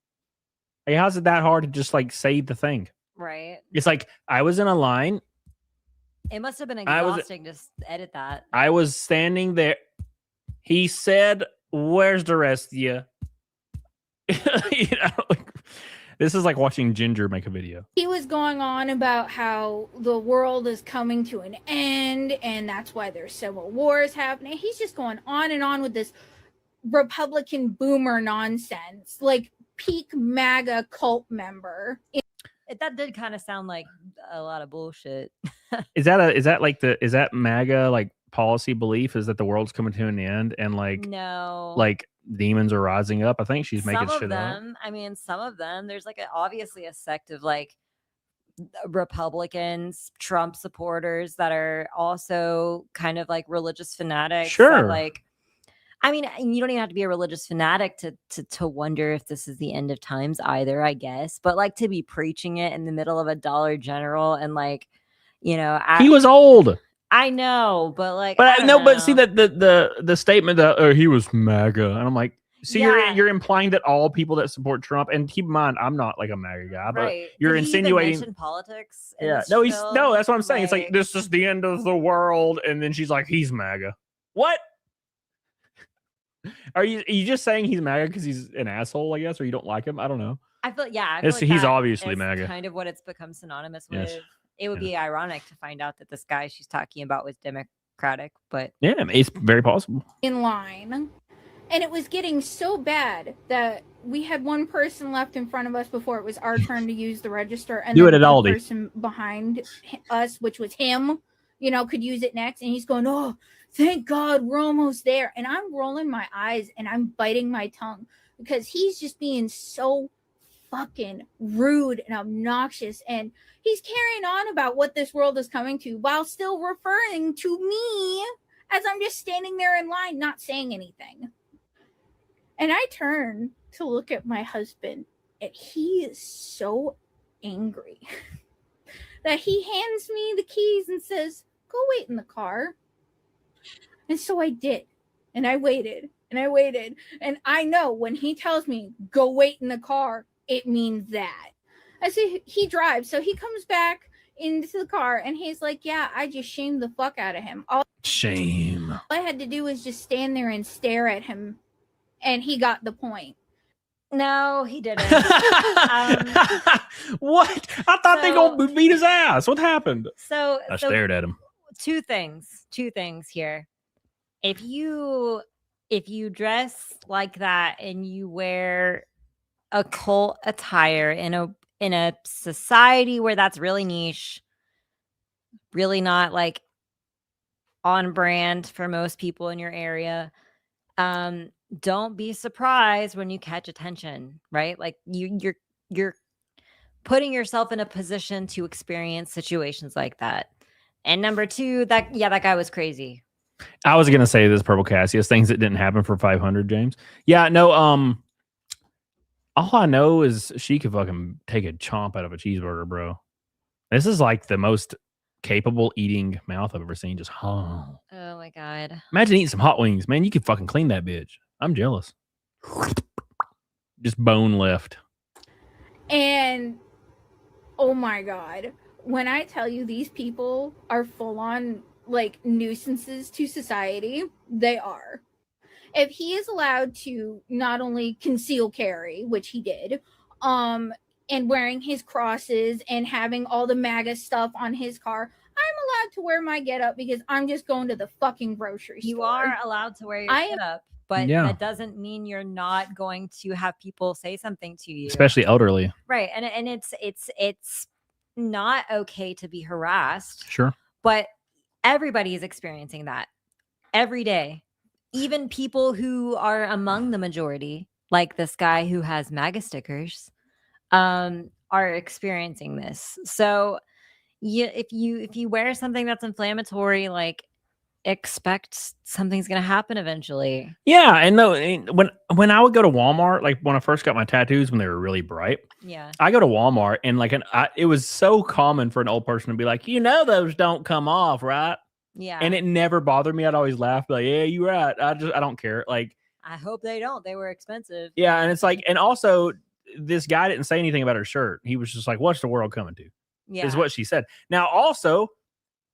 [SPEAKER 9] Like, how's it that hard to just like say the thing?
[SPEAKER 10] Right.
[SPEAKER 9] It's like I was in a line.
[SPEAKER 10] It must have been
[SPEAKER 9] I was-
[SPEAKER 10] exhausting to edit that.
[SPEAKER 9] I was standing there. He said, "Where's the rest of you?" You know, like, this is like watching Ginger make a video.
[SPEAKER 8] He was going on about how the world is coming to an end and that's why there's civil wars happening. He's just going on and on with this Republican boomer nonsense, like peak MAGA cult member.
[SPEAKER 10] That did kind of sound like a lot of bullshit.
[SPEAKER 9] Is that MAGA like policy belief is that the world's coming to an end and
[SPEAKER 10] No.
[SPEAKER 9] like demons are rising up? I think she's making
[SPEAKER 10] Some
[SPEAKER 9] shit
[SPEAKER 10] of them, I mean, some of them, there's like obviously a sect of like Republicans, Trump supporters that are also kind of like religious fanatics.
[SPEAKER 9] Sure.
[SPEAKER 10] That, like, I mean, you don't even have to be a religious fanatic to wonder if this is the end of times either, I guess. But like to be preaching it in the middle of a Dollar General and like, you know,
[SPEAKER 9] He was old.
[SPEAKER 10] I know, but like,
[SPEAKER 9] But
[SPEAKER 10] I
[SPEAKER 9] I
[SPEAKER 10] don't
[SPEAKER 9] know, but
[SPEAKER 10] know.
[SPEAKER 9] see that the statement that he was MAGA, and I'm like, see,
[SPEAKER 10] Yeah.
[SPEAKER 9] you're implying that all people that support Trump, and keep in mind, I'm not like a MAGA guy, but
[SPEAKER 10] Right.
[SPEAKER 9] you're
[SPEAKER 10] Did he even
[SPEAKER 9] insinuating
[SPEAKER 10] mention politics. in
[SPEAKER 9] Yeah,
[SPEAKER 10] this
[SPEAKER 9] no,
[SPEAKER 10] film?
[SPEAKER 9] no, that's what I'm saying. It's like
[SPEAKER 10] Like-
[SPEAKER 9] this is the end of the world, and then she's like, he's MAGA. What? Are you just saying he's MAGA because he's an asshole, I guess, or you don't like him? I don't know.
[SPEAKER 10] I feel, yeah, I feel
[SPEAKER 9] It's-
[SPEAKER 10] like
[SPEAKER 9] he's
[SPEAKER 10] that
[SPEAKER 9] obviously
[SPEAKER 10] is
[SPEAKER 9] MAGA.
[SPEAKER 10] kind of what it's become synonymous with.
[SPEAKER 9] Yes.
[SPEAKER 10] It would be ironic to find out that this guy she's talking about was Democratic, but
[SPEAKER 9] Yeah, it's very possible.
[SPEAKER 8] In line. And it was getting so bad that we had one person left in front of us before it was our turn to use the register. And
[SPEAKER 9] Do
[SPEAKER 8] then
[SPEAKER 9] it at
[SPEAKER 8] the
[SPEAKER 9] Aldi.
[SPEAKER 8] person behind us, which was him, you know, could use it next. And he's going, "Oh, thank God we're almost there." And I'm rolling my eyes and I'm biting my tongue because he's just being so fucking rude and obnoxious, and he's carrying on about what this world is coming to while still referring to me as I'm just standing there in line not saying anything. And I turn to look at my husband, and he is so angry that he hands me the keys and says, "Go wait in the car." And so I did. And I waited and I waited. And I know when he tells me, "Go wait in the car," it means that. I say he drives. So he comes back into the car and he's like, "Yeah, I just shamed the fuck out of him. All I had to do was just stand there and stare at him. And he got the point."
[SPEAKER 10] No, he didn't.
[SPEAKER 9] What? I thought they gonna beat his ass. What happened?
[SPEAKER 10] So
[SPEAKER 9] I stared at him.
[SPEAKER 10] Two things here. If you dress like that and you wear occult attire in a society where that's really niche, really not like on brand for most people in your area, don't be surprised when you catch attention, right? Like you're putting yourself in a position to experience situations like that. And number two, that guy was crazy.
[SPEAKER 9] I was gonna say this, Purple Cassius, things that didn't happen for 500, James. Yeah, no, all I know is she could fucking take a chomp out of a cheeseburger, bro. This is like the most capable eating mouth I've ever seen. Just
[SPEAKER 10] Oh my god.
[SPEAKER 9] Imagine eating some hot wings, man. You could fucking clean that bitch. I'm jealous. Just bone left.
[SPEAKER 8] And oh my god, when I tell you these people are full on like nuisances to society, they are. If he is allowed to not only conceal carry, which he did, and wearing his crosses and having all the MAGA stuff on his car, I'm allowed to wear my getup because I'm just going to the fucking grocery store.
[SPEAKER 10] You are allowed to wear your getup, but that doesn't mean you're not going to have people say something to you,
[SPEAKER 9] especially elderly.
[SPEAKER 10] Right. And it's not okay to be harassed.
[SPEAKER 9] Sure.
[SPEAKER 10] But everybody is experiencing that every day. Even people who are among the majority, like this guy who has MAGA stickers, are experiencing this. So if you wear something that's inflammatory, like expect something's gonna happen eventually.
[SPEAKER 9] Yeah, and no, when I would go to Walmart, like when I first got my tattoos when they were really bright,
[SPEAKER 10] yeah,
[SPEAKER 9] I go to Walmart and like it was so common for an old person to be like, those don't come off, right?
[SPEAKER 10] Yeah,
[SPEAKER 9] and it never bothered me. I'd always laugh, like, yeah, you're right. I don't care. Like,
[SPEAKER 10] I hope they don't. They were expensive.
[SPEAKER 9] Yeah, and it's like, and also this guy didn't say anything about her shirt. He was just like, "What's the world coming to?"
[SPEAKER 10] Yeah,
[SPEAKER 9] is what she said. Now, also,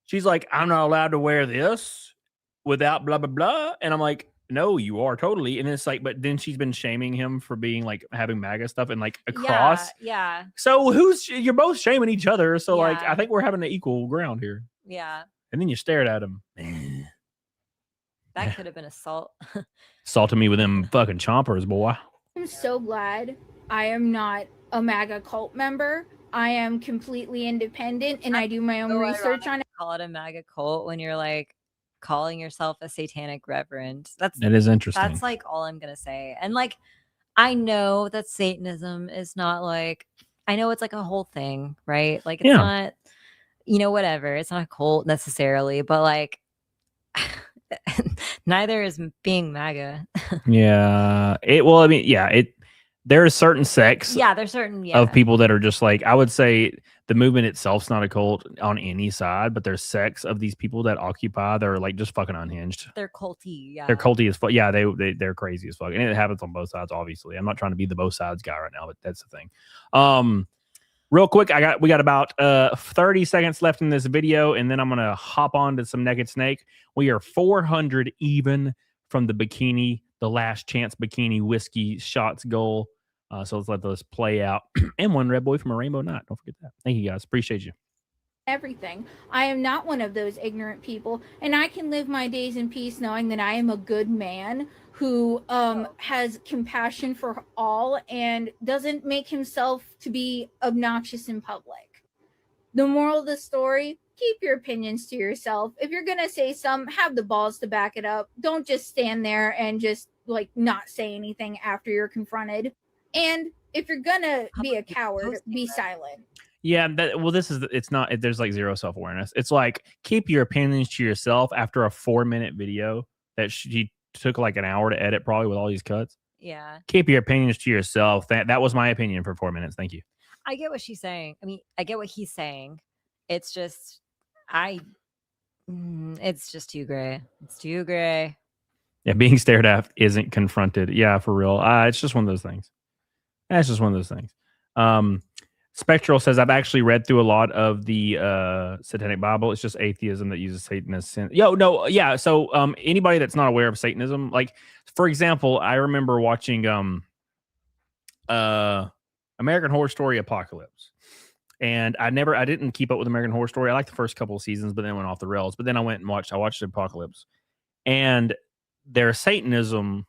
[SPEAKER 9] she's like, "I'm not allowed to wear this without blah blah blah," and I'm like, "No, you are totally." And it's like, but then she's been shaming him for being like having MAGA stuff and like a cross.
[SPEAKER 10] Yeah.
[SPEAKER 9] So you're both shaming each other. So like, I think we're having an equal ground here.
[SPEAKER 10] Yeah.
[SPEAKER 9] And then you stared at him.
[SPEAKER 10] That could have been assault.
[SPEAKER 9] Salted me with them fucking chompers, boy.
[SPEAKER 8] I'm so glad I am not a MAGA cult member. I am completely independent and I do my own research on it.
[SPEAKER 10] Call it a MAGA cult when you're like calling yourself a satanic reverend. That
[SPEAKER 9] is interesting.
[SPEAKER 10] That's like all I'm gonna say. And like, I know that Satanism is not like, I know it's like a whole thing, right? Like it's not, whatever. It's not a cult necessarily, but like neither is being MAGA.
[SPEAKER 9] Yeah. There are certain sects
[SPEAKER 10] there's certain
[SPEAKER 9] of people that are just like, I would say the movement itself's not a cult on any side, but there's sects of these people that occupy, they're like just fucking unhinged.
[SPEAKER 10] They're culty, yeah.
[SPEAKER 9] They're culty as fuck. Yeah, they're crazy as fuck. And it happens on both sides, obviously. I'm not trying to be the both sides guy right now, but that's the thing. Real quick, we got about 30 seconds left in this video, and then I'm gonna hop on to some Naked Snake. We are 400 even from the last chance bikini whiskey shots goal. So let's let those play out. And one red boy from a rainbow night. Don't forget that. Thank you guys. Appreciate you.
[SPEAKER 8] Everything. I am not one of those ignorant people, and I can live my days in peace knowing that I am a good man who has compassion for all and doesn't make himself to be obnoxious in public. The moral of the story, keep your opinions to yourself. If you're gonna say some, have the balls to back it up. Don't just stand there and just like not say anything after you're confronted. And if you're gonna be a coward, be silent.
[SPEAKER 9] Yeah, it's not, there's like zero self-awareness. It's like, keep your opinions to yourself after a 4-minute video that she took like an hour to edit, probably with all these cuts.
[SPEAKER 10] Yeah.
[SPEAKER 9] Keep your opinions to yourself. That was my opinion for 4 minutes. Thank you.
[SPEAKER 10] I get what she's saying. I mean, I get what he's saying. It's just, it's just too gray. It's too gray.
[SPEAKER 9] Yeah, being stared at isn't confronted. Yeah, for real. It's just one of those things. That's just one of those things. Spectral says, I've actually read through a lot of the Satanic Bible. It's just atheism that uses Satan as sin. Yeah. So anybody that's not aware of Satanism, like, for example, I remember watching American Horror Story Apocalypse. And I didn't keep up with American Horror Story. I liked the first couple of seasons, but then went off the rails. But then I watched Apocalypse. And their Satanism,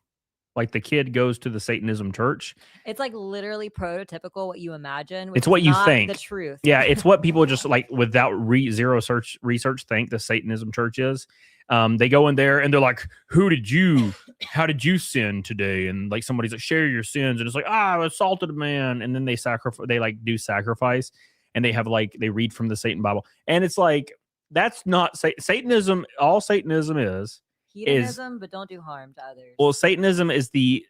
[SPEAKER 9] like the kid goes to the Satanism church.
[SPEAKER 10] It's like literally prototypical what you imagine.
[SPEAKER 9] It's what you think.
[SPEAKER 10] The truth.
[SPEAKER 9] Yeah, it's what people just like without zero research think the Satanism church is. They go in there and they're like, how did you sin today? And like somebody's like, share your sins. And it's like, I assaulted a man. And then they do sacrifice. And they have like, they read from the Satan Bible. And it's like, that's not Satanism. All Satanism is
[SPEAKER 10] hedonism, but don't do harm to others.
[SPEAKER 9] Well, Satanism is the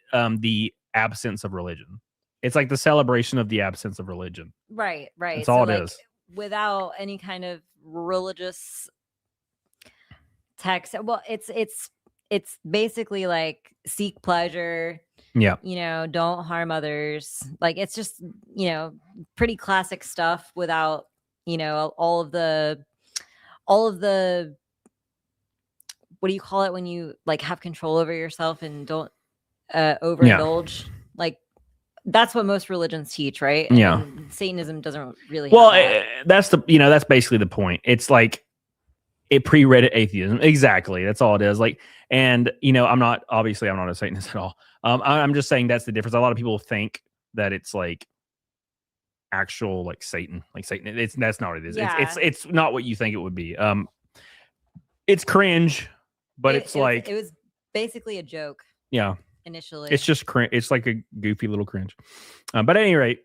[SPEAKER 9] absence of religion. It's like the celebration of the absence of religion.
[SPEAKER 10] Right.
[SPEAKER 9] That's all it is.
[SPEAKER 10] Without any kind of religious text. Well, it's basically like seek pleasure.
[SPEAKER 9] Yeah.
[SPEAKER 10] Don't harm others. Like, it's just, pretty classic stuff without, all of the what do you call it when you like have control over yourself and don't overindulge? Like, that's what most religions teach, right?
[SPEAKER 9] Yeah.
[SPEAKER 10] And Satanism doesn't really.
[SPEAKER 9] Well,
[SPEAKER 10] have
[SPEAKER 9] that's that's basically the point. It's like it pre-Reddit atheism. Exactly. That's all it is. Like, and I'm not a Satanist at all. I'm just saying that's the difference. A lot of people think that it's like actual like Satan. That's not what it is.
[SPEAKER 10] Yeah.
[SPEAKER 9] It's not what you think it would be. It's cringe, but it
[SPEAKER 10] was basically a joke.
[SPEAKER 9] Yeah.
[SPEAKER 10] Initially,
[SPEAKER 9] it's just cringe. It's like a goofy little cringe. But at any rate,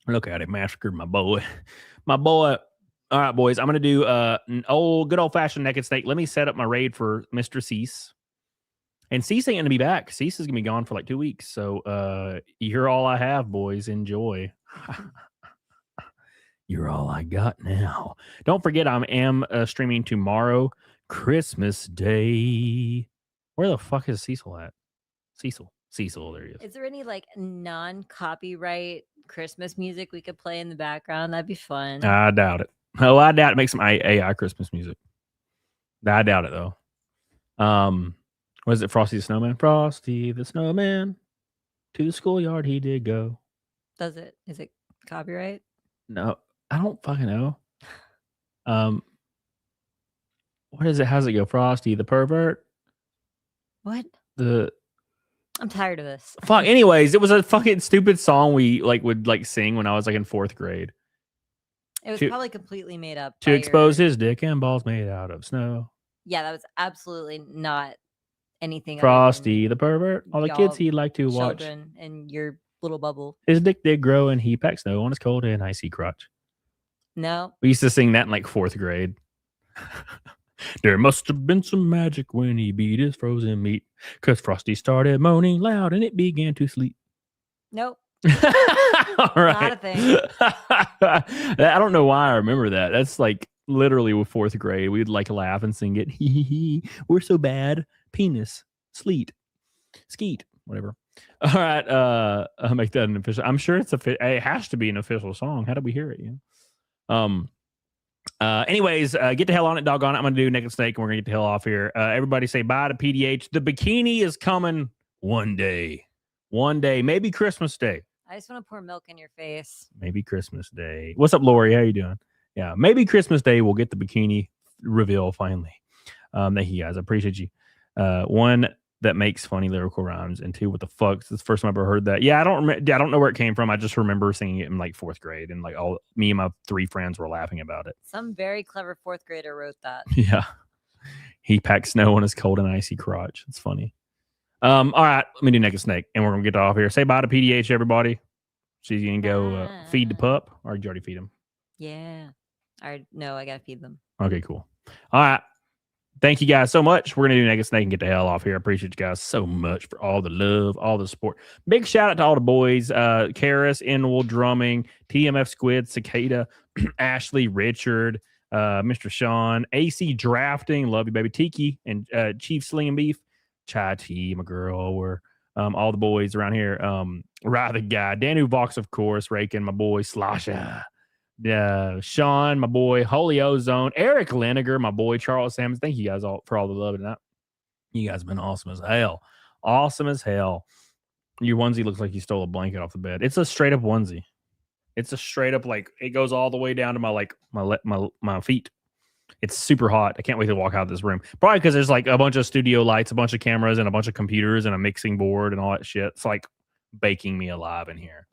[SPEAKER 9] look at it, massacred my boy. All right, boys, I'm gonna do an good old fashioned naked snake. Let me set up my raid for Mr. Cease. And Cease ain't gonna be back. Cease is gonna be gone for like 2 weeks. So you're all I have, boys. Enjoy. You're all I got now. Don't forget, I am streaming tomorrow, Christmas Day. Where the fuck is Cecil at? Cecil, there he is.
[SPEAKER 10] Is there any like non-copyright Christmas music we could play in the background? That'd be fun.
[SPEAKER 9] I doubt it. Oh, I doubt it. Make some AI Christmas music. I doubt it though. Was it Frosty the Snowman? Frosty the Snowman, to the schoolyard he did go.
[SPEAKER 10] Is it copyright?
[SPEAKER 9] No, I don't fucking know. What is it? How's it go? Frosty the pervert.
[SPEAKER 10] What? I'm tired of this.
[SPEAKER 9] Fuck. Anyways, it was a fucking stupid song we would sing when I was like in 4th grade.
[SPEAKER 10] It was probably completely made up.
[SPEAKER 9] To expose his dick and balls made out of snow.
[SPEAKER 10] Yeah, that was absolutely not anything.
[SPEAKER 9] Frosty the pervert. All the kids he'd like to watch.
[SPEAKER 10] Children in your little bubble.
[SPEAKER 9] His dick did grow and he packed snow on his cold and icy crotch.
[SPEAKER 10] No.
[SPEAKER 9] We used to sing that in like 4th grade. There must have been some magic when he beat his frozen meat, 'cause Frosty started moaning loud and it began to sleep.
[SPEAKER 10] Nope.
[SPEAKER 9] All right.
[SPEAKER 10] Not a thing.
[SPEAKER 9] I don't know why I remember that. That's like literally with 4th grade. We'd like laugh and sing it. We're so bad. Penis. Sleet. Skeet. Whatever. All right. I'll make that an official. I'm sure it has to be an official song. How did we hear it? Anyways, get the hell on it, doggone it. I'm gonna do Naked Snake and we're gonna get the hell off here. Everybody say bye to PDH. The bikini is coming one day. Maybe Christmas Day.
[SPEAKER 10] I just want to pour milk in your face.
[SPEAKER 9] Maybe Christmas Day. What's up, Lori? How you doing? Yeah, maybe Christmas Day we'll get the bikini reveal finally. Thank you guys. I appreciate you. 1, that makes funny lyrical rhymes, and 2, what the fuck? It's the first time I ever heard that. Yeah, I don't know where it came from. I just remember singing it in like 4th grade, and like me and my 3 friends were laughing about it.
[SPEAKER 10] Some very clever 4th grader wrote that.
[SPEAKER 9] Yeah, he packed snow on his cold and icy crotch. It's funny. All right, let me do Naked Snake, and we're gonna get off here. Say bye to PDH, everybody. She's gonna go feed the pup, or did you already feed him?
[SPEAKER 10] Yeah. No, I gotta feed them.
[SPEAKER 9] Okay, cool. All right. Thank you guys so much. We're gonna do Naked Snake and get the hell off here. I appreciate you guys so much for all the love, all the support. Big shout out to all the boys: Karis, Inwool, Drumming, TMF Squid, Cicada, Ashley, Richard, Mr. Sean, AC Drafting, love you, baby, Tiki, and Chief Slinging Beef, Chai T, my girl. We're all the boys around here. Rye the guy, Danu Vox, of course, Rakin, my boy, Slasha. Sean, my boy, Holy Ozone, Eric Leniger, my boy, Charles Sammons. Thank you guys all for all the love tonight. You guys have been awesome as hell. Awesome as hell. Your onesie looks like you stole a blanket off the bed. It's a straight up onesie. It's a straight up, like, it goes all the way down to my feet. It's super hot. I can't wait to walk out of this room. Probably because there's like a bunch of studio lights, a bunch of cameras, and a bunch of computers and a mixing board and all that shit. It's like baking me alive in here.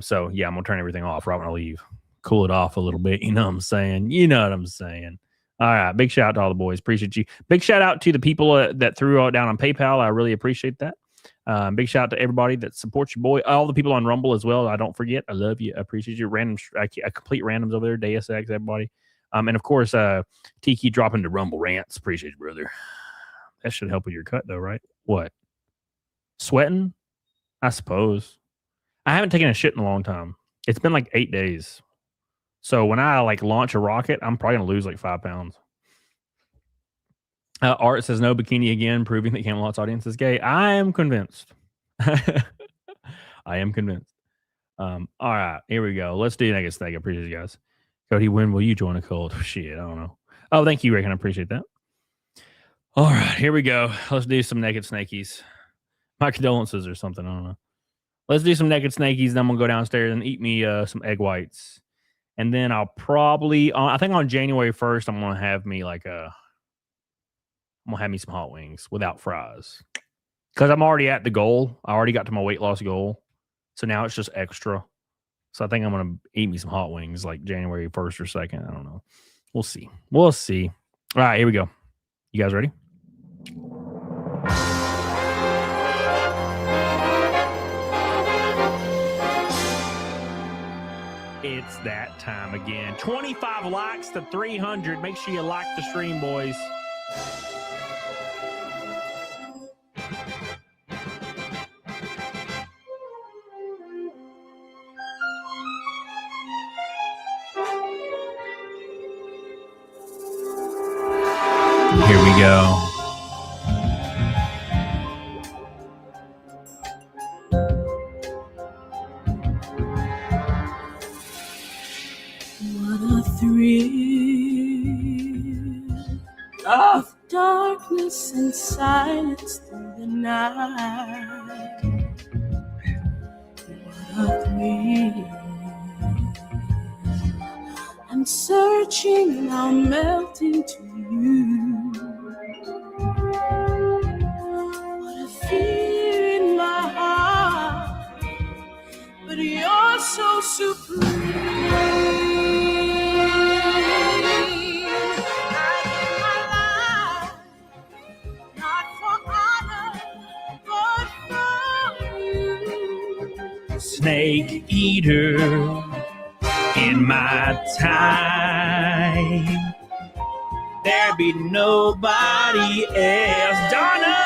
[SPEAKER 9] So yeah, I'm gonna turn everything off right when I leave. Cool it off a little bit. You know what I'm saying? You know what I'm saying? All right. Big shout out to all the boys. Appreciate you. Big shout out to the people that threw it down on PayPal. I really appreciate that. Big shout out to everybody that supports your boy. All the people on Rumble as well. I don't forget. I love you. I appreciate you. Complete randoms over there. Deus Ex, everybody. And of course, Tiki dropping the Rumble rants. Appreciate you, brother. That should help with your cut though, right? What? Sweating? I suppose. I haven't taken a shit in a long time. It's been like 8 days. So when I like launch a rocket, I'm probably going to lose like 5 pounds. Art says no bikini again, proving that Camelot's audience is gay. I am convinced. I am convinced. All right, here we go. Let's do Naked Snake. I appreciate you guys. Cody, when will you join a cult? Shit, I don't know. Oh, thank you, Rick. I appreciate that. All right, here we go. Let's do some Naked Snakies. My condolences or something. I don't know. Let's do some Naked Snakies. Then I'm going to go downstairs and eat me some egg whites. And then I'll probably, I think on January 1st, I'm going to have me like I'm going to have me some hot wings without fries. Because I'm already at the goal. I already got to my weight loss goal. So now it's just extra. So I think I'm going to eat me some hot wings like January 1st or 2nd. I don't know. We'll see. We'll see. All right, here we go. You guys ready? It's that time again. 25 likes to 300. Make sure you like the stream, boys. Here we go.
[SPEAKER 3] Of darkness and silence through the night. What a thrill. I'm searching, now melting to you. What a fear in my heart, but you're so supreme.
[SPEAKER 9] Snake eater in my time. There be nobody else. Donna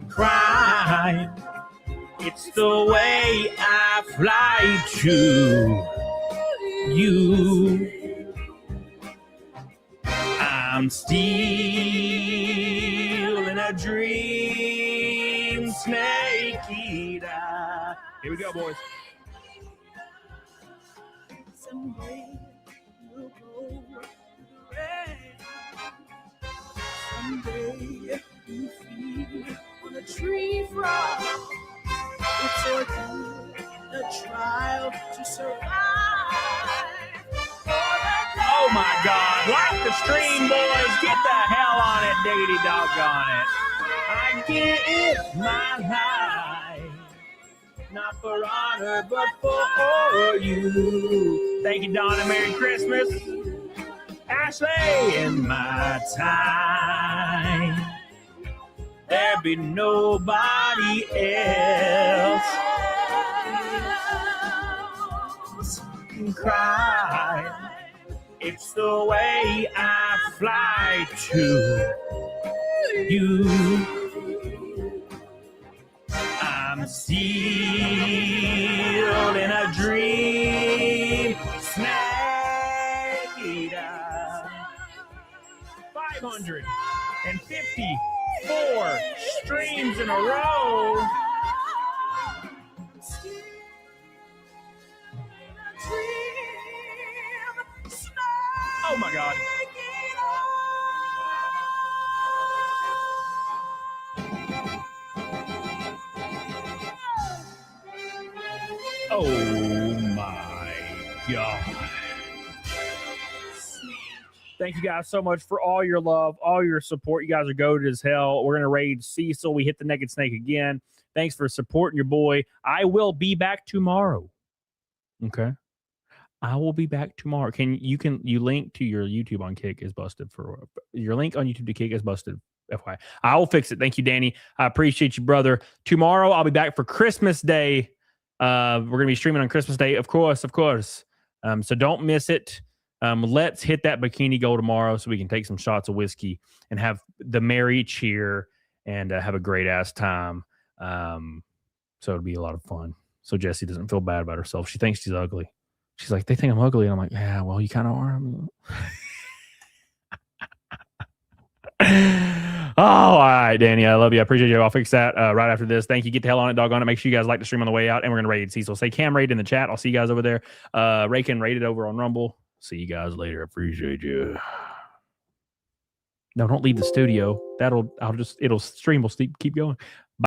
[SPEAKER 9] cry. It's the way I fly to you. I'm still in a dream, snake eater. Here we go, boys.
[SPEAKER 3] Someday we'll go through the rain. Someday you feel on a tree frog. It's ordeal, a trial to survive.
[SPEAKER 9] Oh my God. Like the stream, boys. Get the hell on it, diggity doggone it. I give my life, not for honor, but for you. Thank you, Donna. Merry Christmas. Ashley, in my time. there be nobody else. Cry. It's the way I fly to you. I'm sealed in a dream. Snake eater. 554 streams in a row. Oh my God. Oh my God. Thank you guys so much for all your love, all your support. You guys are goated as hell. We're going to raid Cecil. We hit the Naked Snake again. Thanks for supporting your boy. I will be back tomorrow. Okay. I will be back tomorrow. You link to your YouTube on Kick is busted for your link on YouTube to Kick is busted. FYI. I will fix it. Thank you, Danny. I appreciate you, brother. Tomorrow I'll be back for Christmas Day. We're gonna be streaming on Christmas Day, of course. So don't miss it. Let's hit that bikini goal tomorrow so we can take some shots of whiskey and have the merry cheer and have a great ass time. So it'll be a lot of fun. So Jessie doesn't feel bad about herself. She thinks she's ugly. She's like, they think I'm ugly. And I'm like, yeah, well, you kind of are. Oh, all right, Danny. I love you. I appreciate you. I'll fix that right after this. Thank you. Get the hell on it, doggone it. Make sure you guys like the stream on the way out. And we're going to raid Cecil. Say Cam raid in the chat. I'll see you guys over there. Ray can raid it over on Rumble. See you guys later. Appreciate you. No, don't leave the studio. It'll stream will keep going.